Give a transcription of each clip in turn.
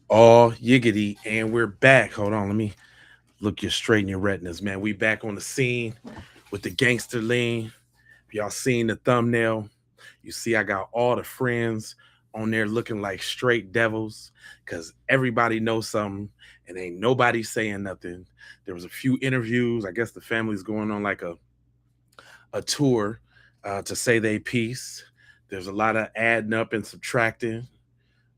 Oh, yiggity. And we're back. Hold on. Let me look you straight in your retinas, man. We back on the scene with the gangster lean. If y'all seen the thumbnail, you see I got all the friends on there looking like straight devils because everybody knows something and ain't nobody saying nothing. There was a few interviews. I guess the family's going on like a tour to say they piece. There's a lot of adding up and subtracting.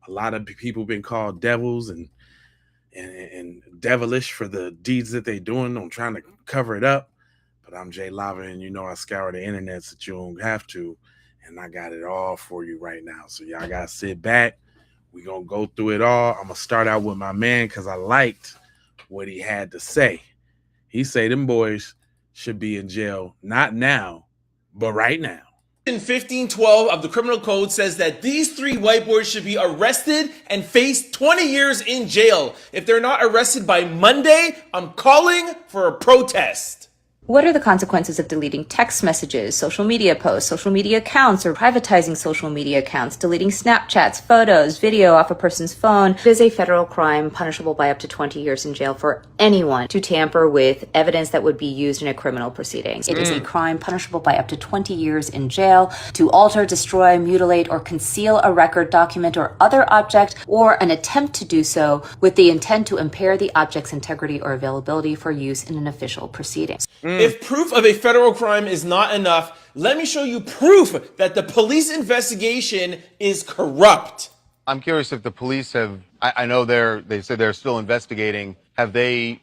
A lot of people been called devils and devilish for the deeds that they doing. I'm trying to cover it up, but I'm Jay Lava, and you know I scour the internet so you don't have to, and I got it all for you right now. So y'all gotta sit back. We gonna go through it all. I'm gonna start out with my man because I liked what he had to say. He say them boys should be in jail, not now, but right now. Section 1512 of the Criminal Code says that these three white boys should be arrested and face 20 years in jail. If they're not arrested by Monday, I'm calling for a protest. What are the consequences of deleting text messages, social media posts, social media accounts, or privatizing social media accounts, deleting Snapchats, photos, video off a person's phone? It is a federal crime punishable by up to 20 years in jail for anyone to tamper with evidence that would be used in a criminal proceeding. It is a crime punishable by up to 20 years in jail to alter, destroy, mutilate, or conceal a record, document, or other object, or an attempt to do so with the intent to impair the object's integrity or availability for use in an official proceeding. If proof of a federal crime is not enough, let me show you proof that the police investigation is corrupt. I'm curious if the police have, I know they said they're still investigating. Did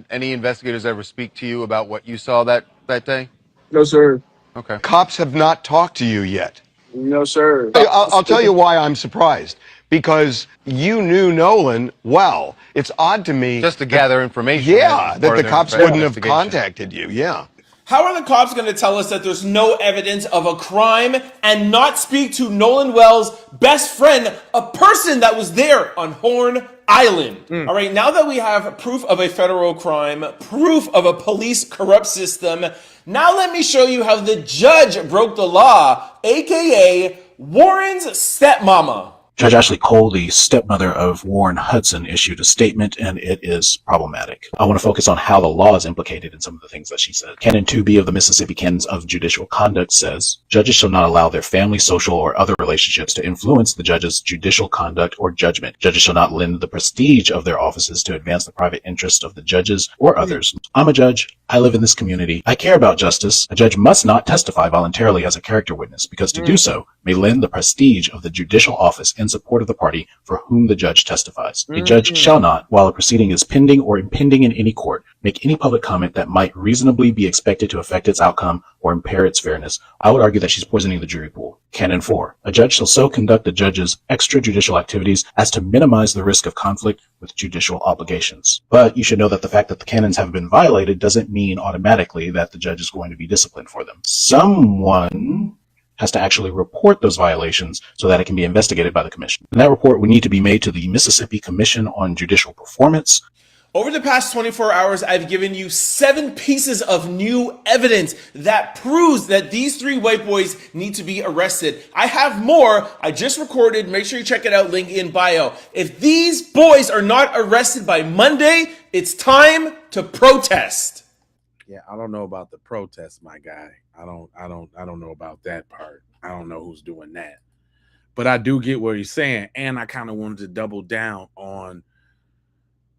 any investigators ever speak to you about what you saw that day? No, sir. Okay. Cops have not talked to you yet. No, sir. I'll tell you why I'm surprised. Because you knew Nolan well. It's odd to me. Just to gather information. Yeah, that the cops wouldn't have contacted you. Yeah. How are the cops going to tell us that there's no evidence of a crime and not speak to Nolan Wells' best friend, a person that was there on Horn Island? All right, now that we have proof of a federal crime, proof of a police corrupt system, now let me show you how the judge broke the law, aka Warren's stepmama. Judge Ashlee Cole, the stepmother of Warren Hudson, issued a statement, and it is problematic. I want to focus on how the law is implicated in some of the things that she said. Canon 2B of the Mississippi Canons of Judicial Conduct says, judges shall not allow their family, social, or other relationships to influence the judge's judicial conduct or judgment. Judges shall not lend the prestige of their offices to advance the private interests of the judges or others. I'm a judge. I live in this community. I care about justice. A judge must not testify voluntarily as a character witness, because to do so may lend the prestige of the judicial office in support of the party for whom the judge testifies. A judge shall not, while a proceeding is pending or impending in any court, make any public comment that might reasonably be expected to affect its outcome or impair its fairness. I would argue that she's poisoning the jury pool. Canon 4. A judge shall so conduct the judge's extrajudicial activities as to minimize the risk of conflict with judicial obligations. But you should know that the fact that the canons have been violated doesn't mean automatically that the judge is going to be disciplined for them. Someone has to actually report those violations so that it can be investigated by the commission. And that report would need to be made to the Mississippi Commission on Judicial Performance. Over the past 24 hours, I've given you 7 pieces of new evidence that proves that these 3 white boys need to be arrested. I have more. I just recorded. Make sure you check it out. Link in bio. If these boys are not arrested by Monday, it's time to protest. Yeah, I don't know about the protest, my guy. I don't know about that part. I don't know who's doing that. But I do get what he's saying, and I kind of wanted to double down on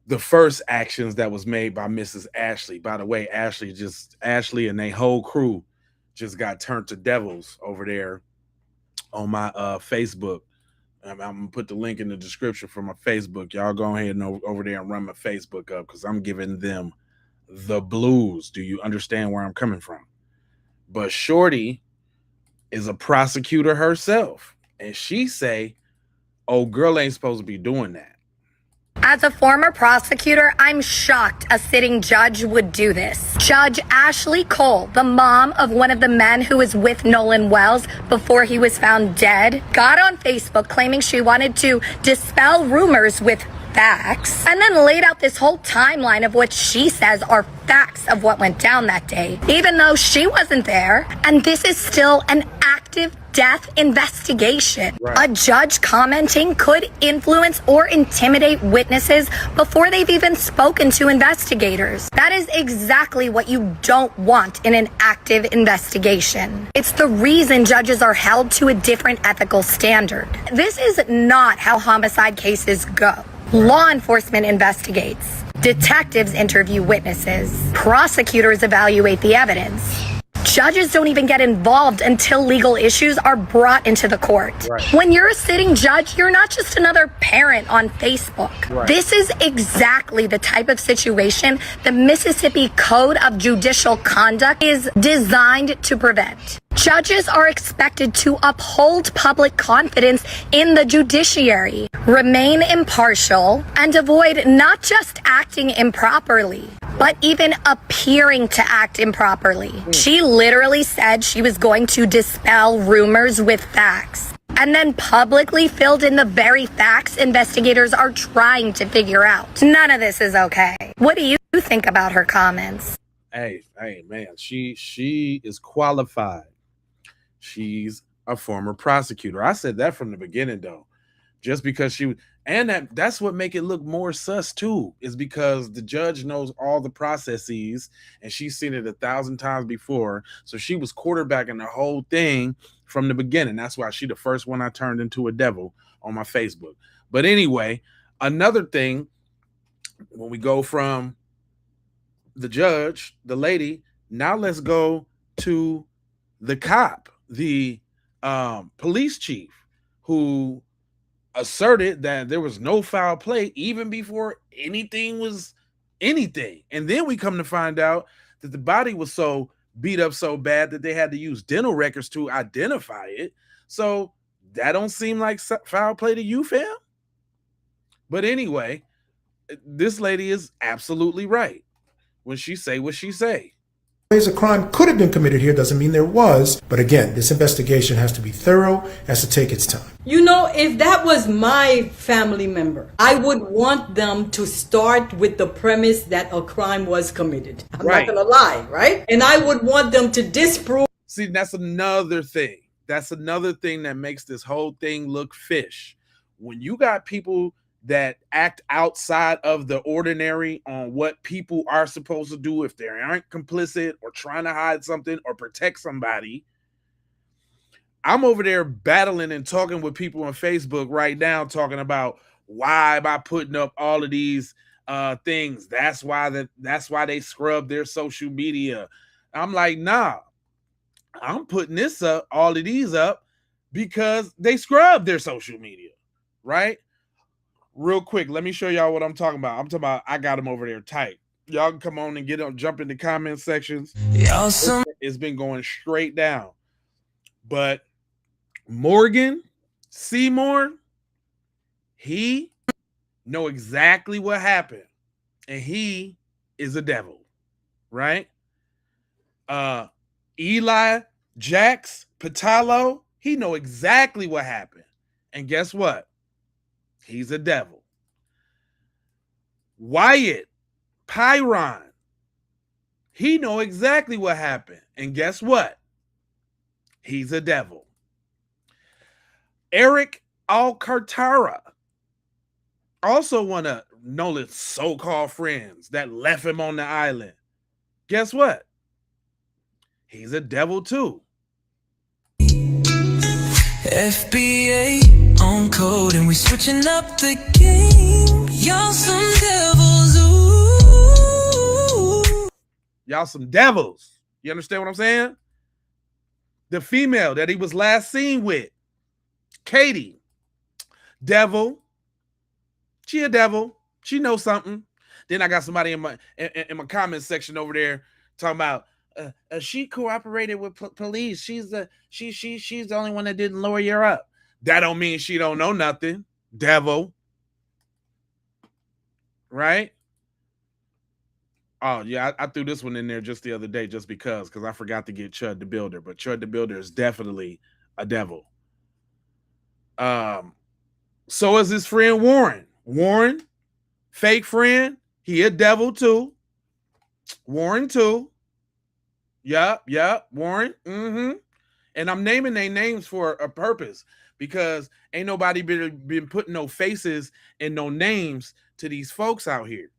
the first actions that was made by Mrs. Ashlee. By the way, Ashlee and their whole crew just got turned to devils over there on my Facebook. I'm gonna put the link in the description for my Facebook. Y'all go ahead and over there and run my Facebook up because I'm giving them the blues. Do you understand where I'm coming from? But Shorty is a prosecutor herself, and she say, "Oh, girl ain't supposed to be doing that." As a former prosecutor, I'm shocked a sitting judge would do this. Judge Ashlee Cole, the mom of one of the men who was with Nolan Wells before he was found dead, got on Facebook claiming she wanted to dispel rumors with facts, and then laid out this whole timeline of what she says are facts of what went down that day, even though she wasn't there. And this is still an active death investigation. Right. A judge commenting could influence or intimidate witnesses before they've even spoken to investigators. That is exactly what you don't want in an active investigation. It's the reason judges are held to a different ethical standard. This is not how homicide cases go. Law enforcement investigates. Detectives interview witnesses. Prosecutors evaluate the evidence. Judges don't even get involved until legal issues are brought into the court. Right. When you're a sitting judge, you're not just another parent on Facebook. Right. This is exactly the type of situation the Mississippi Code of Judicial Conduct is designed to prevent. Judges are expected to uphold public confidence in the judiciary, remain impartial, and avoid not just acting improperly, but even appearing to act improperly. She literally said she was going to dispel rumors with facts, and then publicly filled in the very facts investigators are trying to figure out. None of this is okay. What do you think about her comments? Hey, man, she is qualified. She's a former prosecutor. I said that from the beginning, though. Just because that's what make it look more sus too, is because the judge knows all the processes and she's seen it 1,000 times before. So she was quarterbacking the whole thing from the beginning. That's why she the first one I turned into a devil on my Facebook. But anyway, another thing, when we go from the judge, the lady, now let's go to the cop, the police chief, who asserted that there was no foul play even before anything was anything. And then we come to find out that the body was so beat up so bad that they had to use dental records to identify it. So that don't seem like foul play to you, fam? But anyway, this lady is absolutely right when she say what she say. Ways a crime could have been committed here doesn't mean there was. But again, this investigation has to be thorough, has to take its time. You know, if that was my family member, I would want them to start with the premise that a crime was committed. I'm not going to lie, right? And I would want them to disprove. See, that's another thing. That's another thing that makes this whole thing look fish. When you got people that act outside of the ordinary on what people are supposed to do if they aren't complicit or trying to hide something or protect somebody. I'm over there battling and talking with people on Facebook right now, talking about why by putting up all of these things. That's why they scrub their social media. I'm like, nah, I'm putting this up, all of these up, because they scrub their social media, right? Real quick, let me show y'all what I'm talking about. I'm talking about I got them over there tight. Y'all can come on and jump in the comment sections. It's been going straight down. But Morgan Seymour, he know exactly what happened. And he is a devil, right? Eli Jax Patalo, he know exactly what happened. And guess what? He's a devil. Wyatt Pyron, he know exactly what happened. And guess what? He's a devil. Eric Alcantara, also one of Nolan's so-called friends that left him on the island. Guess what? He's a devil too. FBA on code and we switching up the game. Y'all some devils, ooh. Y'all some devils. You understand what I'm saying? The female that he was last seen with, Katie, devil. She a devil. She knows something. Then I got somebody in my comment section over there talking about she cooperated with police. She's the only one that didn't lawyer her up. That don't mean she don't know nothing. Devil. Right? Oh, yeah, I threw this one in there just the other day just because I forgot to get Chud the Builder. But Chud the Builder is definitely a devil. So is his friend Warren. Warren, fake friend, he a devil too. Warren too. Yup, Warren. And I'm naming their names for a purpose because ain't nobody been putting no faces and no names to these folks out here.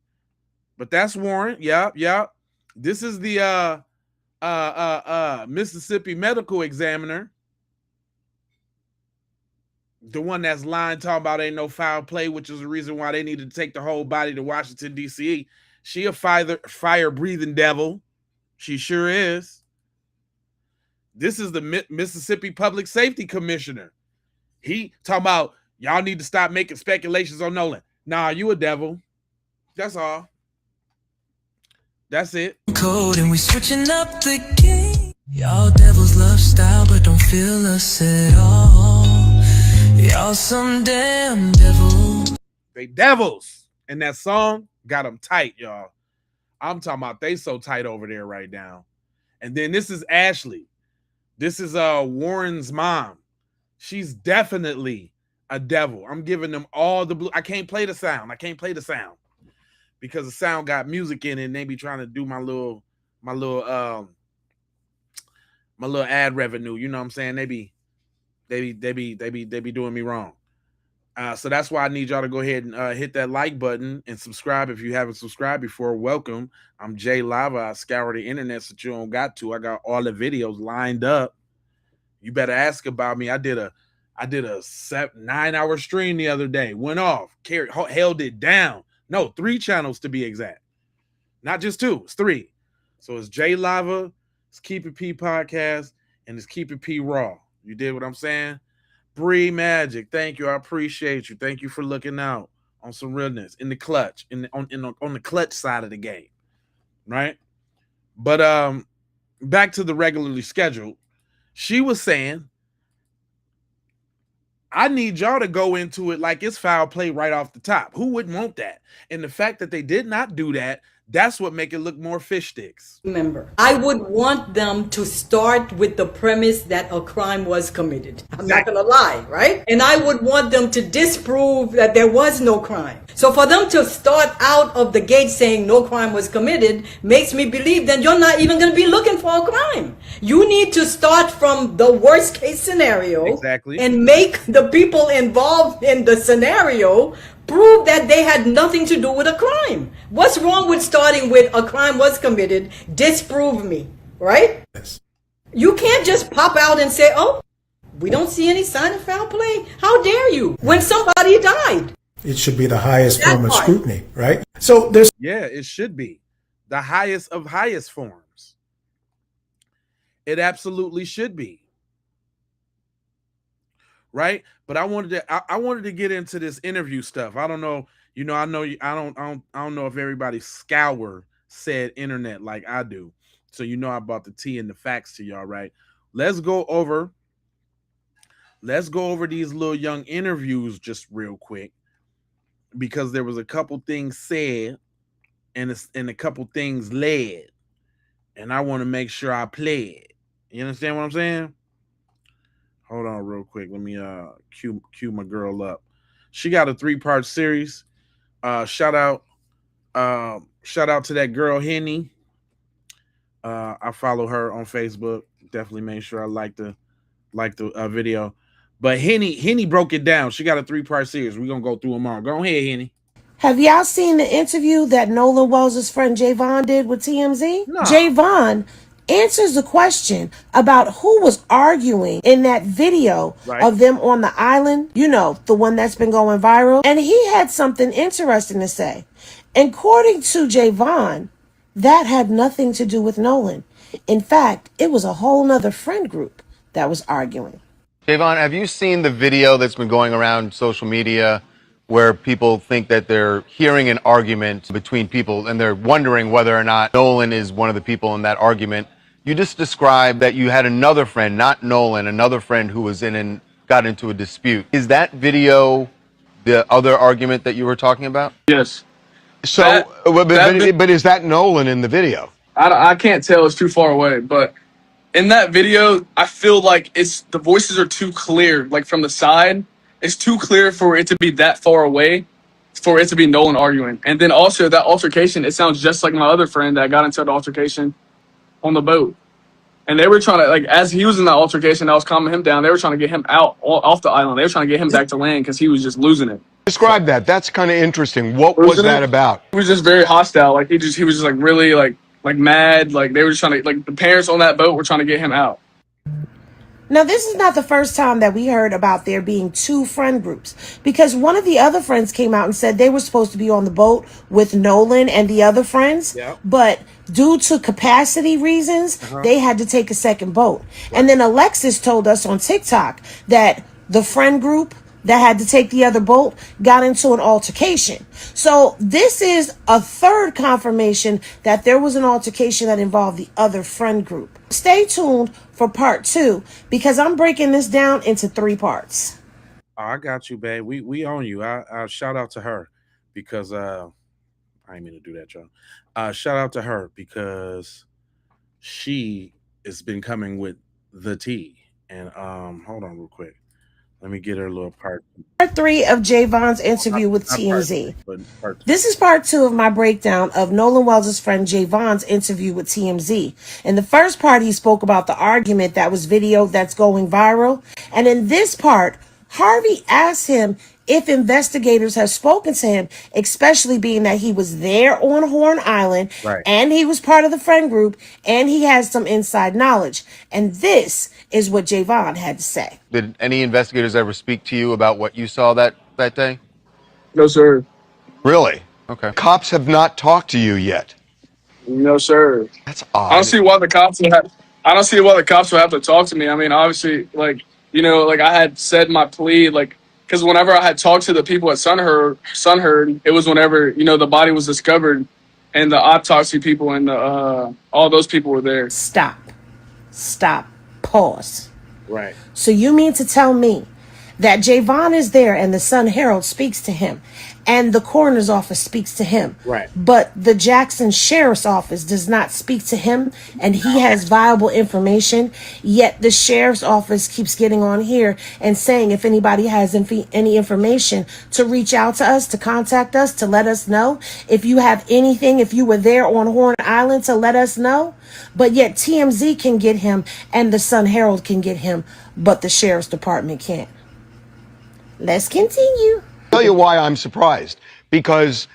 But that's Warren. Yep. This is the Mississippi medical examiner. The one that's lying, talking about ain't no foul play, which is the reason why they need to take the whole body to Washington, D.C. She a fire-breathing devil. She sure is. This is the Mississippi Public Safety Commissioner. He talking about y'all need to stop making speculations on Nolan. Nah, you a devil. That's all. That's it. Code and we switching up the game. Y'all devils love style, but don't feel us at all. Y'all some damn devils. They devils. And that song got them tight, y'all. I'm talking about they so tight over there right now. And then this is Ashlee. This is Warren's mom. She's definitely a devil. I'm giving them all the blue. I can't play the sound. Because the sound got music in it and they be trying to do my little ad revenue. You know what I'm saying? They be doing me wrong. So that's why I need y'all to go ahead and hit that like button and subscribe if you haven't subscribed before. Welcome. I'm Jay Lava. I scour the internet so you don't got to. I got all the videos lined up. You better ask about me. I did a 9-hour stream the other day. Went off. Held it down. No, 3 channels to be exact. Not just 2. It's 3. So it's Jay Lava, it's Keep It P Podcast, and it's Keep It P Raw. You did what I'm saying? Bree Magic, thank you. I appreciate you. Thank you for looking out on some realness in the clutch, on the clutch side of the game, right? But back to the regularly scheduled. She was saying, I need y'all to go into it like it's foul play right off the top. Who wouldn't want that? And the fact that they did not do that, that's what make it look more fish sticks. Remember, I would want them to start with the premise that a crime was committed. I'm not going to lie, right? And I would want them to disprove that there was no crime. So for them to start out of the gate saying no crime was committed makes me believe that you're not even going to be looking for a crime. You need to start from the worst case scenario. Exactly. And make the people involved in the scenario prove that they had nothing to do with a crime. What's wrong with starting with a crime was committed, disprove me, right? Yes. You can't just pop out and say, oh, we don't see any sign of foul play. How dare you? When somebody died. It should be the highest form of scrutiny, right? So there's... Yeah, it should be the highest of highest forms. It absolutely should be. Right, but I wanted to get into this interview stuff. I don't know, I don't know if everybody scour said internet like I do. So I brought the tea and the facts to y'all, right? Let's go over these little young interviews just real quick, because there was a couple things said and a couple things led, and I want to make sure I play it. You understand what I'm saying? Hold on real quick. Let me cue my girl up. She got a 3-part series. Shout out to that girl Henny. I follow her on Facebook. Definitely make sure I like the video. But Henny broke it down. She got a 3-part series. We're gonna go through them all. Go ahead, Henny. Have y'all seen the interview that Nolan Wells' friend Javon did with TMZ? No. Javon answers the question about who was arguing in that video of them on the island, the one that's been going viral. And he had something interesting to say. According to Javon, that had nothing to do with Nolan. In fact, it was a whole nother friend group that was arguing. Javon, have you seen the video that's been going around social media where people think that they're hearing an argument between people and they're wondering whether or not Nolan is one of the people in that argument? You just described that you had another friend, not Nolan, another friend who was in and got into a dispute. Is that video the other argument that you were talking about? Yes. So, but is that Nolan in the video? I can't tell. It's too far away. But in that video, I feel like the voices are too clear. Like from the side, it's too clear for it to be that far away, for it to be Nolan arguing. And then also that altercation, it sounds just like my other friend that got into the altercation on the boat. And they were trying to, like, as he was in that altercation, I was calming him down. They were trying to get him out off the island. They were trying to get him back to land because he was just losing it. Describe that. That's kind of interesting. What was that about? He was just very hostile. Like he was just like really like mad. Like they were just trying to, like, the parents on that boat were trying to get him out. Now, this is not the first time that we heard about there being two friend groups, because one of the other friends came out and said they were supposed to be on the boat with Nolan and the other friends, but due to capacity reasons, they had to take a second boat. And then Alexis told us on TikTok that the friend group that had to take the other boat got into an altercation. So this is a third confirmation that there was an altercation that involved the other friend group. Stay tuned for part 2, because I'm breaking this down into 3 parts. Oh, I got you, babe. We own you. I shout out to her because I didn't mean to do that, Joe. Shout out to her because she has been coming with the tea. And hold on real quick. Let me get her a little part. Part 3 of Javon's interview with TMZ. This is part 2 of my breakdown of Nolan Wells' friend Javon's interview with TMZ. In the first part, he spoke about the argument that was videoed that's going viral. And in this part, Harvey asked him if investigators have spoken to him, especially being that he was there on Horn Island, and he was part of the friend group, and he has some inside knowledge. And this is what Javon had to say. Did any investigators ever speak to you about what you saw that day? No, sir. Really? Okay. Cops have not talked to you yet. No, sir. That's odd. I don't see why the cops would have. I don't see why the cops would have to talk to me. I mean, obviously, like, you know, like I had said my plea, like, because whenever I had talked to the people at Sunheard, it was whenever, you know, the body was discovered, and the autopsy people and all those people were there. Stop. Pause. Right. So you mean to tell me that Javon is there and the Sun Herald speaks to him and the coroner's office speaks to him, but the Jackson Sheriff's Office does not speak to him, and he has viable information, yet the Sheriff's Office keeps getting on here and saying if anybody has any information to reach out to us, to contact us, to let us know. If you have anything, if you were there on Horn Island, to let us know. But yet TMZ can get him and the Sun Herald can get him, but the Sheriff's Department can't. Let's continue. I'll tell you why I'm surprised. Because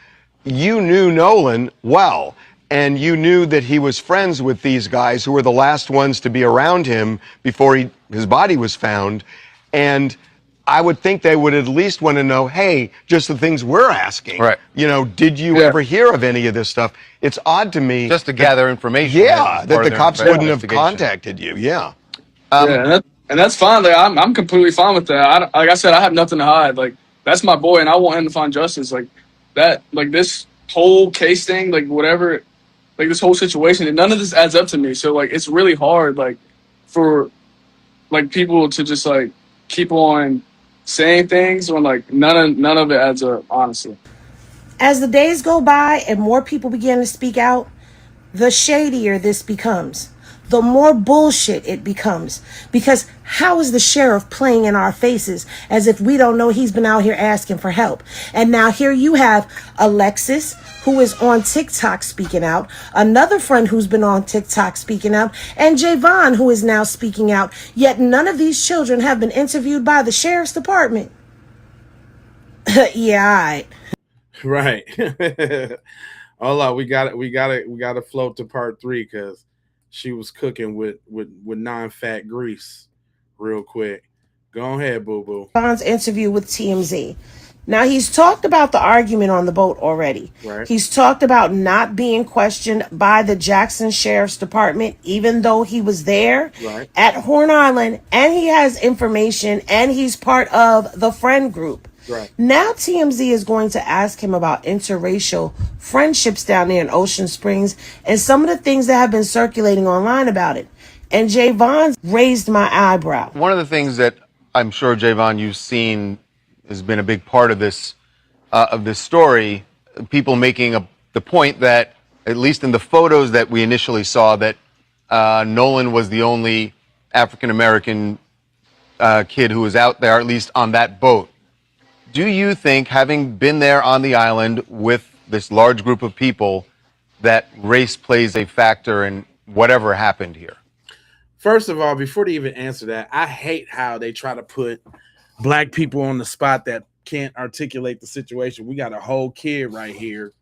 you knew Nolan well, and you knew that he was friends with these guys who were the last ones to be around him before his body was found. And I would think they would at least want to know, hey, just the things we're asking. Right. You know, did you ever hear of any of this stuff? It's odd to me. Just to gather information. Yeah, that the cops wouldn't have contacted you. Yeah. And that's fine. Like, I'm completely fine with that. Like I said, I have nothing to hide. Like, that's my boy, and I want him to find justice. Like that, like this whole case thing, like whatever, like this whole situation, and none of this adds up to me. So like, it's really hard, like, for like people to just like keep on saying things when like none of it adds up, honestly. As the days go by and more people begin to speak out, the shadier this becomes. The more bullshit it becomes. Because how is the sheriff playing in our faces as if we don't know he's been out here asking for help? And now here you have Alexis, who is on TikTok speaking out, another friend who's been on TikTok speaking out, and Javon, who is now speaking out, yet none of these children have been interviewed by the Sheriff's Department. Yeah, all right. Hold on, we got to float to part 3 because she was cooking with non-fat grease real quick. Go ahead, boo-boo. Bond's interview with TMZ. Now, he's talked about the argument on the boat already. Right. He's talked about not being questioned by the Jackson Sheriff's Department, even though he was there at Horn Island, and he has information, and he's part of the friend group. Right. Now TMZ is going to ask him about interracial friendships down there in Ocean Springs and some of the things that have been circulating online about it. And Javon raised my eyebrow. One of the things that I'm sure, Javon, you've seen has been a big part of this story, people making the point that, at least in the photos that we initially saw, that Nolan was the only African-American kid who was out there, at least on that boat. Do you think, having been there on the island with this large group of people, that race plays a factor in whatever happened here? First of all, before they even answer that, I hate how they try to put black people on the spot that can't articulate the situation. We got a whole kid right here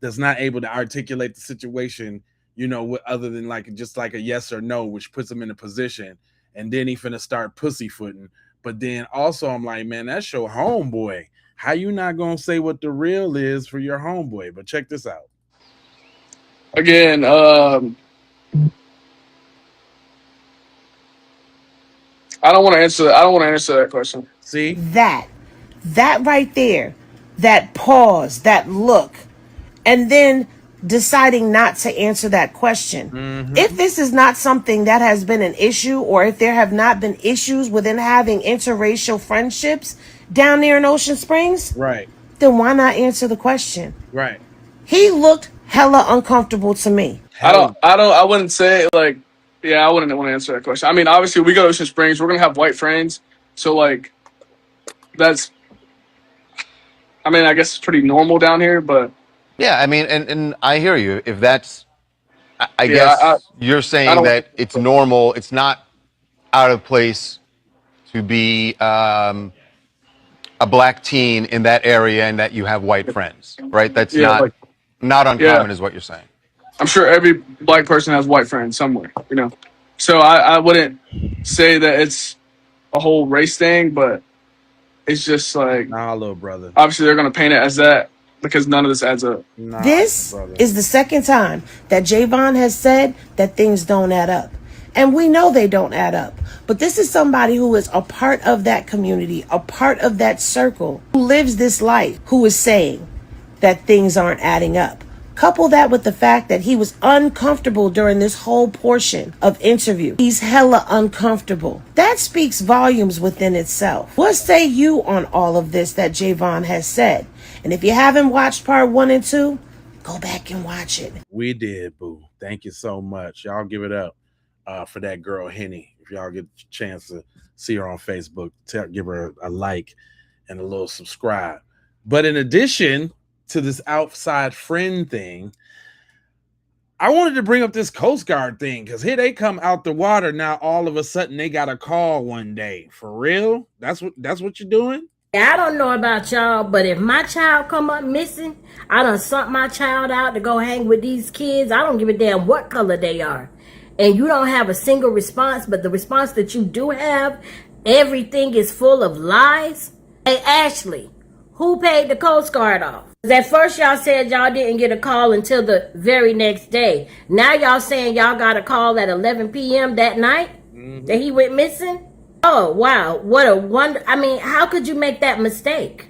that's not able to articulate the situation, you know, other than like just like a yes or no, which puts him in a position, and then he finna start pussyfooting. But then also I'm like, man, that's your homeboy. How you not gonna say what the real is for your homeboy? But check this out. Again, I don't want to answer that question. See? That right there, that pause, that look, and then deciding not to answer that question. If this is not something that has been an issue, or if there have not been issues within having interracial friendships down there in Ocean Springs, right, then why not answer the question? Right. He looked hella uncomfortable to me. I wouldn't say like, yeah, I wouldn't want to answer that question. I mean, obviously we go to Ocean Springs, we're going to have white friends. So like, that's, I mean, I guess it's pretty normal down here, but. Yeah, I mean, and I hear you. If that's, I guess you're saying that it's normal. It's not out of place to be a black teen in that area and that you have white friends, right? That's not uncommon is what you're saying. I'm sure every black person has white friends somewhere, you know? So I wouldn't say that it's a whole race thing, but it's just like, nah, little brother. Obviously they're going to paint it as that because none of this adds up. Nah, this brother. is the second time that Javon has said that things don't add up. And we know they don't add up. But this is somebody who is a part of that community, a part of that circle, who lives this life, who is saying that things aren't adding up. Couple that with the fact that he was uncomfortable during this whole portion of interview. He's hella uncomfortable. That speaks volumes within itself. What say you on all of this that Javon has said? And if you haven't watched part 1 and 2, go back and watch it. We did, boo. Thank you so much. Y'all give it up for that girl, Henny. If y'all get a chance to see her on Facebook, give her a like and a little subscribe. But in addition to this outside friend thing, I wanted to bring up this Coast Guard thing, because here they come out the water. Now all of a sudden they got a call one day. For real? That's what you're doing? I don't know about y'all, but if my child come up missing, I done sent my child out to go hang with these kids. I don't give a damn what color they are. And you don't have a single response, but the response that you do have, everything is full of lies. Hey, Ashlee, who paid the Coast Guard off? At first y'all said y'all didn't get a call until the very next day. Now y'all saying y'all got a call at 11 p.m. that night that he went missing? Oh, wow. What a wonder. I mean, how could you make that mistake?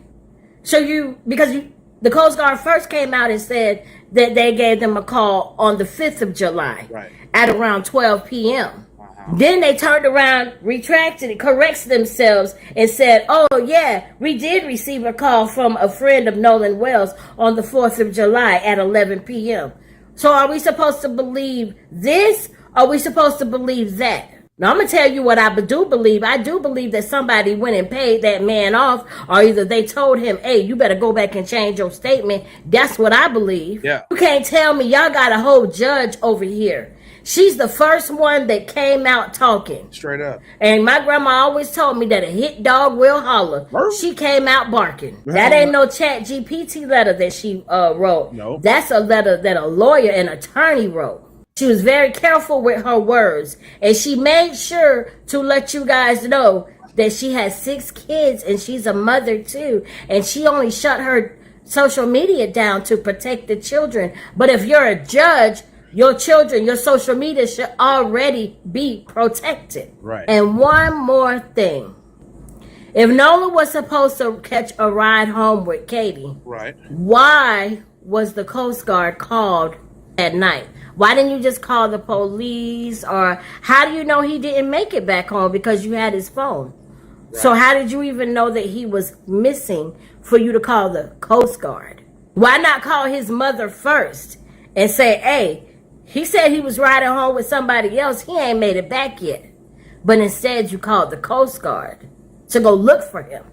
So the Coast Guard first came out and said that they gave them a call on the 5th of July at around 12 p.m. Then they turned around, retracted it, corrects themselves, and said, oh, yeah, we did receive a call from a friend of Nolan Wells on the 4th of July at 11 p.m. So are we supposed to believe this, or are we supposed to believe that? Now, I'm going to tell you what I do believe. I do believe that somebody went and paid that man off, or either they told him, hey, you better go back and change your statement. That's what I believe. Yeah. You can't tell me y'all got a whole judge over here. She's the first one that came out talking. Straight up. And my grandma always told me that a hit dog will holler. She came out barking. That ain't no Chat GPT letter that she wrote. No. That's a letter that a lawyer and attorney wrote. She was very careful with her words, and she made sure to let you guys know that she has 6 kids and she's a mother too, and she only shut her social media down to protect the children. But if you're a judge, your children, your social media should already be protected. Right. And one more thing. If Nolan was supposed to catch a ride home with Katie, right, why was the Coast Guard called at night? Why didn't you just call the police? Or how do you know he didn't make it back home? Because you had his phone. Right. So how did you even know that he was missing for you to call the Coast Guard? Why not call his mother first and say, hey, he said he was riding home with somebody else. He ain't made it back yet. But instead you called the Coast Guard to go look for him.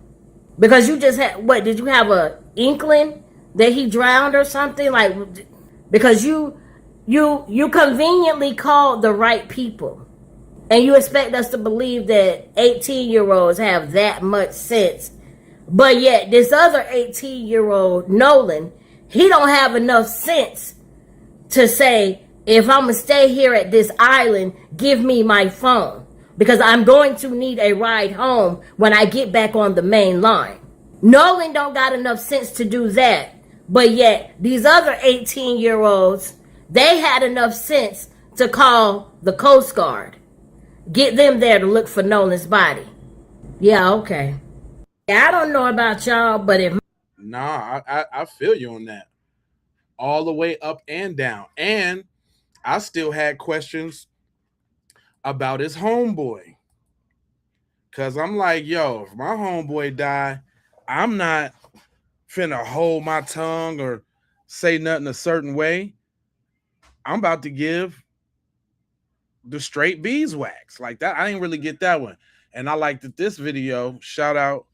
Because you just had, what, did you have a inkling that he drowned or something? Like, because you conveniently called the right people. And you expect us to believe that 18-year-olds have that much sense. But yet this other 18-year-old, Nolan, he don't have enough sense to say, if I'm going to stay here at this island, give me my phone. Because I'm going to need a ride home when I get back on the main line. Nolan don't got enough sense to do that. But yet, these other 18-year-olds, they had enough sense to call the Coast Guard. Get them there to look for Nolan's body. Yeah, okay. I don't know about y'all, but if... Nah, I feel you on that. All the way up and down. And I still had questions about his homeboy. Because I'm like, yo, if my homeboy die, I'm not finna hold my tongue or say nothing a certain way. I'm about to give the straight beeswax like that. I didn't really get that one. And I liked that this video, shout out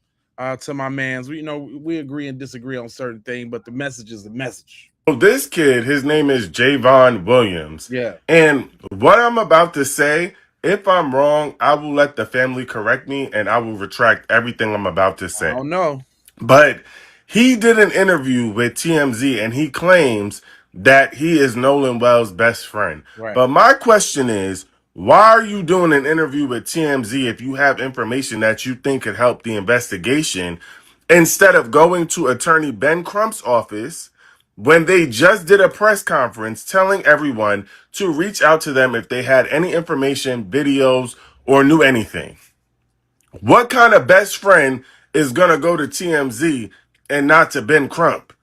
to my mans. We agree and disagree on certain things, but the message is the message. So this kid, his name is Javon Williams. Yeah. And what I'm about to say, if I'm wrong, I will let the family correct me and I will retract everything I'm about to say. I don't know. But he did an interview with TMZ and he claims that he is Nolan Wells' best friend. Right. But my question is, why are you doing an interview with TMZ if you have information that you think could help the investigation instead of going to Attorney Ben Crump's office when they just did a press conference telling everyone to reach out to them if they had any information, videos, or knew anything? What kind of best friend is going to go to TMZ and not to Ben Crump?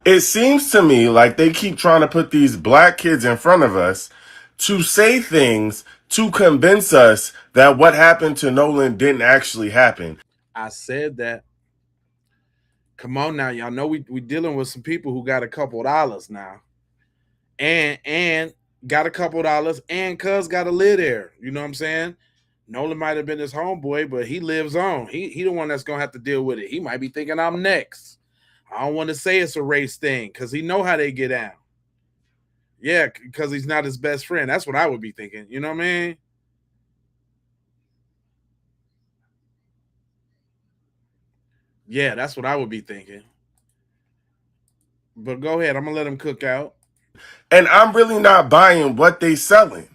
It seems to me like they keep trying to put these black kids in front of us to say things to convince us that what happened to Nolan didn't actually happen. I said that. Come on now, y'all know we dealing with some people who got a couple of dollars now. And got a couple of dollars, and cuz got to live there. You know what I'm saying? Nolan might have been his homeboy, but he lives on. He the one that's gonna have to deal with it. He might be thinking I'm next. I don't want to say it's a race thing because he know how they get out. Yeah, because he's not his best friend. That's what I would be thinking. You know what I mean? Yeah, that's what I would be thinking. But go ahead. I'm going to let him cook out. And I'm really not buying what they selling.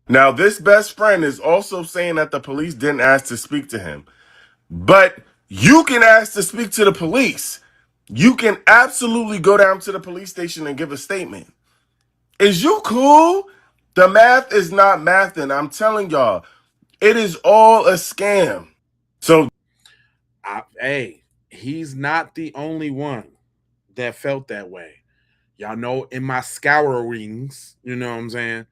Now, this best friend is also saying that the police didn't ask to speak to him. But you can ask to speak to the police. You can absolutely go down to the police station and give a statement. Is you cool? The math is not mathing. I'm telling y'all, it is all a scam. So, hey, he's not the only one that felt that way. Y'all know in my scourings, you know what I'm saying,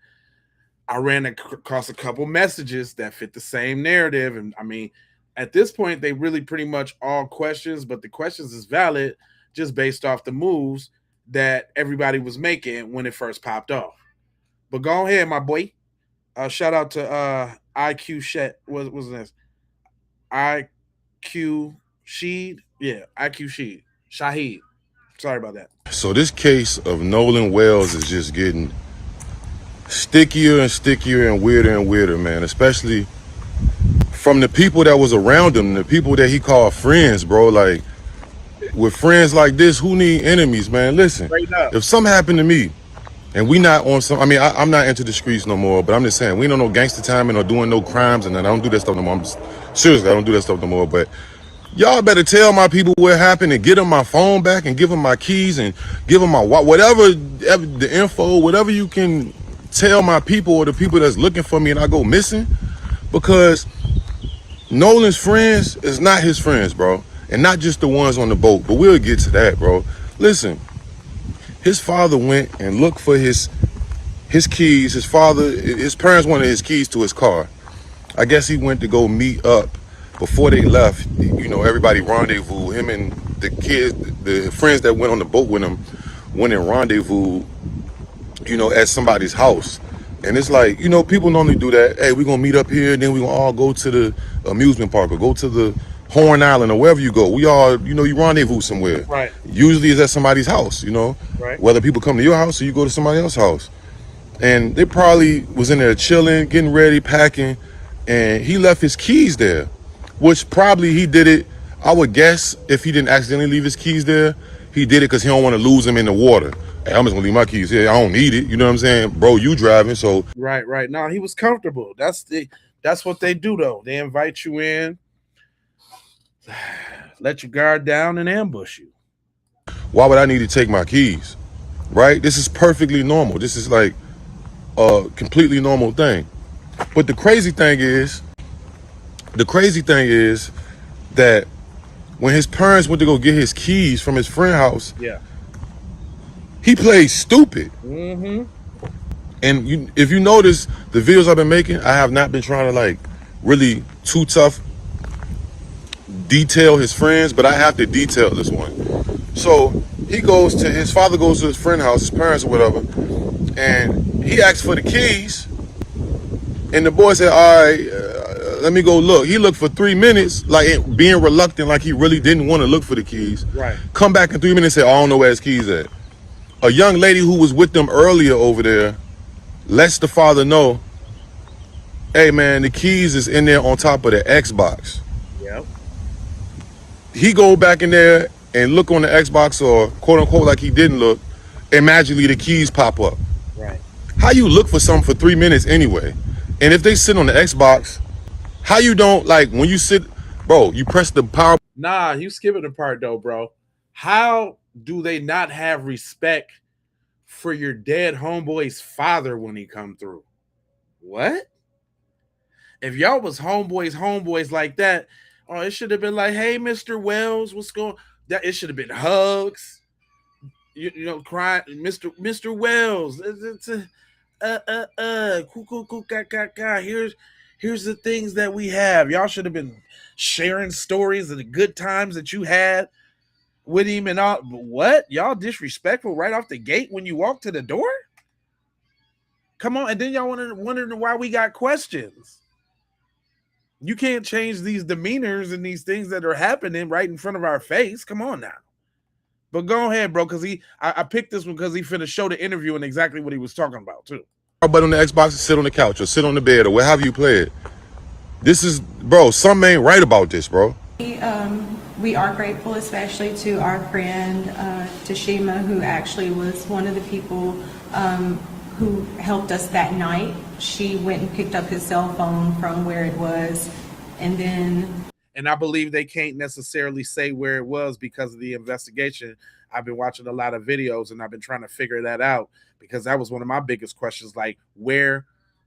I ran across a couple messages that fit the same narrative. And I mean, at this point, they really pretty much all questions, but the questions is valid just based off the moves that everybody was making when it first popped off. But go ahead, my boy. Shout out to IQ Shet. What was this? IQ Sheed? Yeah, IQ Sheed. Shaheed. Sorry about that. So this case of Nolan Wells is just getting stickier and stickier and weirder, man. Especially from the people that was around him, the people that he called friends, bro. Like, with friends like this, who need enemies, man? Listen, if something happened to me and we not on some, I mean, I'm not into the streets no more, but I'm just saying, we don't know gangster timing or doing no crimes, and I don't do that stuff no more. Seriously, I don't do that stuff no more, but y'all better tell my people what happened and get them my phone back and give them my keys and give them my whatever, the info, whatever you can tell my people or the people that's looking for me and I go missing, because Nolan's friends is not his friends, bro. And not just the ones on the boat, but we'll get to that, bro. Listen, his father went and looked for his keys. His parents wanted his keys to his car. I guess he went to go meet up. Before they left, you know, everybody rendezvous. Him and the kids, the friends that went on the boat with him, went and rendezvous, you know, at somebody's house. And it's like, you know, people normally do that. Hey, we're going to meet up here, and then we're going to all go to the amusement park or go to the Horn Island or wherever you go. We all, you know, you rendezvous somewhere. Right. Usually it's at somebody's house, you know. Right. Whether people come to your house or you go to somebody else's house. And they probably was in there chilling, getting ready, packing. and he left his keys there, which probably he did it. I would guess if he didn't accidentally leave his keys there, he did it because he don't want to lose them in the water. Hey, I'm just gonna leave my keys here. I don't need it. You know what I'm saying, bro? You driving, so Right. No, he was comfortable. That's what they do though. They invite you in, let your guard down, and ambush you. why would I need to take my keys? Right? This is perfectly normal. This is like a completely normal thing. But the crazy thing is that when his parents went to go get his keys from his friend's house, Yeah. he played stupid. Mm-hmm. And if you notice the videos I've been making, I have not been trying to like really too tough detail his friends, but I have to detail this one. So his father goes to his friend's house, his parents or whatever, and he asks for the keys. And the boy said, all right, let me go look. He looked for 3 minutes, like being reluctant, like he really didn't want to look for the keys. Right. Come back in 3 minutes and say, I don't know where his keys at. A young lady who was with them earlier over there lets the father know, hey man, the keys is in there on top of the Xbox. Yep. He go back in there and look on the Xbox, or quote unquote like he didn't look, and magically the keys pop up. Right. How you look for something for 3 minutes anyway? And if they sit on the Xbox, how you don't, like, when you sit, bro, you press the power. Nah, you skipping the part though, bro. How do they not have respect for your dead homeboy's father when he come through? What? If y'all was homeboys like that, oh, it should have been like, hey, Mr. Wells, what's going? That it should have been hugs. You know, crying, Mr. Wells. Here's the things that we have. Y'all should have been sharing stories of the good times that you had with him and all. But what? Y'all disrespectful right off the gate when you walk to the door? Come on, and then y'all wondering why we got questions. You can't change these demeanors and these things that are happening right in front of our face. Come on now. But go ahead, bro, because I picked this one because he finna show the interview and exactly what he was talking about too. But on the Xbox, sit on the couch or sit on the bed or wherever you play it. This is, bro, something ain't right about this, bro. We are grateful, especially to our friend Tashima, who actually was one of the people who helped us that night. She went and picked up his cell phone from where it was, and then... And I believe they can't necessarily say where it was because of the investigation. I've been watching a lot of videos and I've been trying to figure that out because that was one of my biggest questions, like, where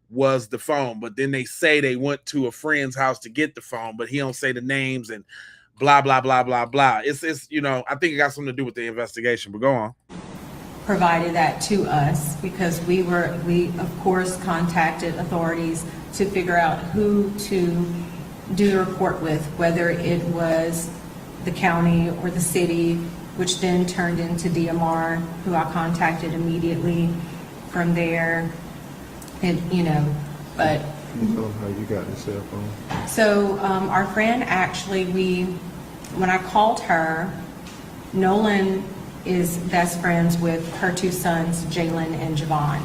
was the phone? But then they say they went to a friend's house to get the phone, but he don't say the names and blah, blah, blah, blah, blah. It's you know, I think it got something to do with the investigation, but go on. Provided that to us because we of course contacted authorities to figure out who to do the report with, whether it was the county or the city, which then turned into DMR, who I contacted immediately from there. And you know, but can you tell them how you got the cell phone? So our friend actually, when I called her, Nolan is best friends with her two sons, Jalen and Javon.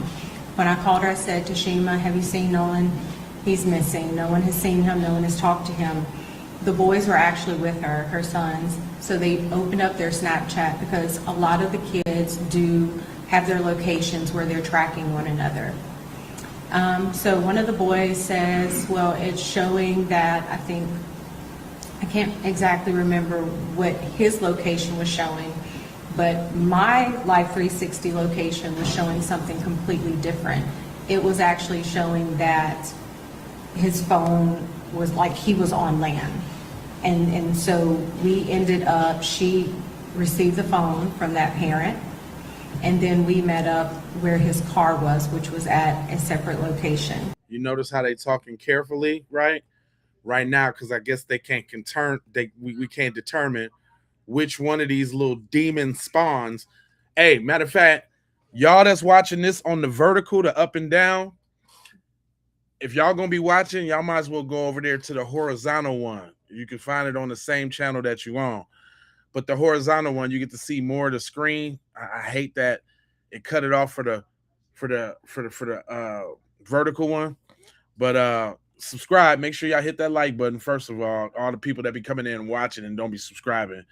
When I called her, I said, Tashima, have you seen Nolan? He's missing. No one has seen him. No one has talked to him. The boys were actually with her sons. So they opened up their Snapchat because a lot of the kids do have their locations where they're tracking one another. So one of the boys says, well, it's showing that I can't exactly remember what his location was showing, but my Life 360 location was showing something completely different. It was actually showing that his phone was like he was on land. And so we ended up, she received the phone from that parent, and then we met up where his car was, which was at a separate location. You notice how they talking carefully, right? Right now, because I guess they can't we can't determine which one of these little demon spawns. Hey, matter of fact, y'all that's watching this on the vertical, the up and down, if y'all gonna be watching, y'all might as well go over there to the horizontal one. You can find it on the same channel that you on, but the horizontal one, you get to see more of the screen. I hate that it cut it off for the vertical one, but subscribe. Make sure y'all hit that like button. First of all the people that be coming in and watching and don't be subscribing,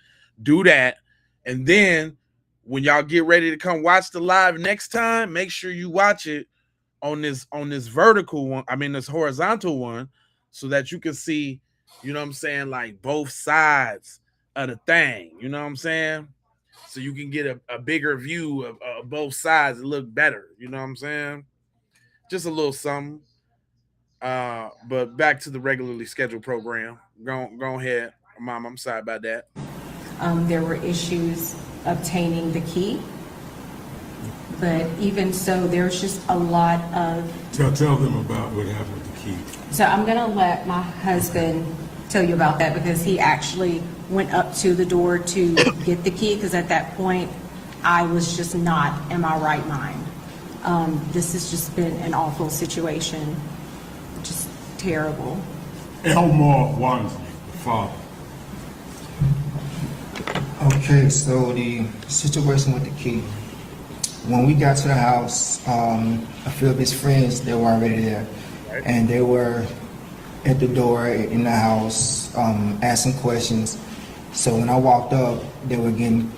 do that. And then when y'all get ready to come watch the live next time, make sure you watch it on this vertical one. I mean, this horizontal one, so that you can see, you know what I'm saying, like both sides of the thing. You know what I'm saying? So you can get a bigger view of both sides and look better. You know what I'm saying? Just a little something. But back to the regularly scheduled program. Go ahead, Mom. I'm sorry about that. There were issues obtaining the key, but even so, there's just a lot of. Tell them about what happened with the key. So I'm gonna let my husband tell you about that, because he actually went up to the door to get the key, because at that point I was just not in my right mind. This has just been an awful situation, just terrible. Elmore Wansley, the father. Okay, so the situation with the key. When we got to the house, a few of his friends, they were already there. And they were at the door in the house, asking questions. So when I walked up, they were getting,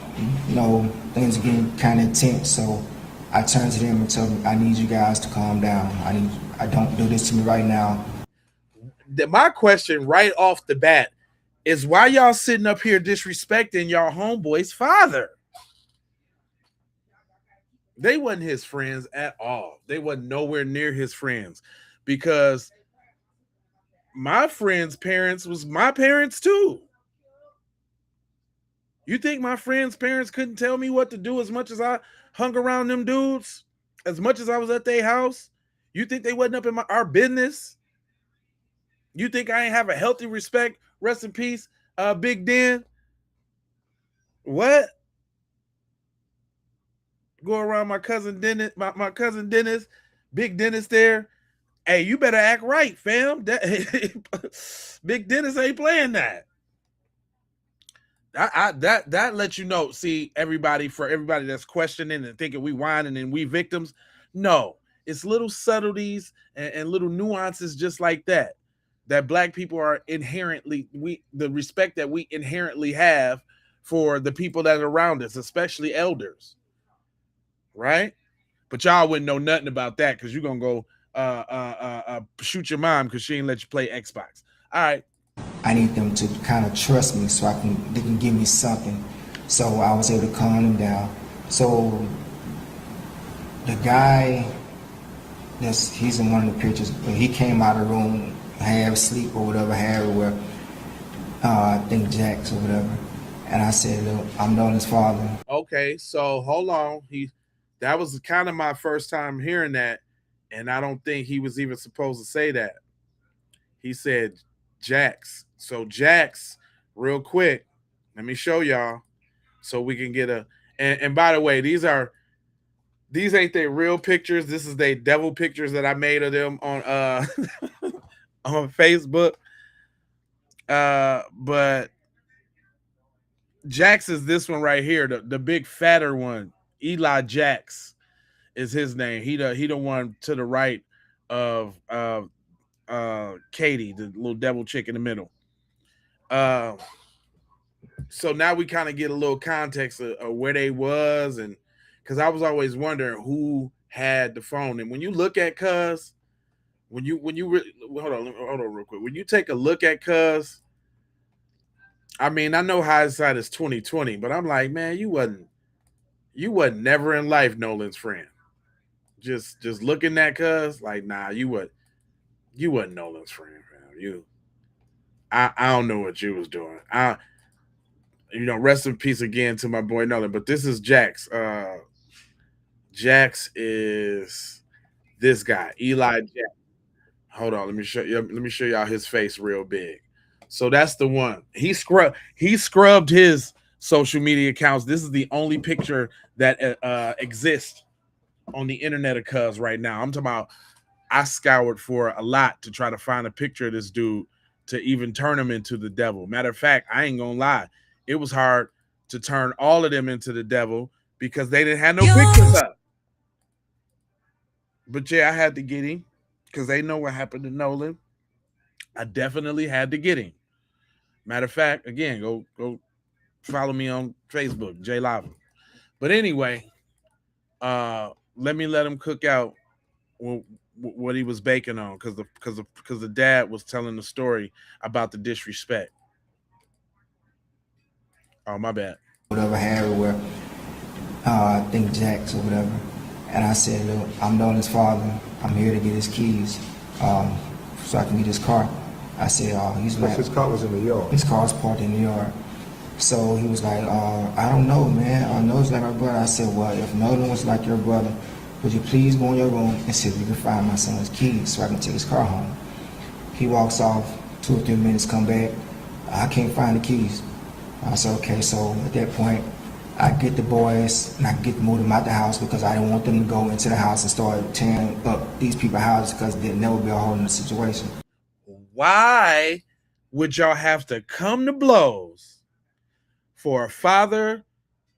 things were getting kind of intense. So I turned to them and told them, I need you guys to calm down. I don't do this to me right now. My question right off the bat is, why y'all sitting up here disrespecting y'all homeboy's father? They wasn't his friends at all. They wasn't nowhere near his friends, because my friend's parents was my parents too. You think my friend's parents couldn't tell me what to do as much as I hung around them dudes, as much as I was at their house? You think they wasn't up in our business? You think I ain't have a healthy respect? Rest in peace, Big Den. What? Go around my cousin Dennis, my cousin Dennis, Big Dennis there. Hey, you better act right, fam. Big Dennis ain't playing that. That lets you know. See, for everybody that's questioning and thinking we whining and we victims, no, it's little subtleties and little nuances just like that Black people are inherently, the respect that we inherently have for the people that are around us, especially elders, right? But y'all wouldn't know nothing about that, because you're gonna go shoot your mom because she ain't let you play Xbox. All right. I need them to kind of trust me so they can give me something. So I was able to calm them down. So the guy, he's in one of the pictures, but he came out of the room, half asleep or whatever, I think Jax or whatever. And I said, look, I'm Nolan's father. Okay, so hold on. That was kind of my first time hearing that, and I don't think he was even supposed to say that. He said Jax. So Jax, real quick, let me show y'all so we can get and by the way, these ain't their real pictures. This is their devil pictures that I made of them on on Facebook. But Jax is this one right here, the big fatter one. Eli Jax is his name. He the one to the right of Katie, the little devil chick in the middle. So now we kind of get a little context of where they was, and because I was always wondering who had the phone. And when you look at Cuz, hold on real quick. When you take a look at Cuz, I mean, I know hindsight is 2020, but I'm like, man, you wasn't never in life Nolan's friend. Just looking at Cuz, like, nah, you wasn't Nolan's friend, fam. I don't know what you was doing. Rest in peace again to my boy Nolan. But this is Jax. Jax is this guy, Eli Jax. Hold on, let me show y'all his face real big. So that's the one. He scrubbed his social media accounts. This is the only picture that exists on the internet of Cuz right now. I'm talking about, I scoured for a lot to try to find a picture of this dude to even turn him into the devil. Matter of fact, I ain't gonna lie. It was hard to turn all of them into the devil because they didn't have no pictures up. But yeah, I had to get him because they know what happened to Nolan. I definitely had to get him. Matter of fact, again, go follow me on Facebook, J Lava. But anyway, let him cook out what he was baking on, because the dad was telling the story about the disrespect. Oh, my bad. Whatever Harry were, I think Jax or whatever. And I said, look, I'm Nolan's father. I'm here to get his keys so I can get his car. I said, he's like, his car was in the yard. His car's parked in the yard. So he was like, I don't know, man. I know it's like my brother. I said, well, if Nolan was like your brother, would you please go in your room and see if you can find my son's keys so I can take his car home? He walks off, 2 or 3 minutes, come back. I can't find the keys. I said, okay, so at that point, I get the boys and I get to move them out the house because I didn't want them to go into the house and start tearing up these people's houses because there'd never be a hole in the situation. Why would y'all have to come to blows for a father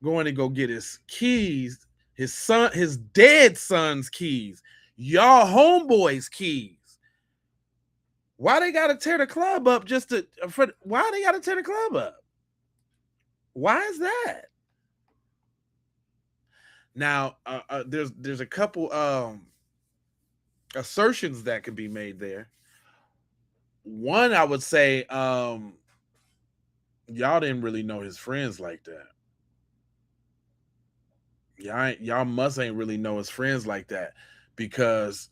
going to go get his keys, his dead son's keys, y'all homeboys' keys? Why they gotta tear the club up why they gotta tear the club up? Why is that? Now, there's a couple assertions that could be made there. One, I would say, y'all didn't really know his friends like that. Y'all must ain't really know his friends like that, because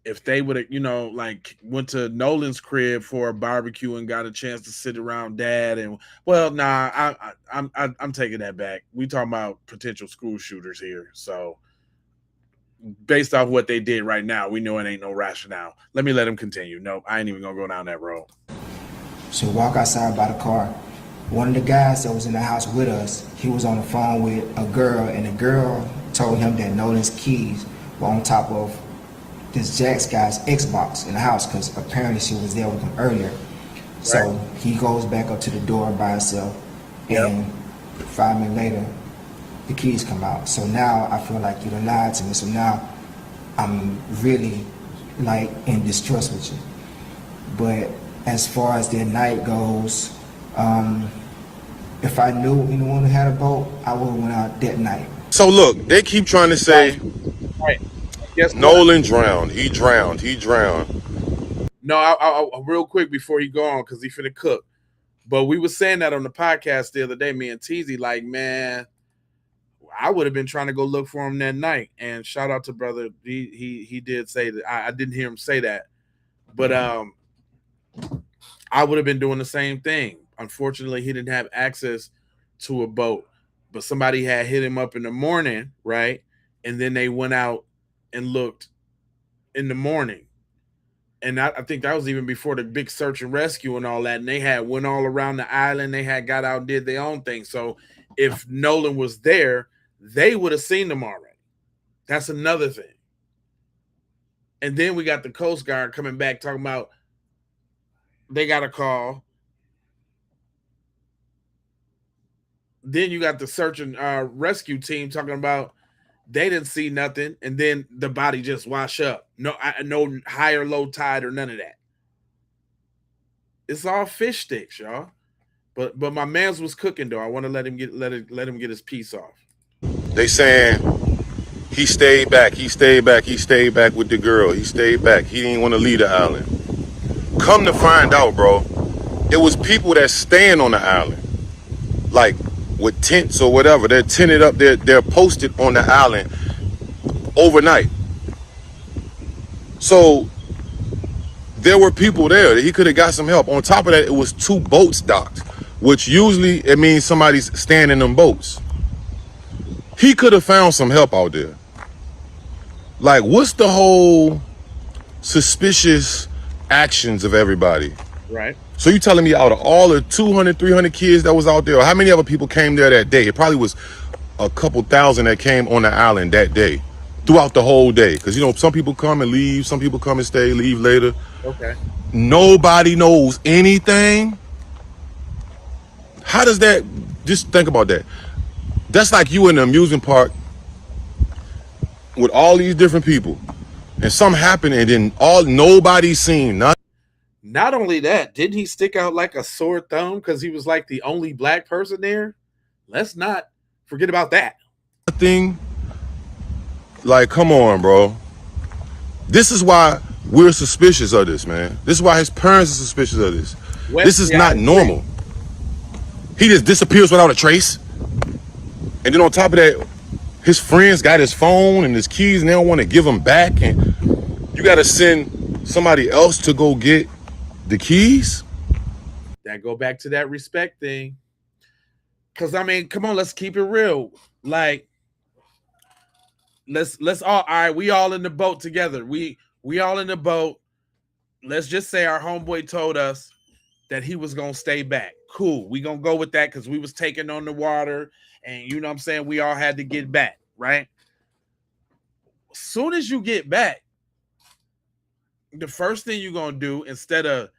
if they would have, like went to Nolan's crib for a barbecue and got a chance to sit around dad and, well, nah, I'm taking that back. We talking about potential school shooters here. So based off what they did right now, we know it ain't no rationale. Let him continue. Nope, I ain't even gonna go down that road. So walk outside by the car. One of the guys that was in the house with us, he was on the phone with a girl, and the girl told him that Nolan's keys were on top of this Jax guy's Xbox in the house, because apparently she was there with him earlier. Right. So he goes back up to the door by himself, and 5 minutes later, the keys come out. So now I feel like you done lied to me. So now I'm really like in distrust with you. But as far as their night goes, if I knew anyone who had a boat, I would have went out that night. So look, they keep trying to say, right. Nolan drowned. He drowned. No, I real quick before he go on, because he finna cook. But we were saying that on the podcast the other day, me and Teezy, like, man, I would have been trying to go look for him that night. And shout out to brother, he did say that. I didn't hear him say that, but I would have been doing the same thing. Unfortunately, he didn't have access to a boat, but somebody had hit him up in the morning, right? And then they went out and looked in the morning. And I think that was even before the big search and rescue and all that. And they had went all around the island. They had got out and did their own thing. So if Nolan was there, they would have seen them already. That's another thing. And then we got the Coast Guard coming back talking about they got a call. Then you got the search and rescue team talking about they didn't see nothing, and then the body just wash up. No high or low tide or none of that. It's all fish sticks, y'all. But my man's was cooking though. I want to let him get his piece off. They saying he stayed back with the girl. He stayed back. He didn't want to leave the island. Come to find out, bro, it was people that staying on the island, like with tents or whatever. They're tented up. They're posted on the island overnight. So there were people there that he could have got some help. On top of that, it was 2 boats docked, which usually it means somebody's staying in them boats. He could have found some help out there. Like, what's the whole suspicious actions of everybody? Right. So you telling me out of all the 200, 300 kids that was out there, or how many other people came there that day? It probably was a couple thousand that came on the island that day, throughout the whole day. Because, some people come and leave, some people come and stay, leave later. Okay. Nobody knows anything. How does that, just think about that. That's like you in an amusement park with all these different people, and something happened, and then nobody's seen nothing. Not only that, didn't he stick out like a sore thumb because he was like the only black person there? Let's not forget about that. Thing, like, come on, bro. This is why we're suspicious of this, man. This is why his parents are suspicious of this. This is not normal. He just disappears without a trace. And then on top of that, his friends got his phone and his keys and they don't want to give him back. And you got to send somebody else to go get the keys. That go back to that respect thing. Because, I mean, come on, let's keep it real. Like, let's all right, we all in the boat together. We all in the boat. Let's just say our homeboy told us that he was gonna stay back. Cool, we gonna go with that because we was taking on the water, and you know what I'm saying, we all had to get back, right? As soon as you get back, the first thing you're gonna do, instead of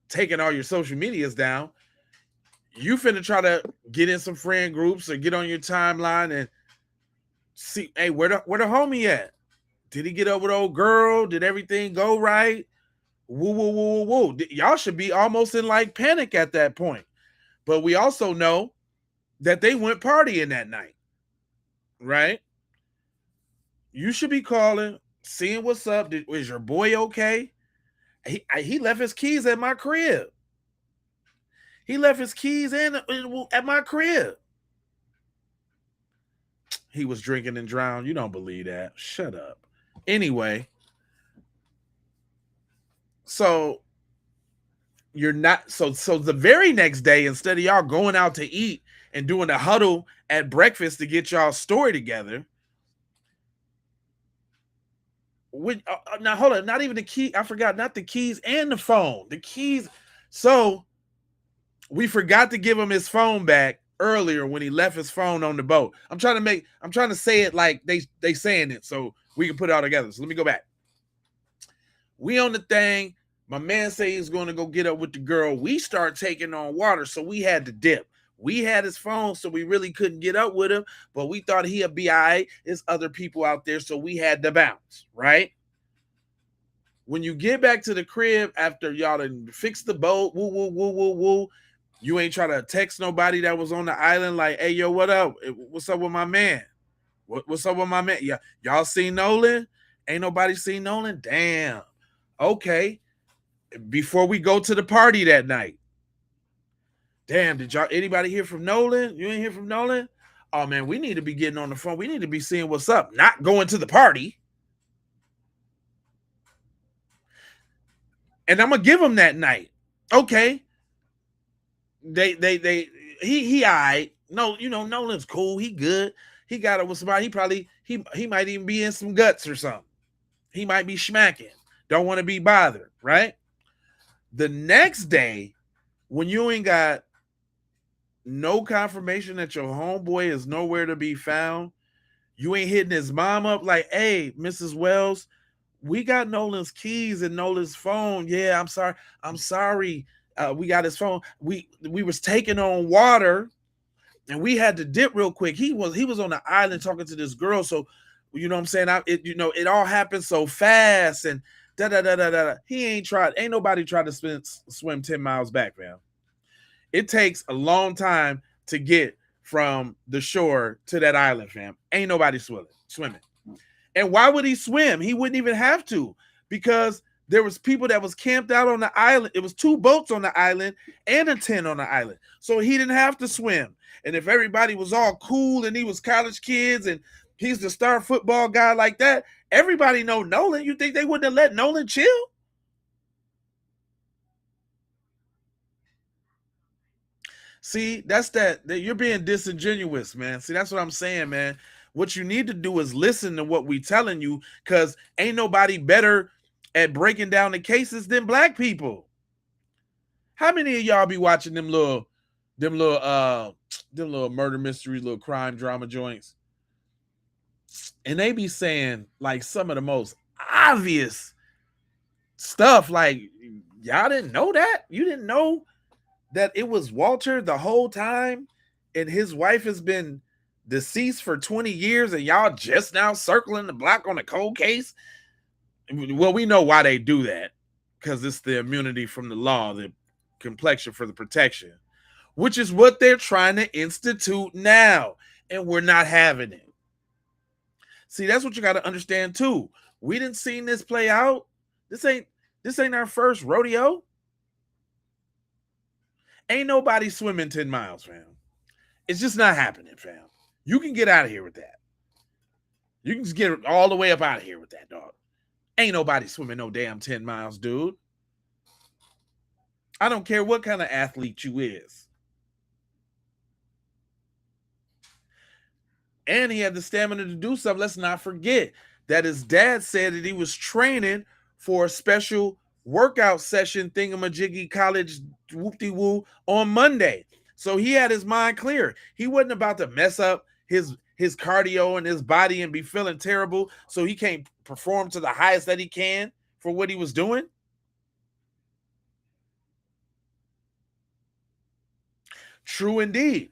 taking all your social medias down, you finna try to get in some friend groups or get on your timeline and see, hey, where the homie at? Did he get up with old girl? Did everything go right? Woo, woo, woo, woo, woo. Y'all should be almost in like panic at that point. But we also know that they went partying that night, right? You should be calling, seeing what's up. Is your boy okay? He left his keys at my crib. He left his keys at my crib. He was drinking and drowned. You don't believe that. Shut up. Anyway, so you're not so the very next day, instead of y'all going out to eat and doing a huddle at breakfast to get y'all story together, now hold on, not even the key. I forgot, not the keys and the phone. The keys. So we forgot to give him his phone back earlier when he left his phone on the boat. I'm trying to say it like they saying it so we can put it all together. So let me go back. We on the thing. My man say he's going to go get up with the girl. We start taking on water, so we had to dip. We had his phone, so we really couldn't get up with him, but we thought he'd be all right. There's other people out there, so we had to bounce, right? When you get back to the crib after y'all done fix the boat, woo, woo, woo, woo, woo, you ain't try to text nobody that was on the island like, hey, yo, what up? What's up with my man? What's up with my man? Yeah, y'all seen Nolan? Ain't nobody seen Nolan? Damn. Okay. Before we go to the party that night. Damn, did y'all anybody hear from Nolan? You ain't hear from Nolan? Oh man, we need to be getting on the phone. We need to be seeing what's up, not going to the party. And I'm gonna give him that night. Okay. He all right. No, you know, Nolan's cool. He good. He got it with somebody. He might even be in some guts or something. He might be smacking. Don't want to be bothered, right? The next day, when you ain't got no confirmation that your homeboy is nowhere to be found, you ain't hitting his mom up like, hey, Mrs. Wells, we got Nolan's keys and Nolan's phone. Yeah, I'm sorry. We got his phone. We was taking on water and we had to dip real quick. He was on the island talking to this girl. So, you know what I'm saying? It all happened so fast and ain't nobody tried to swim 10 miles back, man. It takes a long time to get from the shore to that island, fam. Ain't nobody swimming. And why would he swim? He wouldn't even have to, because there was people that was camped out on the island. It was 2 boats on the island and a tent on the island. So he didn't have to swim. And if everybody was all cool and he was college kids and he's the star football guy like that, everybody know Nolan. You think they wouldn't have let Nolan chill? See, that's that you're being disingenuous, man. See, that's what I'm saying, man. What you need to do is listen to what we telling you, because ain't nobody better at breaking down the cases than black people. How many of y'all be watching them little murder mysteries, little crime drama joints? And they be saying like some of the most obvious stuff, like, y'all didn't know that? You didn't know that it was Walter the whole time and his wife has been deceased for 20 years and y'all just now circling the block on a cold case? Well, we know why they do that. because it's the immunity from the law, the complexion for the protection, which is what they're trying to institute now, and we're not having it. See, that's what you got to understand too. We didn't see this play out. This ain't our first rodeo. Ain't nobody swimming 10 miles, fam. It's just not happening, fam. You can get out of here with that. You can just get all the way up out of here with that, dog. Ain't nobody swimming no damn 10 miles, dude. I don't care what kind of athlete you is. And he had the stamina to do something. Let's not forget that his dad said that he was training for a special workout session thingamajiggy college whoop-de-woo on Monday. So he had his mind clear. He wasn't about to mess up his cardio and his body and be feeling terrible so he can't perform to the highest that he can for what he was doing. True indeed.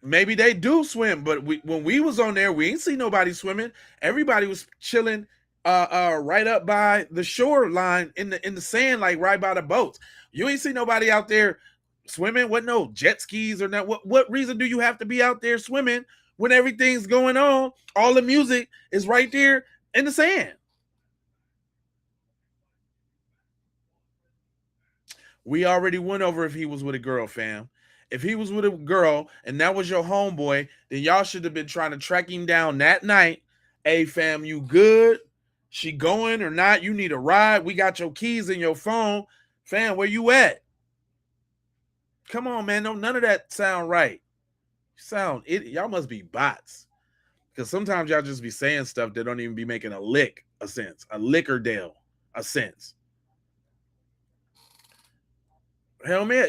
Maybe they do swim, but when we was on there, we ain't see nobody swimming. Everybody was chilling right up by the shoreline in the sand, like right by the boats. You ain't see nobody out there swimming. What, no jet skis or not? What reason do you have to be out there swimming when everything's going on? All the music is right there in the sand. We already went over if he was with a girl, fam. If he was with a girl and that was your homeboy, then y'all should have been trying to track him down that night. Hey, fam, you good? She going or not? You need a ride? We got your keys in your phone. Fam, where you at? Come on, man. No, none of that sound right. Y'all must be bots. Because sometimes y'all just be saying stuff that don't even be making a lick of sense. A lickerdale of sense. Hell, man.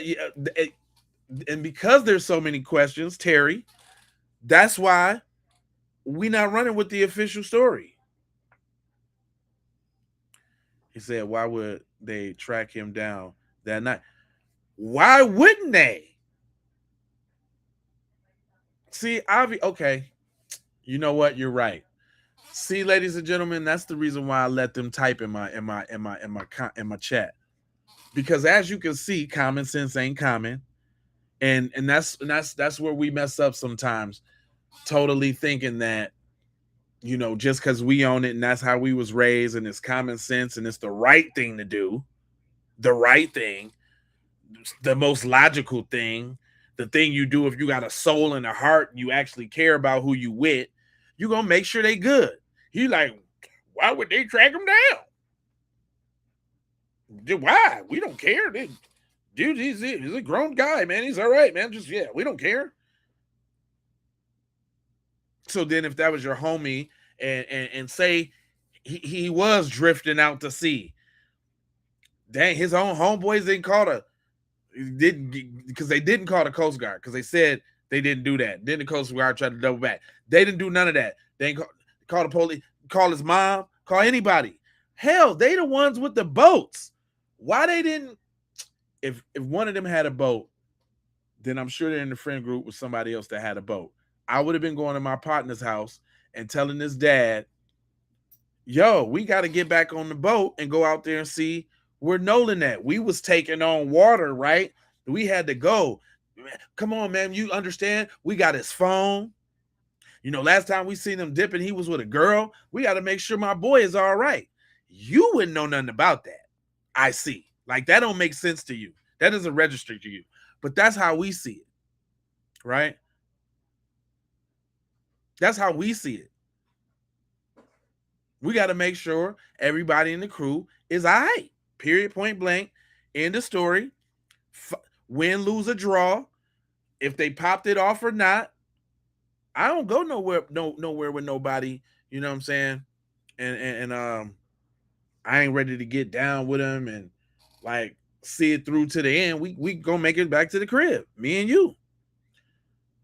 And because there's so many questions, Terry, that's why we not running with the official story. He said, why would they track him down that night? Why wouldn't they? See, okay. You know what? You're right. See, ladies and gentlemen, that's the reason why I let them type in my chat. Because as you can see, common sense ain't common. And that's where we mess up sometimes, totally thinking that, you know, just because we own it and that's how we was raised and it's common sense and it's the right thing to do, the right thing, the most logical thing, the thing you do if you got a soul and a heart and you actually care about who you with, you're going to make sure they good. He like, why would they track him down? Why? We don't care. Dude, he's a grown guy, man. He's all right, man. Just, yeah, we don't care. So then if that was your homie and say he was drifting out to sea, dang, his own homeboys because they didn't call the Coast Guard because they said they didn't do that. Then the Coast Guard tried to double back. They didn't do none of that. They didn't call the police, call his mom, call anybody. Hell, they the ones with the boats. Why they didn't? If one of them had a boat, then I'm sure they're in the friend group with somebody else that had a boat. I would have been going to my partner's house and telling his dad, yo, we got to get back on the boat and go out there and see where Nolan at. We was taking on water, right? We had to go. Come on, man. You understand? We got his phone. You know, last time we seen him dipping, he was with a girl. We got to make sure my boy is all right. You wouldn't know nothing about that. I see. Like, that don't make sense to you. That doesn't register to you. But that's how we see it, right? That's how we see it. We got to make sure everybody in the crew is all right. Period, point blank. End of story. Win, lose, or draw. If they popped it off or not. I don't go nowhere with nobody. You know what I'm saying? And I ain't ready to get down with them and like see it through to the end. We gonna make it back to the crib, me and you.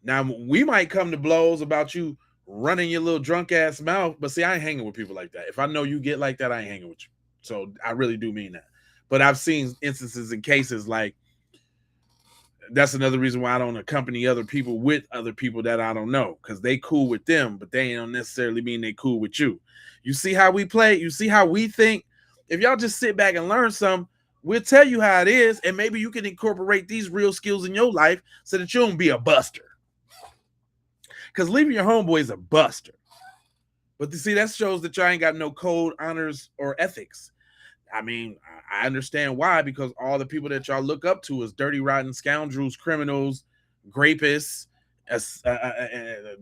Now we might come to blows about you running your little drunk ass mouth, but see, I ain't hanging with people like that. If I know you get like that, I ain't hanging with you. So I really do mean that. But I've seen instances and cases like that's another reason why I don't accompany other people with other people that I don't know, because they cool with them, but they don't necessarily mean they cool with you. You see how we play? You see how we think? If y'all just sit back and learn some, We'll tell you how it is, and maybe you can incorporate these real skills in your life so that you don't be a buster. Because leaving your homeboy is a buster. But you see, that shows that y'all ain't got no code, honors, or ethics. I mean, I understand why, because all the people that y'all look up to is dirty, rotten scoundrels, criminals, rapists,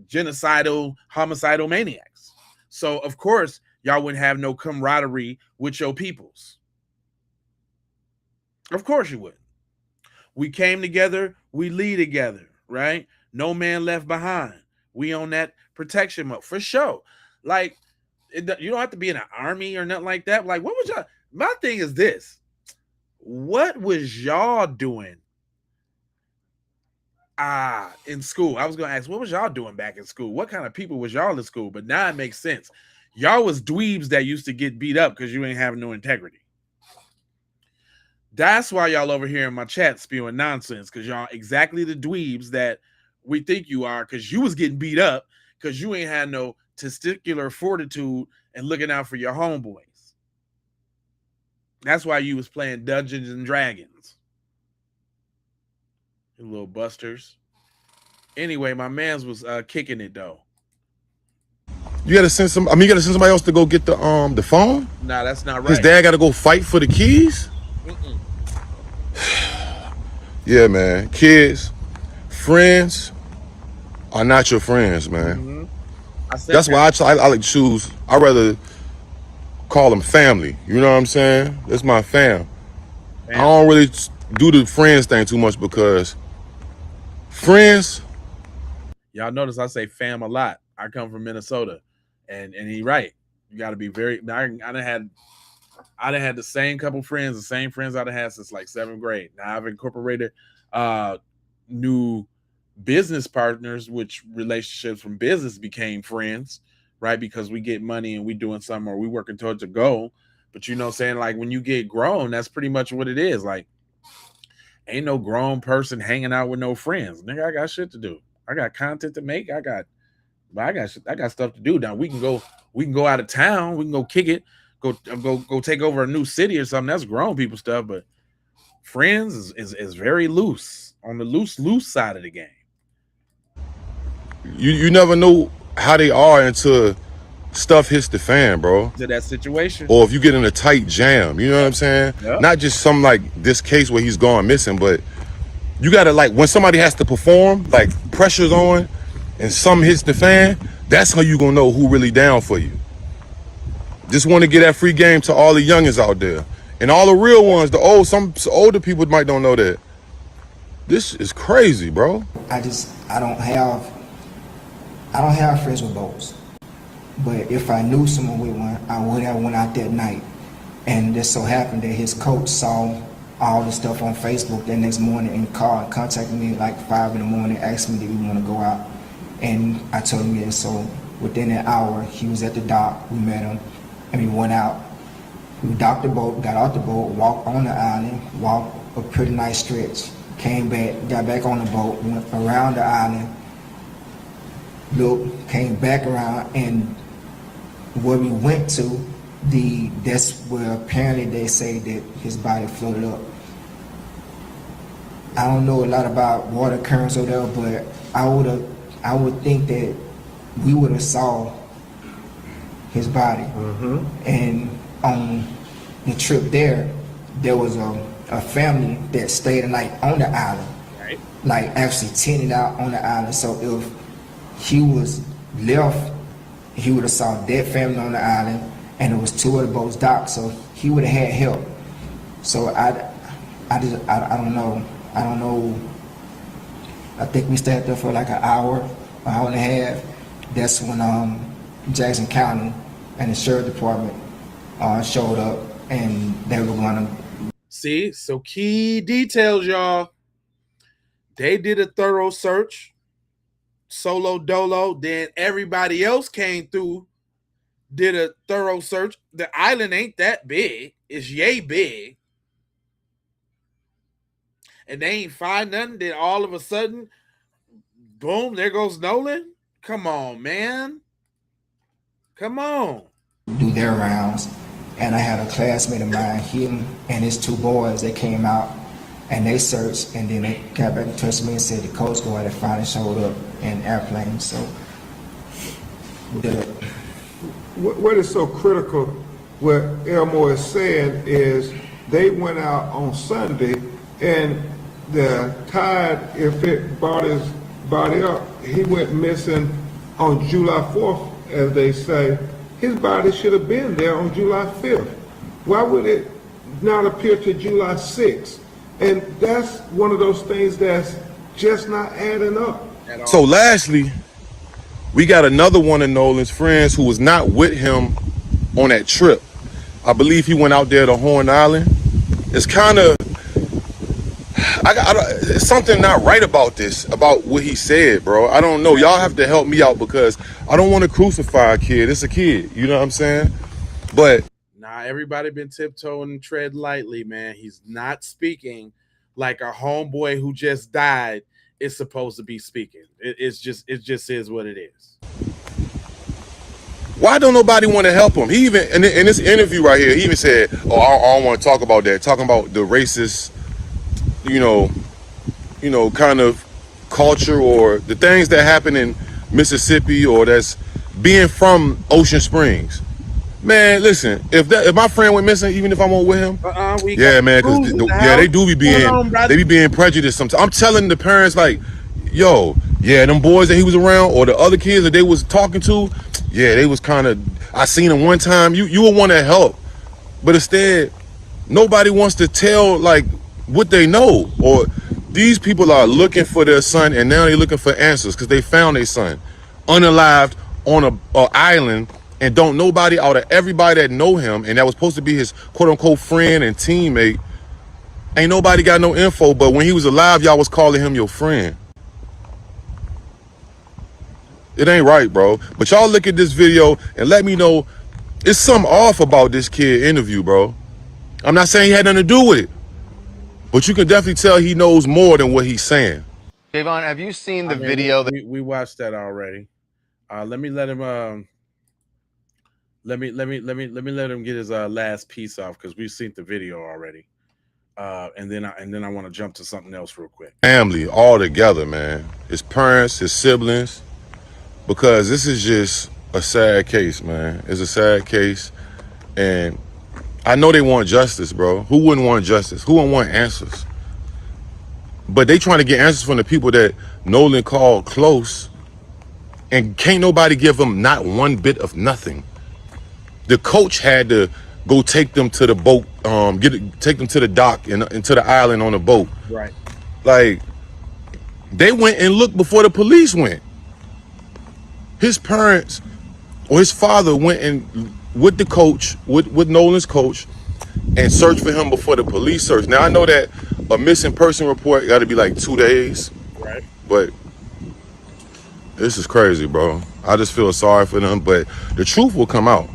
genocidal, homicidal maniacs. So, of course, y'all wouldn't have no camaraderie with your peoples. Of course you wouldn't. We came together, we lead together, right? No man left behind. We on that protection mode for sure. Like, you don't have to be in an army or nothing like that. Like, what was y'all? My thing is this: what was y'all doing? In school. I was gonna ask, what was y'all doing back in school? What kind of people was y'all in school? But now it makes sense. Y'all was dweebs that used to get beat up because you ain't having no integrity. That's why y'all over here in my chat spewing nonsense, because y'all exactly the dweebs that we think you are, because you was getting beat up because you ain't had no testicular fortitude and looking out for your homeboys. That's why you was playing Dungeons and Dragons. You little busters. Anyway, my man's was kicking it though. You gotta send some. I mean, you gotta send somebody else to go get the phone. Nah, that's not right. His dad gotta go fight for the keys. Yeah, man. Kids, friends are not your friends, man. That's why I like to choose. I rather call them family. You know what I'm saying? That's my fam. I don't really do the friends thing too much because friends. Y'all notice I say fam a lot. I come from Minnesota, and he right. You got to be very. I done had the same couple friends, the same friends I'd had since like 7th grade. Now I've incorporated new business partners, which relationships from business became friends, right? Because we get money and we doing something or we working towards a goal. But you know what I'm saying? Like when you get grown, that's pretty much what it is. Like ain't no grown person hanging out with no friends. Nigga, I got shit to do. I got content to make. I got stuff to do. Now we can go out of town. We can go kick it. Go take over a new city or something. That's grown people stuff. But friends is very loose, on the loose side of the game. You never know how they are until stuff hits the fan, bro. To that situation. Or if you get in a tight jam, you know what I'm saying? Yep. Not just some like this case where he's gone missing, but you gotta like when somebody has to perform, like pressure's on and something hits the fan, that's how you gonna know who really down for you. Just want to get that free game to all the youngins out there. And all the real ones, some older people might don't know that. This is crazy, bro. I don't have friends with boats. But if I knew someone with one, I would have went out that night. And it so happened that his coach saw all the stuff on Facebook that next morning and called and contacted me like 5 in the morning, asked me, did we want to go out? And I told him yes. So within an hour, he was at the dock. We met him and we went out. We docked the boat, got off the boat, walked on the island, walked a pretty nice stretch, came back, got back on the boat, went around the island, looked, came back around, and where we went to, that's where apparently they say that his body floated up. I don't know a lot about water currents over there, but I would think that we would have saw his body. And on the trip there was a family that stayed a night on the island, right? Like actually tented out on the island. So if he was left, he would have saw that family on the island, and it was 2 of the boats docked, so he would have had help. So I don't know. I think we stayed there for like an hour and a half. That's when Jackson County and the sheriff department showed up, and they were going to. See, so key details, y'all. They did a thorough search, solo dolo. Then everybody else came through, did a thorough search. The island ain't that big. It's yay big. And they ain't find nothing. Then all of a sudden, boom, there goes Nolan. Come on, man. Come on. Do their rounds, And I had a classmate of mine, him and his 2 boys, they came out and they searched, and then they got back in touch with me and said the Coast Guard had finally showed up in airplanes. So what is so critical, what Elmore is saying, is they went out on Sunday, and the tide, if it brought his body up, he went missing on July 4th, as they say. His body should have been there on July 5th. Why would it not appear to July 6th? And that's one of those things that's just not adding up. So lastly, we got another one of Nolan's friends who was not with him on that trip. I believe he went out there to Horn Island. It's kind of, it's something not right about this, about what he said, bro. I don't know. Y'all have to help me out because I don't want to crucify a kid. It's a kid. You know what I'm saying? But nah, everybody been tiptoeing and tread lightly, man. He's not speaking like a homeboy who just died is supposed to be speaking. It just is what it is. Why don't nobody want to help him? He even in this interview right here, he even said, "Oh, I don't want to talk about that." Talking about the racist, you know, kind of culture or the things that happen in Mississippi or that's being from Ocean Springs. Man, listen, if my friend went missing, even if I won't with him, yeah, man, because they do be being prejudiced sometimes. I'm telling the parents, like, yo, yeah, them boys that he was around or the other kids that they was talking to, yeah, they was kind of, I seen them one time. You would want to help, but instead, nobody wants to tell like what they know. Or these people are looking for their son, and now they're looking for answers because they found their son unalived on a island. And don't nobody out of everybody that know him, and that was supposed to be his quote-unquote friend and teammate, ain't nobody got no info. But when he was alive, y'all was calling him your friend. It ain't right, bro. But y'all look at this video and let me know it's something off about this kid interview, bro. I'm not saying he had nothing to do with it, but you can definitely tell he knows more than what he's saying. Javon, have you seen the video? We watched that already. Let me let him. Let me let him get his last piece off because we've seen the video already, and then I want to jump to something else real quick. Family all together, man. His parents, his siblings, because this is just a sad case, man. It's a sad case, and I know they want justice, bro. Who wouldn't want justice? Who wouldn't want answers? But they trying to get answers from the people that Nolan called close, and can't nobody give them not one bit of nothing. The coach had to go take them to the boat, take them to the dock and to the island on a boat. Right. Like, they went and looked before the police went. His parents or his father went and with the coach, with Nolan's coach, and searched for him before the police searched. Now I know that a missing person report got to be like 2 days. Right. But this is crazy, bro. I just feel sorry for them, but the truth will come out.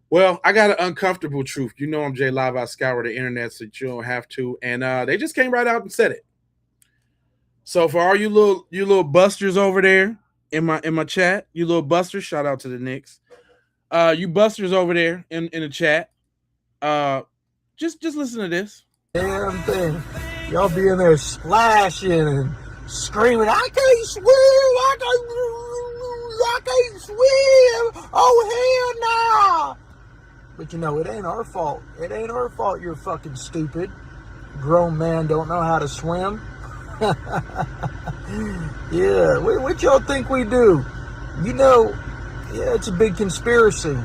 Well, I got an uncomfortable truth. You know I'm J Live. I scour the internet so you don't have to. And they just came right out and said it. So for all you little busters over there in my chat, you little busters, shout out to the Knicks. You busters over there in the chat. Just listen to this. Damn thing. Y'all be in there splashing and screaming, I can't swim, I can't swim. Oh, hell no. But you know, it ain't our fault. It ain't our fault you're fucking stupid. Grown man don't know how to swim. Yeah, what y'all think we do? You know, yeah, it's a big conspiracy.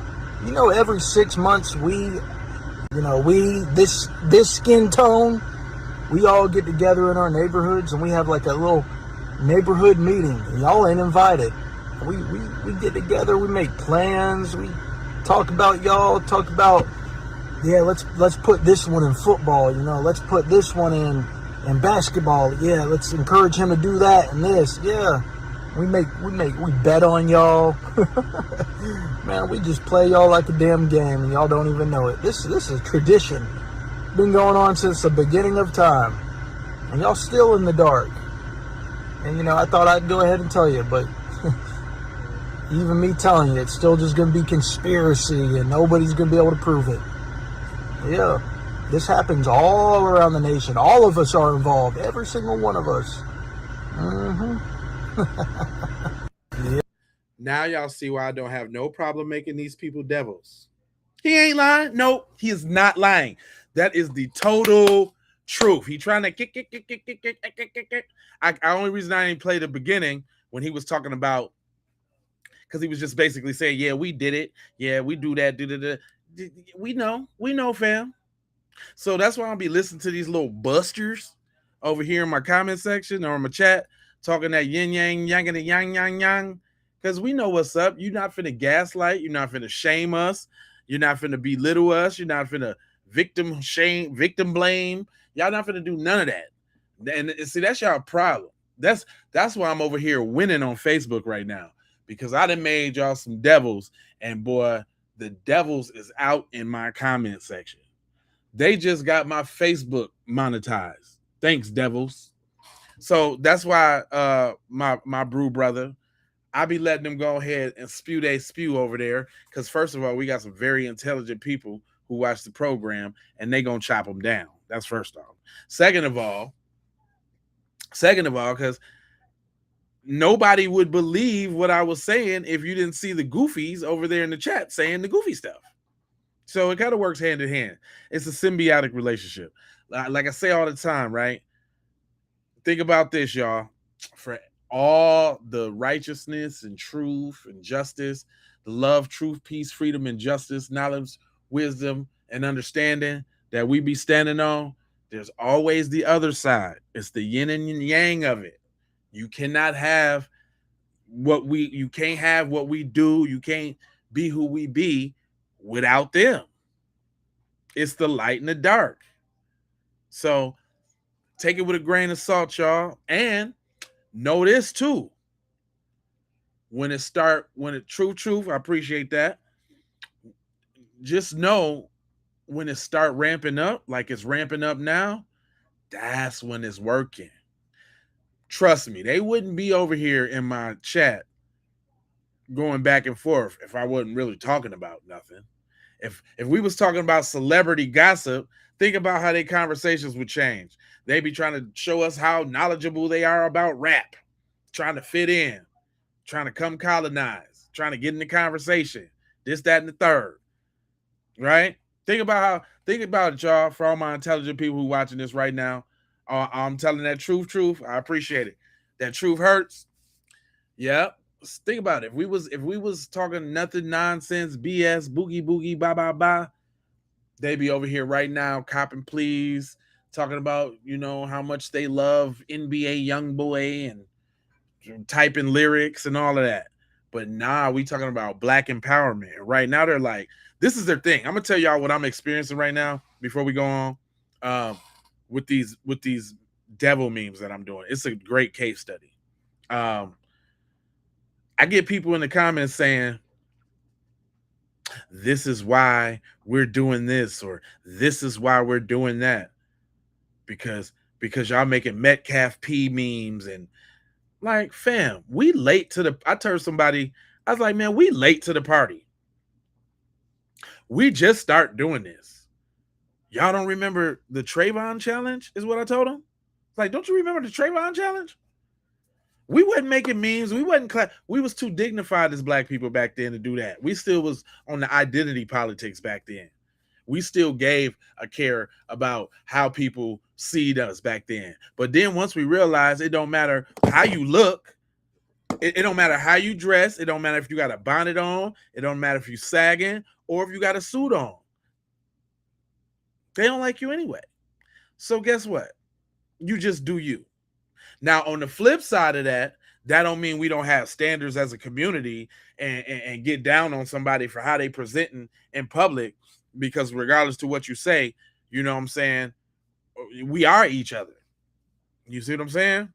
You know, every 6 months this skin tone, we all get together in our neighborhoods and we have like a little neighborhood meeting. Y'all ain't invited. We get together, we make plans, we talk about y'all, talk about, yeah, let's put this one in football, you know, let's put this one in basketball, yeah, let's encourage him to do that and this, yeah. We bet on y'all. Man, we just play y'all like a damn game and y'all don't even know it. This is a tradition. Been going on since the beginning of time. And y'all still in the dark. And you know, I thought I'd go ahead and tell you, but even me telling you, it's still just going to be conspiracy and nobody's going to be able to prove it. Yeah, this happens all around the nation. All of us are involved, every single one of us. Yeah. Now y'all see why I don't have no problem making these people devils. He ain't lying. Nope, he is not lying. That is the total truth. He trying to kick. Only reason I didn't play the beginning when he was talking about, because he was just basically saying, yeah, we did it. Yeah, we do that. We know, fam. So that's why I'll be listening to these little busters over here in my comment section or in my chat, talking that yin yang yang and yang yang yang. Because we know what's up. You're not finna gaslight. You're not finna shame us. You're not finna belittle us. You're not finna victim blame. Y'all not finna do none of that. And see, that's y'all problem. That's why I'm over here winning on Facebook right now, because I done made y'all some devils, and boy, the devils is out in my comment section. They just got my Facebook monetized. Thanks, devils. So that's why my brew brother, I be letting them go ahead and spew over there, because first of all, we got some very intelligent people who watch the program, and they gonna chop them down. That's first off. Second of all, because nobody would believe what I was saying if you didn't see the goofies over there in the chat saying the goofy stuff. So it kind of works hand in hand. It's a symbiotic relationship. Like I say all the time, right? Think about this, y'all. For all the righteousness and truth and justice, the love, truth, peace, freedom, and justice, knowledge, wisdom, and understanding that we be standing on, there's always the other side. It's the yin and yang of it. You cannot have you can't have what we do. You can't be who we be without them. It's the light and the dark. So take it with a grain of salt, y'all. And know this too. When it truth, I appreciate that. Just know when it start ramping up, like it's ramping up now, that's when it's working. Trust me, they wouldn't be over here in my chat going back and forth if I wasn't really talking about nothing. If we was talking about celebrity gossip, think about how their conversations would change. They be trying to show us how knowledgeable they are about rap, trying to fit in, trying to come colonize, trying to get in the conversation, this, that, and the third. Right? Think about it, y'all, for all my intelligent people who watching this right now. I'm telling that truth. I appreciate it. That truth hurts. Yeah. Think about it. If we was talking nothing, nonsense, BS, boogie, ba, they be over here right now, copping please, talking about, how much they love NBA Youngboy and typing lyrics and all of that. But nah, we talking about black empowerment. Right now, they're like, this is their thing. I'm gonna tell y'all what I'm experiencing right now before we go on with these devil memes that I'm doing. It's a great case study. I get people in the comments saying, this is why we're doing this, or this is why we're doing that. Because y'all making Metcalf P memes, and like, fam, we late to I told somebody, I was like, man, we late to the party. We just start doing this. Y'all don't remember the Trayvon challenge is what I told them. Like, don't you remember the Trayvon challenge? We wasn't making memes. We wasn't we was too dignified as black people back then to do that. We still was on the identity politics back then. We still gave a care about how people see us back then. But then once we realized it don't matter how you look, it don't matter how you dress, it don't matter if you got a bonnet on, it don't matter if you sagging or if you got a suit on. They don't like you anyway. So guess what? You just do you. Now, on the flip side of that, that don't mean we don't have standards as a community and get down on somebody for how they presenting in public, because regardless to what you say, you know what I'm saying, we are each other. You see what I'm saying?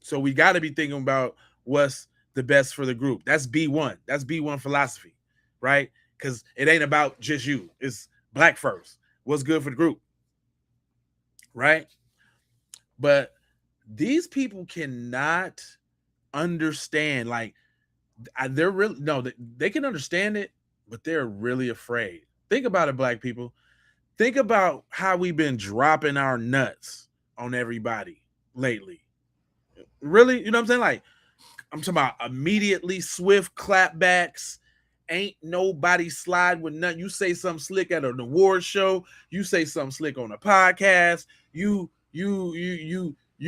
So we got to be thinking about what's the best for the group. That's B1. That's B1 philosophy, right? Because it ain't about just you. It's black first. What's good for the group, right? But these people cannot understand, like, they're really no, they can understand it, but they're really afraid. Think about it, black people. Think about how we've been dropping our nuts on everybody lately. Really, you know what I'm saying? Like, I'm talking about immediately swift clapbacks. Ain't nobody slide with nothing. You say something slick at an award show. You say something slick on a podcast. You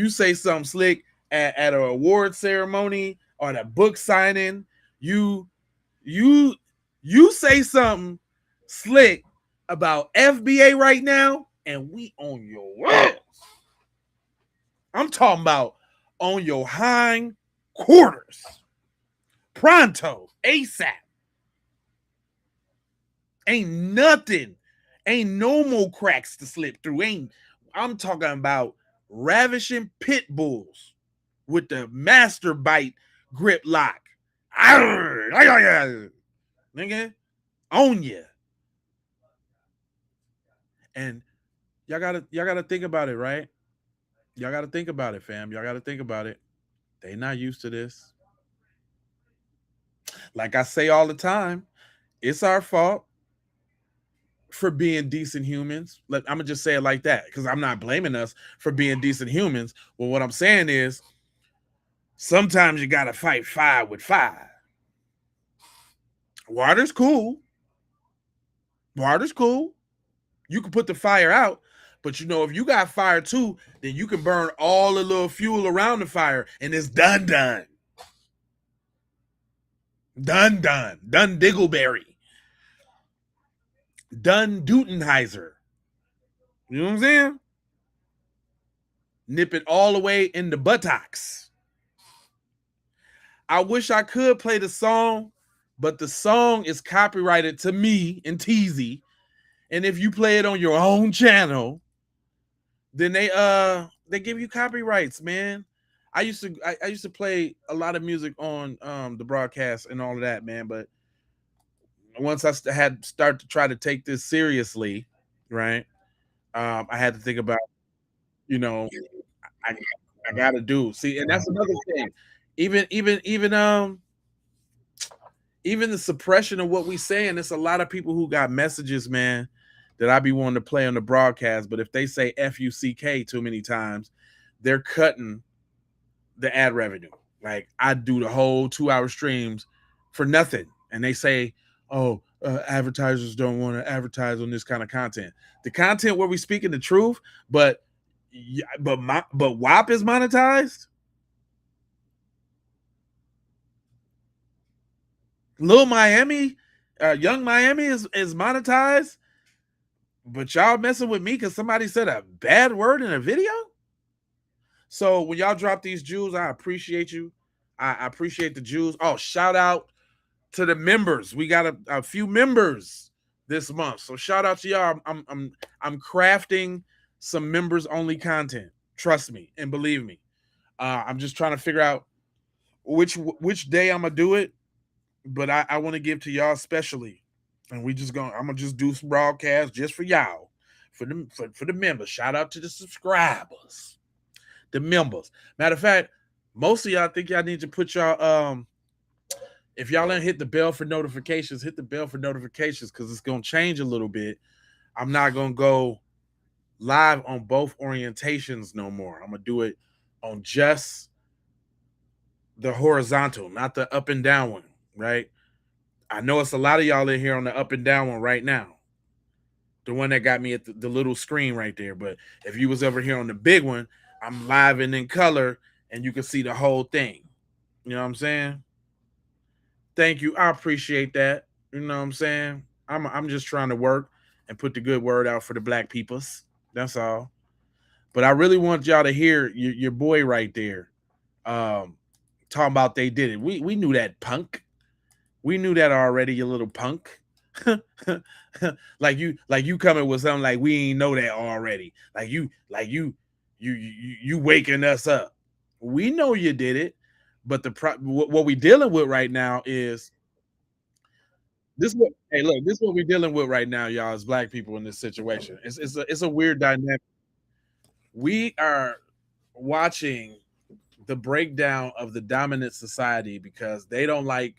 say something slick at an award ceremony or a book signing. You say something slick about FBA right now, and we on your ass. I'm talking about on your hind quarters. Pronto, ASAP. Ain't nothing. Ain't no more cracks to slip through. I'm talking about ravishing pit bulls with the master bite grip lock. Nigga, on ya. And y'all gotta think about it, right? Y'all gotta think about it, fam. Y'all gotta think about it. They not used to this. Like I say all the time, it's our fault for being decent humans. I'm gonna just say it like that, because I'm not blaming us for being decent humans. Well, what I'm saying is sometimes you gotta fight fire with fire. Water's cool. Water's cool. You can put the fire out, but you know, if you got fire too, then you can burn all the little fuel around the fire, and it's done. Done Diggleberry. Done Dutenheiser. You know what I'm saying? Nip it all the way in the buttocks. I wish I could play the song, but the song is copyrighted to me and Teasy. And if you play it on your own channel, then they give you copyrights, man. I used to play a lot of music on the broadcast and all of that, man. But once I had start to try to take this seriously, right? I had to think about, you know, I gotta do. See, and that's another thing. Even the suppression of what we saying, there's a lot of people who got messages, man, that I be wanting to play on the broadcast. But if they say FUCK too many times, they're cutting the ad revenue. Like, I do the whole 2-hour streams for nothing, and they say, "Oh, advertisers don't want to advertise on this kind of content." The content where we speaking the truth, but WAP is monetized. Lil Miami, Young Miami is monetized, but y'all messing with me because somebody said a bad word in a video. So when y'all drop these jewels, I appreciate you. I appreciate the jewels. Oh, shout out to the members. We got a few members this month, so shout out to y'all. I'm crafting some members only content. Trust me and believe me. I'm just trying to figure out which day I'm gonna do it, but I want to give to y'all especially, and I'm gonna just do some broadcasts just for y'all, for the members. Shout out to the subscribers, the members. Matter of fact, most of y'all think y'all need to put y'all if y'all didn't hit the bell for notifications, hit the bell for notifications, because it's gonna change a little bit. I'm not gonna go live on both orientations no more. I'm gonna do it on just the horizontal, not the up and down one, right? I know it's a lot of y'all in here on the up and down one right now, the one that got me at the little screen right there. But if you was ever here on the big one, I'm live and in color, and you can see the whole thing. You know what I'm saying? Thank you. I appreciate that. You know what I'm saying? I'm just trying to work and put the good word out for the black peoples. That's all. But I really want y'all to hear your boy right there talking about they did it. We knew that, punk. We knew that already, you little punk. like you coming with something like we ain't know that already. Like you waking us up. We know you did it, but what we dealing with right now is this. Hey, look, this is what we're dealing with right now, y'all, as black people in this situation. It's a weird dynamic. We are watching the breakdown of the dominant society because they don't like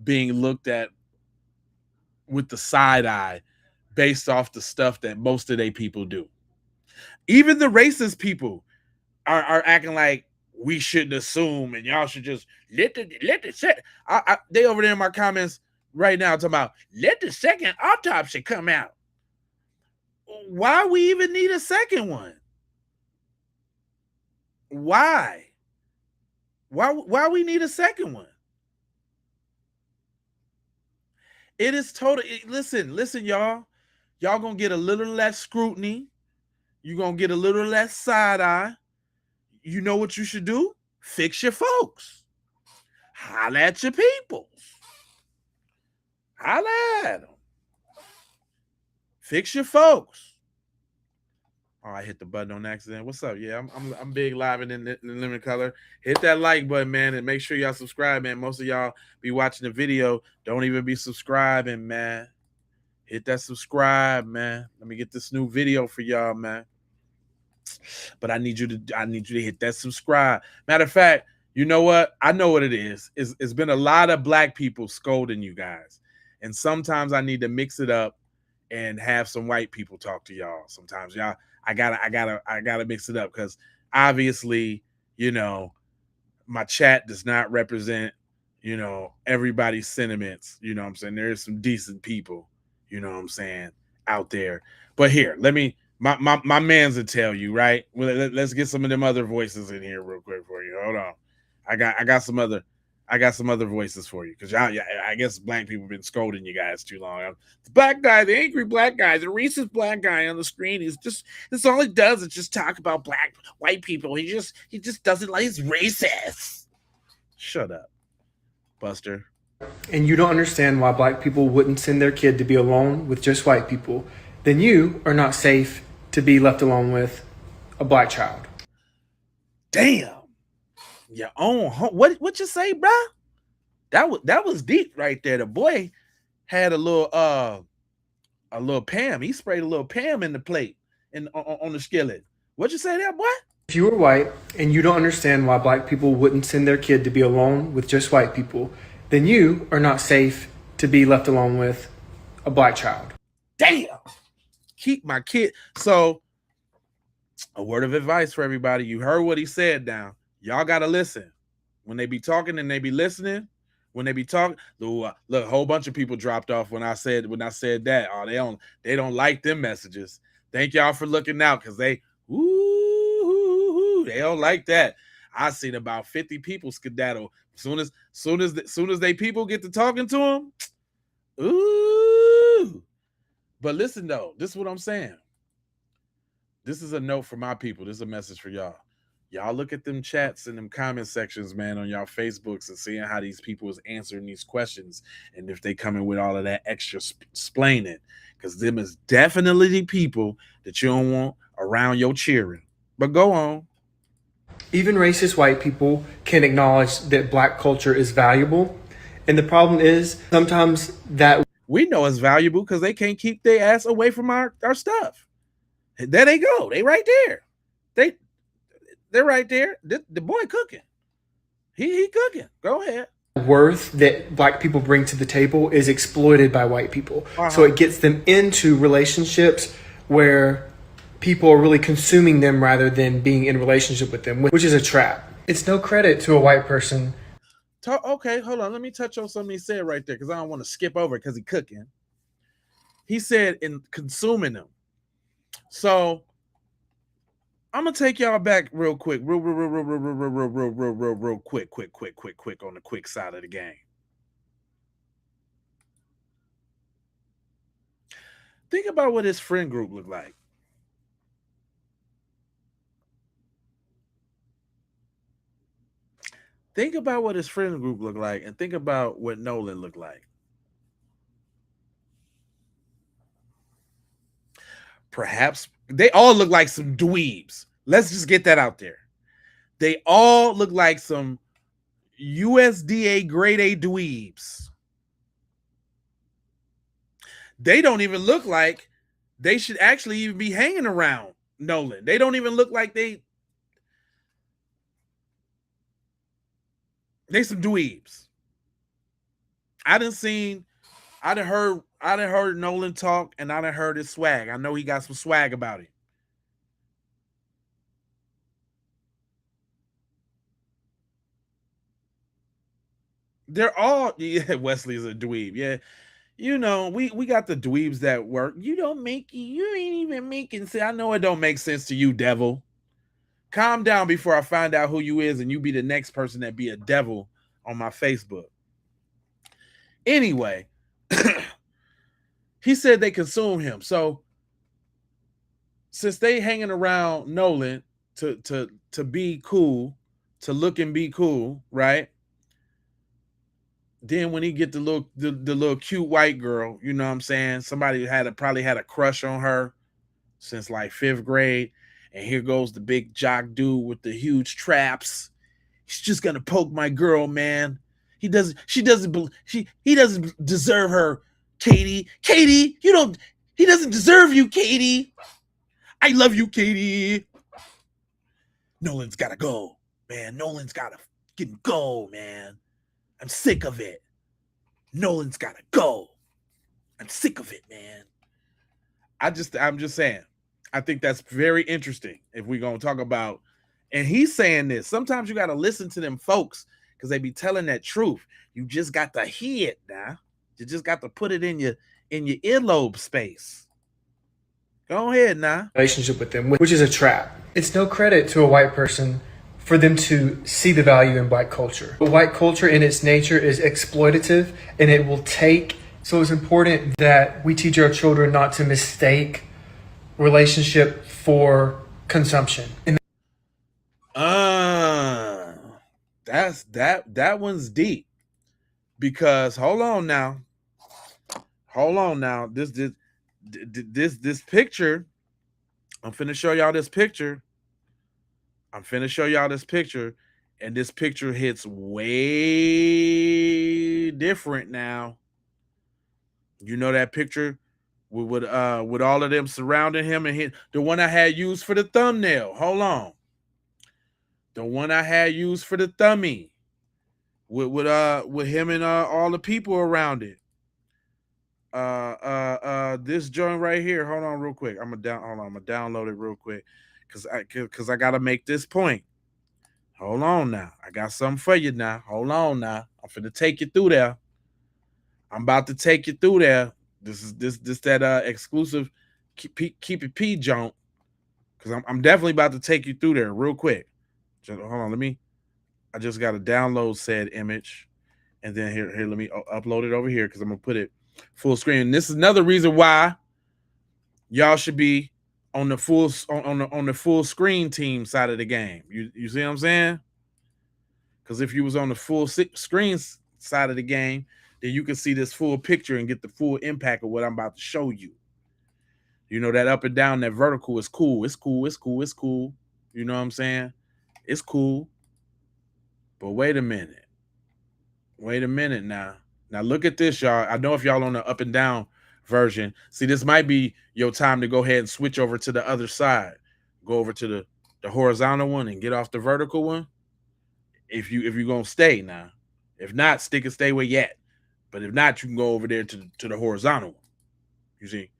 being looked at with the side eye based off the stuff that most of their people do. Even the racist people are acting like we shouldn't assume and y'all should just let the set. They over there in my comments right now talking about let the second autopsy come out. Why we even need a second one? Why we need a second one? It is total. Listen, y'all. Y'all gonna get a little less scrutiny. You're gonna get a little less side eye. You know what you should do? Fix your folks. Holla at your people. Holla at them. Fix your folks. Oh, I hit the button on accident. What's up? Yeah, I'm big live and in limited color. Hit that like button, man, and make sure y'all subscribe, man. Most of y'all be watching the video, don't even be subscribing, man. Hit that subscribe, man. Let me get this new video for y'all, man. But I need you to hit that subscribe. Matter of fact, you know what? I know what it is. It's been a lot of black people scolding you guys, and sometimes I need to mix it up and have some white people talk to y'all. Sometimes y'all. I gotta mix it up because obviously, you know, my chat does not represent, you know, everybody's sentiments. You know what I'm saying? There's some decent people, you know what I'm saying, out there. But here, let me my man's will tell you, right? Well, let's get some of them other voices in here real quick for you. Hold on. I got some other voices for you because I guess black people have been scolding you guys too long. The black guy, the angry black guy, the racist black guy on the screen, that's all he does is just talk about white people. He just doesn't like, he's racist. Shut up, Buster. And you don't understand why black people wouldn't send their kid to be alone with just white people, then you are not safe to be left alone with a black child. Damn. Your own home. What you say, bro? That was deep right there. The boy had a little Pam. He sprayed a little Pam in the plate and on the skillet. What you say there, boy? If you were white and you don't understand why black people wouldn't send their kid to be alone with just white people, then you are not safe to be left alone with a black child. Damn. Keep my kid. So, a word of advice for everybody. You heard what he said now. Y'all got to listen. When they be talking and they be listening, when they be talking, look, a whole bunch of people dropped off when I said that. Oh, they don't like them messages. Thank y'all for looking out because they don't like that. I seen about 50 people skedaddle. Soon as they people get to talking to them, ooh. But listen though, this is what I'm saying. This is a note for my people. This is a message for y'all. Y'all look at them chats and them comment sections, man, on y'all Facebooks and seeing how these people is answering these questions and if they come in with all of that extra explaining, because them is definitely the people that you don't want around your cheering. But go on. Even racist white people can acknowledge that black culture is valuable. And the problem is sometimes that we know it's valuable because they can't keep their ass away from our stuff. There they go. They right there. They're right there. The boy cooking. He cooking. Go ahead. Worth that black people bring to the table is exploited by white people. So it gets them into relationships where people are really consuming them rather than being in relationship with them, which is a trap. It's no credit to a white person. Okay, hold on. Let me touch on something he said right there because I don't want to skip over it because he's cooking. He said in consuming them. So I'm gonna take y'all back real quick, real quick on the quick side of the game. Think about what his friend group looked like. Think about what his friend group looked like, and think about what Nolan looked like. Perhaps they all look like some dweebs. Let's just get that out there. They all look like some USDA grade A dweebs. They don't even look like they should actually even be hanging around Nolan. They don't even look like they. They some dweebs. I done heard Nolan talk, and I done heard his swag. I know he got some swag about it. They're all, yeah, Wesley's a dweeb. Yeah. You know, we got the dweebs that work. You ain't even making sense. I know it don't make sense to you, devil. Calm down before I find out who you is and you be the next person that be a devil on my Facebook. Anyway, he said they consume him. So since they hanging around Nolan to be cool, to look and be cool, right? Then when he get the little cute white girl, you know what I'm saying? Somebody probably had a crush on her since like 5th grade. And here goes the big jock dude with the huge traps. He's just gonna poke my girl, man. He doesn't deserve her, Katie. Katie, he doesn't deserve you, Katie. I love you, Katie. Nolan's gotta go, man. Nolan's gotta fucking go, man. I'm sick of it. Nolan's gotta go. I'm sick of it, man. I'm just saying. I think that's very interesting if we're gonna talk about. And he's saying this. Sometimes you gotta listen to them folks because they be telling that truth. You just got to hear it now. You just got to put it in your earlobe space. Go ahead now. Relationship with them, which is a trap. It's no credit to a white person for them to see the value in black culture. But white culture in its nature is exploitative, and it will take. So it's important that we teach our children not to mistake relationship for consumption. That one's deep, because hold on now. This picture, I'm finna show y'all this picture. And this picture hits way different now. You know that picture with all of them surrounding him, and the one I had used for the thumbnail. Hold on. The one I had used for the thumbie with him and all the people around it. This joint right here. Hold on real quick. I'm gonna download it real quick because I gotta make this point. Hold on now. I got something for you now. Hold on now. I'm finna take you through there. I'm about to take you through there. This is that exclusive keep it P jump. Because I'm definitely about to take you through there real quick. Hold on, I just got to download said image. And then here let me upload it over here because I'm gonna put it full screen. And this is another reason why y'all should be on the full screen team side of the game. You see what I'm saying? Because if you was on the full screen side of the game, then you can see this full picture and get the full impact of what I'm about to show you. You know, that up and down, that vertical is cool. It's cool. You know what I'm saying? It's cool. But wait a minute now. Now look at this, y'all. I know if y'all on the up and down version, see, this might be your time to go ahead and switch over to the other side. Go over to the horizontal one and get off the vertical one. If you're gonna stay now. If not, stick and stay where you at. But if not, you can go over there to the horizontal one. You see?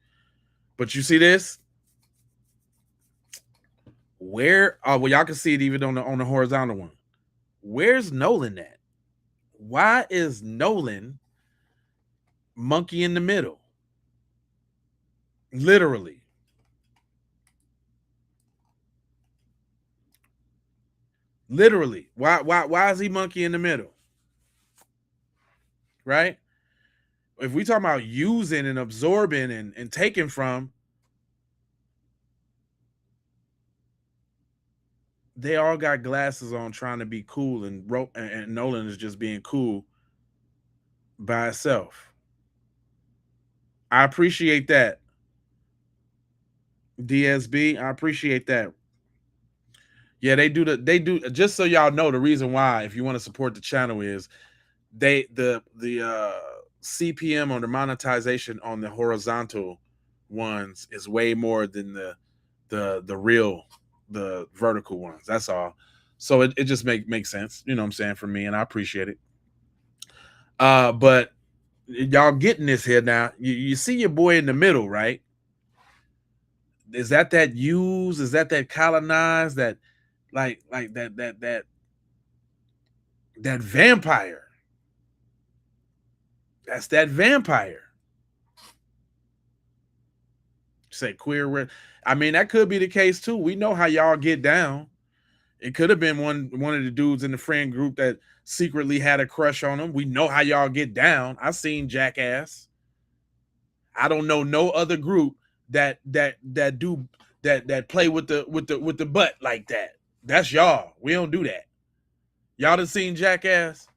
But you see this? Where? Well, y'all can see it even on the horizontal one. Where's Nolan at? Why is Nolan monkey in the middle? Literally. Why is he monkey in the middle? Right? If we talk about using and absorbing and taking from, they all got glasses on trying to be cool, and Nolan is just being cool by itself. I appreciate that. DSB, I appreciate that. Yeah, they do just so y'all know, the reason why, if you want to support the channel, is the CPM on the monetization on the horizontal ones is way more than the vertical ones. That's all. So it just makes sense, you know what I'm saying, for me, and I appreciate it. But y'all getting this here now. You see your boy in the middle, right? Is that used? Is that colonized? That like that vampire? That's that vampire. Say queer. I mean, that could be the case too. We know how y'all get down. It could have been one of the dudes in the friend group that secretly had a crush on him. We know how y'all get down. I seen Jackass. I don't know no other group that play with the butt like that. That's y'all. We don't do that. Y'all done seen Jackass?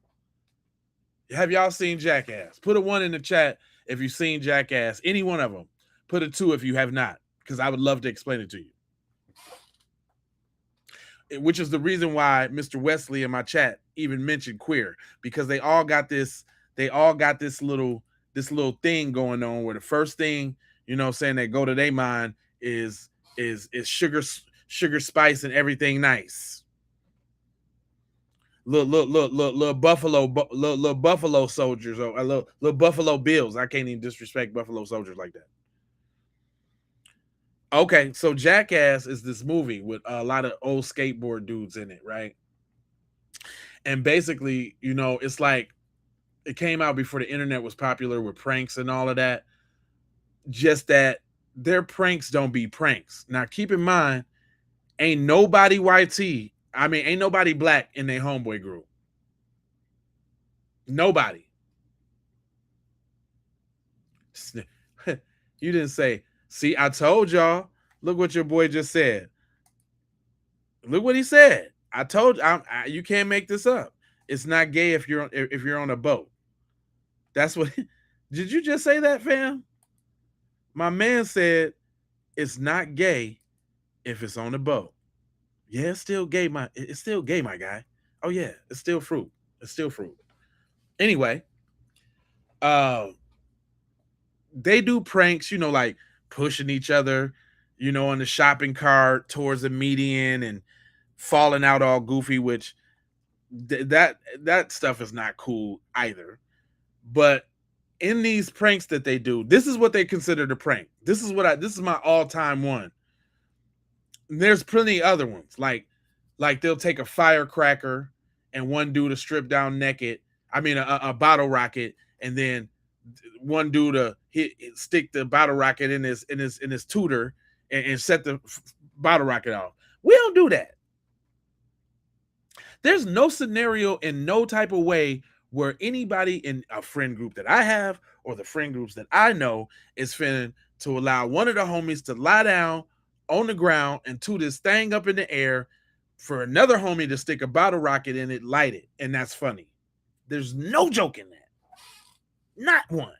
Have y'all seen Jackass? Put a 1 in the chat if you've seen Jackass. Any one of them. Put a 2 if you have not, because I would love to explain it to you. Which is the reason why Mr. Wesley in my chat even mentioned queer, because they all got this little thing going on where the first thing, you know, saying they go to their mind is sugar, spice, and everything nice. Little Buffalo Soldiers, or little Buffalo Bills. I can't even disrespect Buffalo Soldiers like that. Okay, so Jackass is this movie with a lot of old skateboard dudes in it, right? And basically, you know, it's like it came out before the internet was popular with pranks and all of that. Just that their pranks don't be pranks. Now, keep in mind, ain't nobody ain't nobody black in their homeboy group. Nobody. You didn't say, see, I told y'all. Look what your boy just said. Look what he said. I told you can't make this up. It's not gay if you're on a boat. That's what. Did you just say that, fam? My man said it's not gay if it's on a boat. Yeah, it's still gay, my guy. Oh yeah, it's still fruit. It's still fruit. Anyway, they do pranks, you know, like pushing each other, you know, on the shopping cart towards the median and falling out all goofy, which that stuff is not cool either. But in these pranks that they do, this is what they consider the prank. This is my all-time one. There's plenty other ones. Like they'll take a firecracker and one dude to strip down naked. I mean a bottle rocket, and then one dude to stick the bottle rocket in his tutor and set the bottle rocket off. We don't do that. There's no scenario in no type of way where anybody in a friend group that I have or the friend groups that I know is finna to allow one of the homies to lie down on the ground and toot his thing up in the air for another homie to stick a bottle rocket in it, light it, and that's funny. There's no joke in that. Not one.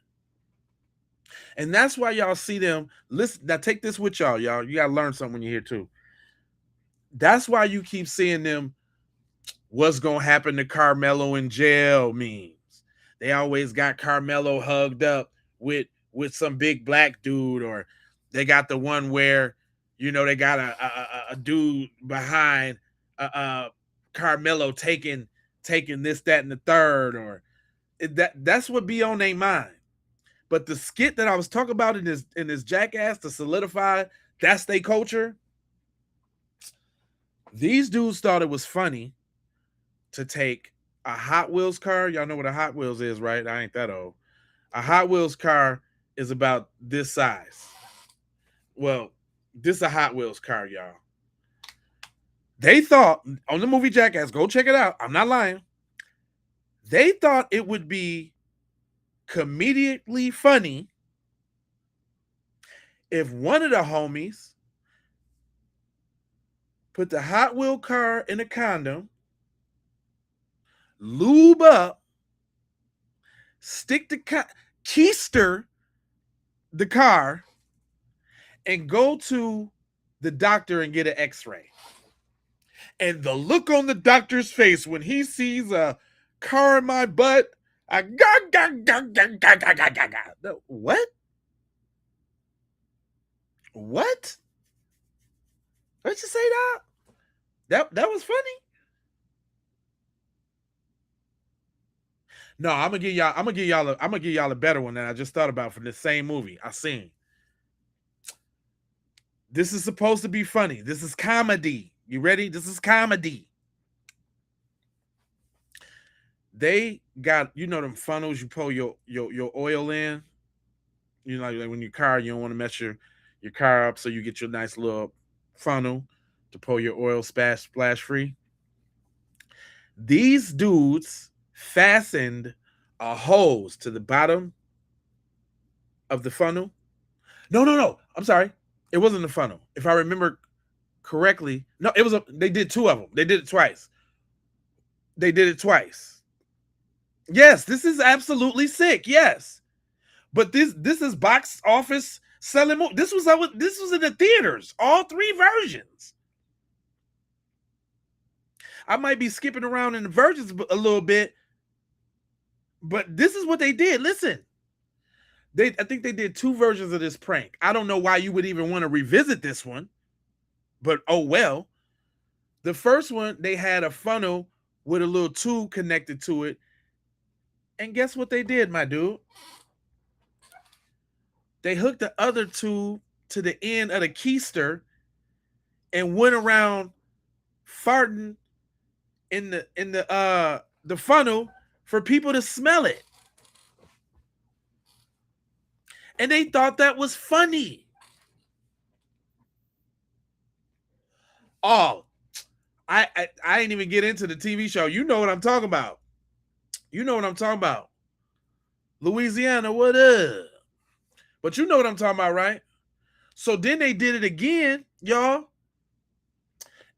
And that's why y'all see them. Listen, now take this with y'all. You gotta learn something when you're here too. That's why you keep seeing them what's gonna happen to Carmelo in jail memes. They always got Carmelo hugged up with some big black dude, or they got the one where, you know, they got a dude behind Carmelo taking this, that, and the third, or that's what be on their mind. But the skit that I was talking about in this Jackass to solidify that's their culture, these dudes thought it was funny to take a Hot Wheels car. Y'all know what a Hot Wheels is, right? I ain't that old. A Hot Wheels car is about this size. Well, this is a Hot Wheels car, y'all. They thought, on the movie Jackass, go check it out. I'm not lying. They thought it would be comedically funny if one of the homies put the Hot Wheel car in a condom, lube up, stick the keister the car, and go to the doctor and get an x-ray. And the look on the doctor's face when he sees a car in my butt, what? What? What'd you say, Doc? That was funny? No, I'm gonna give y'all a better one that I just thought about from this same movie I seen. This is supposed to be funny. This is comedy. You ready? This is comedy. They got, you know, them funnels you pour your oil in. You know, like when your car, you don't want to mess your car up, so you get your nice little funnel to pour your oil splash free. These dudes fastened a hose to the bottom of the funnel. No. I'm sorry. It wasn't the funnel. If I remember correctly, no, they did two of them. They did it twice. Yes, this is absolutely sick. Yes. But this is box office selling more. This was in the theaters, all three versions. I might be skipping around in the versions a little bit, but this is what they did. Listen, I think they did two versions of this prank. I don't know why you would even want to revisit this one, but oh well. The first one, they had a funnel with a little tube connected to it, and guess what they did, my dude? They hooked the other tube to the end of the keister and went around farting in the funnel for people to smell it. And they thought that was funny. Oh, I didn't even get into the TV show. You know what I'm talking about. Louisiana, what up? But you know what I'm talking about, right? So then they did it again, y'all.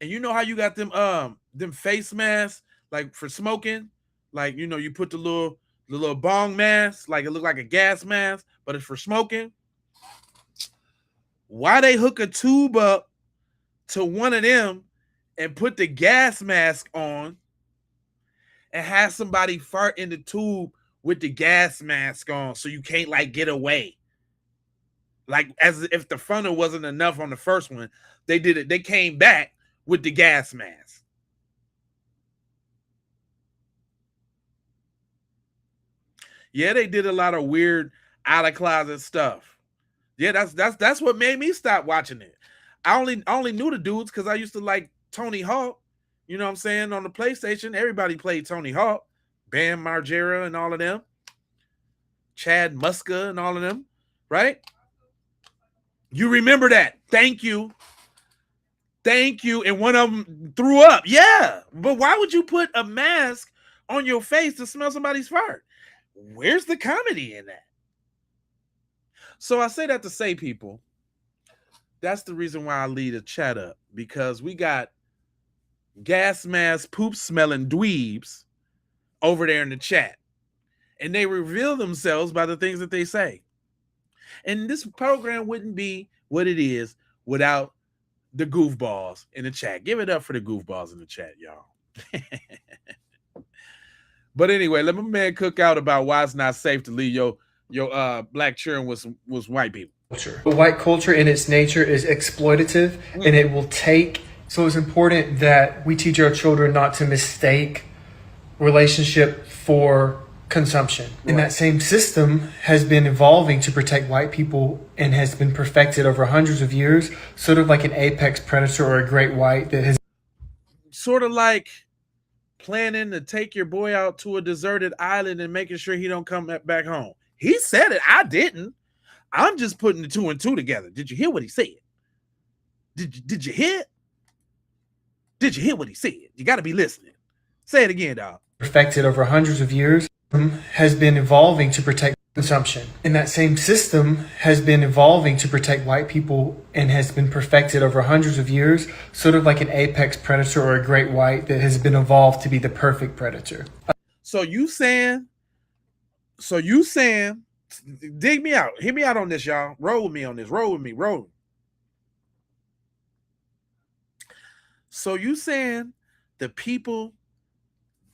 And you know how you got them face masks, like for smoking, like, you know, you put the little bong mask, like it looked like a gas mask, but it's for smoking. Why they hook a tube up to one of them and put the gas mask on and have somebody fart in the tube with the gas mask on so you can't like get away? Like as if the funnel wasn't enough on the first one, they did it. They came back with the gas mask. Yeah, they did a lot of weird out of closet stuff. Yeah, that's what made me stop watching it. I only knew the dudes because I used to like Tony Hawk. You know what I'm saying? On the PlayStation, everybody played Tony Hawk, Bam Margera and all of them, Chad Muska and all of them, right? You remember that? Thank you. And one of them threw up. Yeah, but why would you put a mask on your face to smell somebody's fart? Where's the comedy in that? So I say that to say, people, that's the reason why I lead a chat up, because we got gas mask poop smelling dweebs over there in the chat, and they reveal themselves by the things that they say. And this program wouldn't be what it is without the goofballs in the chat. Give it up for the goofballs in the chat, y'all. But anyway, let my man cook out about why it's not safe to leave your black children with white people. But white culture in its nature is exploitative, and it will take. So it's important that we teach our children not to mistake relationship for consumption. Right. And that same system has been evolving to protect white people and has been perfected over hundreds of years, sort of like an apex predator or a great white that has. Sort of like planning to take your boy out to a deserted island and making sure he don't come back home. He said it. I didn't. I'm just putting the two and two together. Did you hear what he said? Did you hear? Did you hear what he said? You got to be listening. Say it again, dog. Perfected over hundreds of years, has been evolving to protect consumption. And that same system has been evolving to protect white people and has been perfected over hundreds of years, sort of like an apex predator or a great white that has been evolved to be the perfect predator. So you saying, dig me out. Hear me out on this, y'all. Roll with me on this. Roll with me. Roll. So you saying the people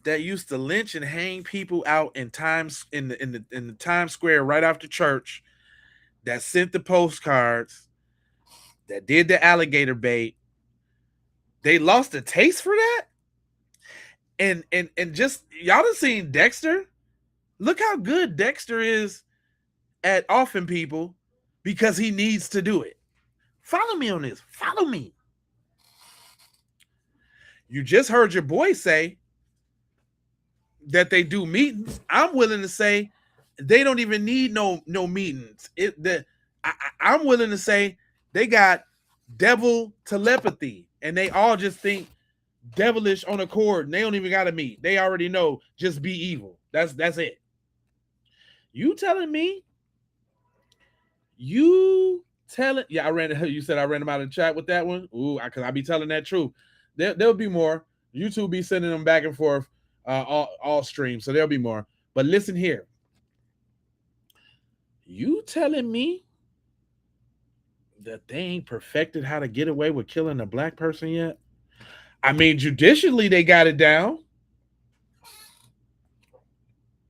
that used to lynch and hang people out in the Times Square right after church, that sent the postcards, that did the alligator bait, they lost a taste for that? And just, y'all done seen Dexter? Look how good Dexter is at offing people because he needs to do it. Follow me on this. Follow me. You just heard your boy say that they do meetings. I'm willing to say they don't even need no meetings. I'm willing to say they got devil telepathy and they all just think devilish on accord and they don't even got to meet. They already know just be evil. That's it. You telling me? You telling? Yeah, you said I ran them out of the chat with that one. Ooh, because I be telling that truth. There'll be more. YouTube be sending them back and forth all streams, so there'll be more. But listen here. You telling me that they ain't perfected how to get away with killing a black person yet? I mean, judicially they got it down,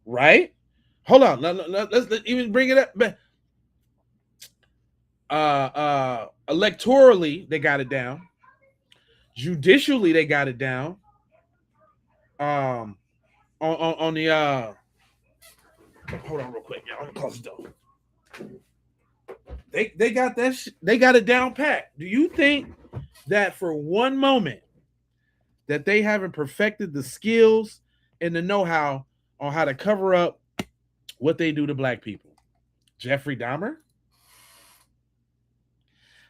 right? Hold on, let's even bring it up. Electorally they got it down. Judicially they got it down. On the hold on real quick, y'all. I'm gonna close the door. They got that. They got it down pat. Do you think that for one moment that they haven't perfected the skills and the know-how on how to cover up what they do to black people? Jeffrey Dahmer,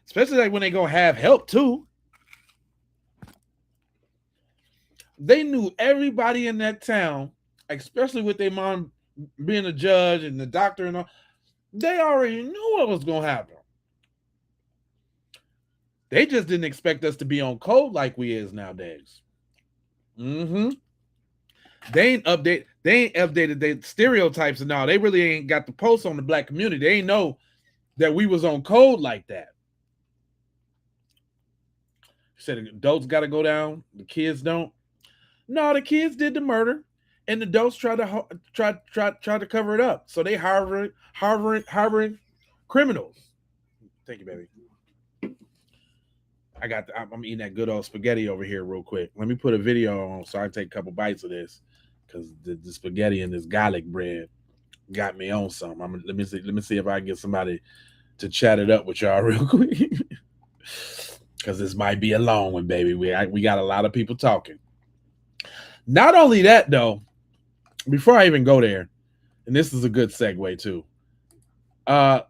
especially like when they go have help too. They knew everybody in that town, especially with their mom being a judge and the doctor and all. They already knew what was going to happen. They just didn't expect us to be on code like we is nowadays. Mm-hmm. They ain't updated their stereotypes and all. They really ain't got the pulse on the black community. They ain't know that we was on code like that. Said adults got to go down, the kids don't. No, the kids did the murder, and the adults tried to cover it up. So they harboring criminals. Thank you, baby. I'm eating that good old spaghetti over here real quick. Let me put a video on so I can take a couple bites of this because the spaghetti and this garlic bread got me on something. Let me see if I can get somebody to chat it up with y'all real quick because this might be a long one, baby. We got a lot of people talking. Not only that, though, before I even go there, and this is a good segue too,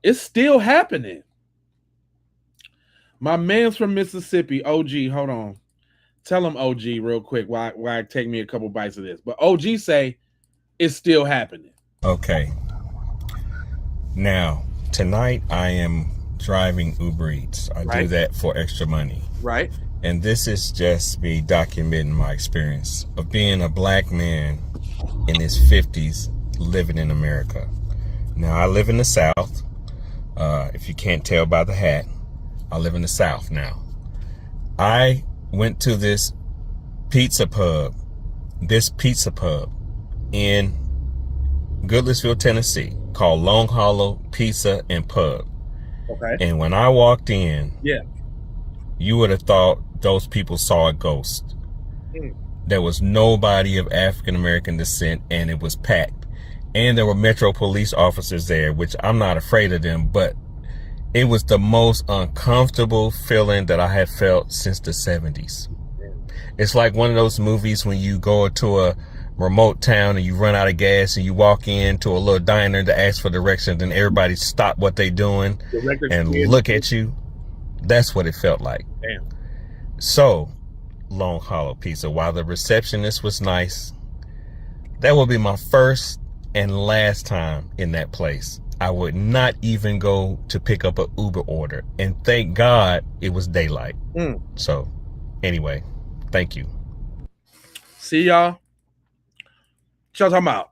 it's still happening. My man's from Mississippi, OG, hold on. Tell him OG real quick why it take me a couple bites of this. But OG say it's still happening. Okay. Now, tonight I am driving Uber Eats. I do that for extra money. Right. And this is just me documenting my experience of being a black man in his 50s living in America. Now, I live in the South. If you can't tell by the hat, I live in the South now. I went to this pizza pub in Goodlettsville, Tennessee, called Long Hollow Pizza and Pub. Okay. And when I walked in, yeah, you would have thought those people saw a ghost. There was nobody of African American descent, and it was packed. And there were Metro police officers there, which I'm not afraid of them, but it was the most uncomfortable feeling that I had felt since the 70s. It's like one of those movies when you go to a remote town and you run out of gas and you walk into a little diner to ask for directions and everybody stop what they doing and look at you. That's what it felt like. Damn. So, Long Hollow Pizza, while the receptionist was nice, that will be my first and last time in that place. I would not even go to pick up an Uber order. And thank God it was daylight. So, anyway, thank you. See y'all? What y'all talking about?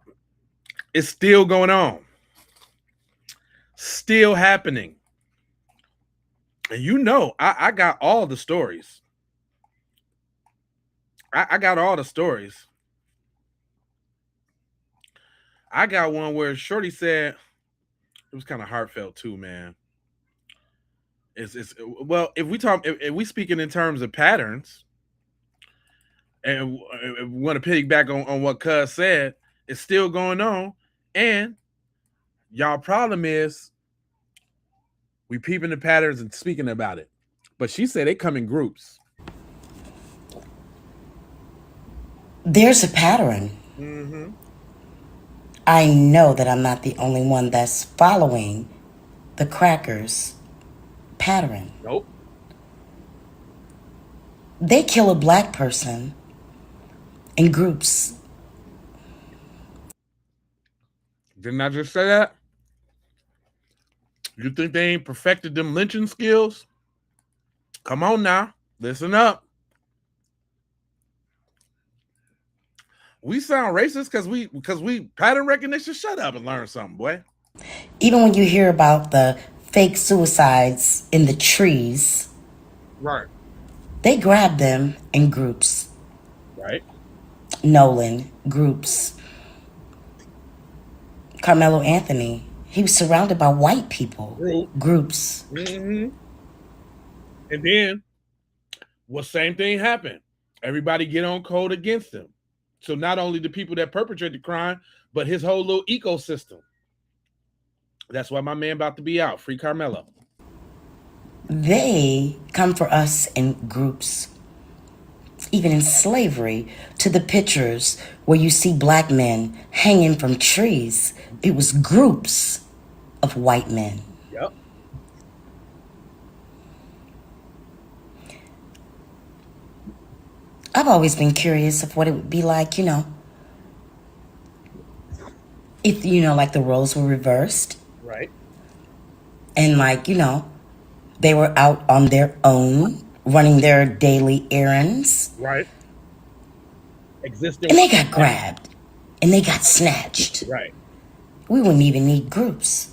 It's still going on. Still happening. And you know, I got all the stories. I got all the stories. I got one where Shorty said, it was kind of heartfelt too, man. It's well, if we speaking in terms of patterns, and we want to piggyback on what Cuz said, it's still going on. And y'all problem is we peeping the patterns and speaking about it. But she said they come in groups. There's a pattern. Mm-hmm. I know that I'm not the only one that's following the crackers pattern. Nope. They kill a black person in groups. Didn't I just say that? You think they ain't perfected them lynching skills? Come on now. Listen up. We sound racist because we pattern recognition. Shut up and learn something, boy. Even when you hear about the fake suicides in the trees, Right. they grab them in groups. Right. Nolan, groups. Carmelo Anthony, he was surrounded by white people. Groups. Mm-hmm. And then, what same thing happened? Everybody get on code against him. So not only the people that perpetrate the crime, but his whole little ecosystem. That's why my man about to be out. Free Carmelo. They come for us in groups. Even in slavery, to the pictures where you see black men hanging from trees, it was groups of white men. Yep. I've always been curious of what it would be like, if, like the roles were reversed. Right. And they were out on their own, running their daily errands. Right. Existing. And they got grabbed. And they got snatched. Right. We wouldn't even need groups.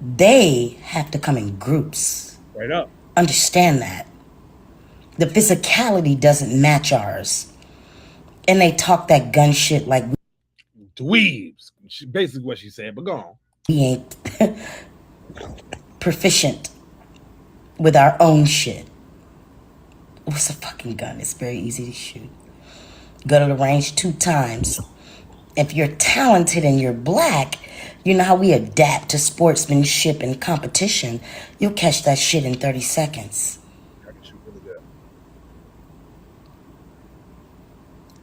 They have to come in groups. Right up. Understand that. The physicality doesn't match ours. And they talk that gun shit like dweebs. Basically what she said, but go on. We ain't proficient with our own shit. What's a fucking gun? It's very easy to shoot. Go to the range 2 times. If you're talented and you're black, you know how we adapt to sportsmanship and competition. You'll catch that shit in 30 seconds. I can shoot really good.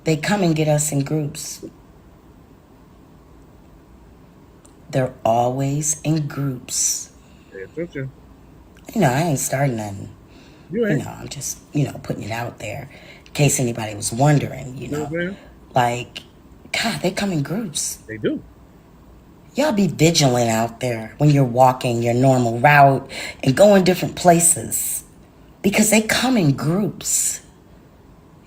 They come and get us in groups. They're always in groups. Pay attention. I ain't starting nothing. You ain't. I'm just, putting it out there in case anybody was wondering, Like, God, they come in groups. They do. Y'all be vigilant out there when you're walking your normal route and going different places. Because they come in groups.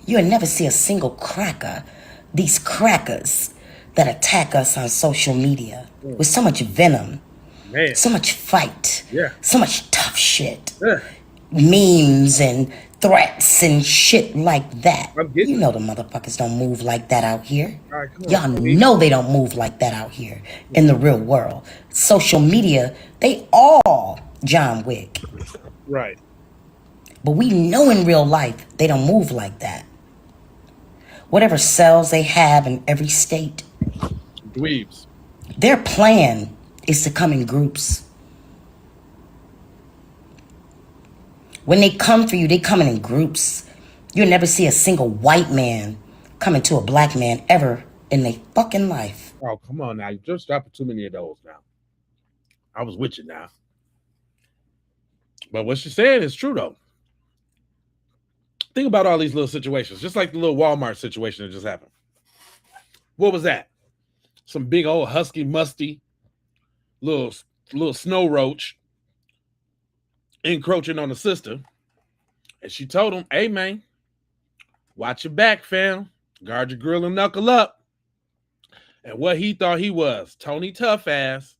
You'll never see a single cracker. These crackers that attack us on social media with so much venom. Man. So much fight. Yeah. So much tough shit. Yeah. Memes and threats and shit like that. The motherfuckers don't move like that out here. Right, Y'all know they don't move like that out here in the real world. Social media, they all John Wick. Right. But we know in real life they don't move like that. Whatever cells they have in every state. Dweebs. Their plan is to come in groups. When they come for you, they come in groups. You'll never see a single white man coming to a black man ever in their fucking life. Oh, come on now. You just stopping too many of those now. I was with you now. But what she's saying is true, though. Think about all these little situations, just like the little Walmart situation that just happened. What was that? Some big old husky, musty, little snow roach encroaching on the sister. And she told him, hey, man, watch your back, fam. Guard your grill and knuckle up. And what he thought he was, Tony Tough Ass,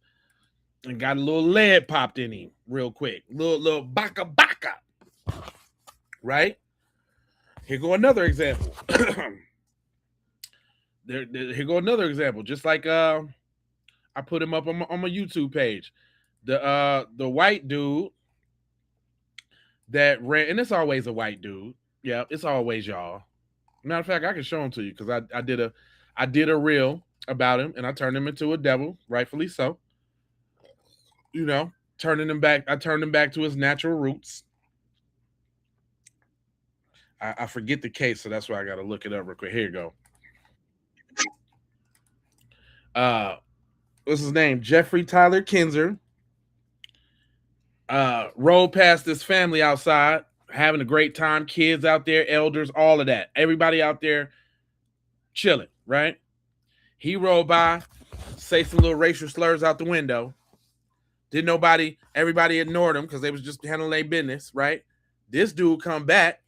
and got a little lead popped in him real quick. Little baka. Right? Here go another example. Here go another example. Just like I put him up on my YouTube page. The white dude that ran, and it's always a white dude. Yeah, it's always y'all. Matter of fact, I can show him to you because I I did a reel about him, and I turned him into a devil, rightfully so. You know, turning him back. I turned him back to his natural roots. I forget the case, so that's why I got to look it up real quick. Here you go. What's his name? Jeffrey Tyler Kinzer. Rode past this family outside, having a great time. Kids out there, elders, all of that. Everybody out there chilling, right? He rode by, say some little racial slurs out the window. Everybody ignored him because they was just handling their business, right? This dude come back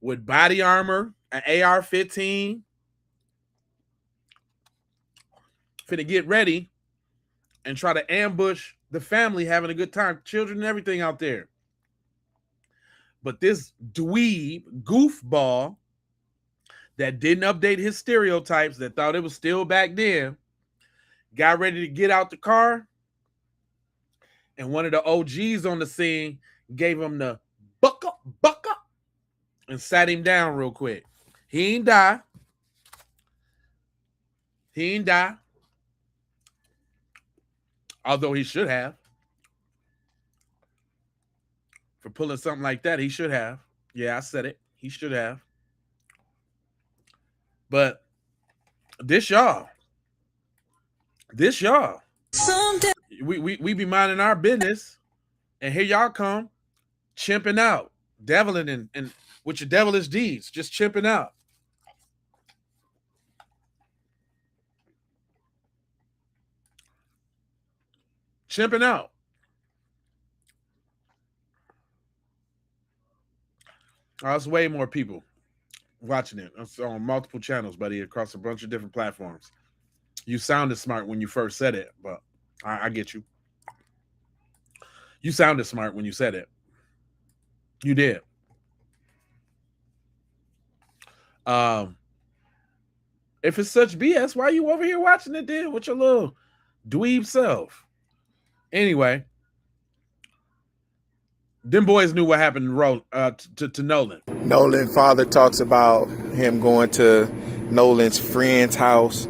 with body armor, an AR-15, finna get ready and try to ambush the family having a good time, children and everything out there. But this dweeb goofball that didn't update his stereotypes, that thought it was still back then, got ready to get out the car, and one of the OGs on the scene gave him the buck up, and sat him down real quick. He ain't die. Although he should have. For pulling something like that, he should have. Yeah, I said it. He should have. But this y'all. We be minding our business, and here y'all come, chimping out, deviling and with your devilish deeds, just chimping out. Chimping out. There's way more people watching it. It's on multiple channels, buddy, across a bunch of different platforms. You sounded smart when you first said it, but I get you. You sounded smart when you said it. You did. If it's such BS, why are you over here watching it then with your little dweeb self? Anyway, them boys knew what happened to Nolan. Nolan's father talks about him going to Nolan's friend's house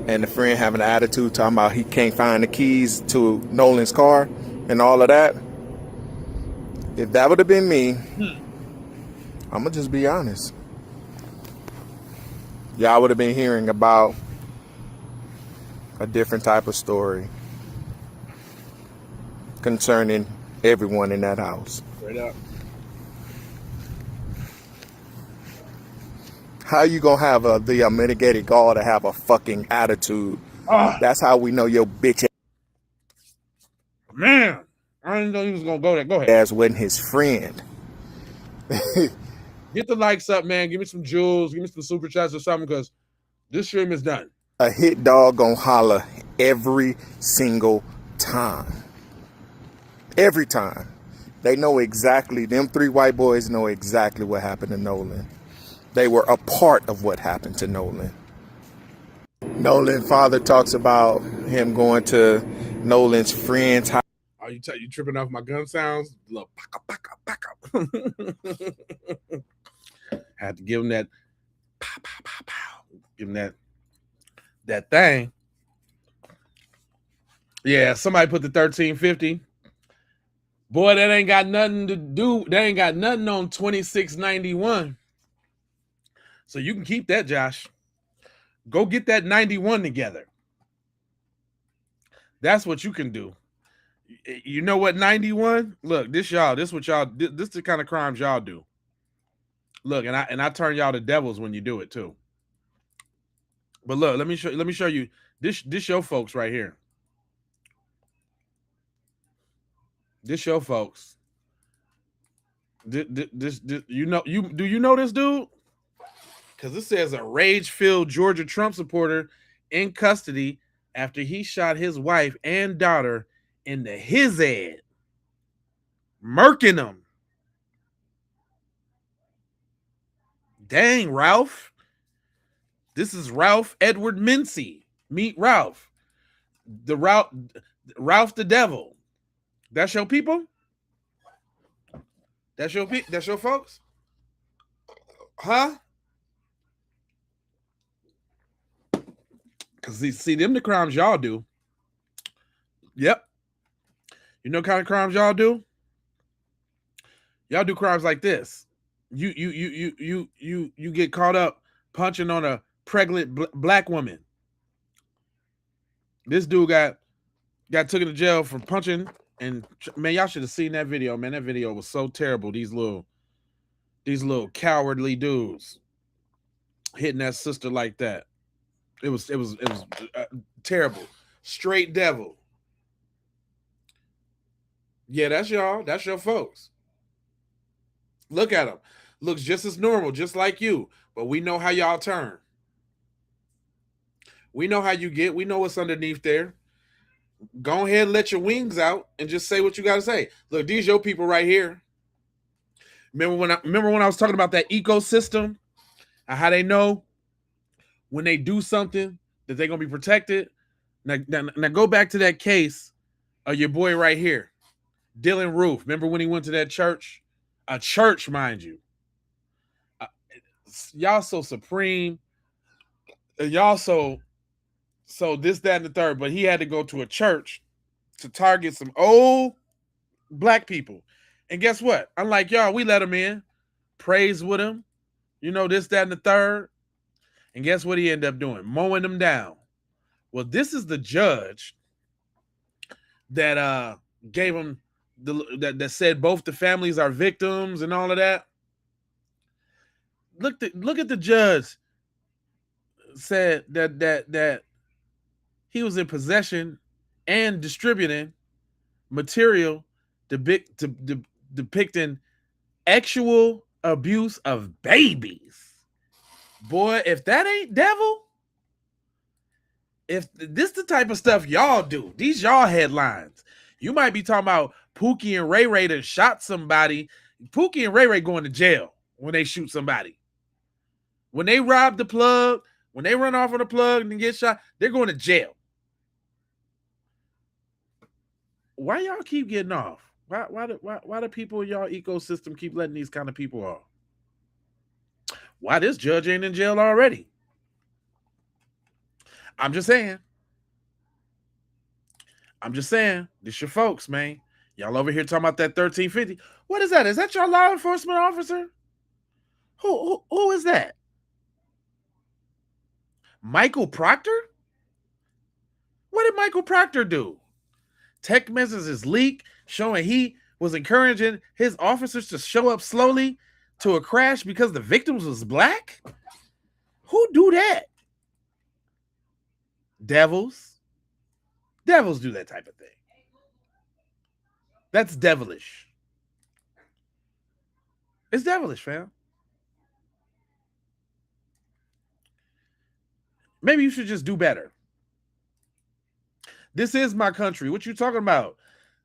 and the friend having an attitude talking about he can't find the keys to Nolan's car and all of that. If that would have been me, I'm going to just be honest. Y'all would have been hearing about a different type of story concerning everyone in that house. Straight up. How you gonna have the mitigated gall to have a fucking attitude? That's how we know your bitch Man, I didn't know he was gonna go there. Go ahead. ass wasn't his friend. Get the likes up, man. Give me some jewels. Give me some super chats or something, because this stream is done. A hit dog gonna holler every single time. Every time. They know exactly, them three white boys know exactly what happened to Nolan. They were a part of what happened to Nolan. Nolan's father talks about him going to Nolan's friend's house. Are you tripping off my gun sounds? Look, back up. Had to give him that pow, pow, pow, pow. Give him that thing. Yeah, somebody put the 1350. Boy, that ain't got nothing to do. That ain't got nothing on 2691. So you can keep that, Josh. Go get that 91 together. That's what you can do. You know what, 91? Look, this what y'all, this the kind of crimes y'all do. Look, and I turn y'all to devils when you do it too. But look, let me show you this your folks right here. This your folks. This do you know this dude? Because it says a rage-filled Georgia Trump supporter in custody after he shot his wife and daughter in the his head, murking them. Dang, Ralph. This is Ralph Edward Mincy. Meet Ralph. Ralph the Devil. That's your people? That's your folks? Huh? Because see, them the crimes y'all do. Yep. You know what kind of crimes y'all do? Y'all do crimes like this. You get caught up punching on a pregnant black woman. This dude got taken to jail for punching, and man, y'all should have seen that video. Man, that video was so terrible. These little cowardly dudes hitting that sister like that. It was terrible. Straight devil. Yeah, that's y'all. That's your folks. Look at them. Looks just as normal, just like you. But we know how y'all turn. We know how you get. We know what's underneath there. Go ahead and let your wings out and just say what you got to say. Look, these your people right here. Remember when I was talking about that ecosystem and how they know when they do something that they're going to be protected? Now go back to that case of your boy right here, Dylan Roof. Remember when he went to that church? A church, mind you. Y'all so supreme. Y'all so this, that, and the third. But he had to go to a church to target some old black people. And guess what? Unlike y'all, we let him in. Praise with him. You know, this, that, and the third. And guess what he ended up doing? Mowing them down. Well, this is the judge that gave him that said both the families are victims and all of that. Look at the judge said that he was in possession and distributing material depicting actual abuse of babies. Boy, if that ain't devil, if this the type of stuff y'all do, these y'all headlines. You might be talking about Pookie and Ray Ray that shot somebody. Pookie and Ray Ray going to jail when they shoot somebody. When they rob the plug, when they run off on the plug and get shot, they're going to jail. Why y'all keep getting off? Why do people in y'all ecosystem keep letting these kind of people off? Why this judge ain't in jail already? I'm just saying. This your folks, man. Y'all over here talking about that 1350. What is that? Is that your law enforcement officer? Who is that? Michael Proctor? What did Michael Proctor do? Text messages leak showing he was encouraging his officers to show up slowly to a crash because the victims was black? Who do that? Devils. Devils do that type of thing. That's devilish. It's devilish, fam. Maybe you should just do better. This is my country. What you talking about?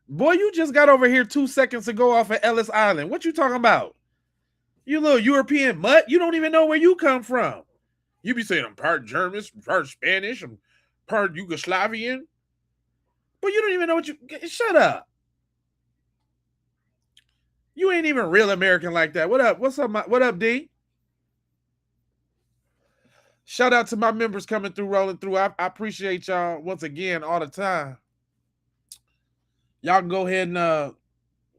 Boy, you just got over here 2 seconds ago off of Ellis Island. What you talking about? You little European mutt. You don't even know where you come from. You be saying I'm part German, part Spanish, I'm part Yugoslavian. But you don't even know what you... Shut up. You ain't even real American like that. What up? What's up, what up, D? Shout out to my members coming through, rolling through. I appreciate y'all once again all the time. Y'all can go ahead and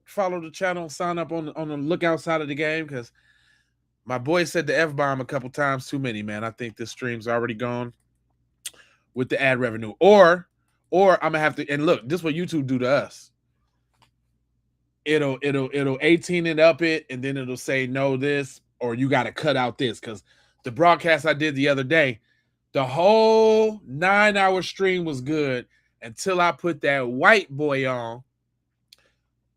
follow the channel, sign up on the lookout side of the game, because my boy said the F-bomb a couple times too many, man. I think this stream's already gone with the ad revenue. Or I'm gonna have to, and look, this is what YouTube do to us. It'll 18 and up it, and then it'll say no this, or you gotta cut out this, because the broadcast I did the other day, the whole 9-hour stream was good until I put that white boy on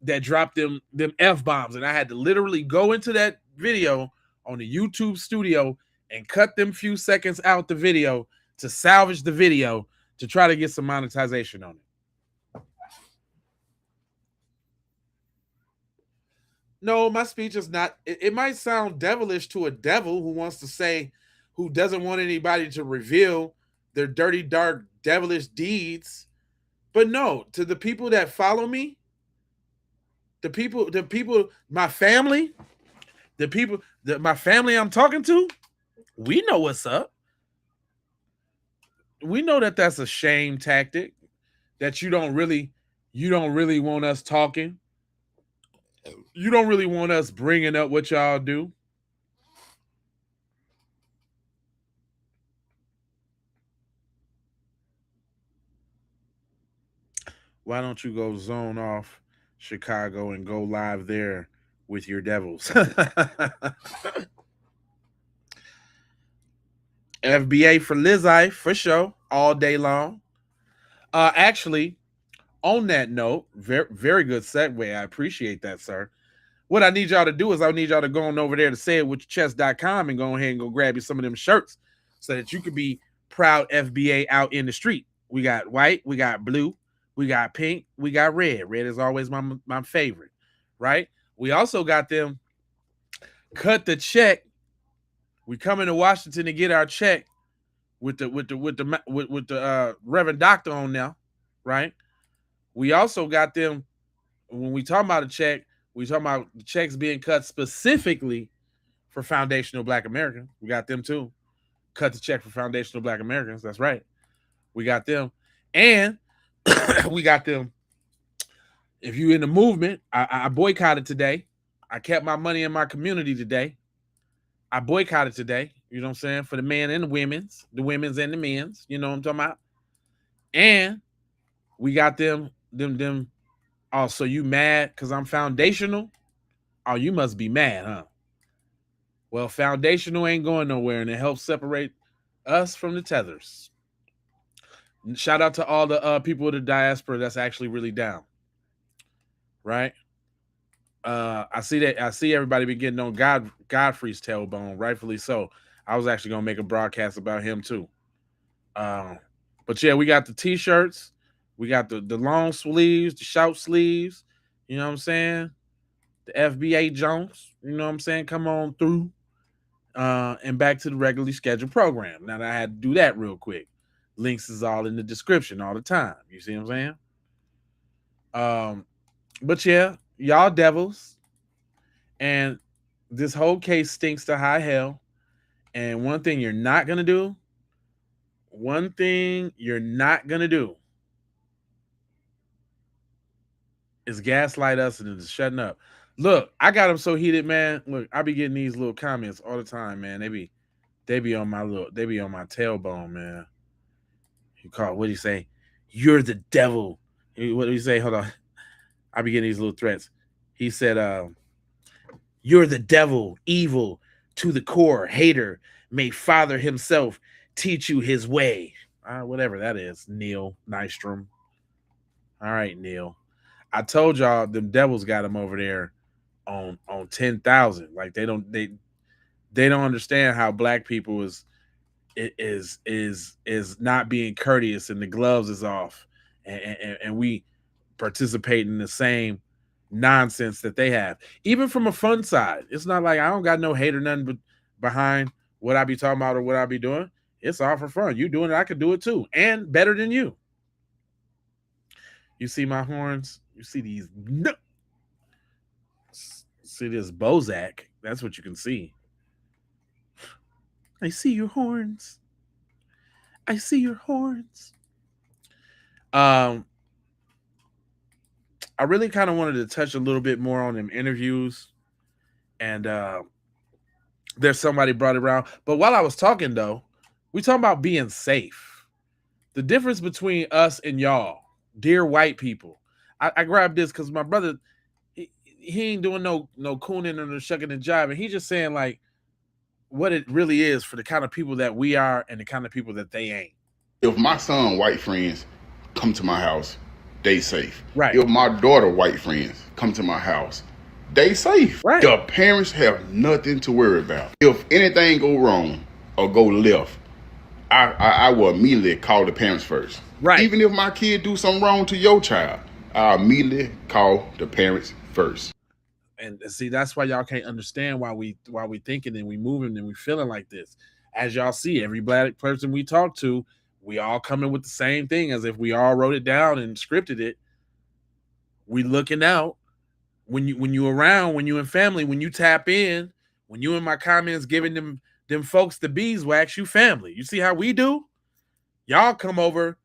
that dropped them F-bombs. And I had to literally go into that video on the YouTube studio and cut them few seconds out the video to salvage the video to try to get some monetization on it. No, my speech is not. It might sound devilish to a devil who wants to say, who doesn't want anybody to reveal their dirty, dark, devilish deeds. But no, to the people that follow me, the people, my family, my family I'm talking to, we know what's up. we know that that's a shame tactic, that you don't really want us talking. You don't really want us bringing up what y'all do. Why don't you go zone off Chicago and go live there with your devils? FBA for Lizzie, for sure, all day long. Actually, on that note, very, very good segue. I appreciate that, sir. What I need y'all to do is I need y'all to go on over there to sayitwithyourchest.com and go ahead and go grab you some of them shirts so that you could be proud FBA out in the street. We got white, we got blue, we got pink, we got red. Red is always my favorite, right? We also got them cut the check. We come into Washington to get our check with the Reverend Doctor on now, right? We also got them when we talk about a check. We talking about the checks being cut specifically for foundational Black Americans. We got them too. Cut the check for foundational Black Americans. That's right. We got them. And we got them. If you in the movement, I boycotted today. I kept my money in my community today. I boycotted today. You know what I'm saying? For the men and the women's and the men's. You know what I'm talking about? And we got them. Oh, so you mad because I'm foundational? Oh, you must be mad, huh? Well, foundational ain't going nowhere, and it helps separate us from the Tethers. Shout out to all the people of the diaspora that's actually really down, right? I see everybody be getting on Godfrey's tailbone, rightfully so. I was actually gonna make a broadcast about him too. But yeah, we got the t-shirts, we got the long sleeves, the short sleeves. You know what I'm saying? The FBA Jones. You know what I'm saying? Come on through. And back to the regularly scheduled program. Now that I had to do that real quick. Links is all in the description all the time. You see what I'm saying? But yeah, y'all devils. And this whole case stinks to high hell. And one thing you're not gonna do is gaslight us and just shutting up. Look, I got them so heated, man. Look, I be getting these little comments all the time, man. They be on my tailbone, man. What do you say? You're the devil. What do you say? Hold on. I be getting these little threats. He said, you're the devil, evil to the core, hater. May Father himself teach you his way. Whatever that is, Neil Nystrom. All right, Neil. I told y'all them devils got him over there on 10,000. Like they don't understand how Black people is not being courteous and the gloves is off and we participate in the same nonsense that they have. Even from a fun side, it's not like I don't got no hate or nothing but behind what I be talking about or what I be doing. It's all for fun. You doing it, I could do it too, and better than you. You see my horns? You see these? No. See this Bozak? That's what you can see. I see your horns. I see your horns. I really kind of wanted to touch a little bit more on them interviews, and there's somebody brought it around. But while I was talking, though, we talking about being safe. The difference between us and y'all, dear white people. I grabbed this because my brother, he ain't doing no cooning or no shucking and jiving. He's just saying like what it really is for the kind of people that we are and the kind of people that they ain't. If my son white friends come to my house, they safe. Right. If my daughter white friends come to my house, they safe. Right. The parents have nothing to worry about. If anything go wrong or go left, I will immediately call the parents first. Right. Even if my kid do something wrong to your child, I immediately call the parents first. And see, that's why y'all can't understand why we thinking and we moving and we feeling like this. As y'all see, every Black person we talk to, we all coming with the same thing as if we all wrote it down and scripted it. We looking out when you around, when you in family, when you tap in, when you in my comments giving them folks the beeswax, you family. You see how we do? Y'all come over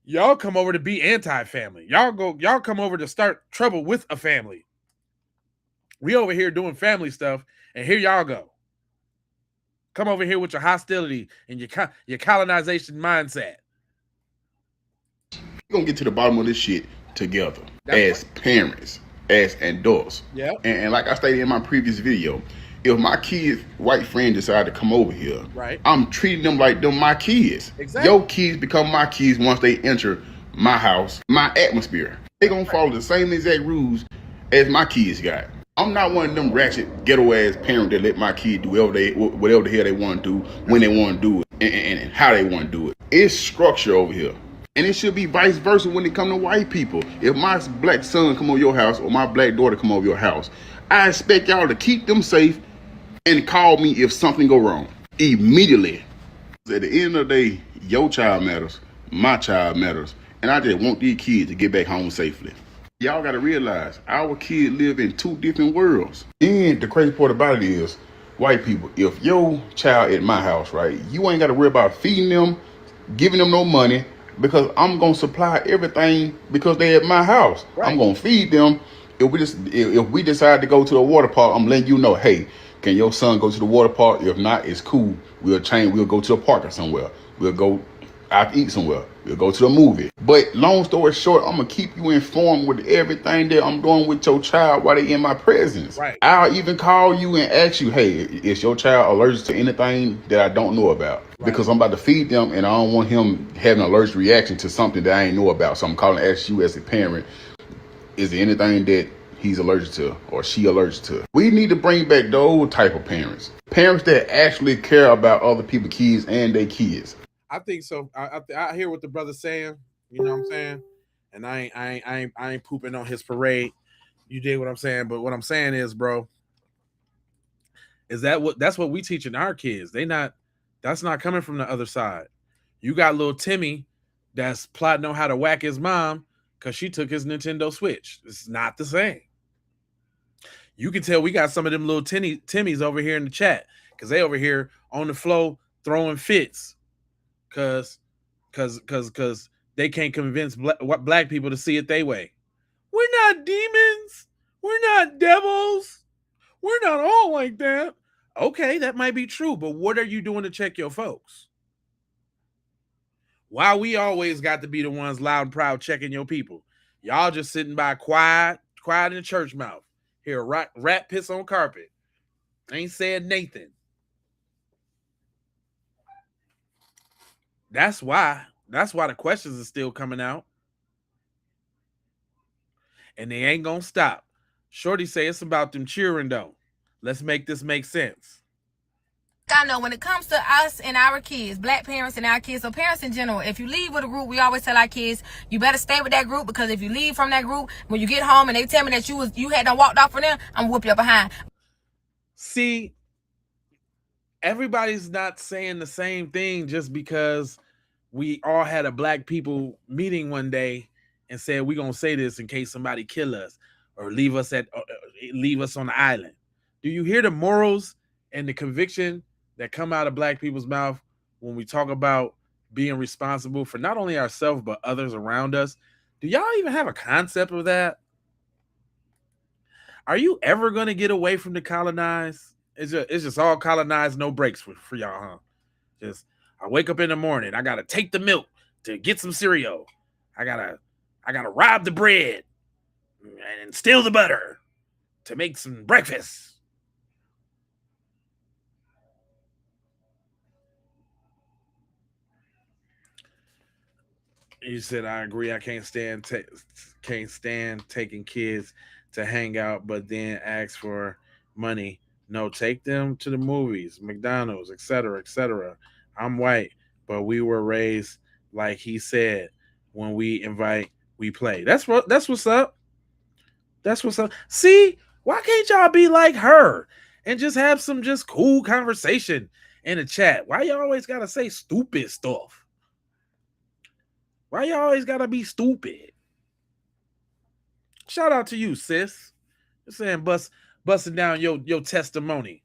to be anti-family. Y'all come over to start trouble with a family. We over here doing family stuff, and here y'all go. Come over here with your hostility and your colonization mindset. We're gonna get to the bottom of this shit together as parents, as adults. Yeah. And like I stated in my previous video, if my kid's white friend decide to come over here, right, I'm treating them like them my kids. Exactly. Your kids become my kids once they enter my house, my atmosphere. They gonna follow the same exact rules as my kids got. I'm not one of them ratchet ghetto ass parents that let my kid do whatever the hell they want to do, when they want to do it, and how they want to do it. It's structure over here. And it should be vice versa when it come to white people. If my black son come over your house or my black daughter come over your house, I expect y'all to keep them safe and call me if something go wrong immediately. At the end of the day, your child matters, my child matters, and I just want these kids to get back home safely. Y'all gotta realize our kids live in two different worlds. And the crazy part about it is, white people, if your child at my house, right, you ain't gotta worry about feeding them, giving them no money, because I'm gonna supply everything because they at my house. Right. I'm gonna feed them. If we decide to go to the water park, I'm letting you know, hey, can your son go to the water park? If not, it's cool. We'll go to a park or somewhere. We'll go out to eat somewhere. We'll go to the movie. But long story short, I'm gonna keep you informed with everything that I'm doing with your child while they in my presence. Right. I'll even call you and ask you, hey, is your child allergic to anything that I don't know about? Right. Because I'm about to feed them and I don't want him having an allergic reaction to something that I ain't know about. So I'm calling to ask you as a parent, is there anything that he's allergic to or she allergic to? We need to bring back those type of parents. Parents that actually care about other people's kids and their kids. I think so. I hear what the brother's saying. You know what I'm saying? And I ain't pooping on his parade. You dig what I'm saying? But what I'm saying is, bro, is that's what we teaching our kids. That's not coming from the other side. You got little Timmy that's plotting on how to whack his mom because she took his Nintendo Switch. It's not the same. You can tell we got some of them little Timmys over here in the chat because they over here on the floor throwing fits. Cause they can't convince black people to see it their way. We're not demons. We're not devils. We're not all like that. Okay, that might be true, but what are you doing to check your folks? Why we always got to be the ones loud and proud checking your people? Y'all just sitting by quiet in the church mouth. Here, rat piss on carpet. Ain't said Nathan. That's why the questions are still coming out. And they ain't gonna stop. Shorty say it's about them cheering though. Let's make this make sense. I know when it comes to us and our kids, black parents and our kids, so parents in general, if you leave with a group, we always tell our kids, you better stay with that group, because if you leave from that group, when you get home and they tell me that you had done walked off from them, I'm gonna whoop your behind. See, everybody's not saying the same thing just because we all had a black people meeting one day and said we're gonna say this in case somebody kill us or leave us on the island. Do you hear the morals and the conviction that come out of black people's mouth when we talk about being responsible for not only ourselves but others around us? Do y'all even have a concept of that? Are you ever gonna get away from the colonized? It's just all colonized, no breaks for y'all, huh? Just I wake up in the morning, I gotta take the milk to get some cereal. I gotta rob the bread and steal the butter to make some breakfast. You said I agree. I can't stand taking kids to hang out, but then ask for money. No, take them to the movies, McDonald's, etc., etc. I'm white, but we were raised like he said. When we invite, we play. That's what's up. That's what's up. See, why can't y'all be like her and just have some just cool conversation in the chat? Why you always gotta say stupid stuff? Why you always gotta be stupid? Shout out to you, sis. Just saying, busting down your testimony.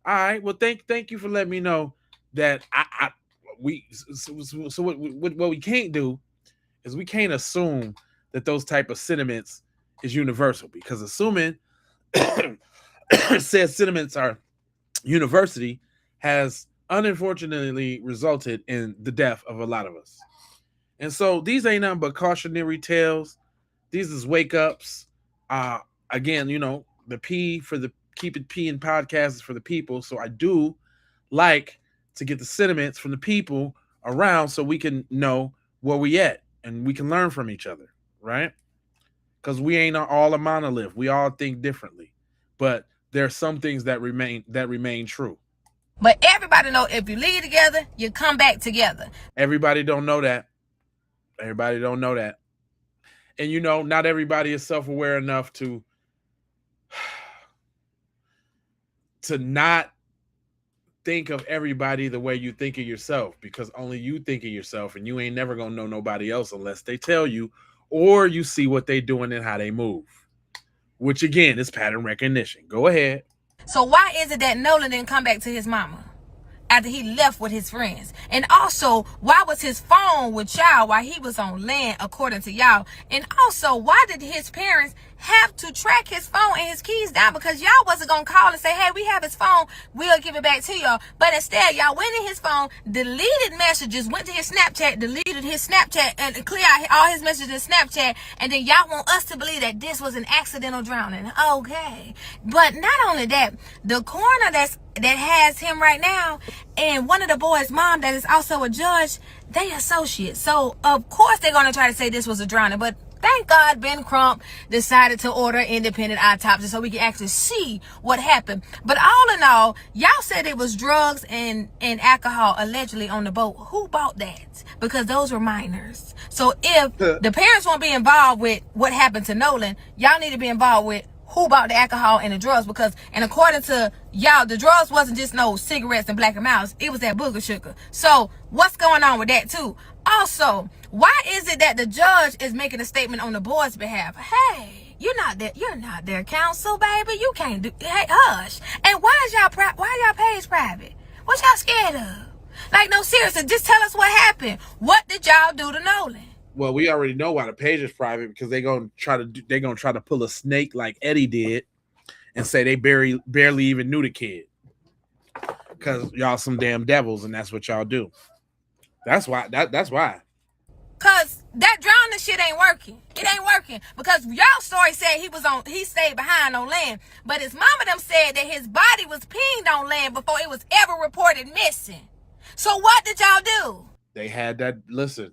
All right. Well, thank you for letting me know that what we can't do is we can't assume that those type of sentiments is universal, because assuming said sentiments are university has unfortunately resulted in the death of a lot of us. And so these ain't nothing but cautionary tales. These is wake ups. Again, the P for the Keep It P in podcast is for the people. So I do like to get the sentiments from the people around so we can know where we at and we can learn from each other, right? Because we ain't all a monolith. We all think differently. But there are some things that remain true. But everybody know if you leave together, you come back together. Everybody don't know that. Everybody don't know that. And not everybody is self-aware enough to not think of everybody the way you think of yourself, because only you think of yourself, and you ain't never gonna know nobody else unless they tell you or you see what they doing and how they move, which again is pattern recognition. Go ahead. So why is it that Nolan didn't come back to his mama after he left with his friends? And also, why was his phone with y'all while he was on land, according to y'all? And also, why did his parents have to track his phone and his keys down? Because y'all wasn't gonna call and say, hey, we have his phone, we'll give it back to y'all. But instead, y'all went in his phone, deleted messages, went to his Snapchat, deleted his Snapchat, and clear out all his messages in Snapchat. And then y'all want us to believe that this was an accidental drowning. Okay. But not only that, the coroner that has him right now, and one of the boys' mom that is also a judge, they associates. So of course they're gonna try to say this was a drowning, but thank God Ben Crump decided to order independent autopsy so we can actually see what happened. But all in all, y'all said it was drugs and alcohol allegedly on the boat. Who bought that? Because those were minors. So if the parents won't be involved with what happened to Nolan, y'all need to be involved with who bought the alcohol and the drugs, because, and according to y'all, the drugs wasn't just no cigarettes and Black and Milds, it was that booger sugar. So what's going on with that too? Also, why is it that the judge is making a statement on the boy's behalf? Hey, you're not their counsel, baby. You can't do, hey, hush. And why y'all page private? What y'all scared of? Like, no, seriously, just tell us what happened. What did y'all do to Nolan? Well, we already know why the page is private, because they're gonna try to pull a snake like Eddie did and say they barely even knew the kid, because y'all some damn devils, and that's what y'all do. That's why. That's why. Cause that drowning shit ain't working. It ain't working because y'all story said he stayed behind on land, but his mama them said that his body was pinged on land before it was ever reported missing. So what did y'all do? They had that. Listen.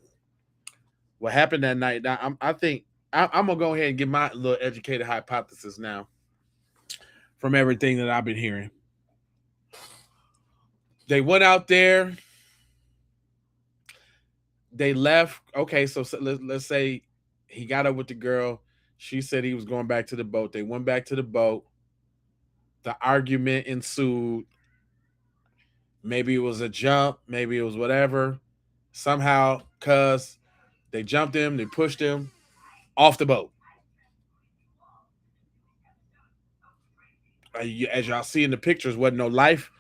What happened that night? I think I'm gonna go ahead and give my little educated hypothesis now from everything that I've been hearing. They went out there. They left. Okay, so let's say he got up with the girl. She said he was going back to the boat. They went back to the boat. The argument ensued. Maybe it was a jump. Maybe it was whatever. Somehow, cuz they jumped him, they pushed him off the boat. As y'all see in the pictures, wasn't no life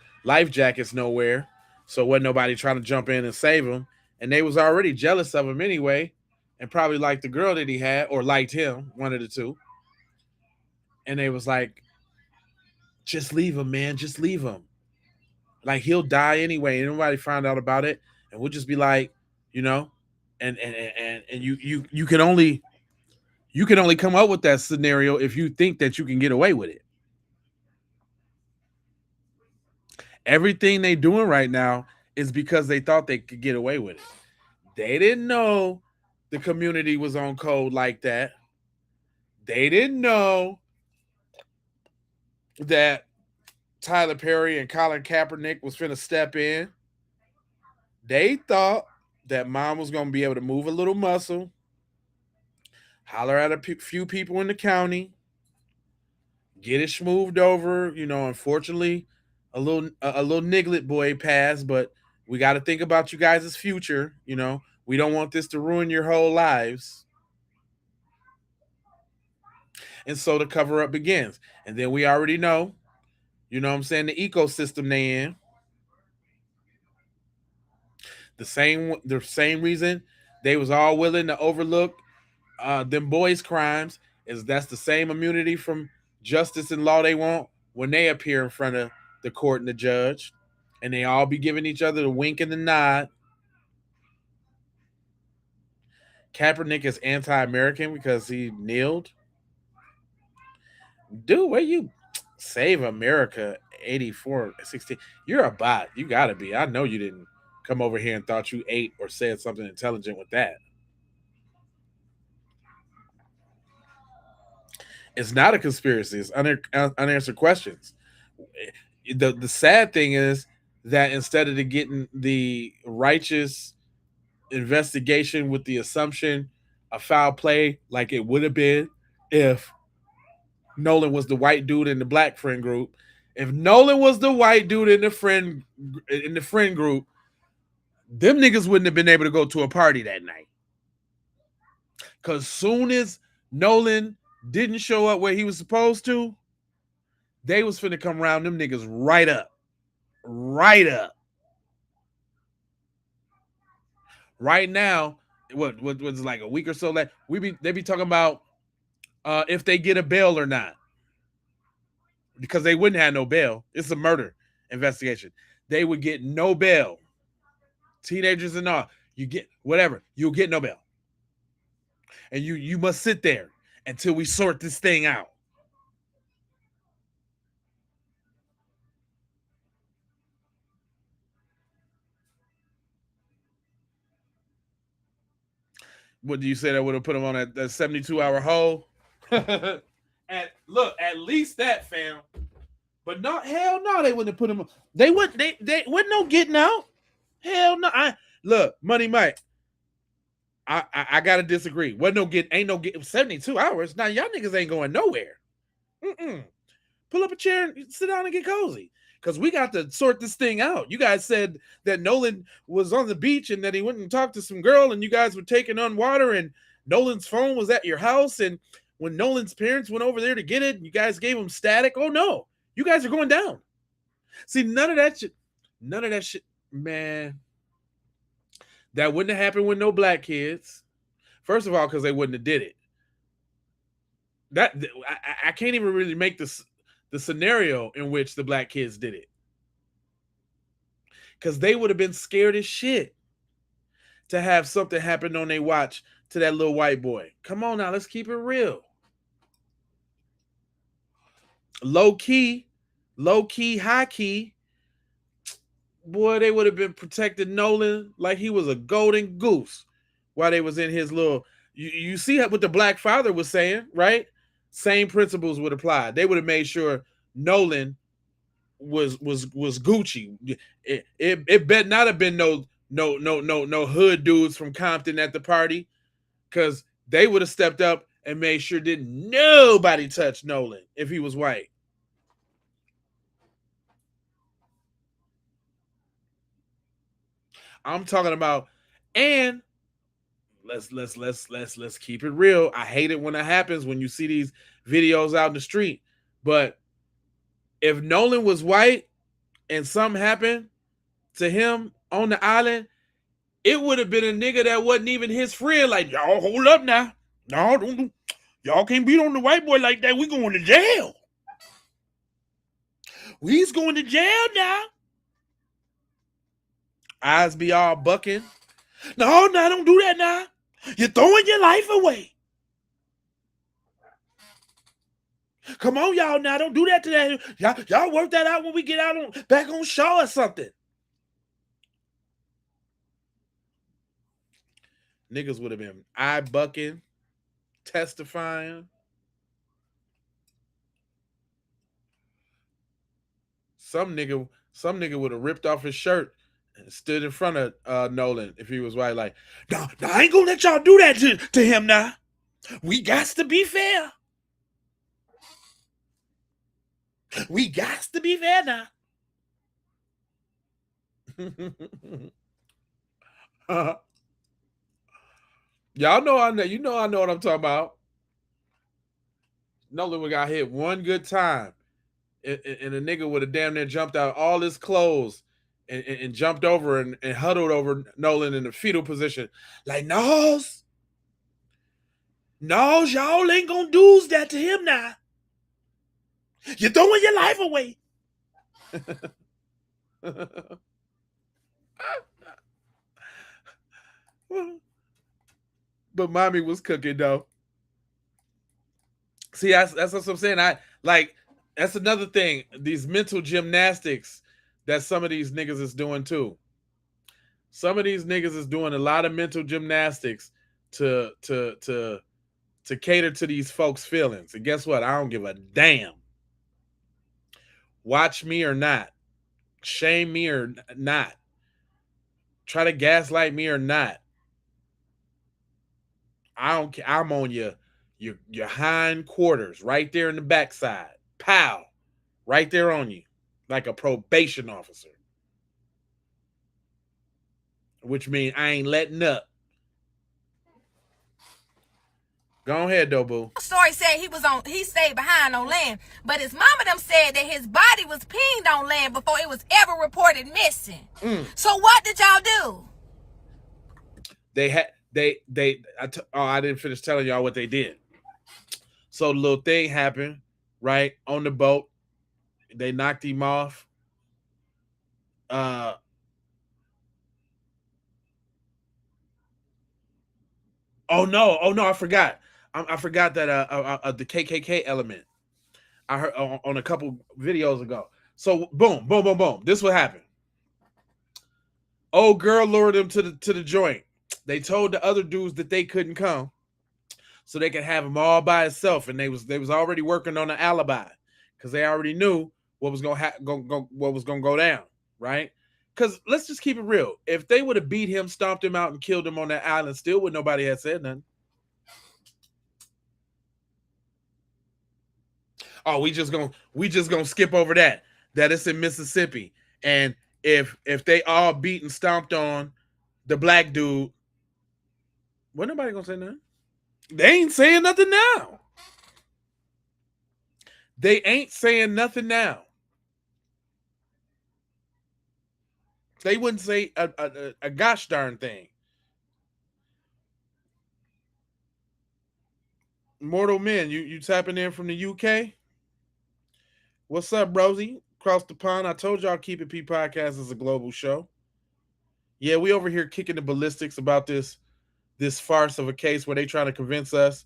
jackets nowhere, so wasn't nobody trying to jump in and save him. And they was already jealous of him anyway, and probably liked the girl that he had, or liked him, one of the two. And they was like, just leave him, man, just leave him. Like, he'll die anyway, and nobody found out about it, and we'll just be like, and you can only come up with that scenario if you think that you can get away with it. Everything they doing right now is because they thought they could get away with it. They didn't know the community was on code like that. They didn't know that Tyler Perry and Colin Kaepernick was finna step in. They thought that mom was going to be able to move a little muscle, holler at a few people in the county, get it smoothed over. Unfortunately, a little niglet boy passed, but we got to think about you guys' future. We don't want this to ruin your whole lives. And so the cover up begins. And then we already know, the ecosystem they in. The same reason they was all willing to overlook them boys' crimes is that's the same immunity from justice and law they want when they appear in front of the court and the judge, and they all be giving each other the wink and the nod. Kaepernick is anti-American because he kneeled. Dude, where you save America 84 16? You're a bot. You gotta be. I know you didn't come over here and thought you ate or said something intelligent with that. It's not a conspiracy. It's unanswered questions. The sad thing is that instead of getting the righteous investigation with the assumption of foul play like it would have been if Nolan was the white dude in the black friend group, if Nolan was the white dude in the friend group, them niggas wouldn't have been able to go to a party that night. Cause soon as Nolan didn't show up where he was supposed to, they was finna come around them niggas right up. Right up. Right now, what was like a week or so left, they be talking about if they get a bail or not. Because they wouldn't have no bail. It's a murder investigation. They would get no bail. Teenagers and all. You get whatever. You'll get no bail. And you must sit there until we sort this thing out. What do you say that would have put them on that 72-hour hold? At least that, fam. But not hell no, they wouldn't have put him on. They wouldn't no getting out. Hell no. Look, Money Mike. I gotta disagree. Ain't no getting 72 hours. Now y'all niggas ain't going nowhere. Pull up a chair and sit down and get cozy. Because we got to sort this thing out. You guys said that Nolan was on the beach and that he went and talked to some girl and you guys were taking on water and Nolan's phone was at your house. And when Nolan's parents went over there to get it, you guys gave him static. Oh no, you guys are going down. See, none of that shit, man. That wouldn't have happened with no black kids. First of all, because they wouldn't have did it. I can't even really make the scenario in which the black kids did it. Because they would have been scared as shit to have something happen on their watch to that little white boy. Come on now, let's keep it real. Low key, high key, boy, they would have been protecting Nolan like he was a golden goose while they was in his little. You see what the black father was saying, right? Same principles would apply. They would have made sure Nolan was Gucci. It bet not have been no hood dudes from Compton at the party, because they would have stepped up and made sure didn't nobody touch Nolan if he was white. I'm talking about, and let's keep it real. I hate it when it happens when you see these videos out in the street. But if Nolan was white and something happened to him on the island, it would have been a nigga that wasn't even his friend. Like, y'all hold up now. No, don't, y'all can't beat on the white boy like that. We going to jail. We's going to jail now. Eyes be all bucking. No, don't do that now. You're throwing your life away. Come on, y'all now. Don't do that to that. Y'all work that out when we get out back on Shaw or something. Niggas would have been eye bucking, testifying. Some nigga would have ripped off his shirt and stood in front of Nolan if he was white. Like, no, I ain't gonna let y'all do that to him now. We got to be fair. We got to be fair now. Y'all know I know. You know I know what I'm talking about. Nolan got hit one good time, and a nigga would have damn near jumped out all his clothes and jumped over and huddled over Nolan in a fetal position. Like, Nos, y'all ain't gonna do that to him now. You're throwing your life away. But mommy was cooking though. See, that's what I'm saying. That's another thing. These mental gymnastics that some of these niggas is doing too. Some of these niggas is doing a lot of mental gymnastics to cater to these folks' feelings. And guess what? I don't give a damn. Watch me or not. Shame me or not. Try to gaslight me or not. I don't care. I'm on your hind quarters, right there in the backside. Pow. Right there on you. Like a probation officer. Which means I ain't letting up. Go ahead, though, boo. Story said he stayed behind on land, but his mama them said that his body was pinged on land before it was ever reported missing. So what did y'all do? I didn't finish telling y'all what they did. So the little thing happened, right, on the boat. They knocked him off. Oh no, I forgot. I forgot that the KKK element. I heard on a couple videos ago. So boom. This what happened. Old girl lured them to the joint. They told the other dudes that they couldn't come, so they could have him all by himself, and they was already working on an alibi because they already knew what was gonna go down, right? Because let's just keep it real. If they would have beat him, stomped him out, and killed him on that island, still would nobody had said nothing. Oh, we just gonna skip over that it's in Mississippi, and if they all beat and stomped on the black dude, what nobody gonna say nothing? They ain't saying nothing now. They ain't saying nothing now. They wouldn't say a gosh darn thing. Mortal Men, you tapping in from the UK? What's up, Rosie? Across the pond. I told y'all Keep It P podcast is a global show. Yeah, we over here kicking the ballistics about this farce of a case where they trying to convince us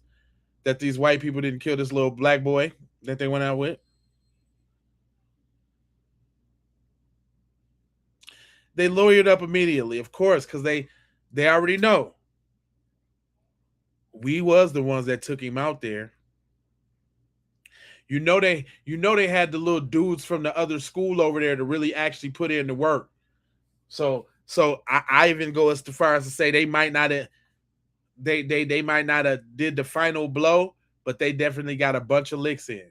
that these white people didn't kill this little black boy that they went out with. They lawyered up immediately, of course, because they already know. We was the ones that took him out there. You know they had the little dudes from the other school over there to really actually put in the work. So I even go as far as to say they might not have they might not have did the final blow, but they definitely got a bunch of licks in.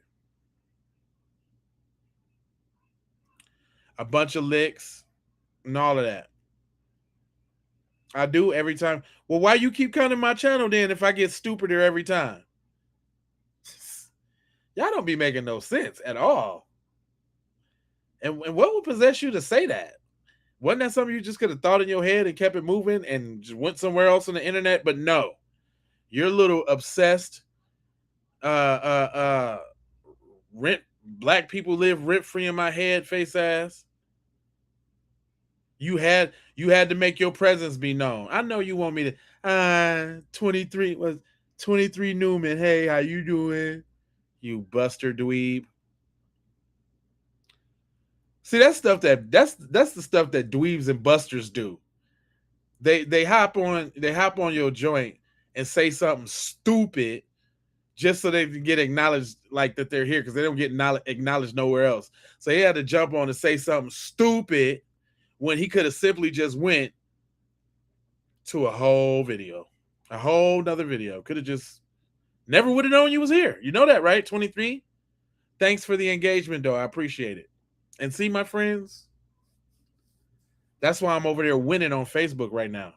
A bunch of licks and all of that. I do every time. Well, why you keep coming to my channel then if I get stupider every time? Y'all don't be making no sense at all. And what would possess you to say that? Wasn't that something you just could have thought in your head and kept it moving and just went somewhere else on the internet? But no, you're a little obsessed. Black people live rent free in my head, face ass. You had to make your presence be known. I know you want me to 23 Newman. Hey, how you doing? You buster dweeb. See, that's the stuff that dweebs and busters do. They hop on your joint and say something stupid just so they can get acknowledged like that they're here because they don't get acknowledged nowhere else. So he had to jump on and say something stupid when he could have simply just went to a whole video, a whole nother video. Could have just never would have known you was here. You know that, right? 23. Thanks for the engagement, though. I appreciate it. And see, my friends, that's why I'm over there winning on Facebook right now,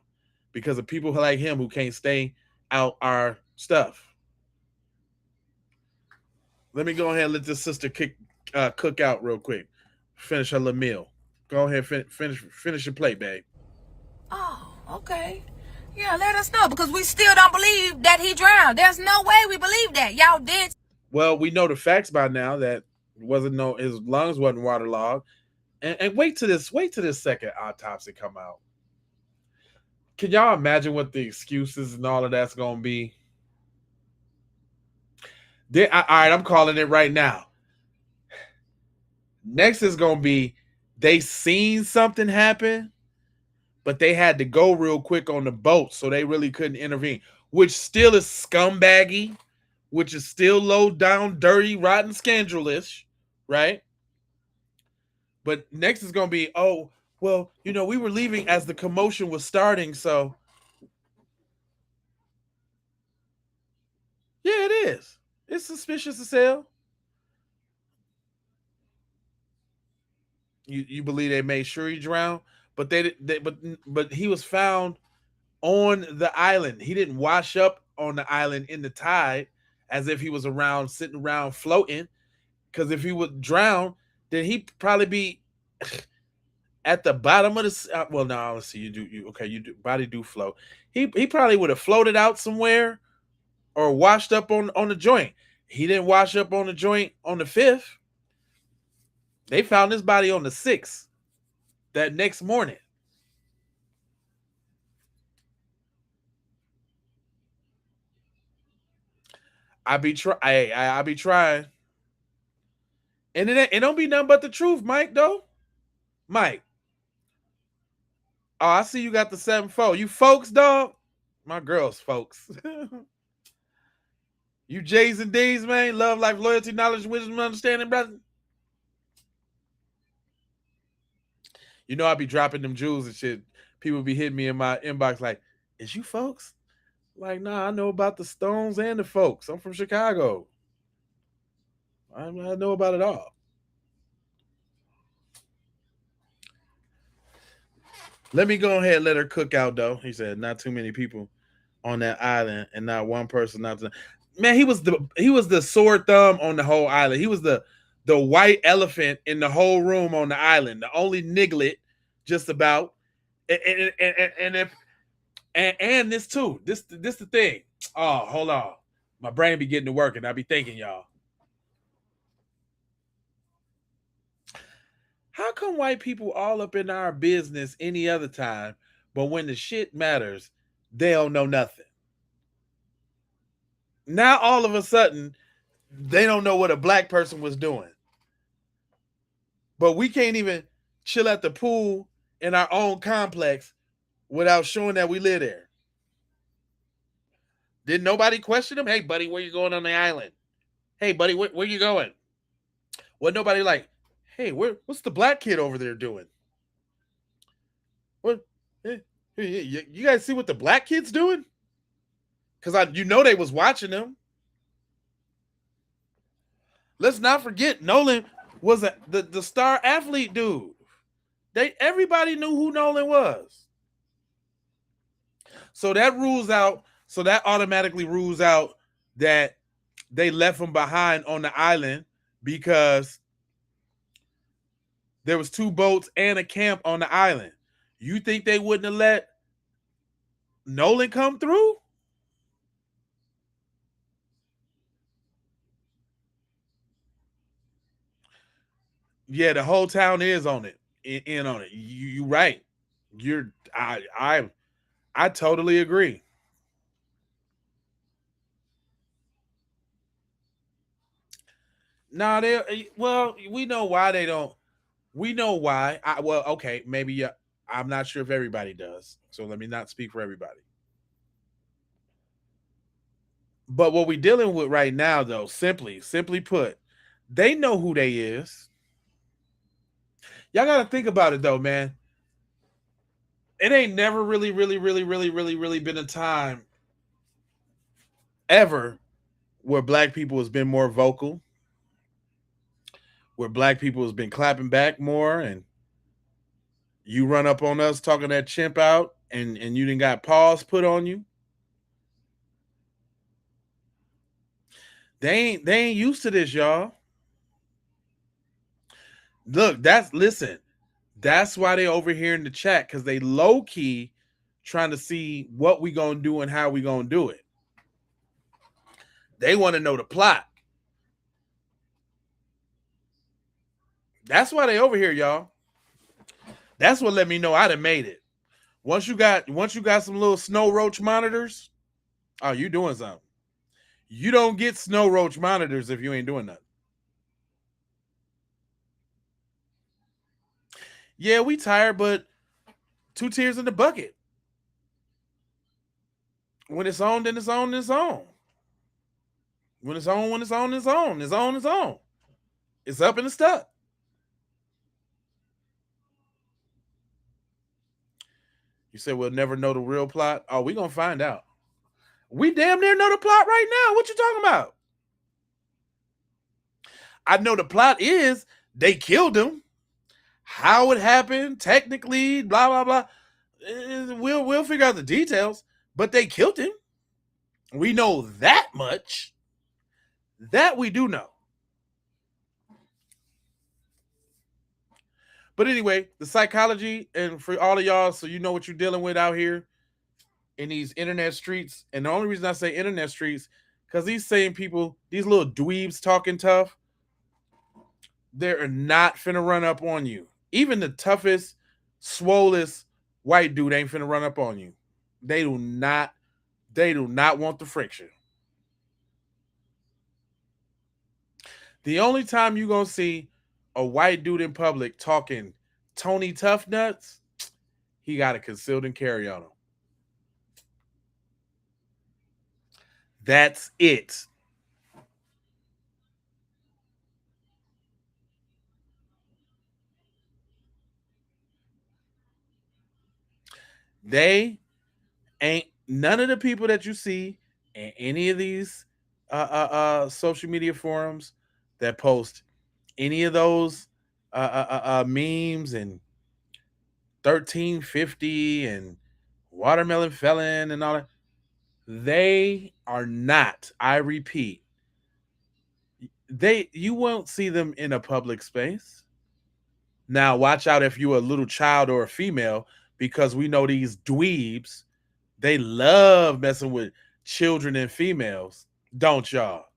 because of people like him who can't stay out our stuff. Let me go ahead and let this sister cook out real quick. Finish her little meal. Go ahead, finish your plate, babe. Oh, okay. Yeah, let us know because we still don't believe that he drowned. There's no way we believe that. Y'all did. Well, we know the facts by now that his lungs wasn't waterlogged. And wait till this second autopsy come out. Can y'all imagine what the excuses and all of that's gonna be? All right, I'm calling it right now. Next is gonna be they seen something happen, but they had to go real quick on the boat, so they really couldn't intervene, which still is scumbaggy, which is still low down, dirty, rotten, scandalous, right? But next is gonna be, oh, well, we were leaving as the commotion was starting, so yeah, it is. It's suspicious as hell. You believe they made sure he drowned, but but he was found on the island. He didn't wash up on the island in the tide as if he was sitting around floating. Because if he would drown, then he'd probably be at the bottom of the. Well, no, let's see. Body do float. He probably would have floated out somewhere or washed up on the joint. He didn't wash up on the joint on the 5th. They found his body on the 6th that next morning. I be trying. And it don't be nothing but the truth, Mike, though. Mike. Oh, I see you got the 7-4. You folks, dog? My girls, folks. You J's and D's, man. Love, life, loyalty, knowledge, wisdom, understanding, brother. I be dropping them jewels and shit. People be hitting me in my inbox like, is you folks? Like, nah, I know about the Stones and the folks. I'm from Chicago. I know about it all. Let me go ahead and let her cook out, though. He said, not too many people on that island and not one person. Man, he was the sore thumb on the whole island. He was the white elephant in the whole room on the island. The only niglet, just about. And this too. This the thing. Oh, hold on. My brain be getting to work, and I be thinking, y'all. How come white people all up in our business any other time, but when the shit matters, they don't know nothing? Now all of a sudden, they don't know what a black person was doing. But we can't even chill at the pool in our own complex without showing that we live there. Did nobody question him? Hey, buddy, where you going on the island? Hey, buddy, where you going? Well, nobody like, hey, what's the black kid over there doing? What? You guys see what the black kid's doing? Because they was watching them. Let's not forget, Nolan was the star athlete dude. Everybody knew who Nolan was. So that automatically rules out that they left him behind on the island because there was 2 boats and a camp on the island. You think they wouldn't have let Nolan come through? Yeah, the whole town is on it. In on it. You right. I totally agree. Nah, we know why they don't. We know why. Okay, maybe I'm not sure if everybody does. So let me not speak for everybody. But what we're dealing with right now, though, simply put, they know who they is. Y'all got to think about it, though, man. It ain't never really been a time ever where black people has been more vocal, where black people has been clapping back more, and you run up on us talking that chimp out, and you didn't got paws put on you. They ain't used to this, y'all. Look, that's That's why they over here in the chat, because they low key trying to see what we gonna do and how we gonna do it. They want to know the plot. That's why they over here, y'all. That's what let me know I done made it. Once you got some little snow roach monitors, oh, you doing something. You don't get snow roach monitors if you ain't doing nothing. Yeah, we tired, but 2 tears in the bucket. When it's on, then it's on, then it's on. When it's on, it's on, it's on. It's on, it's on. It's up and it's stuck. You said we'll never know the real plot. Oh, we gonna find out. We damn near know the plot right now. What you talking about? I know the plot is they killed him. How it happened, technically, blah blah blah. We'll figure out the details, but they killed him. We know that much. That we do know. But anyway, the psychology, and for all of y'all, so you know what you're dealing with out here in these internet streets. And the only reason I say internet streets, because these same people, these little dweebs talking tough, they're not finna run up on you. Even the toughest, swollest white dude ain't finna run up on you. They do not want the friction. The only time you gonna see a white dude in public talking Tony Tough nuts, he got a concealed and carry on him. That's it. They ain't none of the people that you see in any of these social media forums that post any of those memes and 1350 and watermelon felon and all that. They are not, I repeat, you won't see them in a public space. Now watch out if you're a little child or a female, because we know these dweebs, they love messing with children and females. Don't y'all?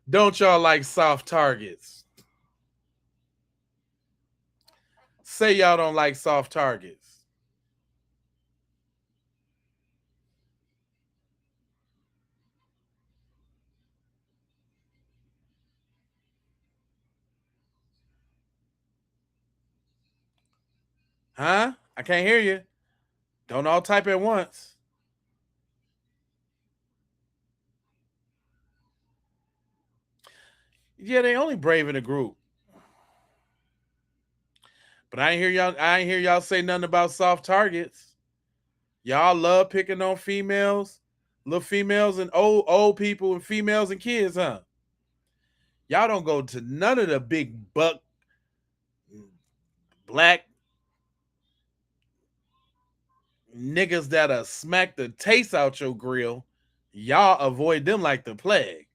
Don't y'all like soft targets? Say y'all don't like soft targets. Huh? I can't hear you. Don't all type at once. Yeah, they only brave in a group. But I ain't hear y'all say nothing about soft targets. Y'all love picking on females, little females and old people and females and kids, huh? Y'all don't go to none of the big buck black niggas that'll smack the taste out your grill. Y'all avoid them like the plague.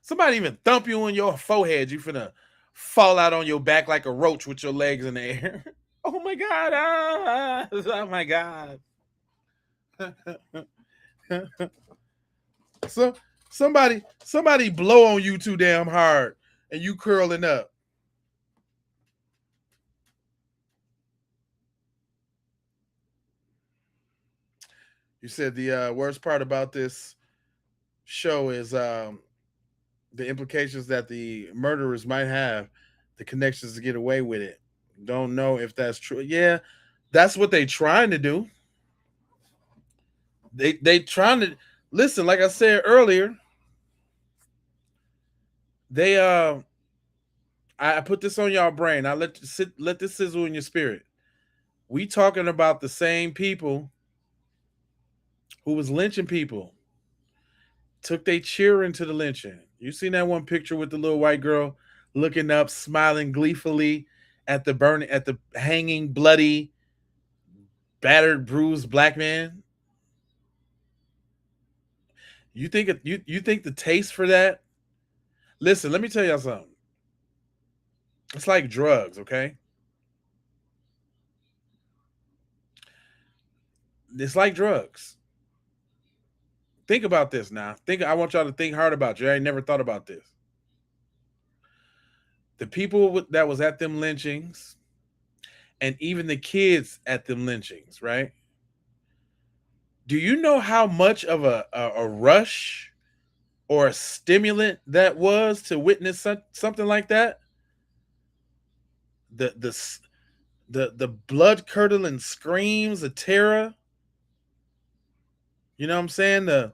Somebody even thump you on your forehead, you finna fall out on your back like a roach with your legs in the air. Oh my God. Oh my God. So somebody blow on you too damn hard and you curling up. You said the worst part about this show is the implications that the murderers might have, the connections to get away with it. Don't know if that's true. Yeah, that's what they trying to do. They trying to listen. Like I said earlier, they I put this on y'all brain. I let this sizzle in your spirit. We talking about the same people who was lynching people. Took they cheering to the lynching. You seen that one picture with the little white girl looking up, smiling gleefully at the hanging, bloody, battered, bruised black man? You think the taste for that Listen, let me tell y'all something. It's like drugs, okay? It's like drugs. Think about this now. I want y'all to think hard about you. I ain't never thought about this. The people that was at them lynchings, and even the kids at them lynchings, right? Do you know how much of a rush or a stimulant that was to witness something like that? The blood curdling screams of terror. You know what I'm saying? The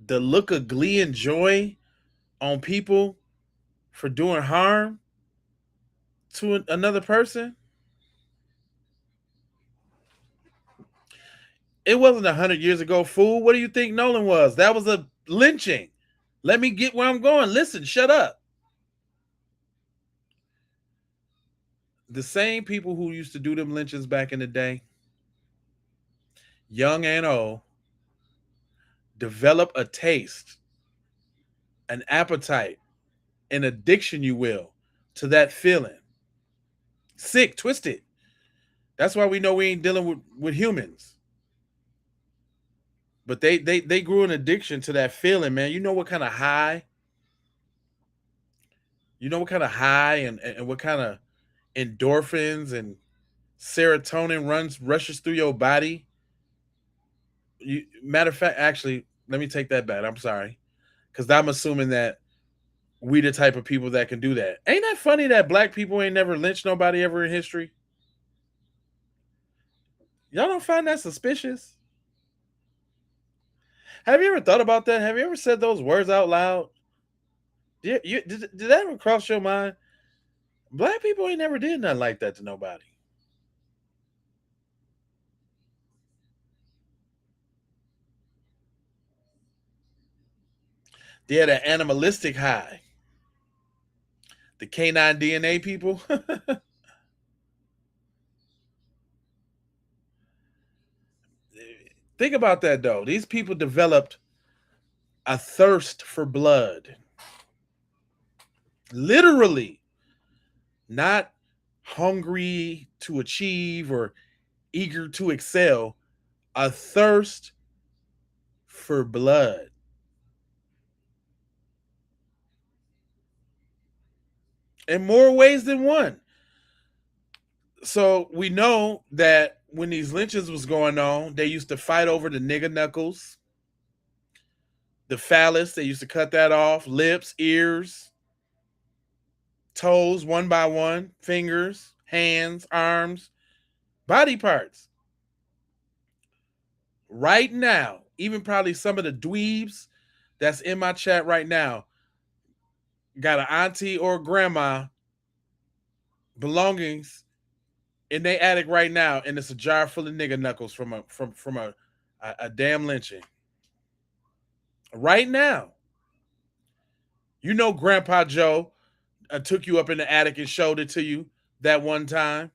the look of glee and joy on people for doing harm to another person. It wasn't 100 years ago, fool. What do you think Nolan was? That was a lynching. Let me get where I'm going. Listen, shut up. The same people who used to do them lynchings back in the day, young and old, develop a taste, an appetite, an addiction, you will, to that feeling. Sick, twisted. That's why we know we ain't dealing with humans. But they grew an addiction to that feeling, man. You know what kind of high? You know what kind of high and what kind of endorphins and serotonin rushes through your body? Matter of fact, actually, let me take that back. I'm sorry. Because I'm assuming that we the type of people that can do that. Ain't that funny that black people ain't never lynched nobody ever in history? Y'all don't find that suspicious? Have you ever thought about that? Have you ever said those words out loud? Did that ever cross your mind? Black people ain't never did nothing like that to nobody. They had an animalistic high. The canine DNA people. Think about that though. These people developed a thirst for blood. Literally. Not hungry to achieve or eager to excel. A thirst for blood. In more ways than one. So we know that when these lynchings was going on, they used to fight over the nigger knuckles, the phallus. They used to cut that off, lips, ears, toes, one by one, fingers, hands, arms, body parts. Right now, even probably some of the dweebs that's in my chat right now got an auntie or a grandma belongings in their attic right now, and it's a jar full of nigger knuckles from a damn lynching. Right now. You know Grandpa Joe took you up in the attic and showed it to you that one time.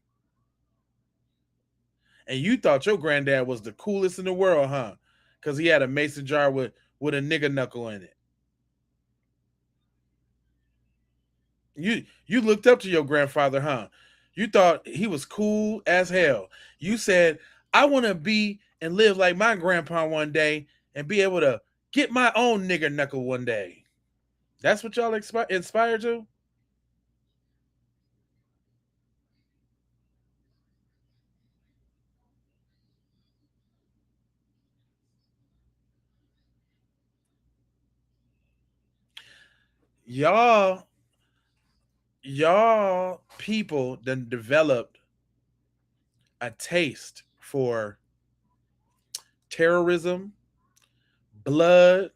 And you thought your granddad was the coolest in the world, huh? Because he had a mason jar with a nigger knuckle in it. You looked up to your grandfather, huh? You thought he was cool as hell. You said, I want to be and live like my grandpa one day and be able to get my own nigger knuckle one day. That's what y'all inspired to? Y'all people then developed a taste for terrorism, blood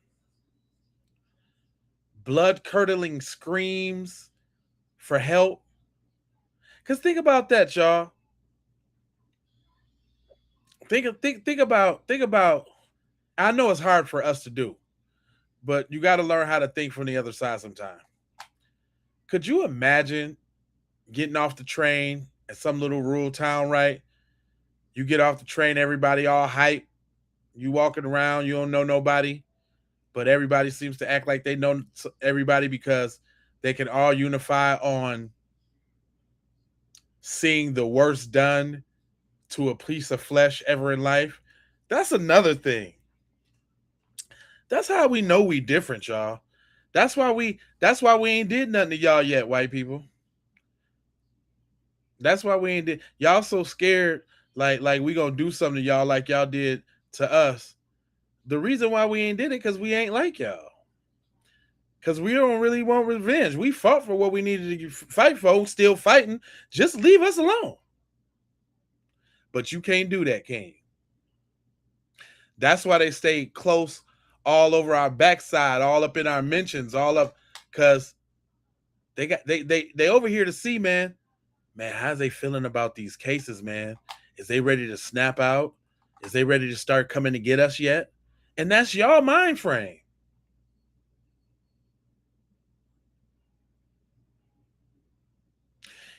curdling screams for help. Because think about that, y'all. Think about. I know it's hard for us to do, but you got to learn how to think from the other side sometime. Could you imagine getting off the train at some little rural town, right? You get off the train, everybody all hype. You walking around, you don't know nobody. but everybody seems to act like they know everybody because they can all unify on seeing the worst done to a piece of flesh ever in life. That's another thing. That's how we know we different, y'all. That's why we ain't did nothing to y'all yet, white people. That's why we ain't did. Y'all so scared like we gonna do something to y'all like y'all did to us. The reason why we ain't did it because we ain't like y'all. Because we don't really want revenge. We fought for what we needed to fight for, still fighting. Just leave us alone. But you can't do that, can you? That's why they stay close all over our backside, all up in our mentions, all up because they over here to see, man. Man, how's they feeling about these cases, man? Is they ready to snap out? Is they ready to start coming to get us yet? And that's y'all mind frame.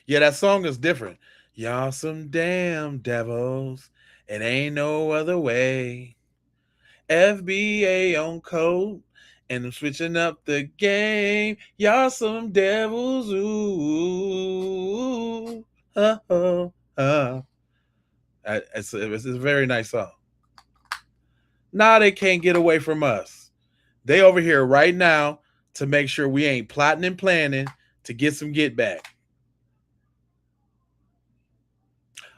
Yeah, that song is different. Y'all some damn devils. It ain't no other way. FBA on code. And I'm switching up the game. Y'all some devils. Ooh. Oh, oh. It's a very nice song. Nah, they can't get away from us. They over here right now to make sure we ain't plotting and planning to get some get back.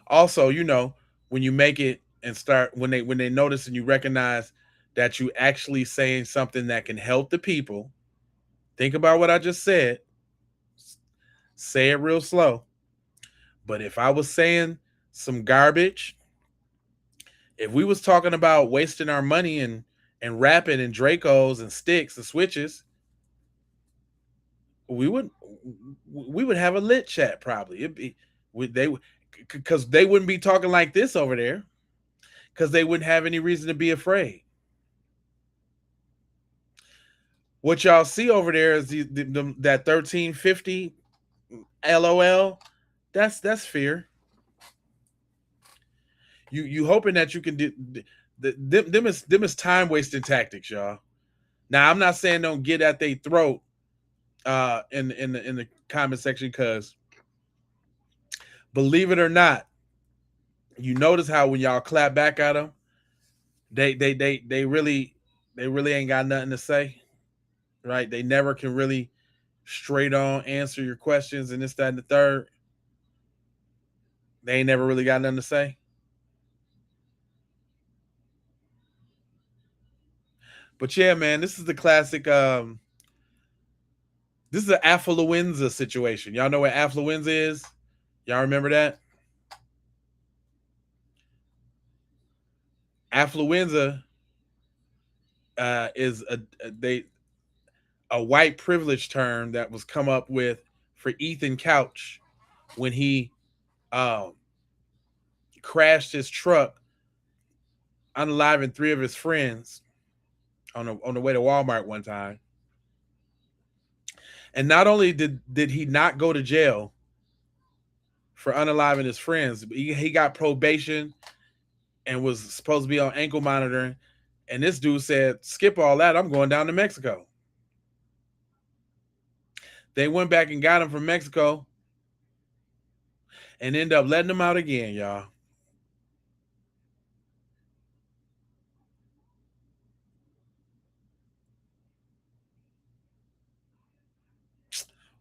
Also, when you make it and start when they notice and you recognize that you actually saying something that can help the people, think about what I just said. Say it real slow. But if I was saying some garbage, if we was talking about wasting our money and rapping and Dracos and sticks and switches, we would have a lit chat probably. It'd be because they wouldn't be talking like this over there because they wouldn't have any reason to be afraid. What y'all see over there is that 1350 LOL. That's fear. You hoping that you can do them is time wasting tactics, y'all. Now I'm not saying don't get at their throat in the comment section because believe it or not, you notice how when y'all clap back at them, they really ain't got nothing to say, right? They never can really straight on answer your questions and this, that, and the third. They ain't never really got nothing to say. But yeah, man, this is the classic. This is an affluenza situation. Y'all know what affluenza is? Y'all remember that? Affluenza is a white privilege term that was come up with for Ethan Couch when he crashed his truck, unaliving 3 of his friends on the way to Walmart one time. And not only did he not go to jail for unaliving his friends, he got probation and was supposed to be on ankle monitoring. And this dude said, skip all that. I'm going down to Mexico. They went back and got him from Mexico and ended up letting him out again, y'all.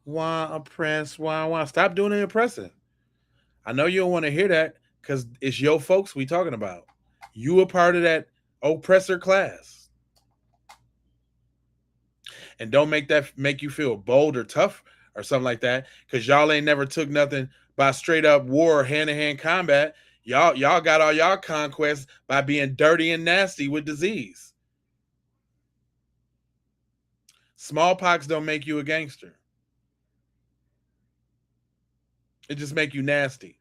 Why oppress? Why? Stop doing it oppressing. I know you don't want to hear that because it's your folks we talking about. You a part of that oppressor class. And don't make you feel bold or tough or something like that because y'all ain't never took nothing by straight up war, hand-to-hand combat. Y'all got all y'all conquests by being dirty and nasty with disease. Smallpox don't make you a gangster. It just make you nasty.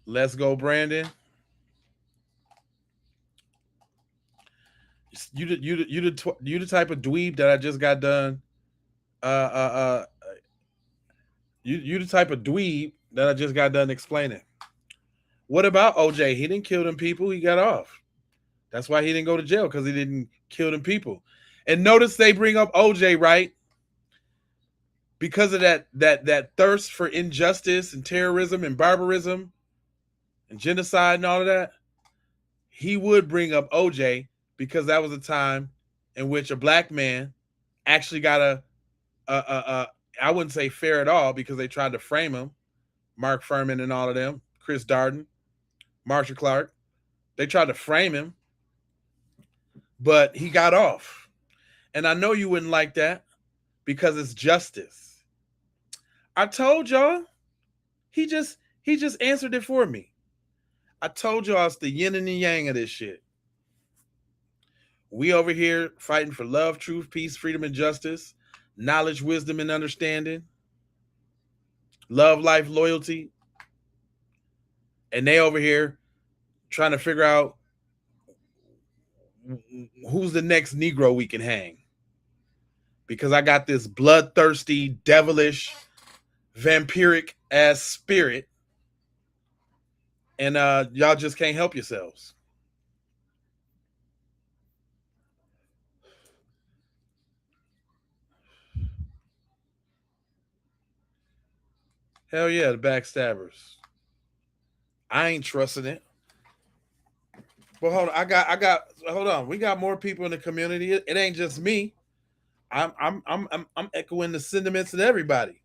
Let's go, Brandon. You the type of dweeb that I just got done. You the type of dweeb that I just got done explaining. What about OJ? He didn't kill them people. He got off. That's why he didn't go to jail, because he didn't kill them people. And notice they bring up OJ, right? Because of that thirst for injustice and terrorism and barbarism and genocide and all of that. He would bring up OJ because that was a time in which a black man actually got I wouldn't say fair at all, because they tried to frame him. Mark Furman and all of them, Chris Darden, Marsha Clark. They tried to frame him, but he got off. And I know you wouldn't like that, because it's justice. I told y'all, he just answered it for me. I told y'all it's the yin and the yang of this shit. We over here fighting for love, truth, peace, freedom, and justice, knowledge, wisdom, and understanding, love, life, loyalty. And they over here trying to figure out who's the next Negro we can hang. Because I got this bloodthirsty, devilish, vampiric ass spirit. And y'all just can't help yourselves. Hell yeah, the backstabbers. I ain't trusting it. But hold on, hold on. We got more people in the community. It ain't just me. I'm echoing the sentiments of everybody.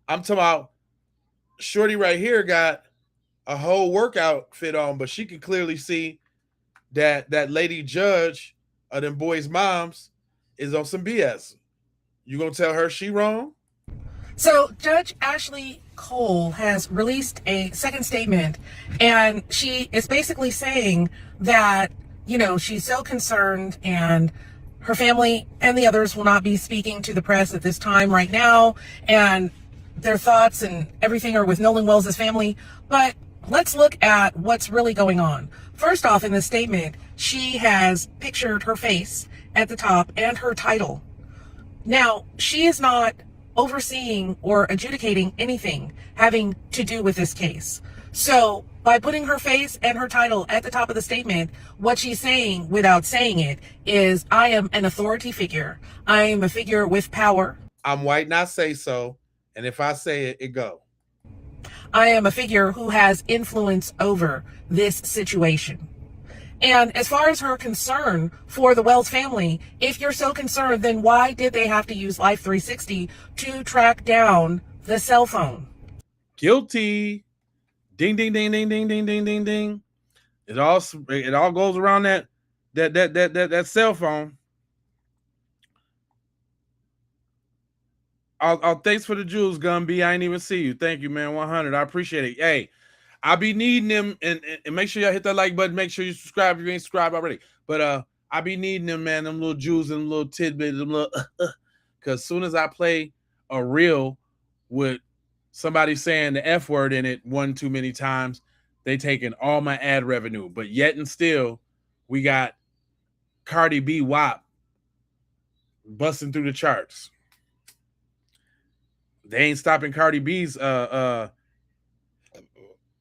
I'm talking about Shorty right here got a whole workout fit on, but she can clearly see that lady judge of them boys' moms is on some BS. You gonna tell her she wrong? So Judge Ashlee Cole has released a second statement, and she is basically saying that, you know, she's so concerned and her family and the others will not be speaking to the press at this time right now, and their thoughts and everything are with Nolan Wells' family. But let's look at what's really going on. First off, in the statement, she has pictured her face at the top and her title. Now, she is not overseeing or adjudicating anything having to do with this case. So by putting her face and her title at the top of the statement, what she's saying without saying it is, I am an authority figure. I am a figure with power. I'm white, not say so. And if I say it, it go. I am a figure who has influence over this situation. And as far as her concern for the Wells family, if you're so concerned, then why did they have to use Life 360 to track down the cell phone? Guilty. Ding, ding, ding, ding, ding, ding, ding, ding, ding. It all goes around that cell phone. Thanks for the jewels, Gun B. I ain't even see you. Thank you, man. 100. I appreciate it. Hey, I'll be needing them, and make sure y'all hit that like button. Make sure you subscribe if you ain't subscribed already. But I be needing them, man. Them little jewels and little tidbits, them little because as soon as I play a reel with somebody saying the F word in it one too many times, they taking all my ad revenue. But yet and still, we got Cardi B WAP busting through the charts. They ain't stopping Cardi B's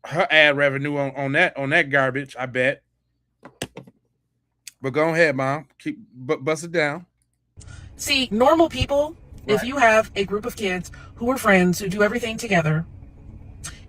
her ad revenue on that garbage, I bet. But go ahead, Mom. Keep bust it down. See, normal people, if you have a group of kids who are friends who do everything together,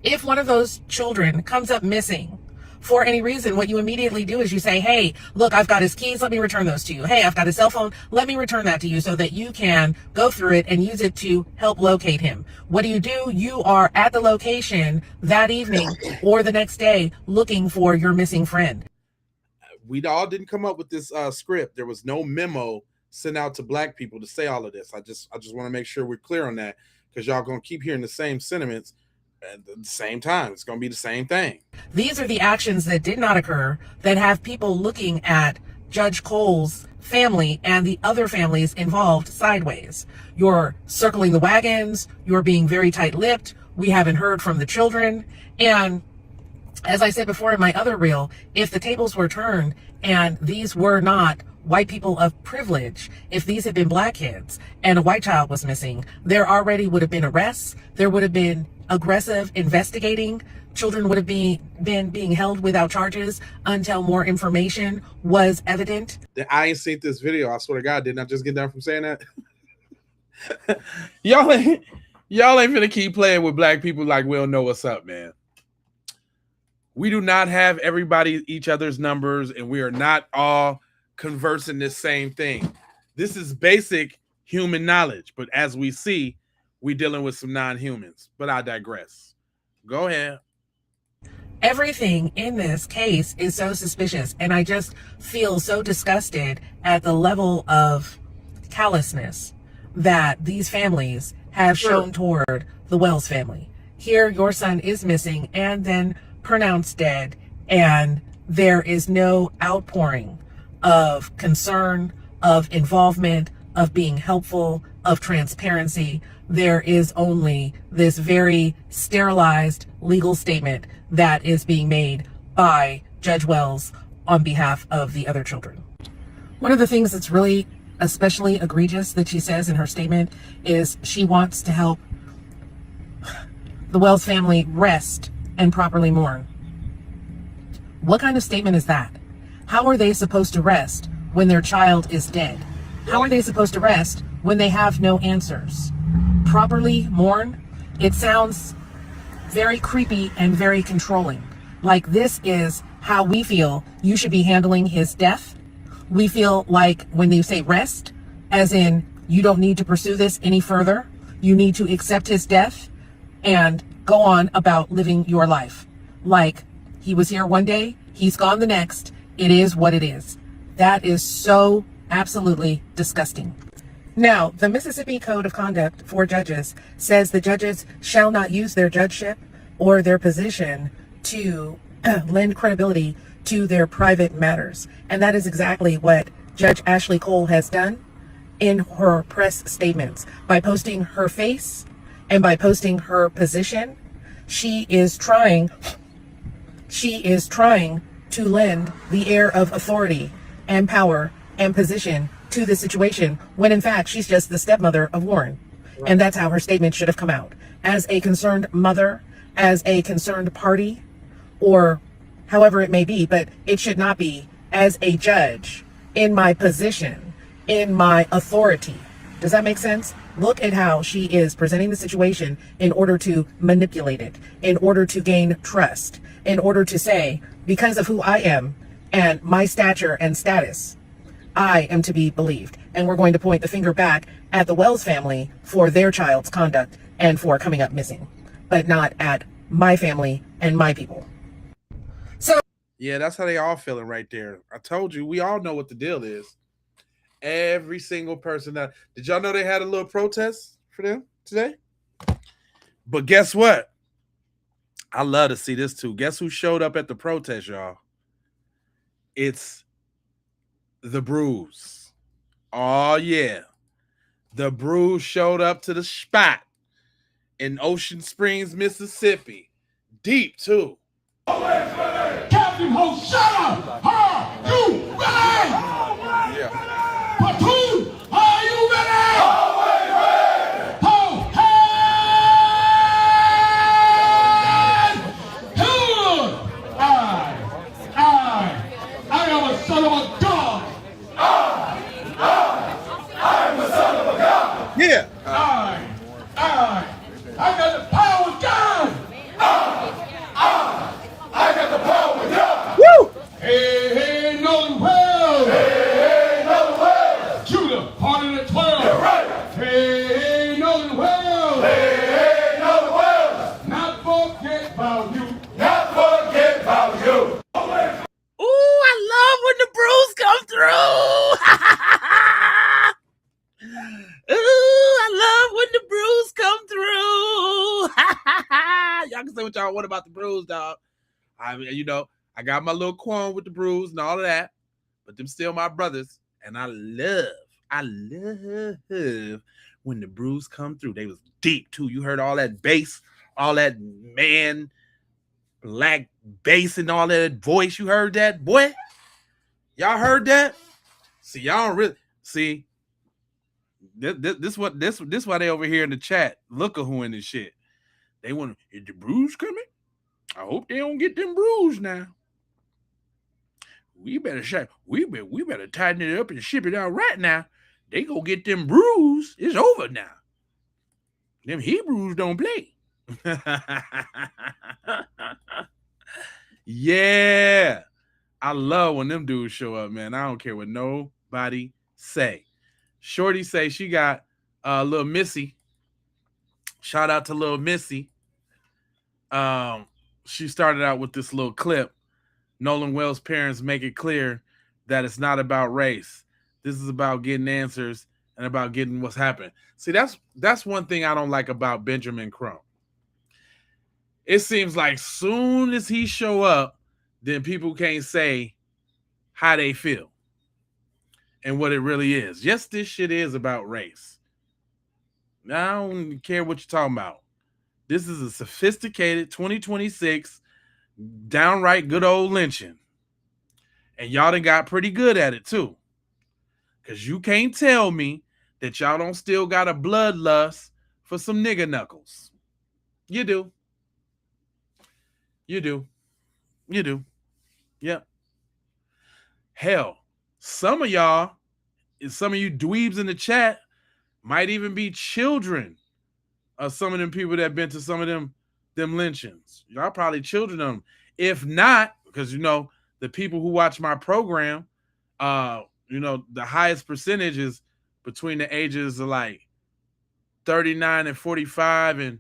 if one of those children comes up missing for any reason, what you immediately do is you say, hey, look, I've got his keys. Let me return those to you. Hey, I've got his cell phone. Let me return that to you so that you can go through it and use it to help locate him. What do? You are at the location that evening or the next day looking for your missing friend. We all didn't come up with this script. There was no memo sent out to black people to say all of this. I just want to make sure we're clear on that, because y'all going to keep hearing the same sentiments at the same time. It's going to be the same thing. These are the actions that did not occur that have people looking at Judge Cole's family and the other families involved sideways. You're circling the wagons. You're being very tight-lipped. We haven't heard from the children. And as I said before in my other reel, if the tables were turned and these were not white people of privilege, if these had been black kids and a white child was missing, there already would have been arrests, there would have been aggressive investigating, children would have been being held without charges until more information was evident. I ain't seen this video. I swear to God, didn't I just get done from saying that? y'all ain't finna keep playing with black people like we don't know what's up, man. We do not have everybody each other's numbers, and we are not all conversing this same thing. This is basic human knowledge, but as we see, we're dealing with some non-humans. But I digress. Go ahead. Everything in this case is so suspicious, and I just feel so disgusted at the level of callousness that these families have shown toward the Wells family. Here, your son is missing and then pronounced dead, and there is no outpouring of concern, of involvement, of being helpful, of transparency. There is only this very sterilized legal statement that is being made by Judge Wells on behalf of the other children. One of the things that's really especially egregious that she says in her statement is she wants to help the Wells family rest and properly mourn. What kind of statement is that? How are they supposed to rest when their child is dead? How are they supposed to rest when they have no answers? Properly mourn? It sounds very creepy and very controlling. Like this is how we feel you should be handling his death. We feel like when you say rest, as in you don't need to pursue this any further. You need to accept his death and go on about living your life. Like he was here one day, he's gone the next. It is what it is. That is so absolutely disgusting. Now, the Mississippi Code of Conduct for judges says the judges shall not use their judgeship or their position to lend credibility to their private matters. And that is exactly what Judge Ashlee Cole has done in her press statements. By posting her face and by posting her position, she is trying to lend the air of authority and power and position to the situation when in fact she's just the stepmother of Warren. Right. And that's how her statement should have come out. As a concerned mother, as a concerned party, or however it may be, but it should not be as a judge in my position, in my authority. Does that make sense? Look at how she is presenting the situation in order to manipulate it, in order to gain trust, in order to say, because of who I am and my stature and status, I am to be believed. And we're going to point the finger back at the Wells family for their child's conduct and for coming up missing, but not at my family and my people. So yeah, that's how they all feeling right there. I told you, we all know what the deal is. Every single person that did y'all know they had a little protest for them today? But guess what? I love to see this too. Guess who showed up at the protest, y'all? It's the Brews. Oh yeah. The Brews showed up to the spot in Ocean Springs, Mississippi. Deep too. Captain Ho, shut up! Are you ready? Yeah. Platoon, are you ready? Always ready! Ho, hand! Good! I am a son of a god! I am a son of a god! Yeah! I got the power of God! I got the power of God! Woo! Hey, hey, Nolan Wells! Hey, Nolan Wells! Judah, part of the 12! You're right! Hey, Nolan Wells! Hey, Nolan Wells! Not forget about you! Not forget about you! Ooh, I love when the Brews come through! Ooh, I love when the Brews come through! Y'all can say what y'all want about the Brews, dog. I mean, you know, I got my little quarrel with the Brews and all of that, but them still my brothers, and I love when the Brews come through. They was deep too. You heard all that bass, all that man Black bass and all that voice. You heard that, boy? Y'all heard that? See, y'all don't really see. This why they over here in the chat look a who in this shit. They want, is the bruise coming? I hope they don't get them bruised now. We better tighten it up and ship it out right now. They go get them bruised. It's over now. Them Hebrews don't play. Yeah. I love when them dudes show up, man. I don't care what nobody say. Shorty say she got little Missy. Shout out to little Missy. She started out with this little clip. Nolan Wells' parents make it clear that it's not about race. This is about getting answers and about getting what's happened. See, that's one thing I don't like about Benjamin Crump. It seems like soon as he show up, then people can't say how they feel and what it really is. Yes, this shit is about race. I don't care what you're talking about. This is a sophisticated 2026 downright good old lynching. And y'all done got pretty good at it too. Because you can't tell me that y'all don't still got a bloodlust for some nigga knuckles. You do. You do. You do. Yep. Hell, some of y'all, some of you dweebs in the chat might even be children of some of them people that been to some of them lynchings. Y'all probably children of them. If not, because the people who watch my program, the highest percentage is between the ages of like 39 and 45 and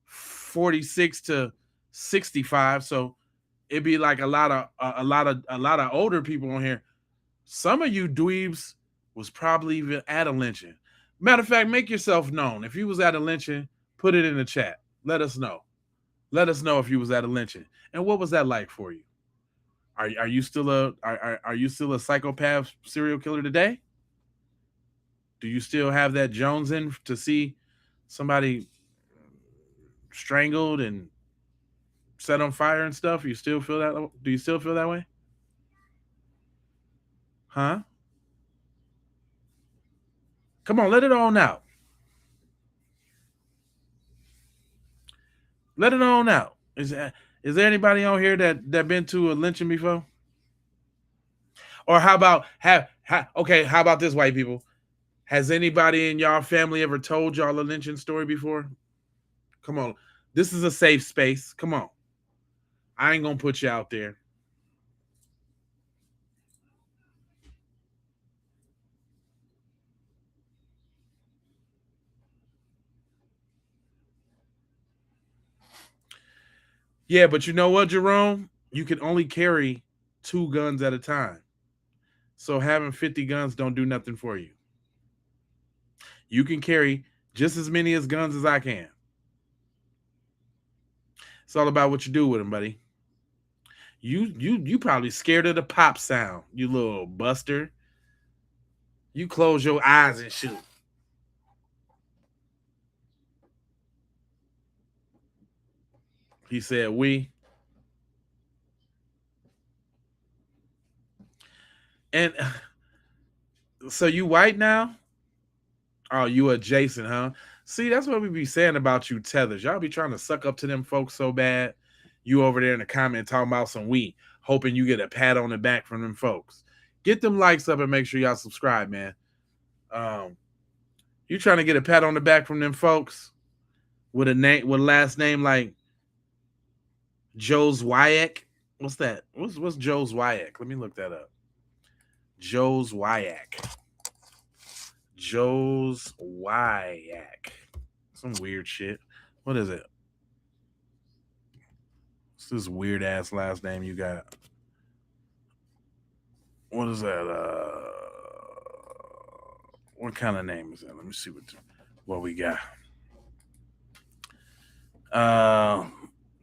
46 to 65. So it'd be like a lot of older people on here. Some of you dweebs was probably even at a lynching. Matter of fact, make yourself known. If you was at a lynching, put it in the chat. Let us know. Let us know if you was at a lynching. And what was that like for you? Are you still a psychopath serial killer today? Do you still have that Jones in to see somebody strangled and set on fire and stuff? You still feel that? Do you still feel that way? Huh? Come on, let it on out. Let it on out. Is there anybody on here that been to a lynching before? Or how about how about this, white people? Has anybody in y'all family ever told y'all a lynching story before? Come on. This is a safe space. Come on. I ain't gonna put you out there. Yeah, but you know what, Jerome? You can only carry 2 guns at a time. So having 50 guns don't do nothing for you. You can carry just as many guns as I can. It's all about what you do with them, buddy. You probably scared of the pop sound, you little buster. You close your eyes and shoot. He said, we. And so you white now? Oh, you adjacent, huh? See, that's what we be saying about you Tethers. Y'all be trying to suck up to them folks so bad. You over there in the comment talking about some we, hoping you get a pat on the back from them folks. Get them likes up and make sure y'all subscribe, man. You trying to get a pat on the back from them folks with a last name like Joe's Wyatt? What's that? What's Joe's Wyatt? Let me look that up. Joe's Wyatt. Joe's Wyatt. Some weird shit. What is it? What's this weird ass last name you got? What is that? What kind of name is that? Let me see what we got.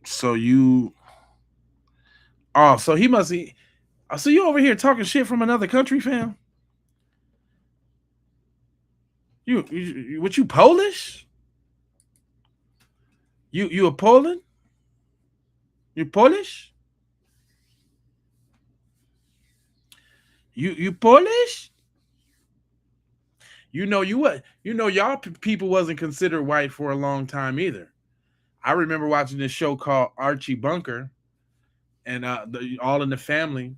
So you. Oh, so he must be. So you over here talking shit from another country, fam? You what? You Polish? You a Poland? You Polish? You Polish? You know y'all people wasn't considered white for a long time either. I remember watching this show called Archie Bunker, and All in the Family,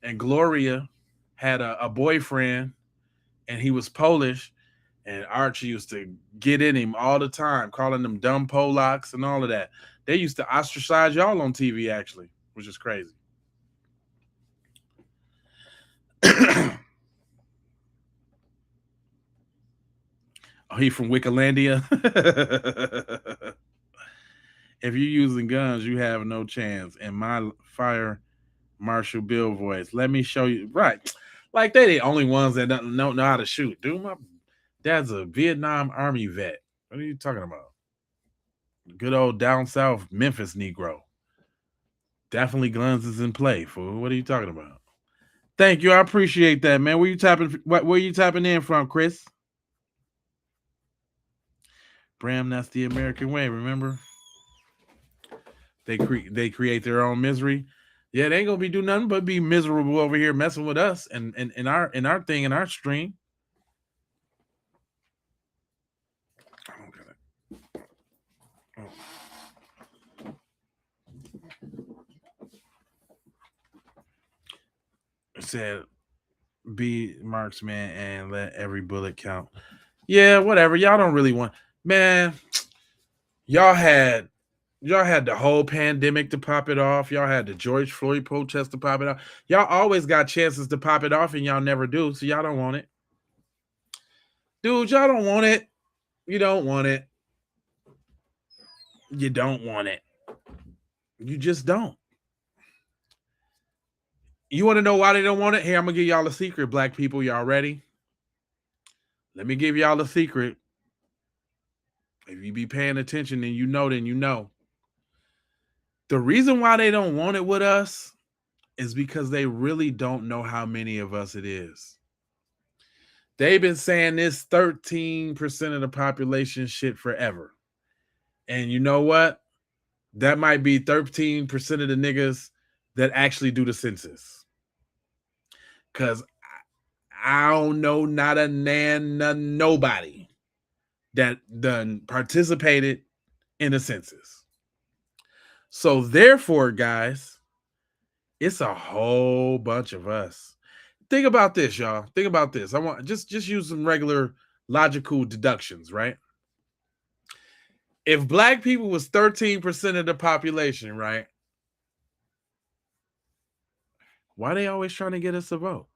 and Gloria had a boyfriend, and he was Polish, and Archie used to get in him all the time, calling them dumb Polacks and all of that. They used to ostracize y'all on TV, actually, which is crazy. Oh, he from Wiccalandia? If you're using guns, you have no chance. In my fire Marshal Bill voice, let me show you. Right. Like, they the only ones that don't know how to shoot. Dude, my dad's a Vietnam Army vet. What are you talking about? Good old down south Memphis Negro. Definitely guns is in play, fool. What are you talking about? Thank you. I appreciate that, man. Where you tapping in from, Chris? Bram, that's the American way, remember? They create their own misery. Yeah, they ain't gonna be doing nothing but be miserable over here messing with us and in our thing, in our stream. It said be marksman and let every bullet count. Yeah, whatever. Y'all don't really want, man. Y'all had the whole pandemic to pop it off. Y'all had the George Floyd protest to pop it off. Y'all always got chances to pop it off, and y'all never do. So y'all don't want it. Dude, y'all don't want it. You don't want it. You don't want it. You just don't. You want to know why they don't want it? Here, I'm going to give y'all a secret, black people. Y'all ready? Let me give y'all a secret. If you be paying attention and you know, then you know. The reason why they don't want it with us is because they really don't know how many of us it is. They've been saying this 13% of the population shit forever. And you know what? That might be 13% of the niggas that actually do the census. Because I don't know not a nobody that done participated in the census. So therefore, guys, it's a whole bunch of us. Think about this, y'all. Think about this. I want just use some regular logical deductions, right? If black people was 13% of the population, right? Why are they always trying to get us to vote?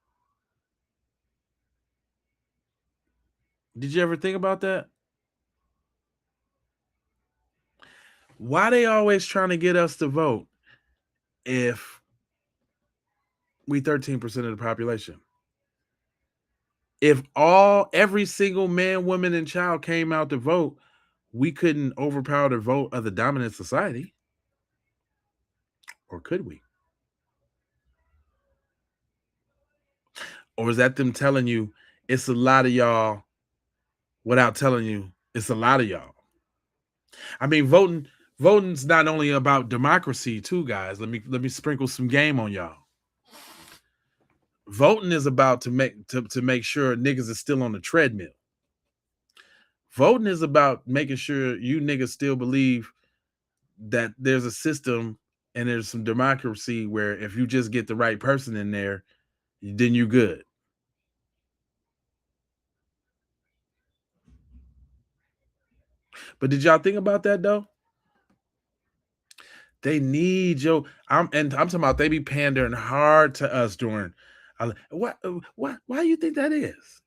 Did you ever think about that? Why are they always trying to get us to vote if we 13% of the population? If every single man, woman, and child came out to vote, we couldn't overpower the vote of the dominant society. Or could we? Or is that them telling you it's a lot of y'all without telling you it's a lot of y'all? I mean, voting's not only about democracy too, guys. Let me sprinkle some game on y'all. Voting is about to make sure niggas is still on the treadmill. Voting is about making sure you niggas still believe that there's a system and there's some democracy where if you just get the right person in there, then you good. But did y'all think about that though? They need yo. I'm talking about they be pandering hard to us during. Why do you think that is?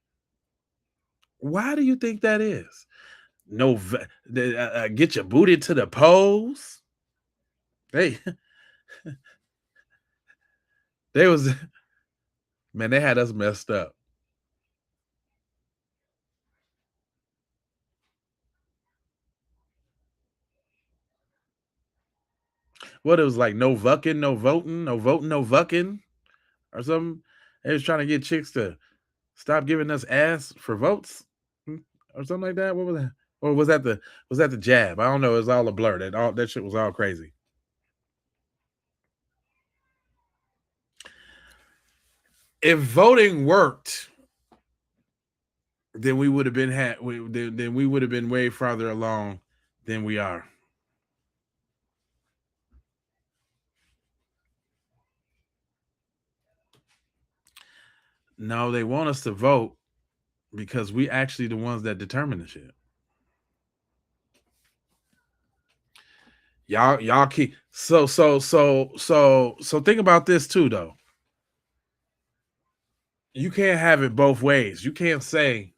Why do you think that is? No, get your booty to the polls. They was, man, they had us messed up. What it was like, no vucking, no voting, no voting, no vucking, or something. They was trying to get chicks to stop giving us ass for votes, or something like that. What was that? Or was that the jab? I don't know. It was all a blur. That shit was all crazy. If voting worked, then we would have been then we would have been way farther along than we are. No, they want us to vote because we actually the ones that determine the shit. Y'all keep so think about this too though. You can't have it both ways. You can't say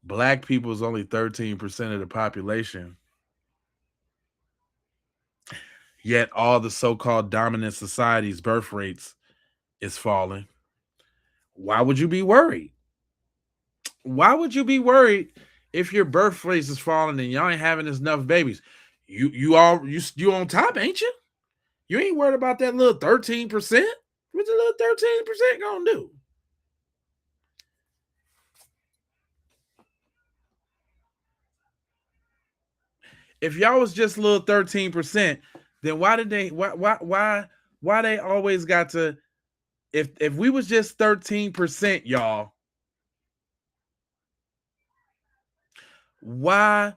black people is only 13% of the population, yet all the so-called dominant societies' birth rates is falling. Why would you be worried? Why would you be worried if your birth rate is falling and y'all ain't having enough babies? You on top, ain't you? You ain't worried about that little 13%. What's the little 13% gonna do? If y'all was just a little 13%, then why they always got to, if we was just 13%, y'all, why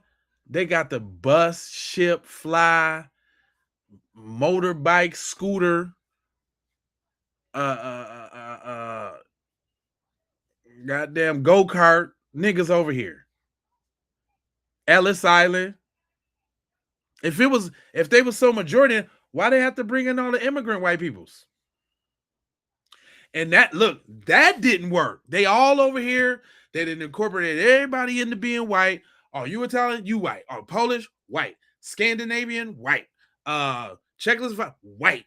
they got the bus, ship, fly, motorbike, scooter, goddamn go-kart niggas over here? Ellis Island. If they was so majority, why they have to bring in all the immigrant white peoples? And that didn't work. They all over here. They didn't incorporate everybody into being white. Oh, you Italian, you white. Oh, Polish, white. Scandinavian, white. Czechoslovakian, white.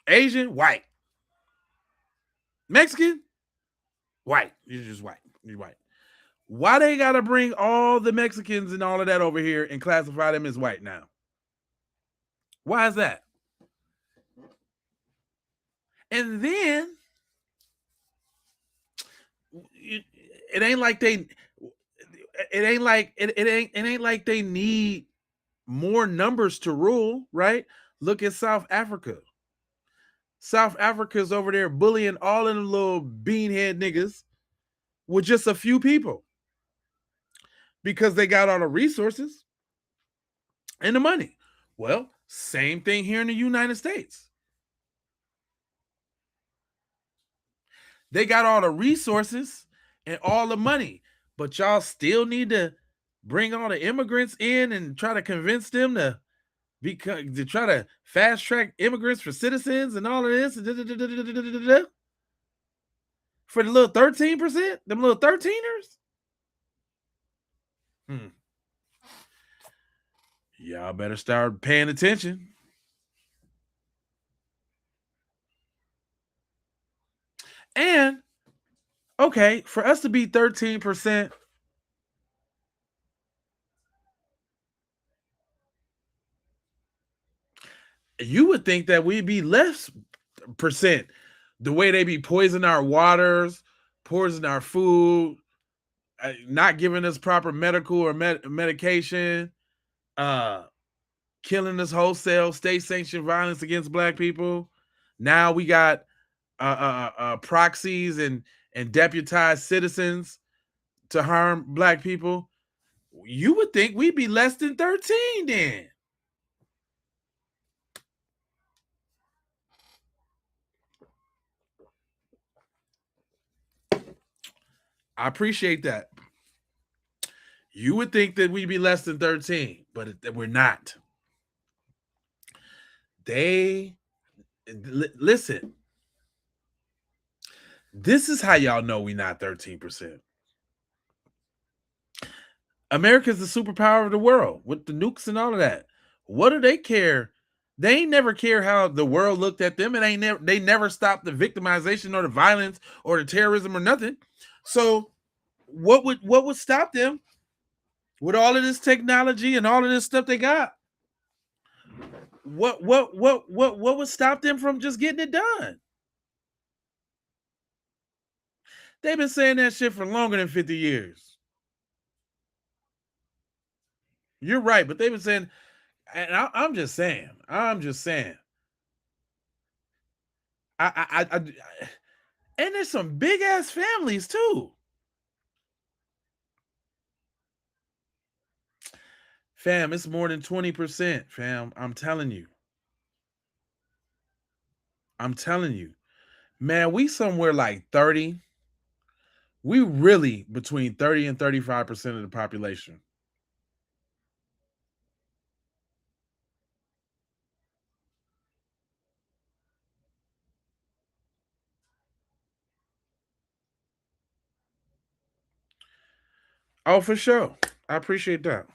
Asian, white. Mexican, white. You're just white. You're white. Why they gotta bring all the Mexicans and all of that over here and classify them as white now? Why is that? And then it ain't like they need more numbers to rule, right? Look at South Africa. South Africa's over there bullying all of them little beanhead niggas with just a few people because they got all the resources and the money. Well, same thing here in the United States. They got all the resources and all the money, but y'all still need to bring all the immigrants in and try to convince them to try to fast track immigrants for citizens and all of this for the little 13%, them little 13ers. Y'all better start paying attention. And okay, for us to be 13%, you would think that we'd be less percent. The way they be poisoning our waters, poisoning our food, not giving us proper medical or medication, killing us wholesale, state-sanctioned violence against black people. Now we got proxies and deputized citizens to harm black people. You would think we'd be less than 13 then. I appreciate that. You would think that we'd be less than 13, but we're not. Listen. This is how y'all know we're not 13%. America's the superpower of the world with the nukes and all of that. What do they care? They ain't never care how the world looked at them. They never stopped the victimization or the violence or the terrorism or nothing. So what would stop them with all of this technology and all of this stuff they got? What would stop them from just getting it done? They've been saying that shit for longer than 50 years. You're right, but they've been saying And I'm just saying. I'm just saying. I and there's some big ass families too. Fam, it's more than 20%, fam. I'm telling you. I'm telling you. Man, we somewhere like 30. We really between 30 and 35% of the population. Oh, for sure. I appreciate that.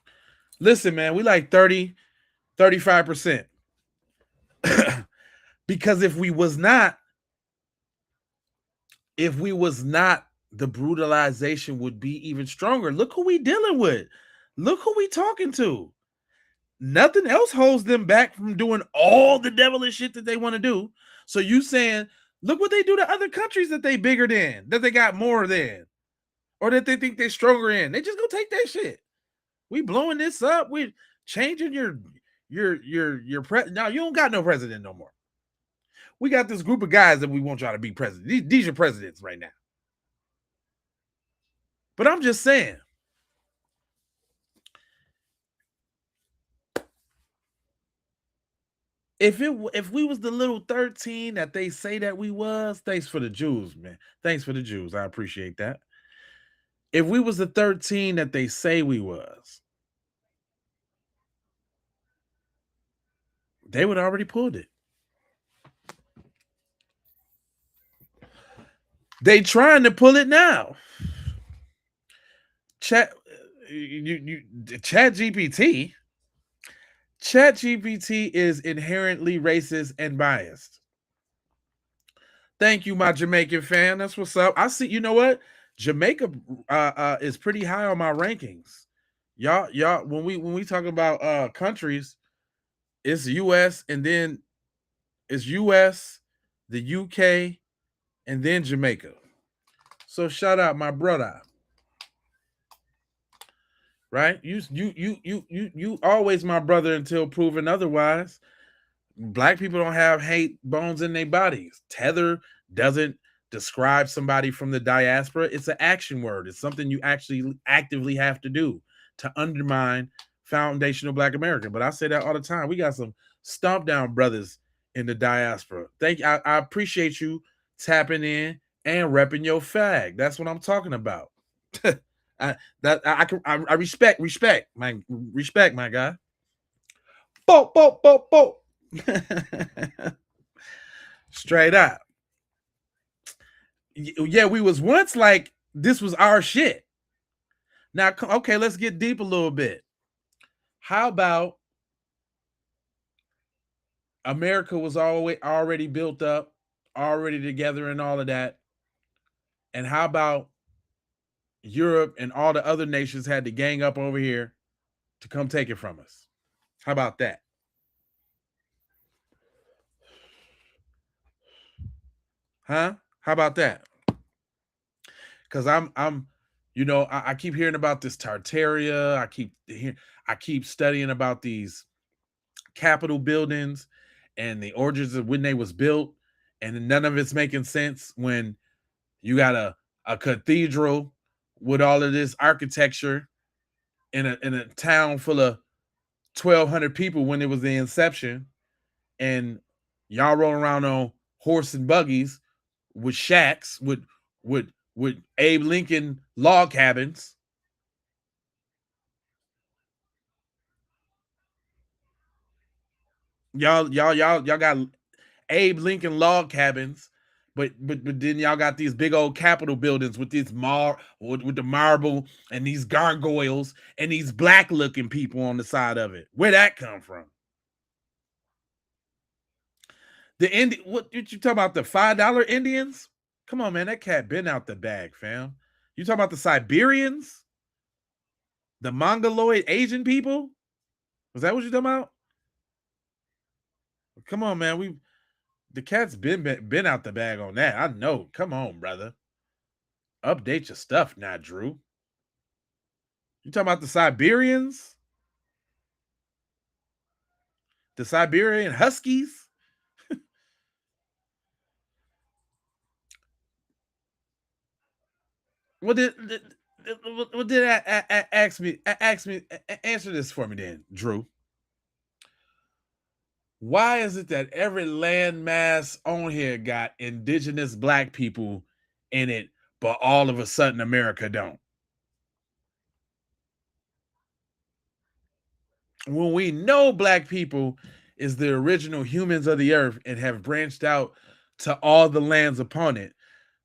Listen, man, we like 30, 35%. Because if we was not, the brutalization would be even stronger. Look who we dealing with. Look who we talking to. Nothing else holds them back from doing all the devilish shit that they want to do. So you saying, look what they do to other countries that they bigger than, that they got more than, or that they think they're stronger in. They just go take that shit. We blowing this up. We changing your now you don't got no president no more. We got this group of guys that we want y'all to be president. These are presidents right now. But I'm just saying, if we was the little 13 that they say that we was, thanks for the Jews, man. Thanks for the Jews. I appreciate that. If we was the 13 that they say we was, they would already pulled it. They trying to pull it now. Chat GPT is inherently racist and biased. Thank you, my Jamaican fan. That's what's up. I see. You know what? Jamaica is pretty high on my rankings. Y'all. When we talk about countries, it's U.S. and then it's U.S., the U.K., and then Jamaica. So shout out my brother. Right? You always my brother until proven otherwise. Black people don't have hate bones in their bodies. Tether doesn't describe somebody from the diaspora. It's an action word. It's something you actually actively have to do to undermine foundational Black America. But I say that all the time. We got some stomp down brothers in the diaspora. Thank you. I appreciate you tapping in and repping your fag. That's what I'm talking about. I respect my guy. Bo. Straight up. Yeah, we was once like this was our shit. Now, okay, let's get deep a little bit. How about America was already built up, already together, and all of that? And how about Europe and all the other nations had to gang up over here to come take it from us? How about that? Huh? How about that? Because I'm you know, I keep hearing about this Tartaria. I keep studying about these Capitol buildings and the origins of when they was built, and none of it's making sense when you got a cathedral with all of this architecture in a town full of 1,200 people when it was the inception, and y'all rolling around on horse and buggies with shacks with Abe Lincoln log cabins. Y'all got Abe Lincoln log cabins, but then y'all got these big old Capitol buildings with this with the marble and these gargoyles and these black looking people on the side of it. Where that come from? What you talking about? The $5 Indians? Come on, man, that cat been out the bag, fam. You talking about the Siberians? The Mongoloid Asian people? Was that what you talking about? Come on, man. The cat's been out the bag on that. I know. Come on, brother. Update your stuff now, Drew. You talking about the Siberians? The Siberian Huskies. What did ask me? Answer this for me, then, Drew. Why is it that every landmass on here got indigenous black people in it, but all of a sudden America don't? When we know black people is the original humans of the earth and have branched out to all the lands upon it,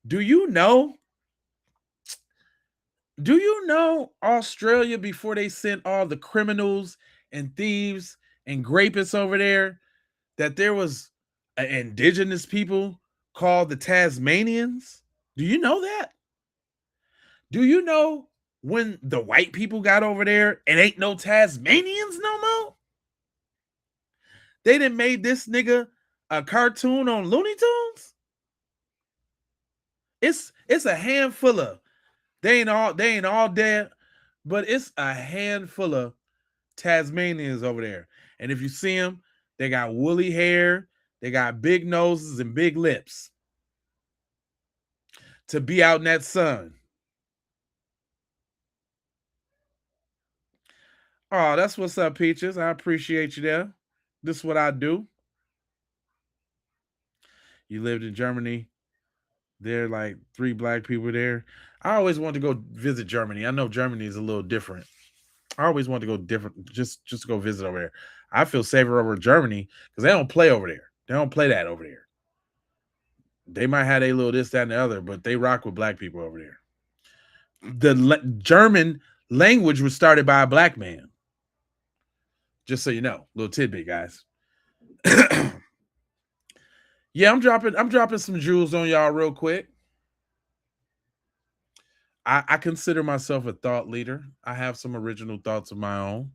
do you know Australia, before they sent all the criminals and thieves and rapists over there, that there was an indigenous people called the Tasmanians? Do you know that? Do you know when the white people got over there, it ain't no Tasmanians no more? They done made this nigga a cartoon on Looney Tunes. It's a handful of, they ain't all dead, but it's a handful of Tasmanians over there. And if you see them, they got woolly hair, they got big noses and big lips to be out in that sun. Oh, that's what's up, Peaches. I appreciate you there. This is what I do. You lived in Germany. There are like 3 black people there. I always wanted to go visit Germany. I know Germany is a little different. I always want to go different, just to go visit over there. I feel safer over Germany because they don't play over there. They don't play that over there. They might have a little this, that, and the other, but they rock with black people over there. The German language was started by a black man. Just so you know, little tidbit, guys. Yeah, I'm dropping some jewels on y'all real quick. I consider myself a thought leader. I have some original thoughts of my own.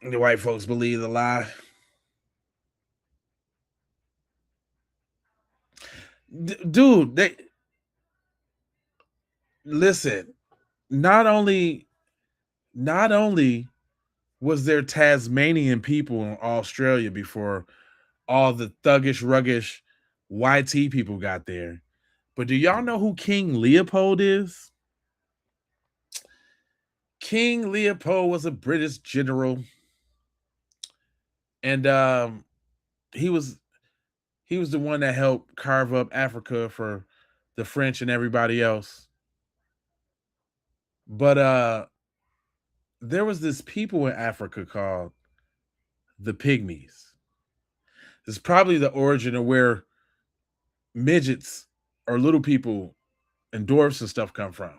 The white folks believe the lie. Dude, they listen. Not only was there Tasmanian people in Australia before all the thuggish, ruggish YT people got there, but do y'all know who King Leopold is? King Leopold was a British general, and he was the one that helped carve up Africa for the French and everybody else. But there was this people in Africa called the Pygmies. It's probably the origin of where midgets or little people and dwarfs and stuff come from.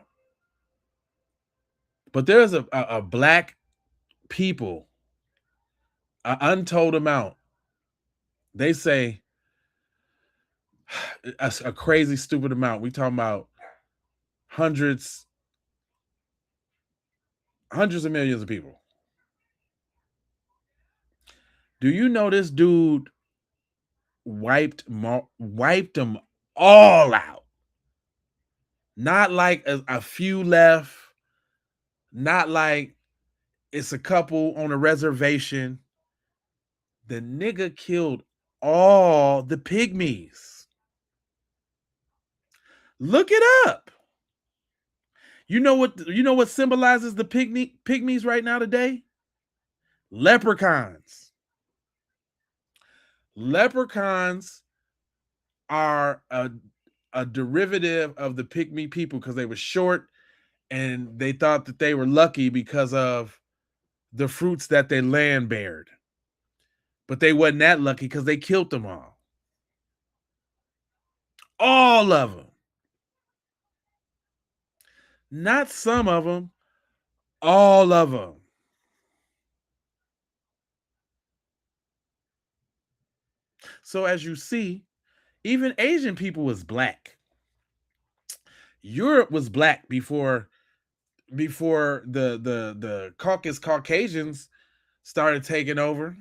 But there's a black people, an untold amount. They say a crazy, stupid amount. We talking about hundreds of millions of people. Do you know this dude wiped them all out? Not like a few left. Not like it's a couple on a reservation. The nigga killed all the pygmies. Look it up. You know what symbolizes the pygmies right now today? Leprechauns. Leprechauns are a derivative of the pygmy people because they were short and they thought that they were lucky because of the fruits that their land bared. But they wasn't that lucky because they killed them all. All of them. Not some of them, all of them. So as you see, even Asian people was black. Europe was black before the Caucasians started taking over.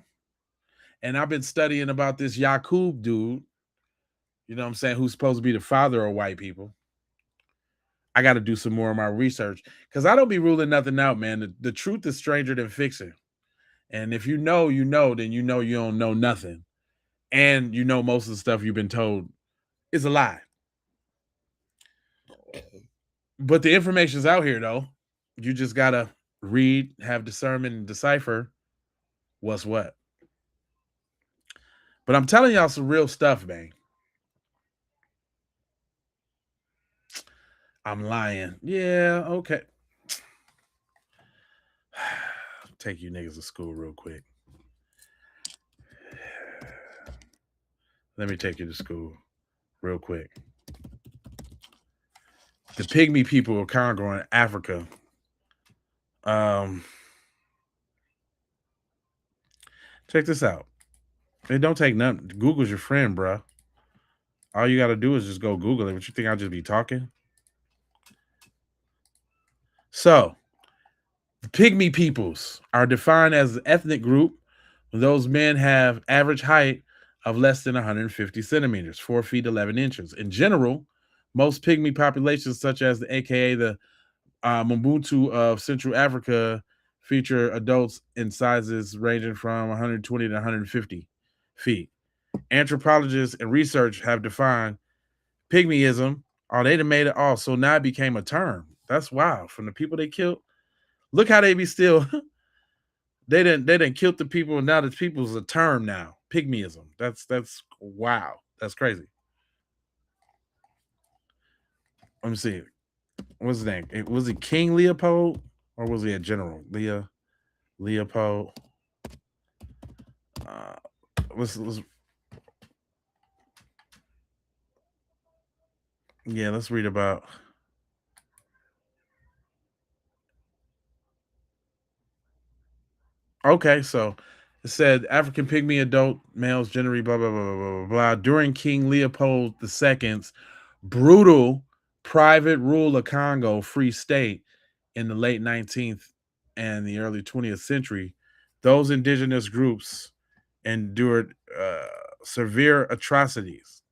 And I've been studying about this Yakub dude. You know what I'm saying? Who's supposed to be the father of white people. I got to do some more of my research because I don't be ruling nothing out, man. The truth is stranger than fiction. And if you know, then you know you don't know nothing. And you know most of the stuff you've been told is a lie. But the information's out here, though. You just got to read, have discernment, and decipher what's what. But I'm telling y'all some real stuff, man. I'm lying. Yeah, okay. Take you niggas to school real quick. Let me take you to school real quick. The pygmy people of Congo in Africa. Check this out. It don't take nothing. Google's your friend, bruh. All you got to do is just go Google it. What you think I'll just be talking? So, the pygmy peoples are defined as an ethnic group. Those men have average height of less than 150 centimeters, 4 feet 11 inches. In general, most pygmy populations, such as the AKA the Mbuntu of Central Africa, feature adults in sizes ranging from 120 to 150 feet. Anthropologists and research have defined pygmyism. Oh, they done made it all. So now it became a term. That's wild. From the people they killed. Look how they be still. They didn't kill the people. And now the people's a term now. Pygmyism. That's wow. That's crazy. Let me see. What's his name? Was it King Leopold or was he a general? Leopold. Let's read about. Okay, so it said African pygmy adult males generally blah blah blah blah blah blah. During King Leopold II's brutal private rule of Congo Free State in the late 19th and the early 20th century, those indigenous groups endured severe atrocities.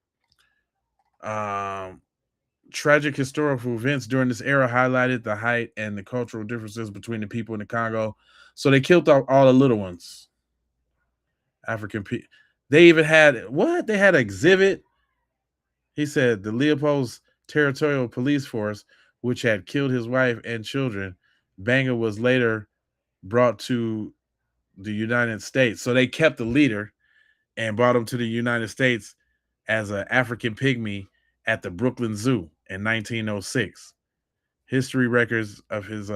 Tragic historical events during this era highlighted the height and the cultural differences between the people in the Congo. So they killed all the little ones. African people. They even had what? They had an exhibit. He said the Leopold's territorial police force, which had killed his wife and children, Banga was later brought to the United States. So they kept the leader and brought him to the United States as an African pygmy at the Brooklyn Zoo in 1906. History records of his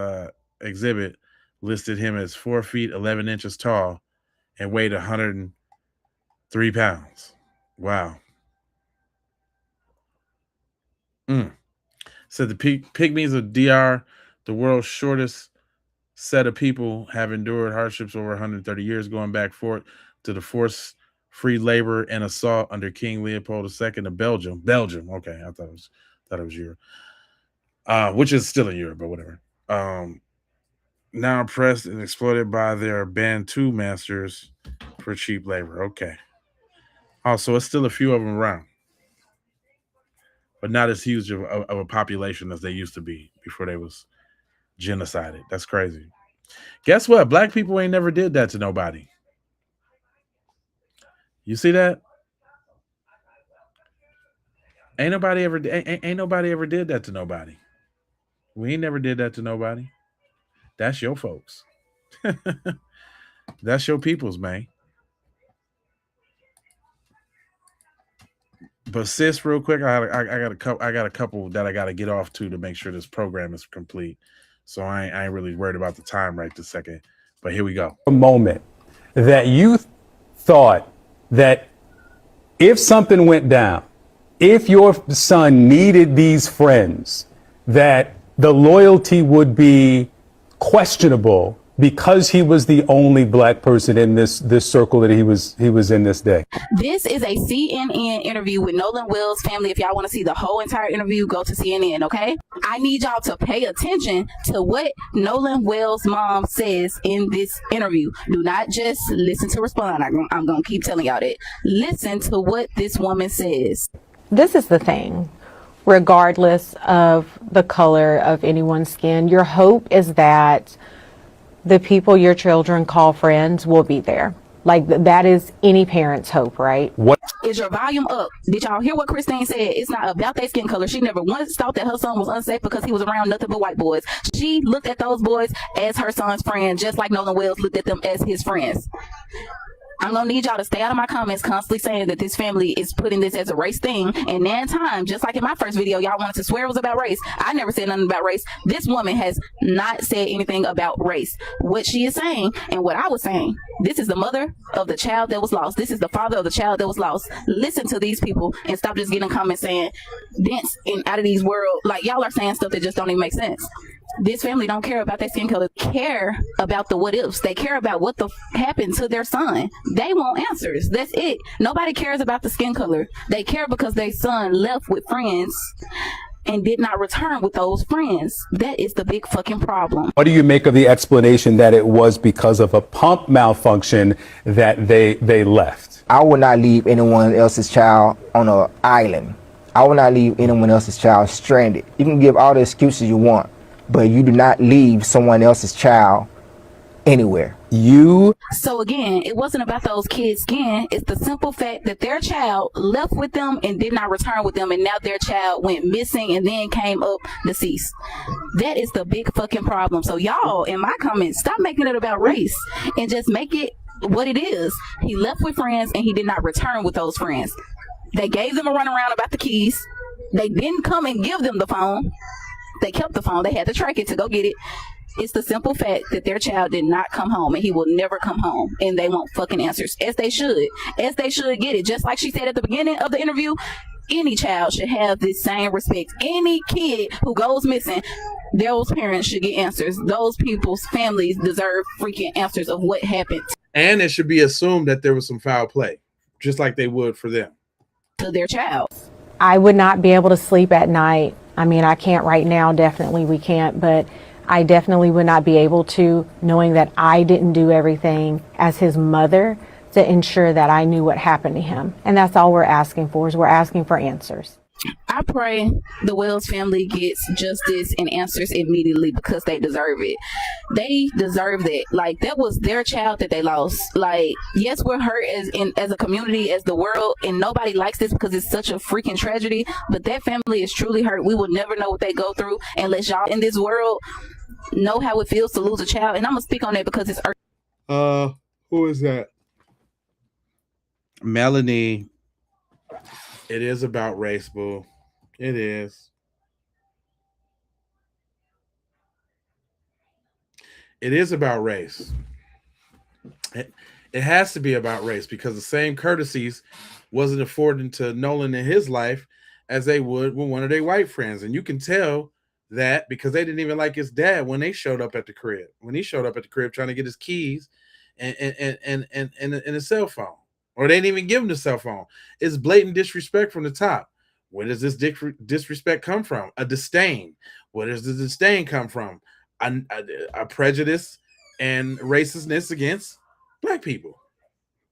exhibit listed him as 4 feet 11 inches tall and weighed 103 pounds. Wow. So the pygmies of DR, the world's shortest set of people, have endured hardships over 130 years, going back forth to the forced free labor and assault under King Leopold II of Belgium. Okay, I thought it was Europe, which is still in Europe, but whatever. Now oppressed and exploited by their Bantu masters for cheap labor. Okay. Also, it's still a few of them around, but not as huge of a population as they used to be before they was genocided. That's crazy. Guess what? Black people ain't never did that to nobody. You see that? Ain't nobody ever did that to nobody. We ain't never did that to nobody. That's your folks. That's your peoples, man. But sis, real quick, I got a couple that I got to get off to make sure this program is complete. So I ain't really worried about the time right this second. But here we go. A moment that you thought that if something went down, if your son needed these friends, that the loyalty would be questionable because he was the only black person in this circle that he was in this day. This is a CNN interview with Nolan Wells' family. If y'all want to see the whole entire interview, go to CNN, okay? I need y'all to pay attention to what Nolan Wells' mom says in this interview. Do not just listen to respond. I'm going to keep telling y'all that. Listen to what this woman says. this is the thing. Regardless of the color of anyone's skin, your hope is that the people your children call friends will be there. Like that is any parent's hope, right? What is your volume up? Did y'all hear what Christine said? It's not about their skin color. She never once thought that her son was unsafe because he was around nothing but white boys. She looked at those boys as her son's friend, just like Nolan Wells looked at them as his friends. I'm gonna need y'all to stay out of my comments constantly saying that this family is putting this as a race thing. And then time, just like in my first video, y'all wanted to swear it was about race. I never said nothing about race. This woman has not said anything about race. What she is saying and what I was saying, this is the mother of the child that was lost. This is the father of the child that was lost. Listen to these people and stop just getting comments saying dance in out of these world. Like y'all are saying stuff that just don't even make sense. This family don't care about their skin color. They care about the what ifs. They care about what happened to their son. They want answers. That's it. Nobody cares about the skin color. They care because their son left with friends and did not return with those friends. That is the big fucking problem. do you make of the explanation that it was because of a pump malfunction that they left? I would not leave anyone else's child on an island. I would not leave anyone else's child stranded. You can give all the excuses you want, but you do not leave someone else's child anywhere. So again, it wasn't about those kids' skin. It's the simple fact that their child left with them and did not return with them, and now their child went missing and then came up deceased. That is the big fucking problem. So y'all, in my comments, stop making it about race and just make it what it is. He left with friends and he did not return with those friends. They gave them a runaround about the keys. They didn't come and give them the phone. They kept the phone. They had to track it to go get it. It's the simple fact that their child did not come home and he will never come home, and they want fucking answers, as they should get it. Just like she said at the beginning of the interview, any child should have the same respect. Any kid who goes missing, those parents should get answers. Those people's families deserve freaking answers of what happened. And it should be assumed that there was some foul play, just like they would for them. To their child. I would not be able to sleep at night. I mean, I can't right now, definitely we can't, but I definitely would not be able to, knowing that I didn't do everything as his mother to ensure that I knew what happened to him. And that's all we're asking for, is we're asking for answers. I pray the Wells family gets justice and answers immediately because they deserve it. They deserve that. Like, that was their child that they lost. Like, yes, we're hurt as a community, as the world, and nobody likes this because it's such a freaking tragedy, but that family is truly hurt. We will never know what they go through unless y'all in this world know how it feels to lose a child. And I'm gonna speak on that because it's who is that? Melanie. It is about race, boo. It is. It is about race. It has to be about race because the same courtesies wasn't afforded to Nolan in his life as they would with one of their white friends. And you can tell that because they didn't even like his dad when they showed up at the crib. When he showed up at the crib trying to get his keys and a cell phone. Or they didn't even give him the cell phone. It's blatant disrespect from the top. Where does this disrespect come from? A disdain. Where does the disdain come from? A prejudice and racistness against black people.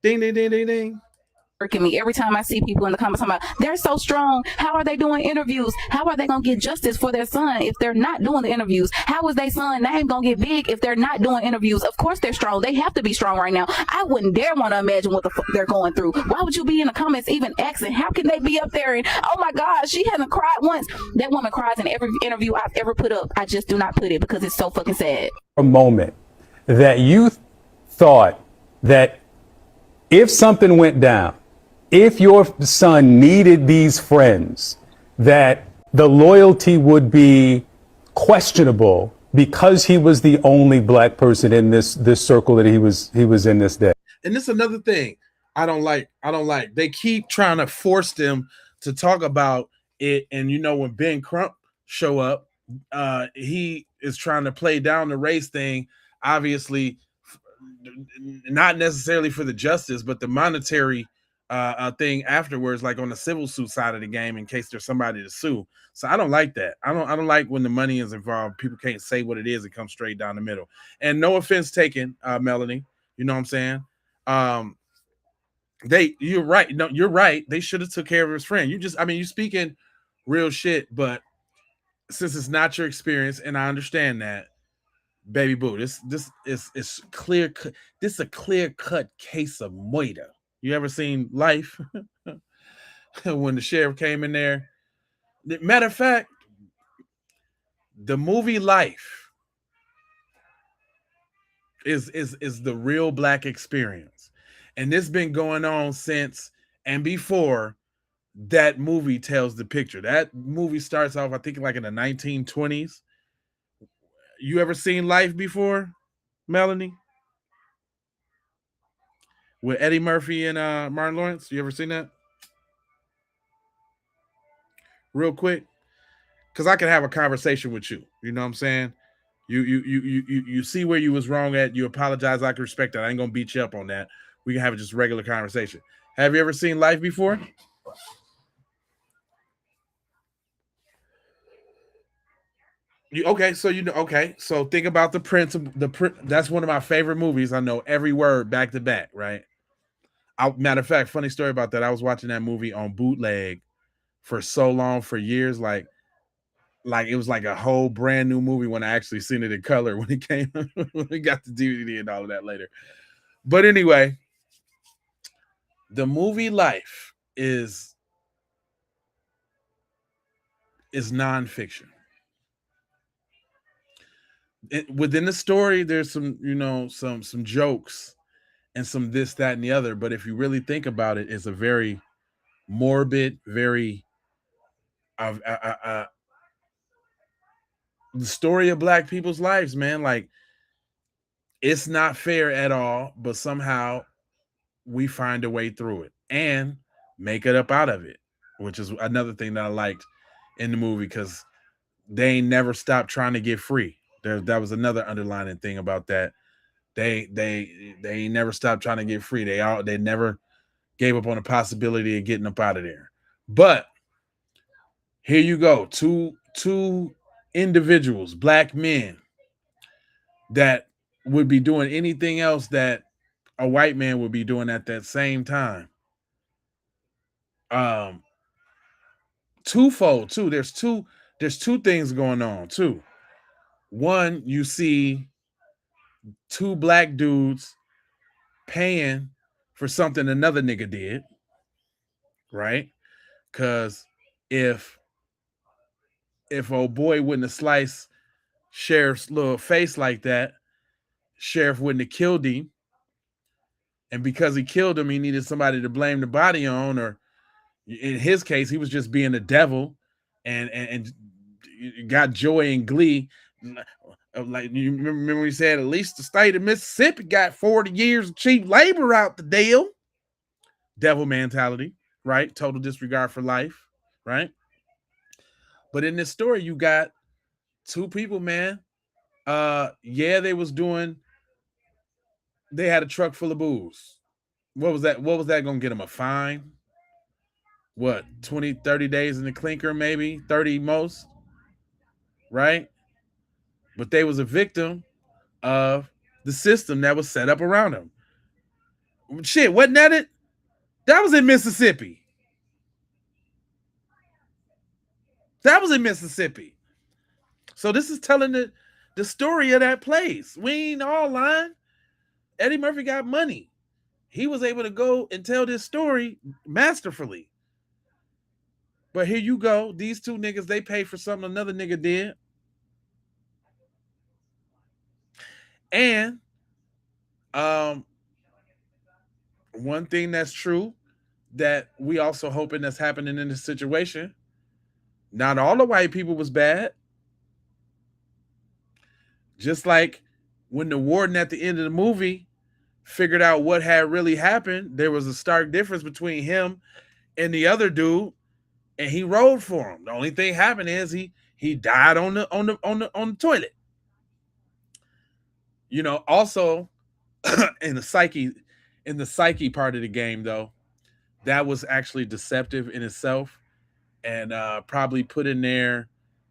Ding, ding, ding, ding, ding. At me every time I see people in the comments talking about they're so strong. How are they doing interviews? How are they gonna get justice for their son if they're not doing the interviews? How is their son name gonna get big if they're not doing interviews? Of course they're strong. They have to be strong right now. I wouldn't dare want to imagine what the fuck they're going through. Why would you be in the comments even asking how can they be up there and oh my God, she hasn't cried once? That woman cries in every interview I've ever put up. I just do not put it because it's so fucking sad. A moment that you thought that if something went down, if your son needed these friends, that the loyalty would be questionable because he was the only black person in this circle that he was in this day. And this is another thing I don't like. They keep trying to force them to talk about it. And you know, when Ben Crump show up, he is trying to play down the race thing, obviously not necessarily for the justice, but the monetary thing afterwards, like on the civil suit side of the game, in case there's somebody to sue. So I don't like that. I don't like when the money is involved. People can't say what it is and come straight down the middle. And no offense taken, Melanie. You know what I'm saying? You're right. No, you're right. They should have took care of his friend. You speaking real shit, but since it's not your experience, and I understand that, baby boo, this is clear. This is a clear cut case of murder. You ever seen Life? When the sheriff came in there. Matter of fact, the movie Life is the real black experience, and this been going on since and before that movie tells the picture. That movie starts off, I think, like in the 1920s. You ever seen Life before, Melanie? With Eddie Murphy and Martin Lawrence? You ever seen that? Real quick, because I can have a conversation with you. You know what I'm saying? You see where you was wrong at. You apologize. I can respect that. I ain't gonna beat you up on that. We can have just regular conversation. Have you ever seen Life before? So think about the Prince. That's one of my favorite movies. I know every word back to back. Right. Matter of fact, funny story about that. I was watching that movie on bootleg for so long, for years. Like it was like a whole brand new movie when I actually seen it in color when it came when we got the DVD and all of that later. But anyway, the movie Life is nonfiction. Within the story, there's some jokes and some this, that, and the other. But if you really think about it, it's a very morbid, very the story of black people's lives, man. Like, it's not fair at all, but somehow we find a way through it and make it up out of it, which is another thing that I liked in the movie, because they ain't never stopped trying to get free. That was another underlining thing about that. They ain't never stopped trying to get free. They never gave up on the possibility of getting up out of there. But here you go, two individuals, black men, that would be doing anything else that a white man would be doing at that same time. Twofold too. There's two things going on too. One, you see two black dudes paying for something another nigga did, right? Because if old boy wouldn't have sliced Sheriff's little face like that, Sheriff wouldn't have killed him. And because he killed him, he needed somebody to blame the body on, or in his case, he was just being a devil and got joy and glee. Like, you remember he said, at least the state of Mississippi got 40 years of cheap labor out the deal. Devil mentality, right? Total disregard for life, right? But in this story, you got two people, man. They had a truck full of booze. What was that gonna get them? A fine? What, 20, 30 days in the clinker, maybe 30 most, right? But they was a victim of the system that was set up around them. Shit, wasn't that it? That was in Mississippi. So this is telling the story of that place. We ain't all lying. Eddie Murphy got money. He was able to go and tell this story masterfully. But here you go. These two niggas, they pay for something another nigga did. And one thing that's true that we also hoping that's happening in this situation, not all the white people was bad. Just like when the warden at the end of the movie figured out what had really happened, there was a stark difference between him and the other dude, and he rode for him. The only thing happened is he died on the toilet. You know, also in the psyche part of the game, though, that was actually deceptive in itself, and probably put in there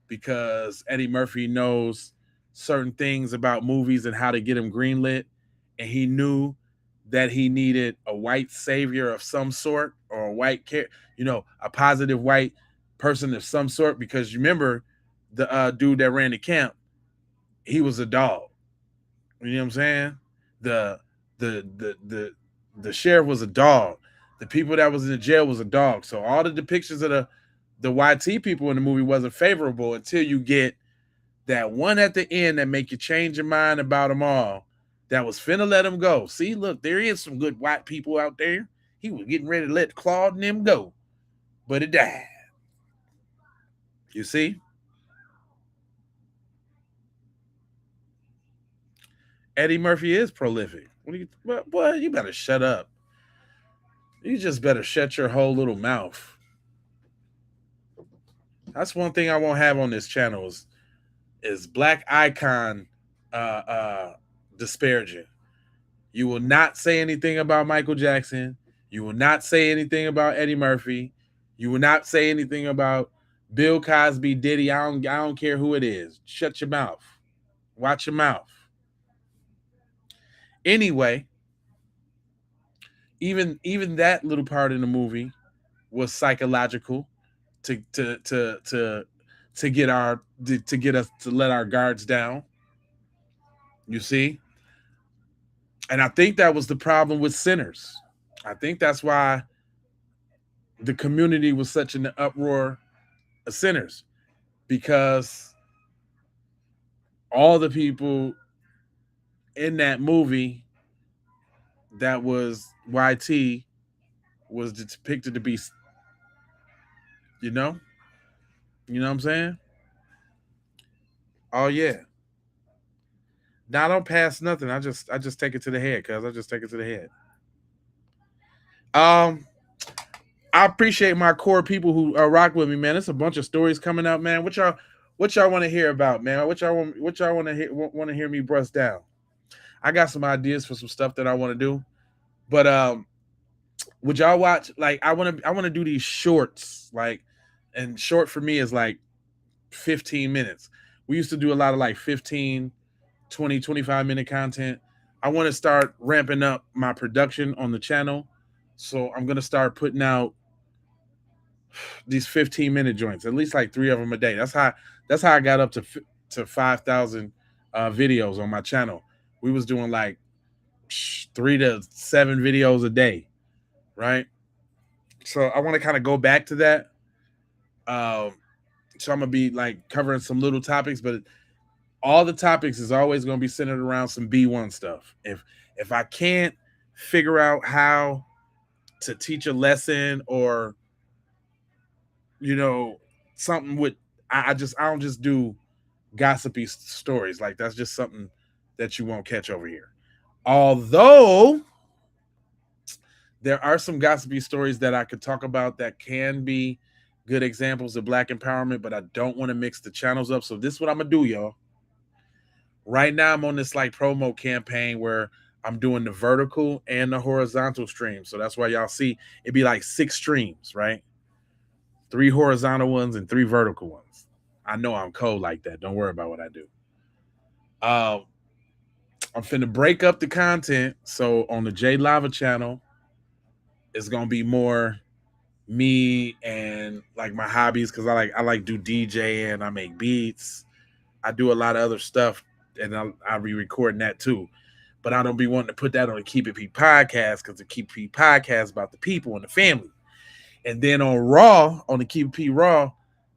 because Eddie Murphy knows certain things about movies and how to get them greenlit, and he knew that he needed a white savior of some sort, or a white a positive white person of some sort, because you remember the dude that ran the camp, he was a dog. You know what I'm saying? The the the the the sheriff was a dog. The people that was in the jail was a dog. So all the depictions of the YT people in the movie wasn't favorable until you get that one at the end that make you change your mind about them all. That was finna let them go. See, look, there is some good white people out there. He was getting ready to let Claude and them go, but it died. You see? Eddie Murphy is prolific. What do you, boy, you better shut up. You just better shut your whole little mouth. That's one thing I won't have on this channel is black icon disparaging. You will not say anything about Michael Jackson. You will not say anything about Eddie Murphy. You will not say anything about Bill Cosby, Diddy. I don't care who it is. Shut your mouth. Watch your mouth. Anyway, even that little part in the movie was psychological to get us to let our guards down. You see? And I think that was the problem with Sinners. I think that's why the community was such an uproar of Sinners, because all the people in that movie that was YT was depicted to be, you know what I'm saying? Oh yeah. Now I don't pass nothing. I just take it to the head, cuz I just take it to the head. I appreciate my core people who rock with me, man. There's a bunch of stories coming up, man. What y'all want to hear about, man? What y'all want to hear me brush down? I got some ideas for some stuff that I want to do, but would y'all watch? Like, I want to do these shorts, like, and short for me is like 15 minutes. We used to do a lot of like 15, 20, 25-minute content. I want to start ramping up my production on the channel, so I'm gonna start putting out these 15-minute joints, at least like 3 of them a day. That's how I got up to 5,000 videos on my channel. We was doing like 3 to 7 videos a day, right? So I want to kind of go back to that. So I'm gonna be like covering some little topics, but all the topics is always gonna be centered around some B1 stuff. If I can't figure out how to teach a lesson, or something with, I don't just do gossipy stories. Like, that's just something that you won't catch over here. Although there are some gossipy stories that I could talk about that can be good examples of black empowerment, but I don't want to mix the channels up. So this is what I'm gonna do, y'all. Right now I'm on this like promo campaign where I'm doing the vertical and the horizontal stream. So that's why y'all see it'd be like 6 streams, right? 3 horizontal ones and 3 vertical ones. I know I'm cold like that. Don't worry about what I do. I'm finna break up the content. So on the J Lava channel, it's gonna be more me and like my hobbies, because I like do DJing, I make beats, I do a lot of other stuff, and I'll be recording that too. But I don't be wanting to put that on the Keep It P podcast, because the Keep It P podcast is about the people and the family. And then on Raw, on the Keep It P Raw,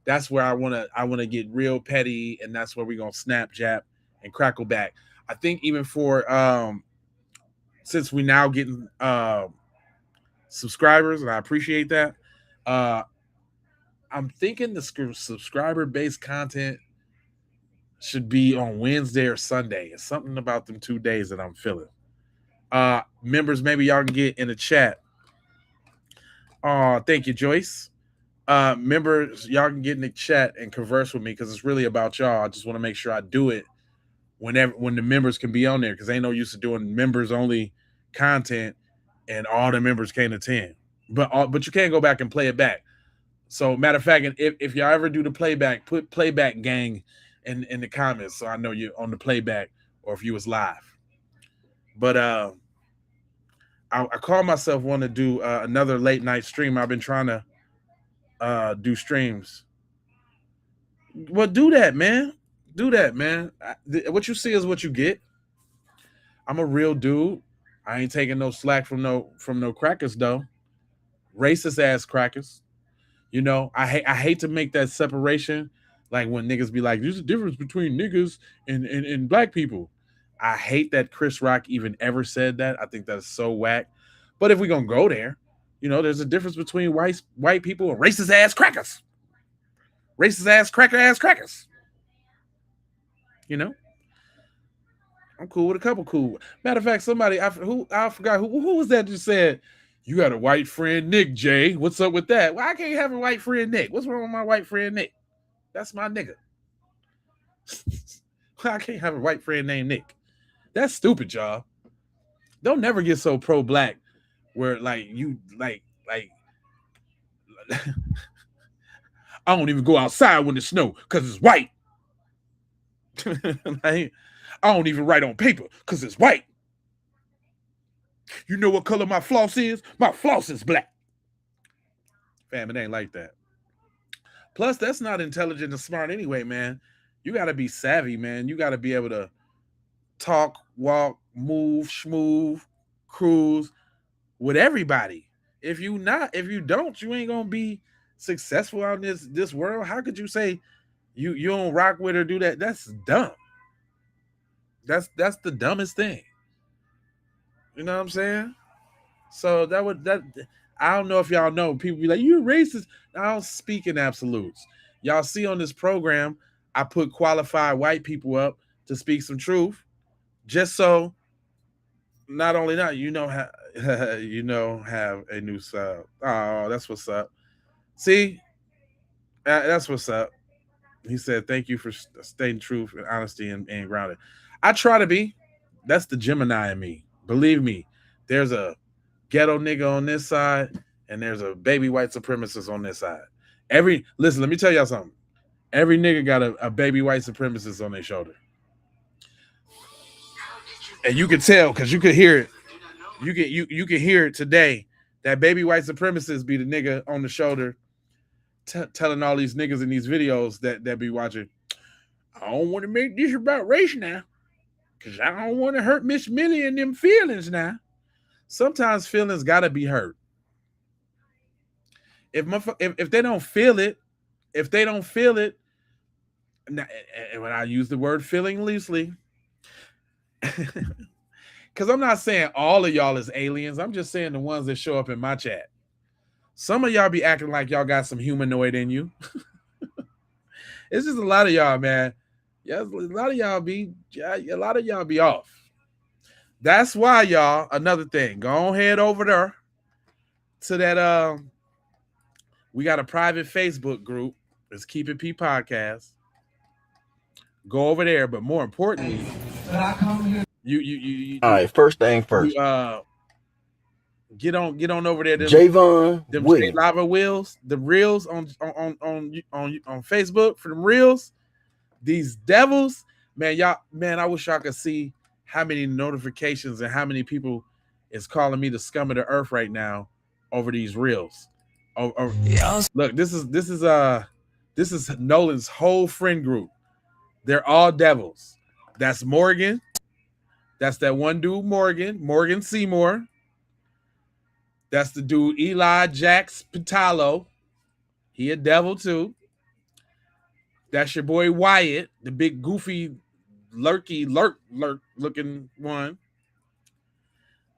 that's where I wanna get real petty, and that's where we're gonna snap, jab, and crackle back. I think even for since we now getting subscribers, and I appreciate that. I'm thinking the subscriber-based content should be on Wednesday or Sunday. It's something about them 2 days that I'm feeling. Members, maybe y'all can get in the chat. Thank you, Joyce. Members, y'all can get in the chat and converse with me, because it's really about y'all. I just want to make sure I do it when the members can be on there, because ain't no use of doing members only content and all the members can't attend. But you can't go back and play it back. So matter of fact, if y'all ever do the playback, put playback gang in the comments, so I know you're on the playback or if you was live. But I call myself want to do another late night stream. I've been trying to do streams. Well, do that, man. Do that, man. What you see is what you get. I'm a real dude. I ain't taking no slack from no crackers though. Racist ass crackers. You know, I hate to make that separation. Like when niggas be like, there's a difference between niggas and black people. I hate that Chris Rock even ever said that. I think that's so whack. But if we're gonna go there, you know, there's a difference between white people and racist ass crackers. Racist ass crackers. You know? I'm cool with a couple cool. Matter of fact, somebody I forgot who was that just said, you got a white friend Nick, Jay. What's up with that? Well, I can't have a white friend Nick. What's wrong with my white friend Nick? That's my nigga. I can't have a white friend named Nick. That's stupid, y'all. Don't never get so pro-black where like you like I don't even go outside when it snow because it's white. Like, I don't even write on paper because it's white. You know what color my floss is? My floss is black. Fam, it ain't like that. Plus, that's not intelligent and smart anyway, man. You got to be savvy, man. You got to be able to talk, walk, move, schmooze, cruise with everybody. If you don't, you ain't gonna be successful out in this world. How could you say you don't rock with or do that? That's dumb. That's the dumbest thing. You know what I'm saying? So I don't know if y'all know. People be like, you're racist. I don't speak in absolutes. Y'all see on this program, I put qualified white people up to speak some truth, just so not only that, have a new sub. Oh, that's what's up. See, that's what's up. He said, thank you for staying truth and honesty and grounded. I try to be. That's the Gemini in me. Believe me, there's a ghetto nigga on this side and there's a baby white supremacist on this side. Listen, let me tell y'all something. Every nigga got a baby white supremacist on their shoulder. And you can tell because you could hear it. You can hear it today. That baby white supremacist be the nigga on the shoulder telling all these niggas in these videos that be watching, I don't want to make this about race now because I don't want to hurt Miss Millie and them feelings now. Sometimes feelings got to be hurt. If they don't feel it, and when I use the word feeling loosely, because I'm not saying all of y'all is aliens. I'm just saying the ones that show up in my chat. Some of y'all be acting like y'all got some humanoid in you. It's just a lot of y'all, man. Yeah, a lot of y'all be off. That's why, y'all, another thing. Go head over there to that. We got a private Facebook group. It's Keep It P Podcast. Go over there, but more importantly, you all right, first thing first. Get on over there. Javon them Williams. lava wheels, the reels on Facebook for them reels. These devils, man, I wish y'all could see how many notifications and how many people is calling me the scum of the earth right now over these reels. Look, this is Nolan's whole friend group. They're all devils. That's Morgan. That's that one dude, Morgan Seymour. That's the dude, Eli Jax Pitalo. He a devil too. That's your boy Wyatt, the big goofy lurk looking one.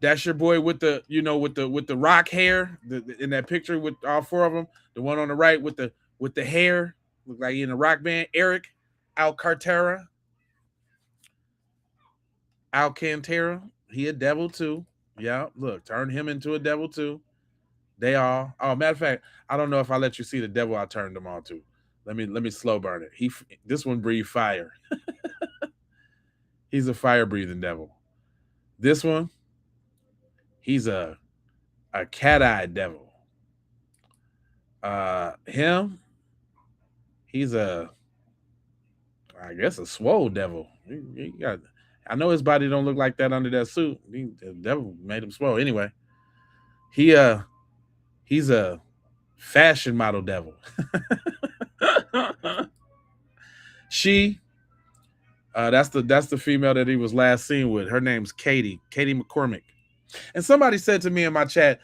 That's your boy with the with the rock hair in that picture with all four of them. The one on the right with the hair, look like he in a rock band. Eric Alcantara. He a devil too. Yeah, look, turn him into a devil too. They all. Oh, matter of fact, I don't know if I let you see the devil I turned them on to. Let me slow burn it. This one breathed fire. He's a fire breathing devil. This one, he's a cat-eyed devil. Him, he's I guess a swole devil. He got. I know his body don't look like that under that suit. The devil made him swole. Anyway, he's a fashion model devil. She that's the female that he was last seen with. Her name's Katie McCormick. And somebody said to me in my chat,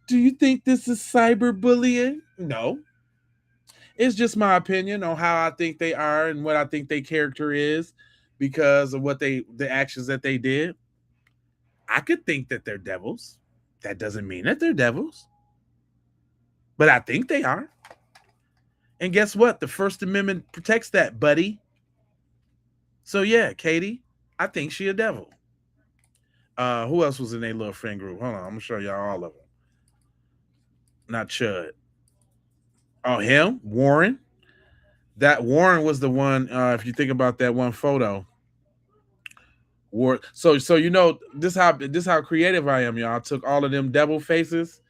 "Do you think this is cyberbullying?" No. It's just my opinion on how I think they are and what I think their character is because of the actions that they did. I could think that they're devils. That doesn't mean that they're devils. But I think they are. And guess what? The First Amendment protects that, buddy. So yeah, Katie, I think she a devil. Who else was in their little friend group? Hold on, I'm gonna show y'all all of them. Not Chud. Oh, him, Warren. That Warren was the one. If you think about that one photo, So you know this how creative I am, y'all. I took all of them devil faces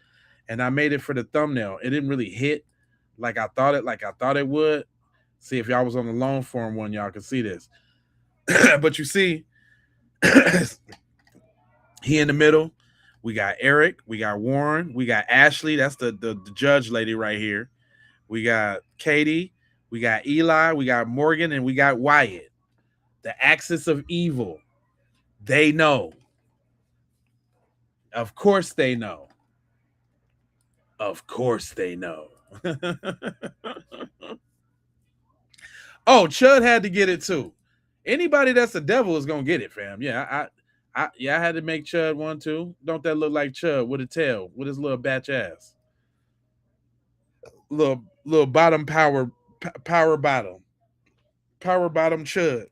and I made it for the thumbnail. It didn't really hit like I thought it would. See, if y'all was on the long form one, y'all could see this. But you see, he in the middle. We got Eric, we got Warren, we got Ashlee. That's the judge lady right here. We got Katie, we got Eli, we got Morgan, and we got Wyatt. The axis of evil. They know. Of course they know. Of course they know. Oh, Chud had to get it too. Anybody that's a devil is gonna get it, fam. Yeah, I had to make Chud one too. Don't that look like Chud with a tail, with his little batch ass? Little bottom power bottom. Power bottom Chud.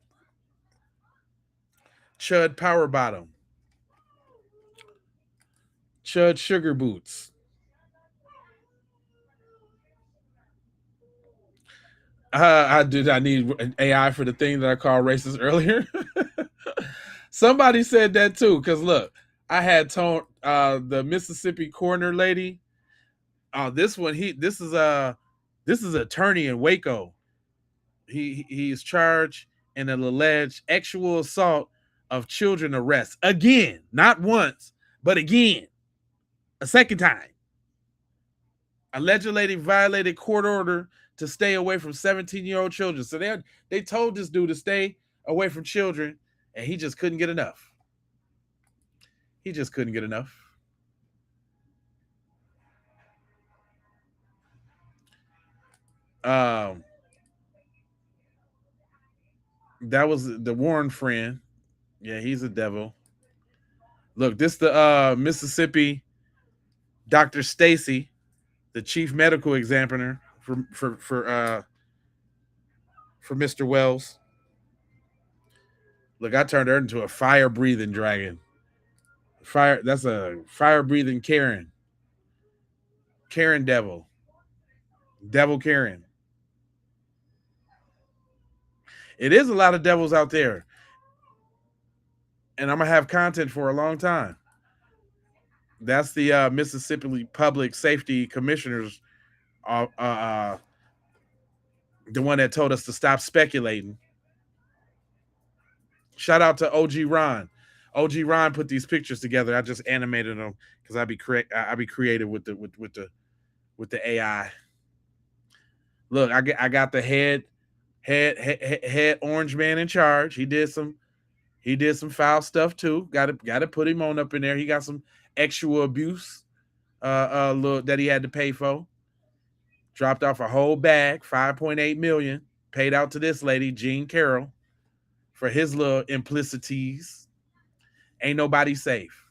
Chud power bottom. Chud sugar boots. I need an AI for the thing that I called racist earlier. Somebody said that too, because look, I had told the Mississippi coroner lady. This is attorney in Waco. He's charged in an alleged sexual assault of children arrest. Again, not once, but again. A second time. Alleged lady violated court order to stay away from 17-year-old children. So they told this dude to stay away from children, and he just couldn't get enough. He just couldn't get enough. That was the Warren friend. Yeah, he's a devil. Look, this the Mississippi Dr. Stacy, the chief medical examiner for Mr. Wells. Look, I turned her into a fire-breathing dragon. That's a fire-breathing Karen. Karen devil. Devil Karen. It is a lot of devils out there. And I'm going to have content for a long time. That's the Mississippi Public Safety Commissioners, the one that told us to stop speculating. Shout out to OG Ron. OG Ron put these pictures together. I just animated them because I'd be creative with the AI. Look, I got the head orange man in charge. He did some foul stuff too. Got to put him on up in there. He got some sexual abuse that he had to pay for. Dropped off a whole bag, 5.8 million, paid out to this lady, Jean Carroll, for his little implicities. Ain't nobody safe.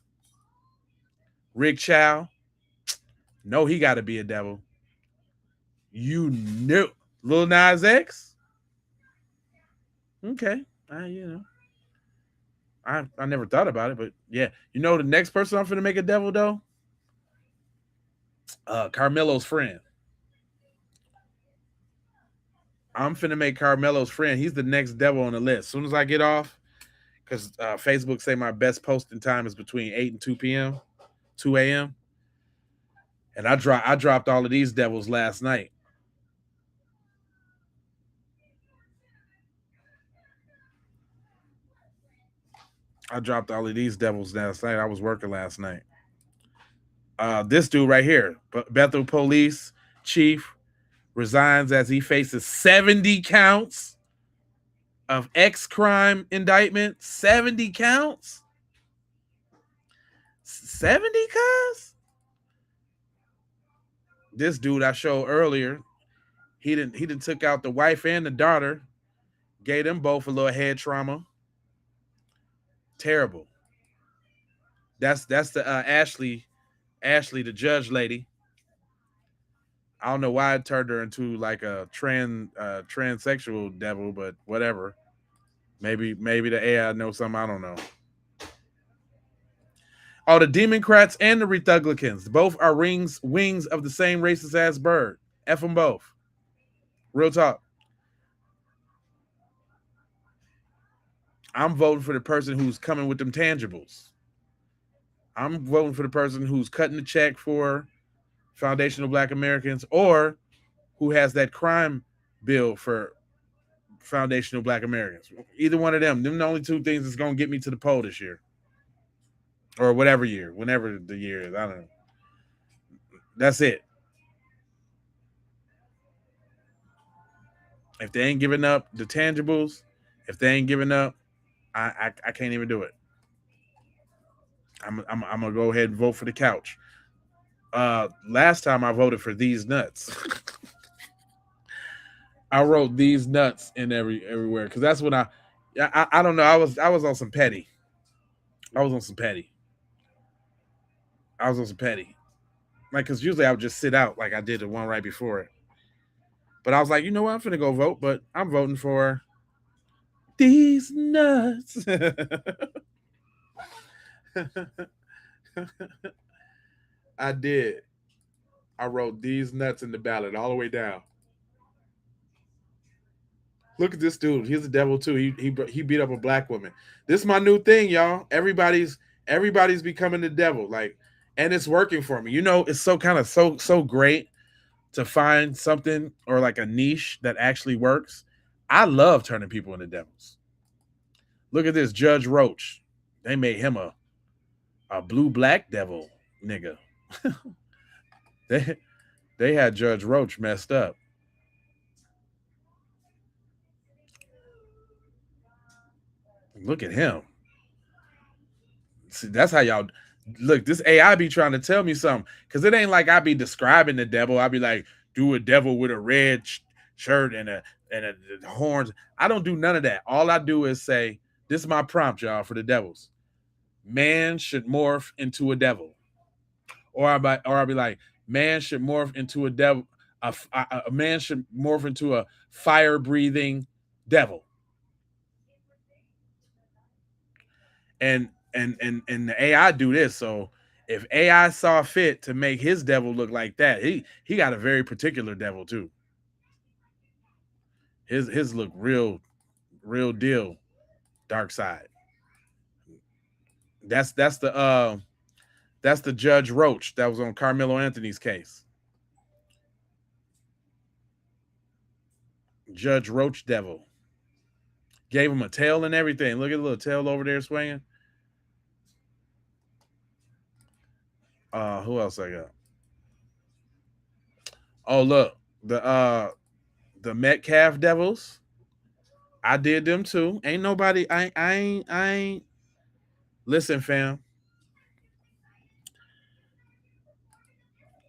Rick Chow, no, he got to be a devil. You knew. Lil Nas X? Okay. I never thought about it, but yeah. You know the next person I'm finna make a devil, though? Carmelo's friend. I'm finna make Carmelo's friend. He's the next devil on the list. As soon as I get off, because Facebook say my best posting time is between 8 and 2 p.m., 2 a.m., and I dropped all of these devils last night. I dropped all of these devils last night. I was working last night. This dude right here, Bethel police chief, resigns as he faces 70 counts of crime indictment. 70 counts. 70 cuz? This dude I showed earlier, he didn't took out the wife and the daughter, gave them both a little head trauma. Terrible. That's the Ashlee, the judge lady. I don't know why it turned her into like a transsexual devil, but whatever. Maybe the AI knows something I don't know. Oh, the Democrats and the Republicans both are wings of the same racist ass bird. F them both. Real talk. I'm voting for the person who's coming with them tangibles. I'm voting for the person who's cutting the check for foundational Black Americans, or who has that crime bill for foundational Black Americans. Either one of them. Them the only two things that's going to get me to the poll this year. Or whatever year. Whenever the year is. I don't know. That's it. If they ain't giving up the tangibles, if they ain't giving up, I can't even do it. I'm gonna go ahead and vote for the couch. Last time I voted for these nuts. I wrote these nuts in everywhere because that's when I don't know. I was on some petty. Like, because usually I would just sit out like I did the one right before it. But I was like, you know what? I'm finna go vote, but I'm voting for these nuts. I did. I wrote these nuts in the ballot all the way down. Look at this dude. He's a devil too. He beat up a Black woman. This is my new thing, y'all. Everybody's becoming the devil. Like, and it's working for me. You know, it's so great to find something or like a niche that actually works. I love turning people into devils. Look at this Judge Roach. They made him a blue black devil nigga. They had Judge Roach messed up. Look at him. See, that's how y'all look. This AI be trying to tell me something because it ain't like I be describing the devil. I be like, do a devil with a red shirt and a horns. I don't do none of that. All I do is say, this is my prompt, y'all, for the devils. Man should morph into a devil, or I'll be like, man should morph into a devil. A man should morph into a fire breathing devil. And the AI do this. So if AI saw fit to make his devil look like that, he got a very particular devil too. His look real deal dark side. That's the Judge Roach that was on Carmelo Anthony's case. Judge Roach devil. Gave him a tail and everything. Look at the little tail over there swinging. Who else I got? Oh, look. The Metcalf Devils. I did them too. Ain't nobody. I ain't. Listen, fam.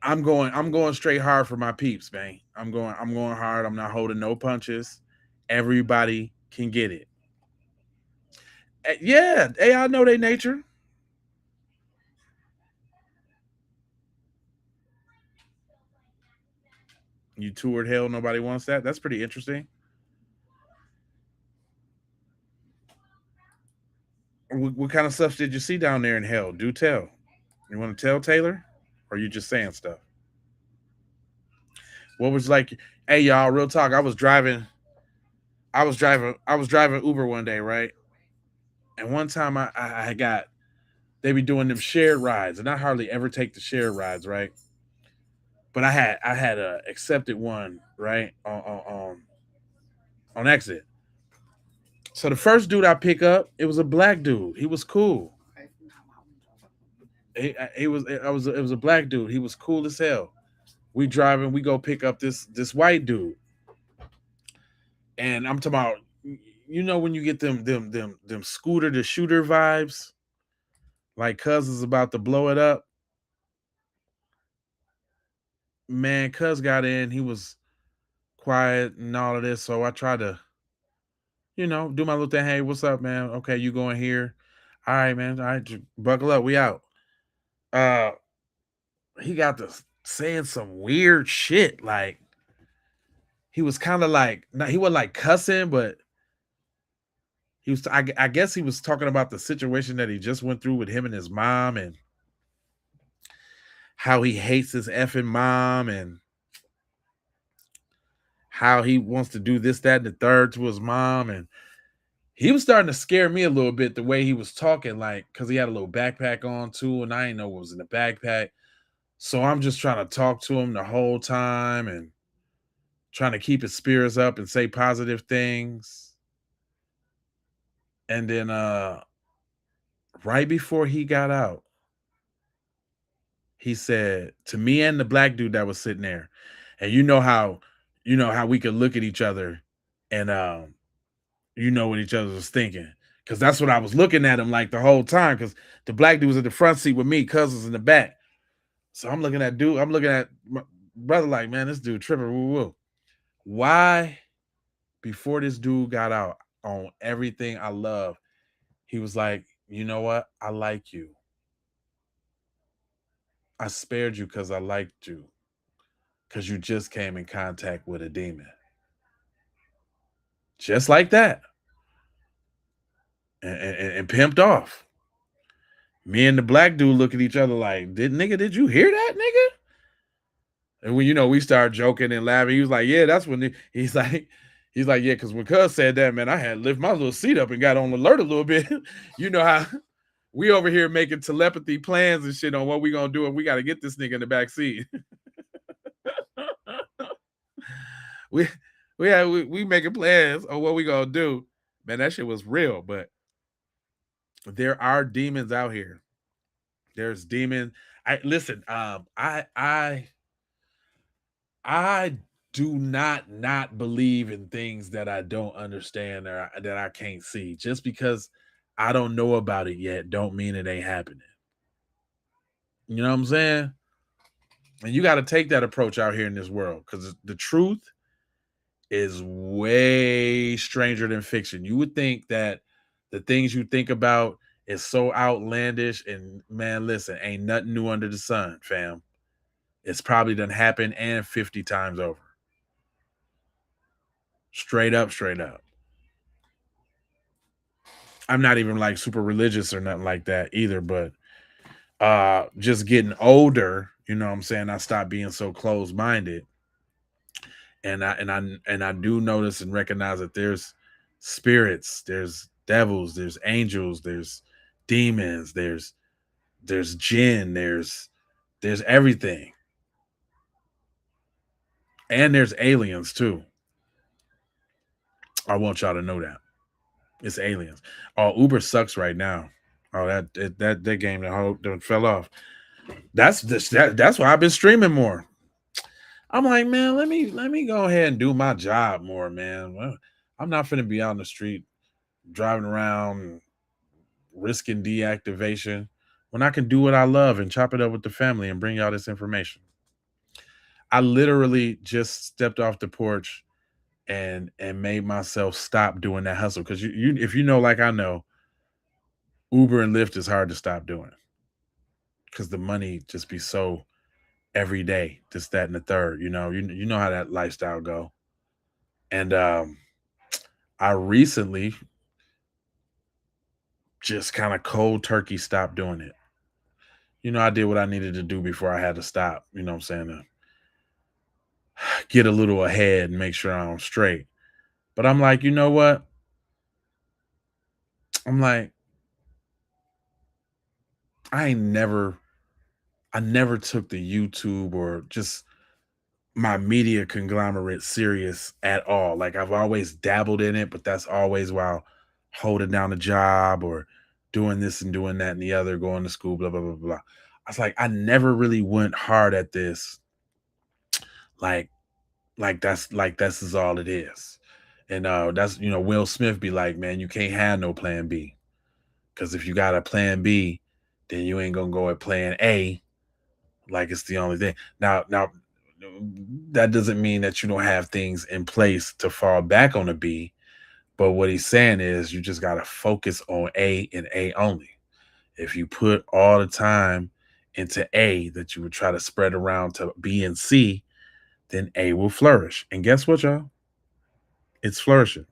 I'm going straight hard for my peeps, man. I'm going hard. I'm not holding no punches. Everybody can get it. Yeah, AI know their nature. You toured hell, nobody wants that. That's pretty interesting. What kind of stuff did you see down there in hell? Do tell. You want to tell, Taylor? Or are you just saying stuff? What was like, hey y'all, real talk. I was driving Uber one day, right? And one time I got, they be doing them shared rides, and I hardly ever take the shared rides, right? But I had a accepted one, right? On exit. So the first dude I pick up, it was a Black dude. He was cool. it was a black dude. He was cool as hell. We driving, we go pick up this white dude, and I'm talking about, when you get them scooter to shooter vibes, like Cuz is about to blow it up. Man, Cuz got in, he was quiet and all of this, so I tried to, do my little thing. Hey, what's up, man? Okay, you going here? All right, man. All right, buckle up. We out. Uh, he got to saying some weird shit. Like he was kind of like, he wasn't like cussing, but he was. I guess he was talking about the situation that he just went through with him and his mom, and how he hates his effing mom, and how he wants to do this, that, and the third to his mom, and he was starting to scare me a little bit the way he was talking, like, because he had a little backpack on too, and I didn't know what was in the backpack. So I'm just trying to talk to him the whole time and trying to keep his spirits up and say positive things. And then right before he got out, he said to me and the black dude that was sitting there, and you know how we could look at each other and what each other was thinking. Because that's what I was looking at him like the whole time. Because the black dude was in the front seat with me, Cousins in the back. So I'm looking at my brother like, man, this dude tripping. Woo woo. Why, before this dude got out on everything I love, he was like, you know what? I like you. I spared you because I liked you. Because you just came in contact with a demon. Just like that. And pimped off. Me and the black dude look at each other like, did you hear that, nigga? And when, we started joking and laughing, he was like, yeah, that's when he's like, yeah, because when Cuz said that, man, I had to lift my little seat up and got on alert a little bit. You know how we over here making telepathy plans and shit on what we gonna do, and we got to get this nigga in the back seat. we making plans on what we gonna do. Man, that shit was real, but there are demons out here. There's demons. I do not believe in things that I don't understand or that I can't see. Just because I don't know about it yet, don't mean it ain't happening. You know what I'm saying? And you got to take that approach out here in this world, because the truth is way stranger than fiction. You would think that the things you think about is so outlandish, and man, listen, ain't nothing new under the sun, fam. It's probably done happened and 50 times over. Straight up. I'm not even like super religious or nothing like that either, but just getting older, you know what I'm saying, I stopped being so closed-minded. And I do notice and recognize that there's spirits, there's devils, there's angels, there's demons, there's jinn, there's everything. And there's aliens too. I want y'all to know that. It's aliens. Oh, Uber sucks right now. Oh, that game that fell off. That's why I've been streaming more. I'm like, man, let me go ahead and do my job more, man. I'm not finna be out on the street driving around risking deactivation when I can do what I love and chop it up with the family and bring y'all this information. I literally just stepped off the porch and made myself stop doing that hustle, because if you know, like I know, Uber and Lyft is hard to stop doing because the money just be so every day, this, that, and the third. You know how that lifestyle go. And I recently just kind of cold turkey stopped doing it. I did what I needed to do before I had to stop. You know what I'm saying? To get a little ahead and make sure I'm straight. But I'm like, you know what? I'm like, I never took the YouTube or just my media conglomerate serious at all. Like, I've always dabbled in it, but that's always while holding down a job or doing this and doing that and the other, going to school, blah, blah, blah, blah. was like, I never really went hard at this. Like this is all it is. And that's, Will Smith be like, man, you can't have no plan B. Because if you got a plan B, then you ain't gonna go at plan A like it's the only thing. Now that doesn't mean that you don't have things in place to fall back on a B. But what he's saying is you just gotta focus on A and A only. If you put all the time into A that you would try to spread around to B and C, then A will flourish. And guess what, y'all? It's flourishing.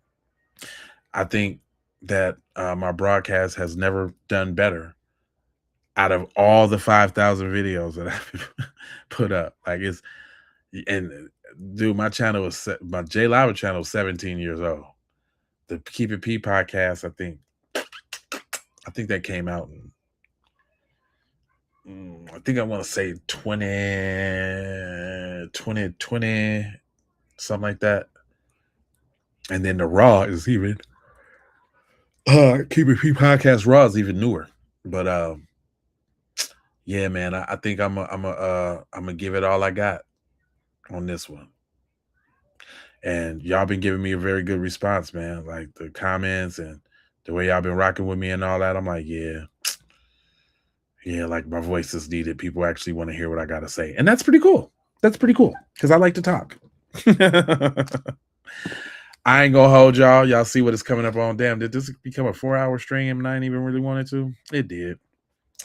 I think that my broadcast has never done better out of all the 5,000 videos that I've put up. And dude, my J Lava channel is 17 years old. The Keep It P podcast, I think that came out in, I think I want to say 2020, something like that. And then the Raw is even Keep It P podcast Raw is even newer. But yeah, man, I think I'm gonna give it all I got on this one. And y'all been giving me a very good response, man. Like the comments and the way y'all been rocking with me and all that. I'm like, yeah, like my voice is needed. People actually want to hear what I got to say. And that's pretty cool. That's pretty cool because I like to talk. I ain't gonna hold y'all. Y'all see what is coming up on. Damn, did this become a 4-hour stream and I didn't even really wanted to? It did.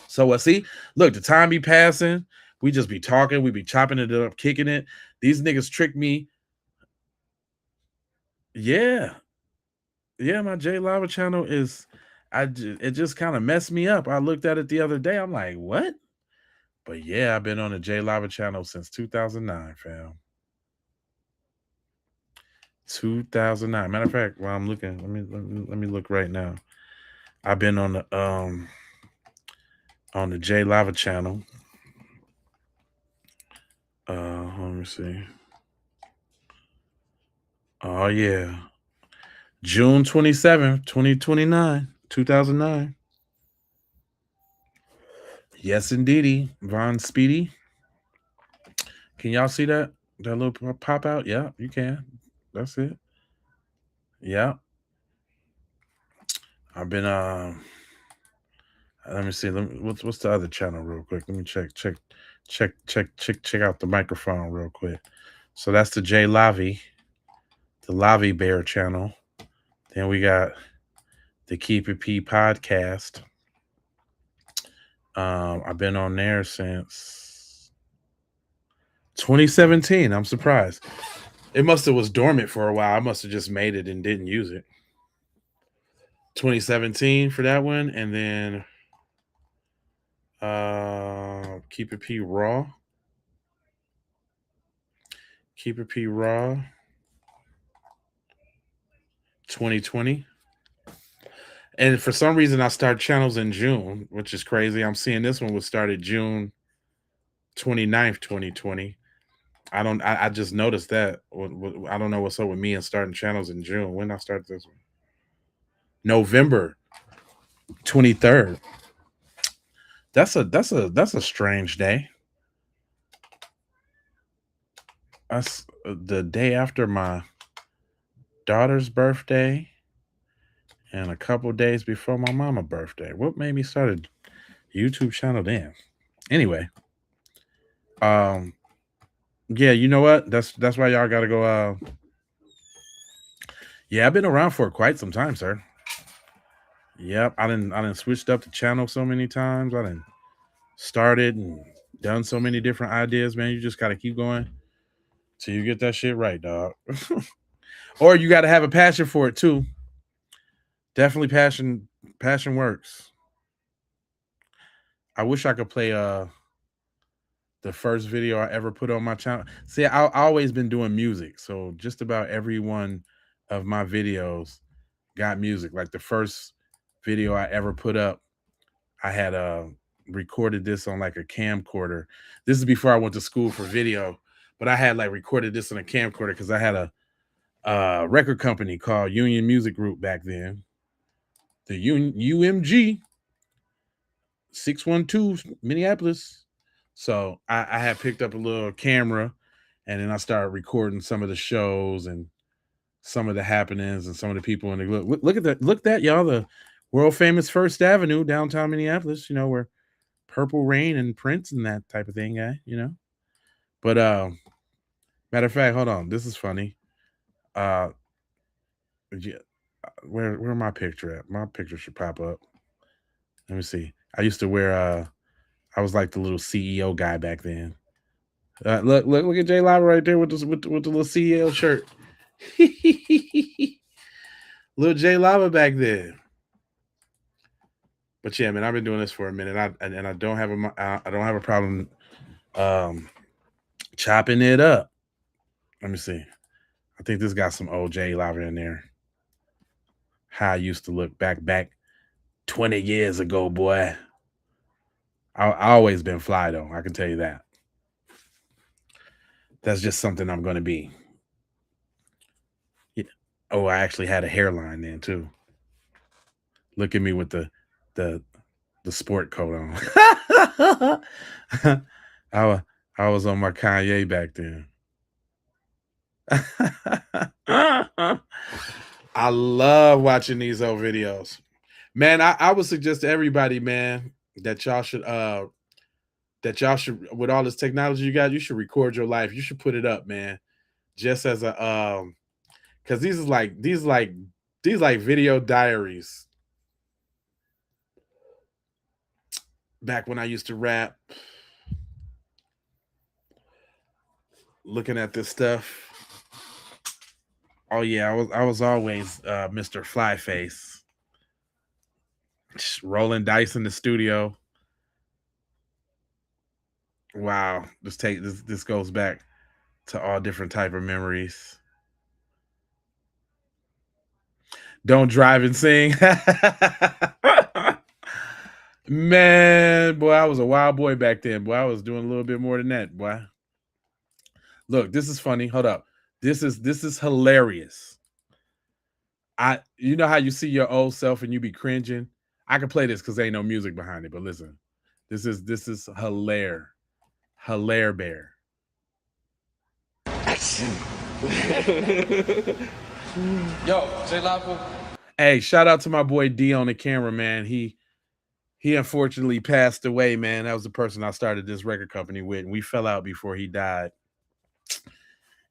So see, look, the time be passing. We just be talking. We be chopping it up, kicking it. These niggas trick me. Yeah, my J Lava channel is, it just kind of messed me up. I looked at it the other day. I'm like, what? But yeah, I've been on the J Lava channel since 2009, fam. 2009. Matter of fact, while I'm looking, let me look right now. I've been on the J Lava channel. Let me see. Oh yeah. June 27th, 2009. Yes, indeedy. Von Speedy. Can y'all see that? That little pop out? Yeah, you can. That's it. Yeah. I've been let me see. What's the other channel real quick? Let me check out the microphone real quick. So that's the J Lavi, the Lavi Bear channel. Then we got the Keep It P podcast. I've been on there since 2017. I'm surprised. It must have was dormant for a while. I must have just made it and didn't use it. 2017 for that one, and then Keep It P Raw. Keep It P Raw 2020. And for some reason I start channels in June, which is crazy. I'm seeing this one was started June 29th, 2020. I just noticed that. I don't know what's up with me and starting channels in June. When I start this one? November 23rd. That's a strange day. That's the day after my daughter's birthday and a couple days before my mama's birthday. What made me start a YouTube channel then? Anyway, yeah, you know what? That's why y'all gotta go. Yeah, I've been around for quite some time, sir. Yep, I done switched up the channel so many times. I done started and done so many different ideas, man. You just gotta keep going till you get that shit right, dog. Or you gotta have a passion for it too. Definitely passion works. I wish I could play the first video I ever put on my channel. See, I've always been doing music, so just about every one of my videos got music. Like the first video I ever put up, I had recorded this on like a camcorder. This is before I went to school for video, but I had like recorded this on a camcorder because I had a record company called Union Music Group back then, the UMG. 612 Minneapolis. So I had picked up a little camera, and then I started recording some of the shows and some of the happenings and some of the people in the look at that. Look that, y'all, the world famous First Avenue, downtown Minneapolis, where Purple Rain and Prince and that type of thing, But matter of fact, hold on. This is funny. Yeah, where my picture at? My picture should pop up. Let me see. I used to wear I was like the little CEO guy back then. Look at Jay Lava right there with the little CEO shirt. Little Jay Lava back then. But yeah, man, I've been doing this for a minute. I don't have a problem chopping it up. Let me see. I think this got some old Jay Lava in there. How I used to look back 20 years ago, boy. I always been fly though. I can tell you that. That's just something I'm going to be. Yeah. Oh, I actually had a hairline then too. Look at me with the sport coat on. I was on my Kanye back then. I love watching these old videos. Man, I would suggest to everybody, man, that y'all should with all this technology you got, you should record your life. You should put it up, man. Just as a because these like video diaries. Back when I used to rap, looking at this stuff. Oh yeah, I was always Mr. Flyface. Just rolling dice in the studio. Wow, this goes back to all different type of memories. Don't drive and sing. Man, boy, I was a wild boy back then. Boy, I was doing a little bit more than that, boy. Look, this is funny. Hold up. This is hilarious. You know how you see your old self and you be cringing? I can play this because ain't no music behind it, but listen. This is hilarious. Hilaire Bear. Yo, Jay Lava. Hey, shout out to my boy D on the camera, man. He unfortunately passed away, man. That was the person I started this record company with, and we fell out before he died.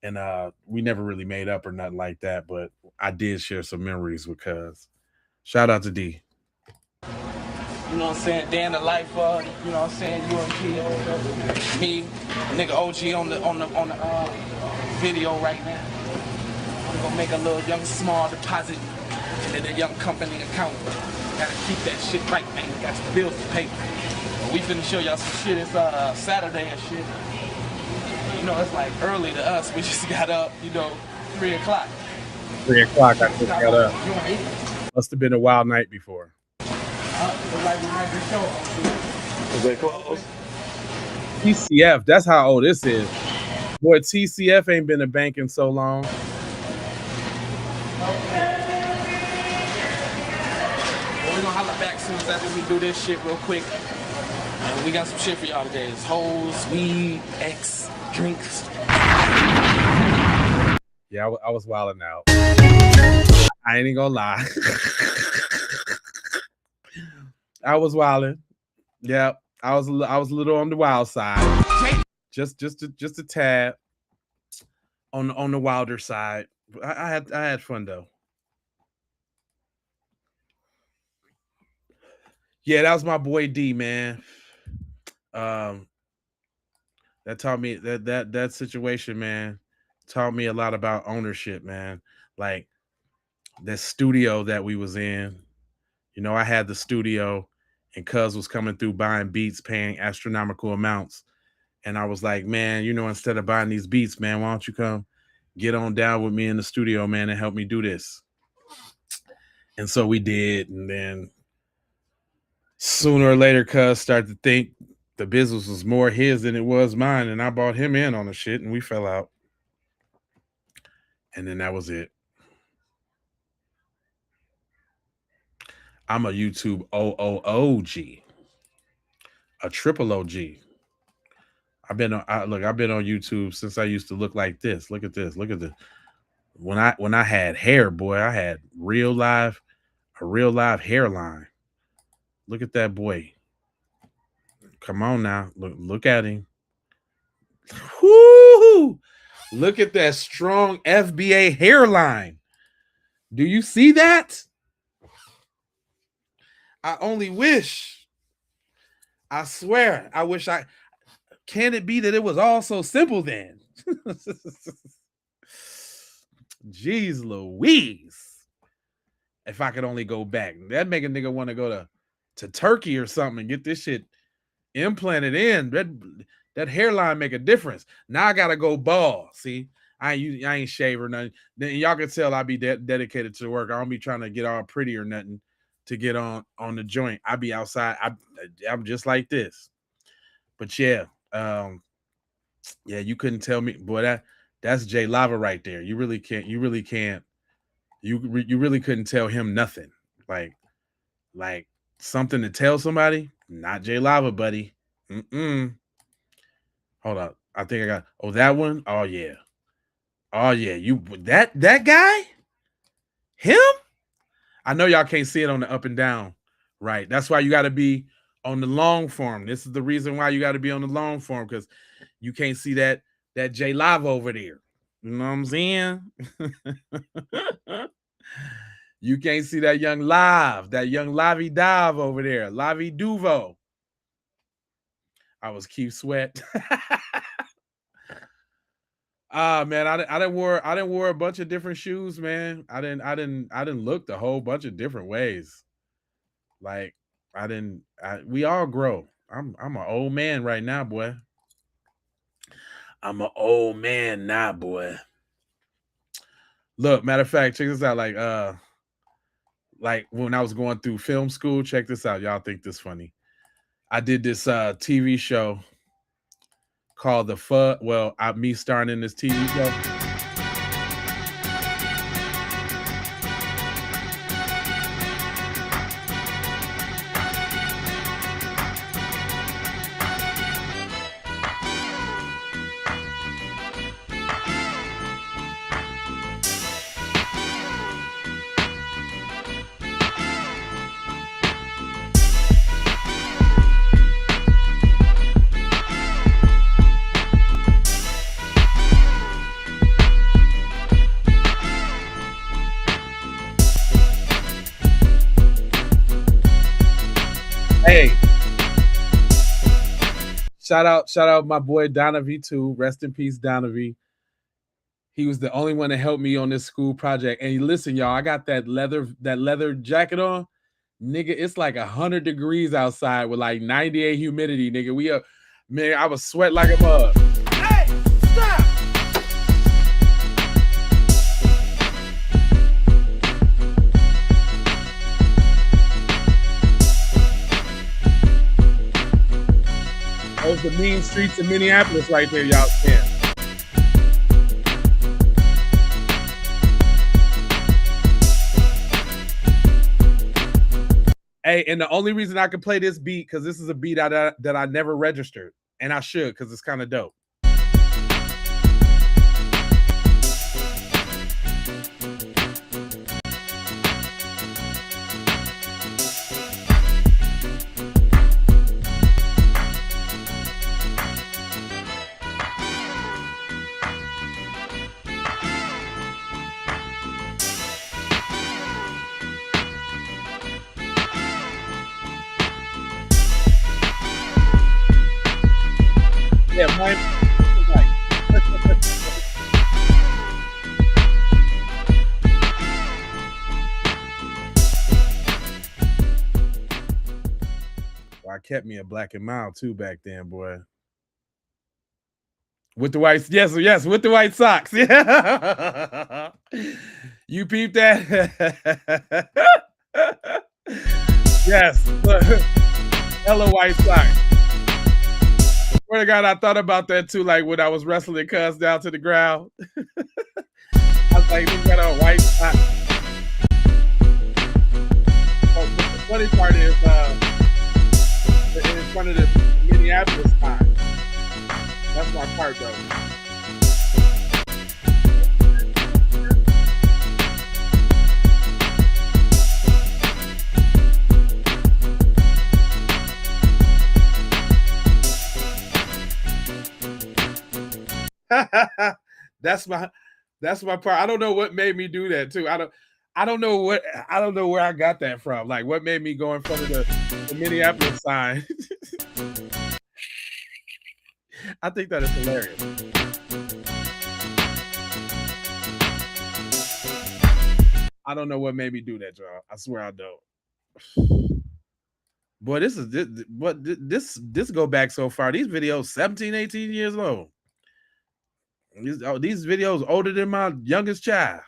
And we never really made up or nothing like that, but I did share some memories with Cuz. Shout out to D. You know what I'm saying? Day in the life of, you know what I'm saying, UMP, me, nigga OG on the video right now. We're gonna make a little young small deposit into the young company account. Gotta keep that shit right, man. Got some bills to pay. We finna show y'all some shit. It's Saturday and shit. You know, it's like early to us. We just got up, 3 o'clock. 3 o'clock, I just got up. Must have been a wild night before. Is they close? TCF, that's how old this is. Boy, TCF ain't been a bank in so long. We're gonna holler back soon after we do this shit real quick. And we got some shit for y'all today. It's hoes, weed, X, drinks. Yeah, I was wilding out. I ain't even gonna lie. I was wilding. Yeah, I was a little on the wild side. Just a tad on the wilder side. I had fun though. Yeah, that was my boy D, man. That taught me that situation, man, taught me a lot about ownership, man. Like that studio that we was in. I had the studio and Cuz was coming through buying beats, paying astronomical amounts. And I was like, man, instead of buying these beats, man, why don't you come get on down with me in the studio, man, and help me do this? And so we did. And then sooner or later, Cuz started to think the business was more his than it was mine. And I bought him in on the shit and we fell out. And then that was it. I'm a YouTube OOOG. A triple OG. I've been on YouTube since I used to look like this. Look at this. Look at this. When I had hair, boy, I had a real live hairline. Look at that boy. Come on now. Look at him. Whoo! Look at that strong FBA hairline. Do you see that? I only wish. I swear. I wish I. Can it be that it was all so simple then? Jeez Louise. If I could only go back. That'd make a nigga want to go to Turkey or something and get this shit implanted in. That hairline make a difference. Now I gotta go bald. See, I ain't shave or nothing. Then y'all can tell I be dedicated to the work. I don't be trying to get all pretty or nothing to get on the joint. I be outside. I'm just like this. But yeah, you couldn't tell me, boy. That's J Lava right there. You really can't. You really couldn't tell him nothing. Like something to tell somebody. Not J Lava, buddy. Hold up. I think I got. Oh, that one. Oh yeah. You that guy. Him. I know y'all can't see it on the up and down. Right. That's why you got to be on the long form. This is the reason why you got to be on the long form, because you can't see that J Live over there. You know what I'm saying? You can't see that young Lavi Dive over there. Lavi Duvo. I was Keith Sweat. Man, I didn't wear a bunch of different shoes, man. I didn't look the whole bunch of different ways. Like we all grow. I'm an old man right now, boy. I'm an old man now, boy. Look, matter of fact, check this out. Like when I was going through film school, check this out. Y'all think this funny. I did this TV show called me starring in this TV show. Hey, shout out my boy Donovan too. Rest in peace, Donovan. He was the only one that helped me on this school project. And listen, y'all, I got that leather jacket on. Nigga, it's like 100 degrees outside with like 98 humidity, nigga. Man, I was sweat like a mug. Hey, stop! Those the mean streets of Minneapolis right there, y'all can. Hey, and the only reason I can play this beat, because this is a beat that I never registered, and I should, because it's kind of dope. Yeah, mine. Well, I kept me a Black and Mild too back then, boy. With the white, yes, with the white socks. Yeah. You peeped that? Yes. Hella white socks. Swear to God, I thought about that too, like when I was wrestling Cuz down to the ground. I was like, we got a white sock. Oh, the funny part is, front of the Minneapolis sign. That's my part, though. That's my part. I don't know what made me do that too. I don't know where I got that from. Like, what made me go in front of the Minneapolis sign? I think that is hilarious. I don't know what made me do that, y'all. I swear I don't. Boy, this go back so far. These videos 17, 18 years old. These videos older than my youngest child.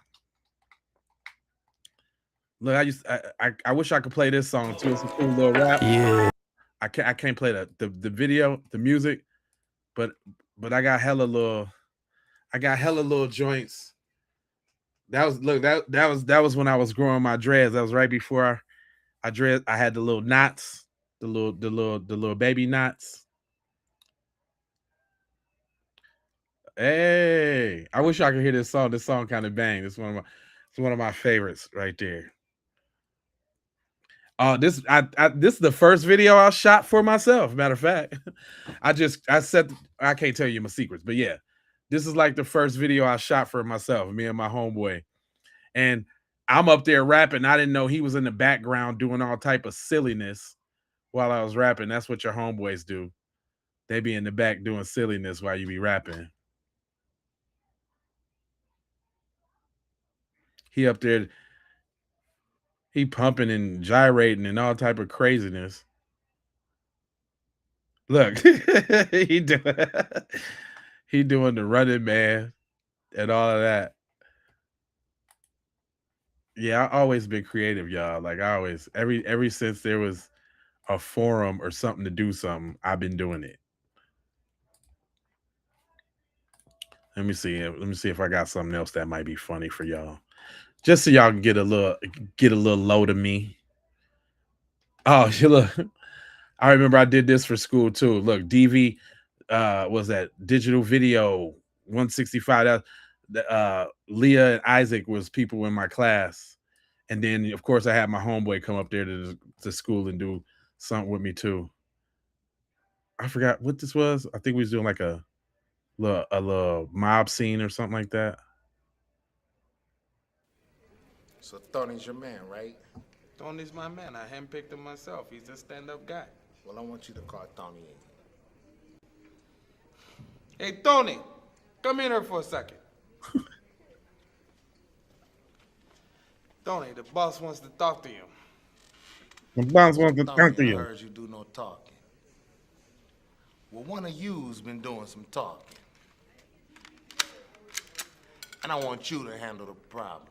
Look, I wish I could play this song too. It's a cool little rap. Yeah. I can't play the video, the music, but I got hella little joints. That was when I was growing my dreads. That was right before I had the little knots, the little baby knots. Hey, I wish I could hear this song. This song kind of bang. It's one of my favorites right there. This is the first video I shot for myself. Matter of fact, I can't tell you my secrets, but yeah, this is like the first video I shot for myself, me and my homeboy. And I'm up there rapping. I didn't know he was in the background doing all type of silliness while I was rapping. That's what your homeboys do. They be in the back doing silliness while you be rapping. He up there, he pumping and gyrating and all type of craziness. Look, he doing the running man and all of that. Yeah, I always been creative, y'all. Like, I always, ever since there was a forum or something to do something, I've been doing it. Let me see if I got something else that might be funny for y'all. Just so y'all can get a little load of me. Oh, look. I remember I did this for school too. Look, DV was that digital video 165. Leah and Isaac was people in my class. And then of course I had my homeboy come up there to school and do something with me too. I forgot what this was. I think we was doing like a little mob scene or something like that. So Tony's your man, right? Tony's my man. I handpicked him myself. He's a stand-up guy. Well, I want you to call Tony in. Hey, Tony, come in here for a second. Tony, the boss wants to talk to you. The boss wants to talk to you. I heard you do no talking. Well, one of you's been doing some talking. And I want you to handle the problem.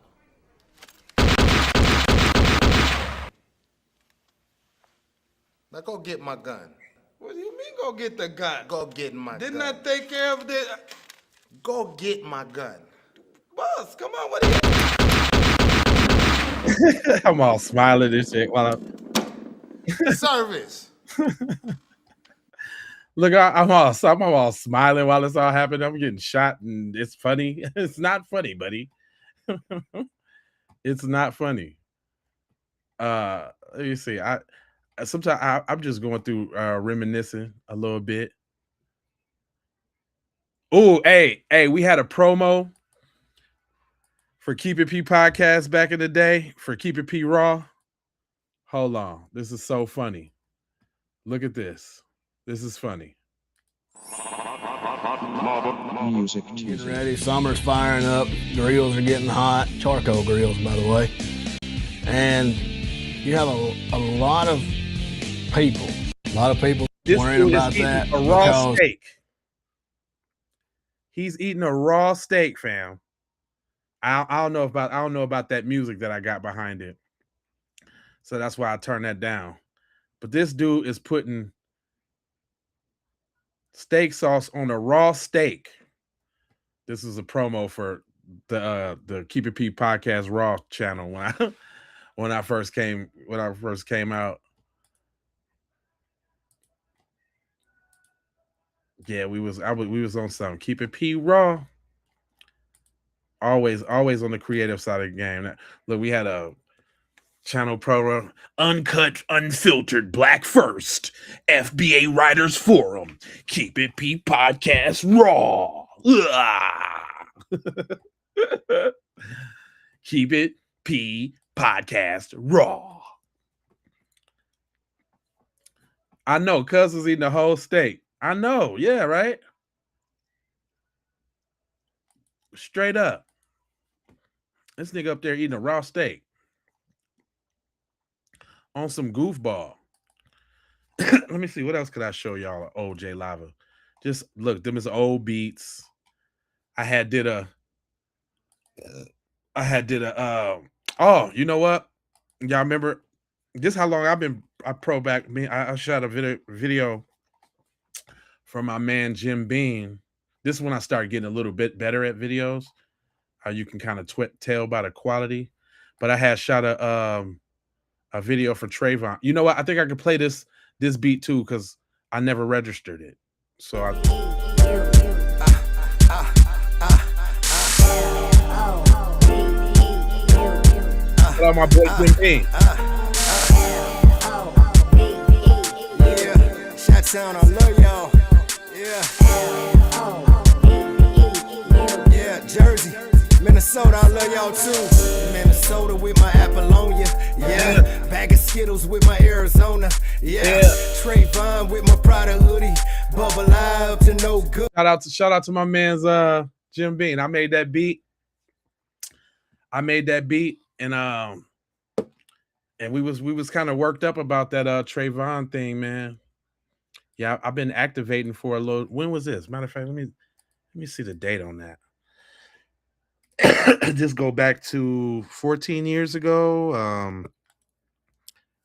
Now go get my gun. What do you mean go get the gun? Go get my gun. Didn't I take care of this? Go get my gun. Boss, come on, what are you? I'm all smiling and shit while I'm service. Look, I'm all smiling while it's all happening. I'm getting shot and it's funny. It's not funny, buddy. It's not funny. Let me see. Sometimes I'm just going through reminiscing a little bit. Oh, hey, we had a promo for Keep It P podcast back in the day for Keep It P Raw. Hold on. This is so funny. Look at this. This is funny. Music. Getting ready. Summer's firing up. Grills are getting hot. Charcoal grills, by the way. And you have a lot of people. A lot of people worrying about that. A raw steak. He's eating a raw steak, fam. I don't know about that music that I got behind it. So that's why I turned that down. But this dude is putting steak sauce on a raw steak. This is a promo for the Keep It P podcast Raw channel when I first came out. Yeah, we was on something. Keep it P raw. Always on the creative side of the game. Look, we had a channel program, uncut, unfiltered, black first, FBA Writers Forum, Keep It P podcast raw. Keep It P podcast raw. I know, cuz was eating the whole steak. I know, yeah, right? Straight up. This nigga up there eating a raw steak on some goofball. Let me see, what else could I show y'all? OJ Lava. Just look, them is old beats. I had did a oh, you know what? Y'all remember this how long I've been I pro back me. I shot a video for my man Jim Bean. This is when I started getting a little bit better at videos. How you can kind of tell by the quality. But I had shot a video for Trayvon. You know what? I think I could play this beat too because I never registered it. So I shout out my boy Jim Bean. Yeah, Shot-Town, I love y'all. Yeah, Jersey, Minnesota, I love y'all too. Minnesota with my Apollonia. Yeah, bag of Skittles with my Arizona. Yeah, Trayvon with my Prada hoodie. Bubble up to no good. Shout out to my man's Jim Bean. I made that beat and we was kind of worked up about that Trayvon thing, man. Yeah, I've been activating for a little. When was this? Matter of fact, let me see the date on that. Just go back to 14 years ago.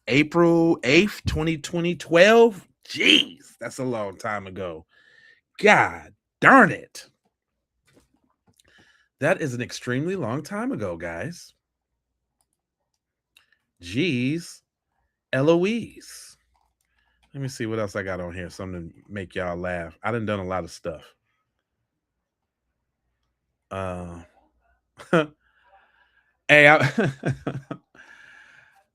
April 8th, 2012. Jeez, that's a long time ago. God darn it. That is an extremely long time ago, guys. Jeez, Eloise. Let me see what else I got on here. Something to make y'all laugh. I done a lot of stuff. Hey,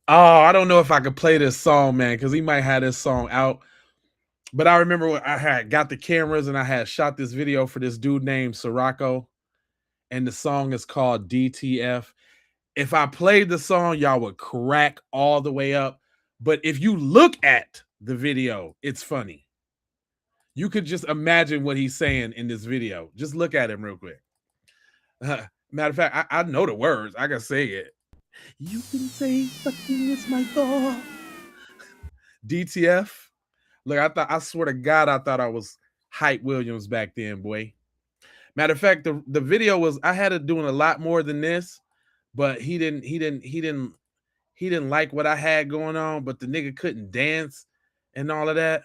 I don't know if I could play this song, man, because he might have this song out. But I remember when I had got the cameras and I had shot this video for this dude named Sirocco. And the song is called DTF. If I played the song, y'all would crack all the way up. But if you look at the video, it's funny. You could just imagine what he's saying in this video. Just look at him real quick. Matter of fact, I know the words. I can say it. You can say fucking is my thought. DTF. Look, I swear to God, I thought I was Hype Williams back then, boy. Matter of fact, the video was, I had it doing a lot more than this, but he didn't like what I had going on, but the nigga couldn't dance and all of that.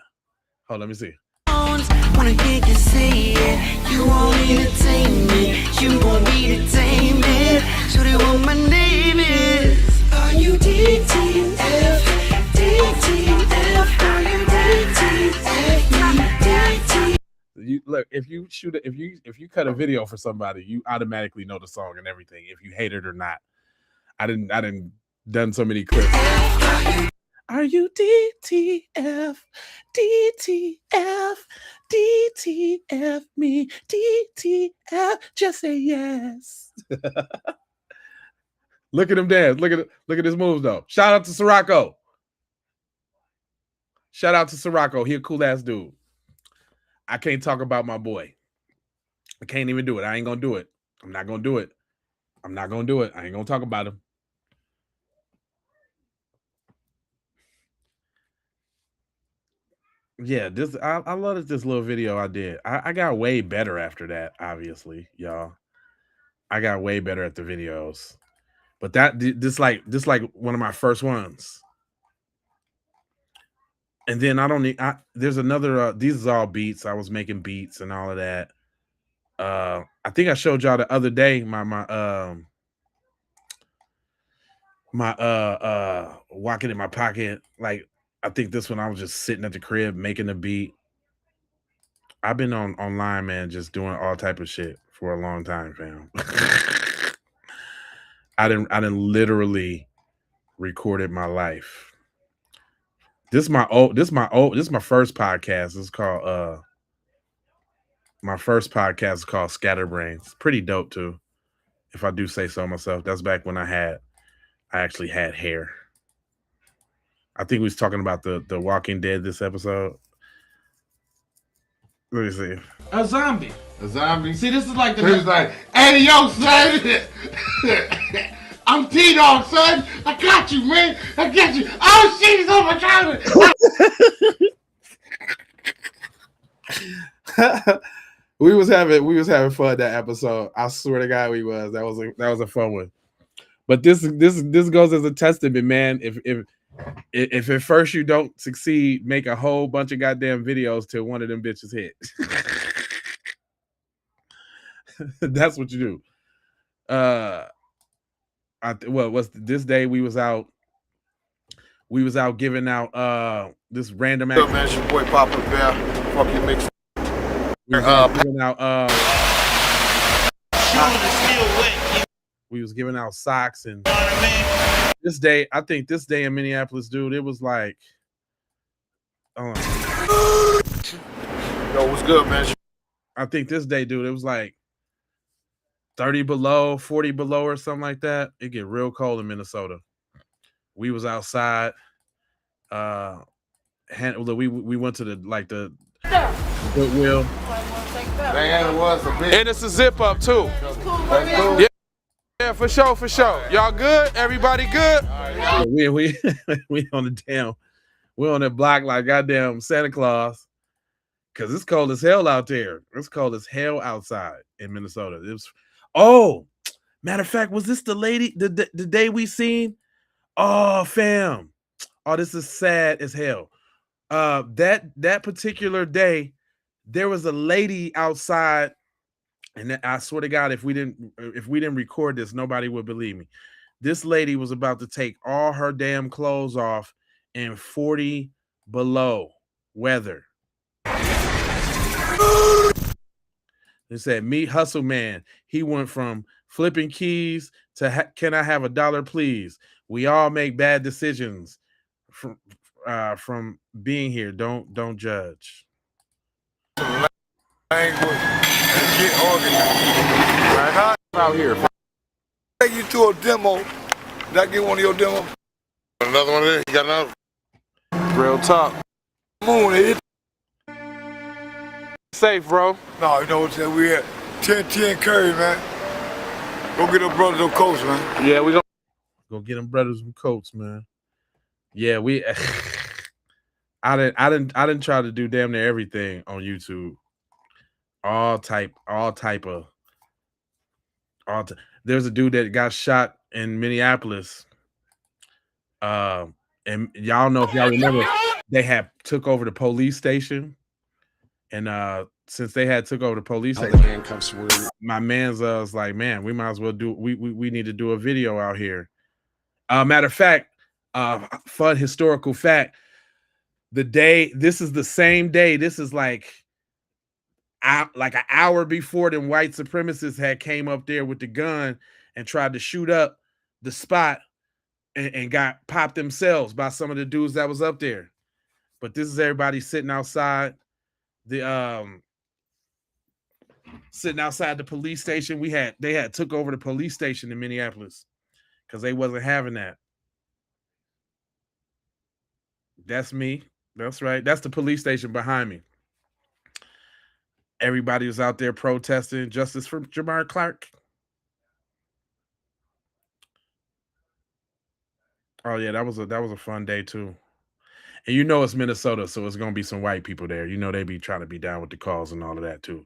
Oh, let me see. Wanna hear you say it. You won't entertain me. You won't entertain me. So they want my name is. Are you DTF? DTF? Are you DTF? DTF? You look, if you cut a video for somebody, you automatically know the song and everything, if you hate it or not. I didn't done so many clips. Are you DTF? DTF? DTF me? DTF? Just say yes. Look at him dance. Look at his moves though. Shout out to Sirocco. Shout out to Sirocco. He a cool ass dude. I can't talk about my boy. I can't even do it. I ain't gonna do it. I'm not gonna do it. I'm not gonna do it. I ain't gonna talk about him. Yeah, I love this little video I did. I got way better after that, obviously, y'all. I got way better at the videos. But this like one of my first ones. And then there's another these is all beats. I was making beats and all of that. I think I showed y'all the other day my walking in my pocket. Like, I think this one I was just sitting at the crib making a beat. I've been online, man, just doing all type of shit for a long time, fam. I didn't literally recorded my life. This is my first podcast. It's called my first podcast is called Scatterbrains. Pretty dope too, if I do say so myself. That's back when I actually had hair. I think we was talking about the Walking Dead this episode. Let me see. A zombie. A zombie. See, this is like He was like, "Hey, yo, son, I'm T-Dog, son. I got you, man. I got you. Oh, shit, he's on my shoulder." we was having fun that episode. I swear to God, we was. That was a fun one. But this goes as a testament, man. If at first you don't succeed, make a whole bunch of goddamn videos till one of them bitches hit. That's what you do. This day we was out giving out this random What's up, man? It's your boy Papa Bear. Fuck your mix. We was giving out socks and this day, I think this day in Minneapolis, dude, it was like Yo, what's good, man? I think this day, dude, it was like 30 below, 40 below or something like that. It get real cold in Minnesota. We was outside. We went to the Goodwill. And it's a zip up too. Yeah, for sure. Y'all good? Everybody good? We on we're on the block like goddamn Santa Claus. Cause it's cold as hell out there. It's cold as hell outside in Minnesota. It was matter of fact, was this the lady the day we seen? Oh, fam. Oh, this is sad as hell. That particular day, there was a lady outside, and I swear to God, if we didn't record this, nobody would believe me. This lady was about to take all her damn clothes off in 40 below weather. They said, "Meet Hustle Man. He went from flipping keys to can I have $1, please? We all make bad decisions from being here. Don't judge." Language and get organized. Right out here. Take you to a demo. Did I get one of your demos? Another one there? You got another? Real talk. Moon, it safe, bro. No, you know what I'm saying? We at 1010 Curry, man. Go get them brothers some coats, man. Yeah, we go get them brothers some coats, man. Yeah, I didn't try to do damn near everything on YouTube. There's a dude that got shot in Minneapolis. And y'all know, if y'all remember, they had took over the police station. And since they had took over the police station, my man's was like, man, we might as well we need to do a video out here. Matter of fact, fun historical fact, this is the same day. This is like an hour before them white supremacists had came up there with the gun and tried to shoot up the spot and got popped themselves by some of the dudes that was up there. But this is everybody sitting outside the police station. They had took over the police station in Minneapolis because they wasn't having that. That's me. That's right. That's the police station behind me. Everybody was out there protesting justice for Jamar Clark. Oh yeah, that was a fun day too. And you know it's Minnesota, so it's gonna be some white people there. You know they be trying to be down with the cause and all of that too.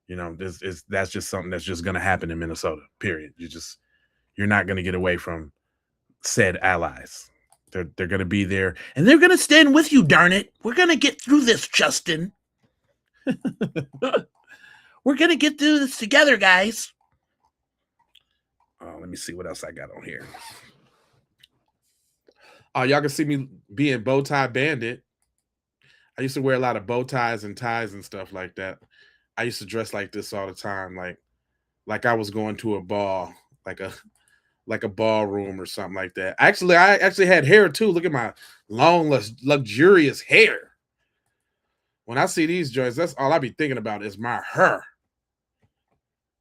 You know, that's just something that's just gonna happen in Minnesota. Period. You're not gonna get away from said allies. They're gonna be there and they're gonna stand with you. Darn it, we're gonna get through this, Justin. We're gonna get through this together, guys. Oh, let me see what else I got on here. Oh, y'all can see me being Bowtie Bandit. I used to wear a lot of bow ties and ties and stuff like that. I used to dress like this all the time, like I was going to a ball, like a ballroom or something like that. Actually, I actually had hair too. Look at my long, luxurious hair. When I see these joints, that's all I be thinking about is my hair.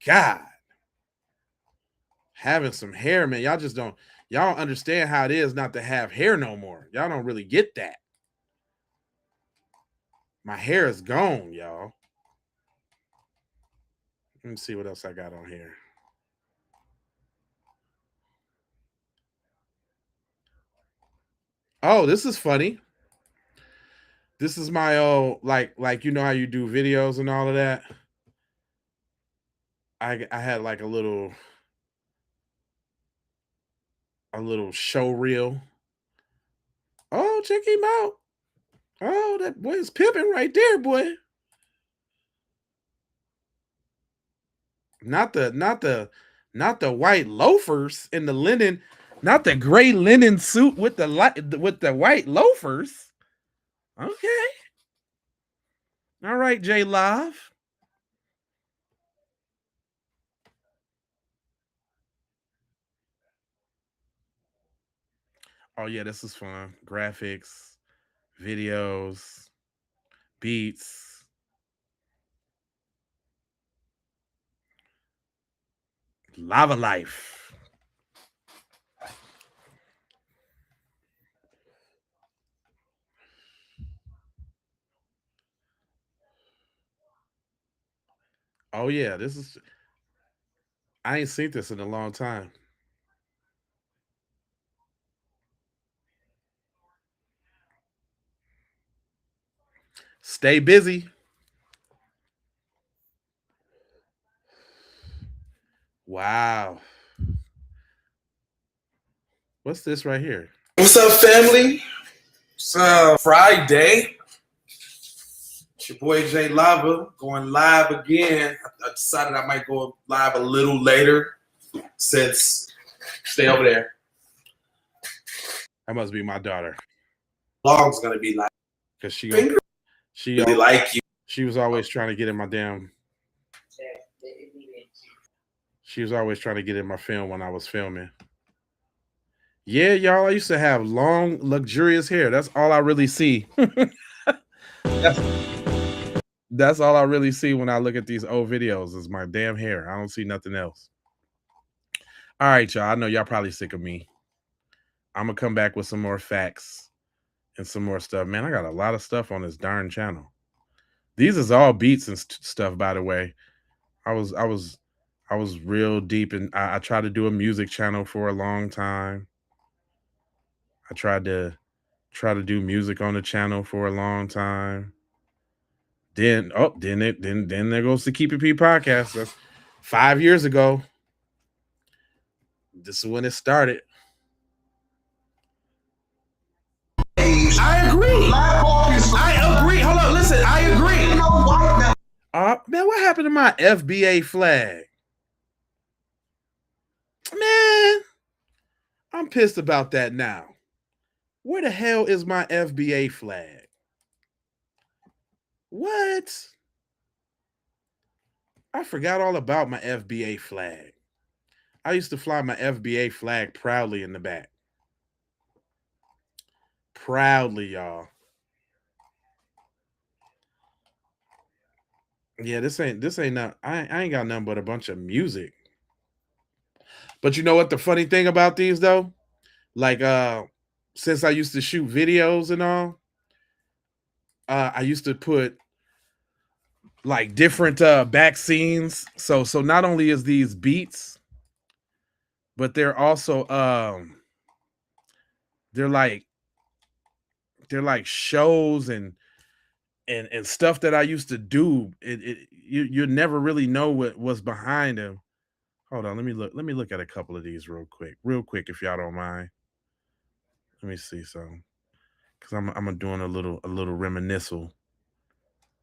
God, having some hair, man. Y'all don't understand how it is not to have hair no more. Y'all don't really get that. My hair is gone, y'all. Let me see what else I got on here. Oh, this is funny. This is my old like you know how you do videos and all of that. I had like a little show reel. Oh, check him out. Oh, that boy is pimping right there, boy. Not the white loafers in the linen, not the gray linen suit with the white loafers. Okay. All right, J Live. Oh yeah, this is fun. Graphics, videos, beats. Lava Life. Oh yeah, I ain't seen this in a long time. Stay busy. Wow. What's this right here? What's up, family? It's Friday. It's your boy Jay Lava going live again. I decided I might go live a little later since stay over there. That must be my daughter. Vlog's gonna be like because she really like you. She was always trying to get in my damn. She was always trying to get in my film when I was filming. Yeah, y'all, I used to have long, luxurious hair. That's all I really see. That's all I really see when I look at these old videos is my damn hair. I don't see nothing else. All right, y'all. I know y'all probably sick of me. I'm going to come back with some more facts and some more stuff. Man, I got a lot of stuff on this darn channel. These is all beats and stuff, by the way. I was real deep, and I tried to do a music channel for a long time. I tried to do music on the channel for a long time. Then there goes the Keep It P podcast. That's 5 years ago. This is when it started. I agree. I agree. Hold on, listen. I agree. Man, what happened to my FBA flag? Man, I'm pissed about that now. Where the hell is my FBA flag? What? I forgot all about my FBA flag. I used to fly my FBA flag proudly in the back. Proudly, y'all. Yeah, this ain't not. I ain't got nothing but a bunch of music. But you know what the funny thing about these though? Like since I used to shoot videos and all, I used to put like different back scenes. So not only is these beats, but they're also they're like shows and stuff that I used to do. You never really know what was behind them. Hold on, let me look at a couple of these real quick if y'all don't mind. Let me see some, because I'm doing a little reminiscent.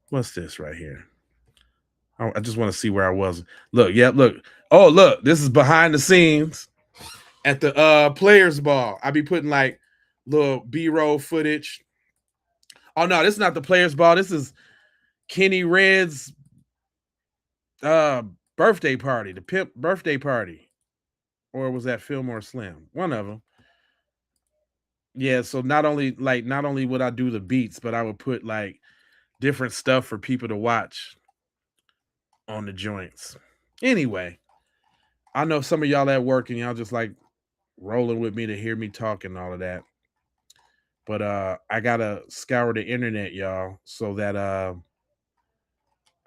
What's this right here? I just want to see where I was. Look, yeah, look. Oh, look, this is behind the scenes at the players ball. I be putting like little B-roll footage. Oh no, this is not the Players Ball. This is Kenny Red's birthday party, the pimp birthday party. Or was that Fillmore Slim? One of them. Yeah, so not only would I do the beats, but I would put like different stuff for people to watch on the joints. Anyway, I know some of y'all at work and y'all just like rolling with me to hear me talk and all of that. But I gotta scour the internet, y'all, so that I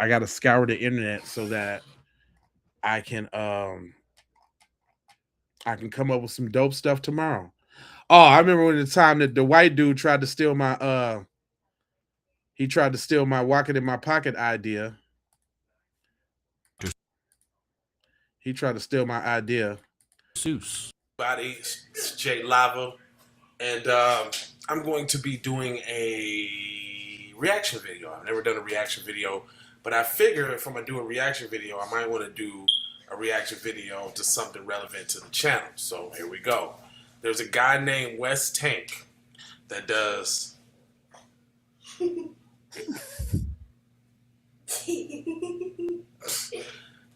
gotta scour the internet so that I can come up with some dope stuff tomorrow. Oh, I remember when the time that the white dude tried to steal my walk it in my pocket idea. He tried to steal my idea. Seuss. It's Jay Lava, and I'm going to be doing a reaction video. I've never done a reaction video, but I figure if I'm gonna do a reaction video, I might want to do a reaction video to something relevant to the channel. So here we go. There's a guy named Wes Tank that does.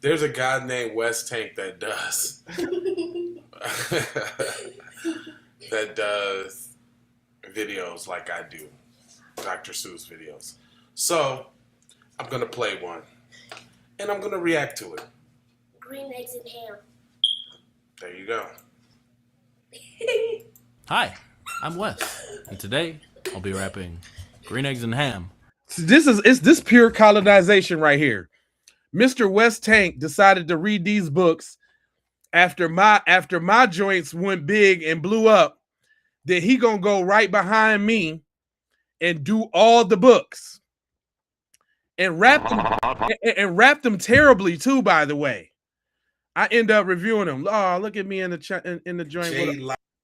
There's a guy named Wes Tank that does that does videos like I do, Dr. Seuss videos. So I'm gonna play one, and I'm gonna react to it. Green eggs and ham. There you go. Hi, I'm Wes, and today I'll be rapping Green Eggs and Ham. It's this pure colonization right here. Mr. Wes Tank decided to read these books after my joints went big and blew up. That he gonna go right behind me and do all the books and rap them terribly too. By the way, I end up reviewing them. Oh, look at me in the joint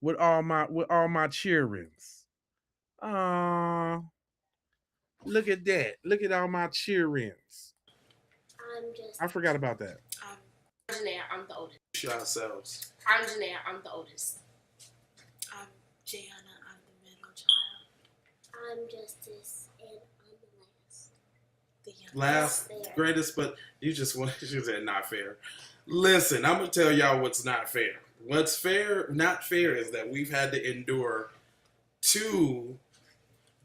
with all my cheerings. Oh, look at that! Look at all my cheerings. I forgot about that. Janae, I'm the oldest. Show ourselves. I'm Janae, I'm the oldest. I'm Jayana, I'm the middle child. I'm Justice, and I'm the last. Last, greatest, but you said not fair. Listen, I'm gonna tell y'all what's not fair. What's not fair is that we've had to endure 2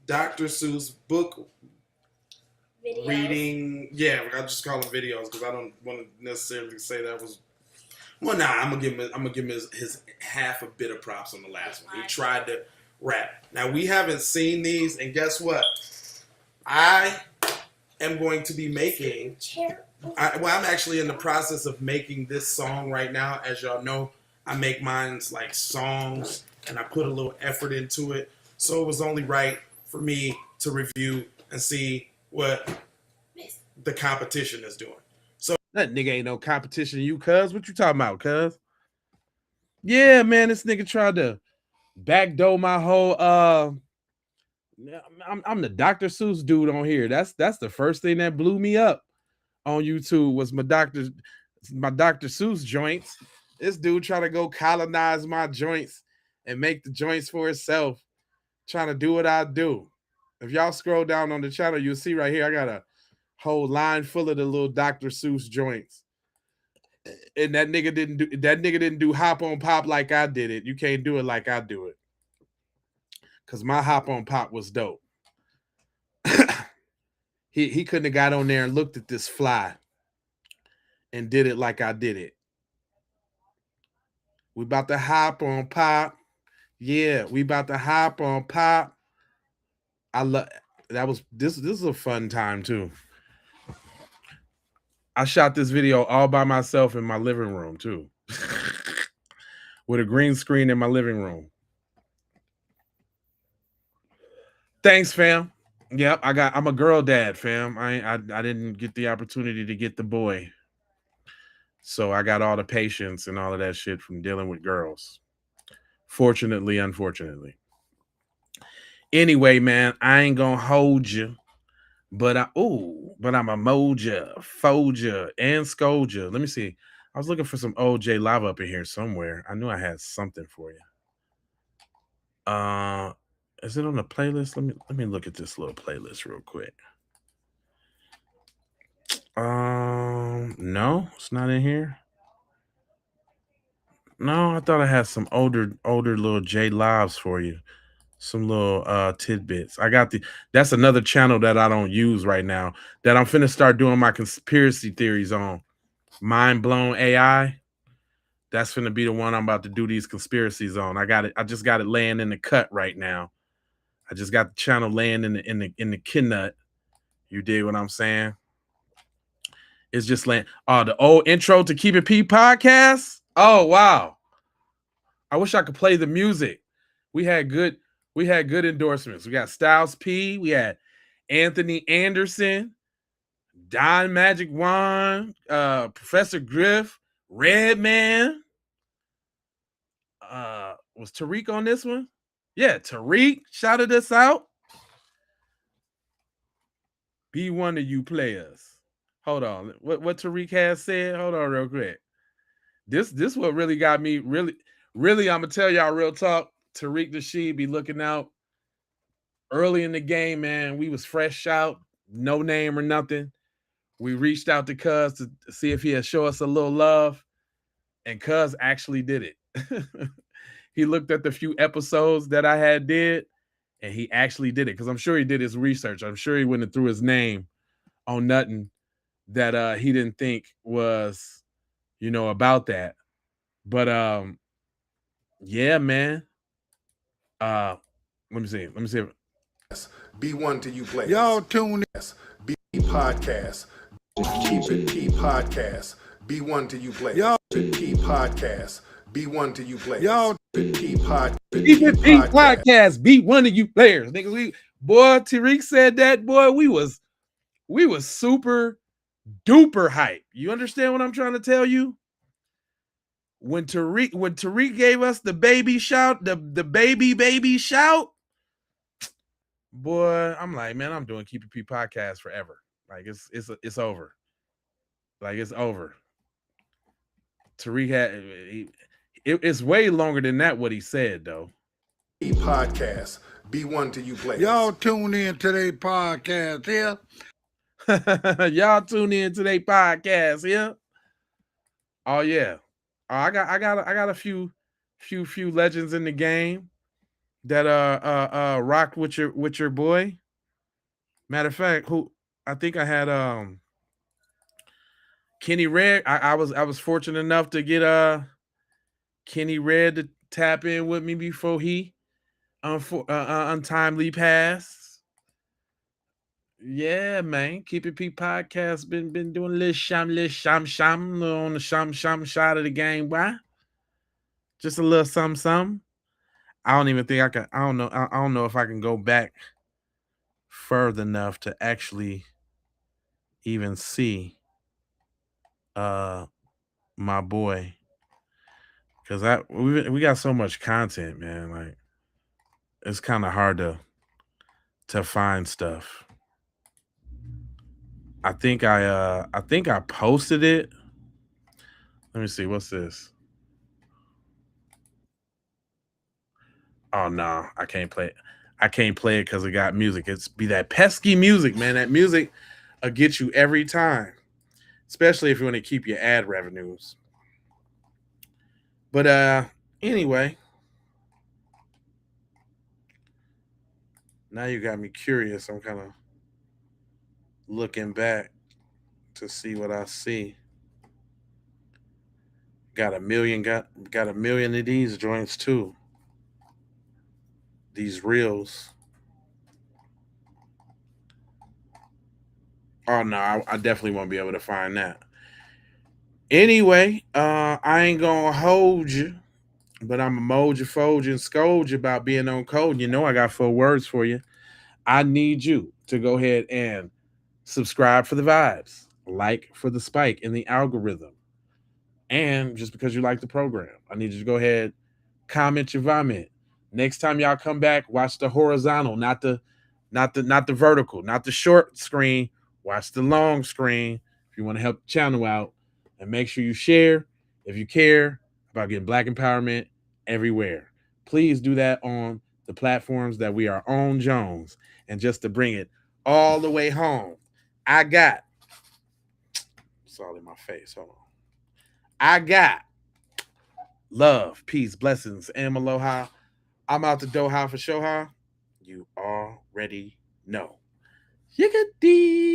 Dr. Seuss book Videos. reading. Yeah, I just call them videos because I don't want to necessarily say that was. Well, nah, I'm gonna give him his half a bit of props on the last one. He tried to rap. Now we haven't seen these, and guess what? I am going to be making. I'm actually in the process of making this song right now. As y'all know, I make mine's like songs, and I put a little effort into it. So it was only right for me to review and see what the competition is doing. So that nigga ain't no competition to you, cuz. What you talking about, cuz? Yeah, man, this nigga tried to backdoor my whole I'm the Dr. Seuss dude on here. That's the first thing that blew me up on YouTube was my Dr. Seuss joints. This dude trying to go colonize my joints and make the joints for himself, trying to do what I do. If y'all scroll down on the channel, you'll see right here, I got a whole line full of the little Dr. Seuss joints. And that nigga didn't do hop on pop like I did it. You can't do it like I do it. Cause my hop on pop was dope. He couldn't have got on there and looked at this fly and did it like I did it. We about to hop on pop. Yeah, we about to hop on pop. I love that was this is a fun time too. I shot this video all by myself in my living room too. With a green screen in my living room. Thanks, fam. Yep, I'm a girl dad, fam. I didn't get the opportunity to get the boy. So I got all the patience and all of that shit from dealing with girls. Fortunately, unfortunately. Anyway, man, I ain't gonna hold you. But I'm a moja, foja, and scolja. Let me see. I was looking for some OJ Lava up in here somewhere. I knew I had something for you. Is it on the playlist? Let me look at this little playlist real quick. No, it's not in here. No, I thought I had some older little J Lives for you. Some little tidbits. I got that's another channel that I don't use right now that I'm finna start doing my conspiracy theories on. Mind Blown AI. That's finna be the one I'm about to do these conspiracies on. I got it. I just got it laying in the cut right now. I just got the channel laying in the kidnut. You dig what I'm saying? It's just laying. Oh, the old intro to Keep It P podcast. Oh wow. I wish I could play the music. We had good endorsements. We got Styles P. We had Anthony Anderson, Don Magic Wand, Professor Griff, Redman. Was Tariq on this one? Yeah, Tariq shouted us out. Be one of you players. Hold on. What Tariq has said? Hold on real quick. This what really got me really I'm gonna tell y'all real talk. Tariq Nasheed be looking out early in the game, man. We was fresh out, no name or nothing. We reached out to Cuz to see if he'd show us a little love, and Cuz actually did it. He looked at the few episodes that I had did, and he actually did it because I'm sure he did his research. I'm sure he went and threw his name on nothing that he didn't think was, about that. But yeah, man. Let me see. Be one to you players. Y'all tune in. Be podcast. Keep it P podcast. Be one to you players. Y'all P podcast. Be one to you players. Y'all P podcast. Keep It P podcast. Be one of you players. Niggas, boy, Tariq said that, boy, we was super duper hype. You understand what I'm trying to tell you? When Tariq gave us the baby shout, the baby shout, boy, I'm like, man, I'm doing Keep It P podcast forever. Like it's over. Like it's over. Tariq had it's way longer than that what he said though. Podcast. Be one to you players. Y'all tune in to their podcast here. Y'all tune in to their podcast here. Oh yeah. I got a few legends in the game that rocked with your boy. Matter of fact, who I think I had Kenny Red. I was fortunate enough to get Kenny Red to tap in with me before he untimely passed. Yeah, man. Keep It P podcast been doing a little sham on the sham shot of the game. Why? Just a little some. I don't even think I can. I don't know if I can go back further enough to actually even see my boy, because we got so much content, man. Like it's kind of hard to find stuff. I think I posted it. Let me see. What's this? Oh no, I can't play it. I can't play it because it got music. It's be that pesky music, man. That music will get you every time, especially if you want to keep your ad revenues. But anyway, now you got me curious. I'm kind of looking back to see what I see. Got a million of these joints too. These reels. Oh no, I definitely won't be able to find that. Anyway, I ain't gonna hold you, but I'm a mold you, fold you, and scold you about being on code. You know I got 4 words for you. I need you to go ahead and subscribe for the vibes, like for the spike in the algorithm, and just because you like the program, I need you to go ahead, comment your vomit. Next time y'all come back, watch the horizontal, not the vertical, not the short screen. Watch the long screen if you want to help the channel out, and make sure you share if you care about getting Black empowerment everywhere. Please do that on the platforms that we are on Jones. And just to bring it all the way home, I got, it's all in my face, hold on. I got love, peace, blessings, and aloha. I'm out to Doha for Shoha. You already know. Yiggity.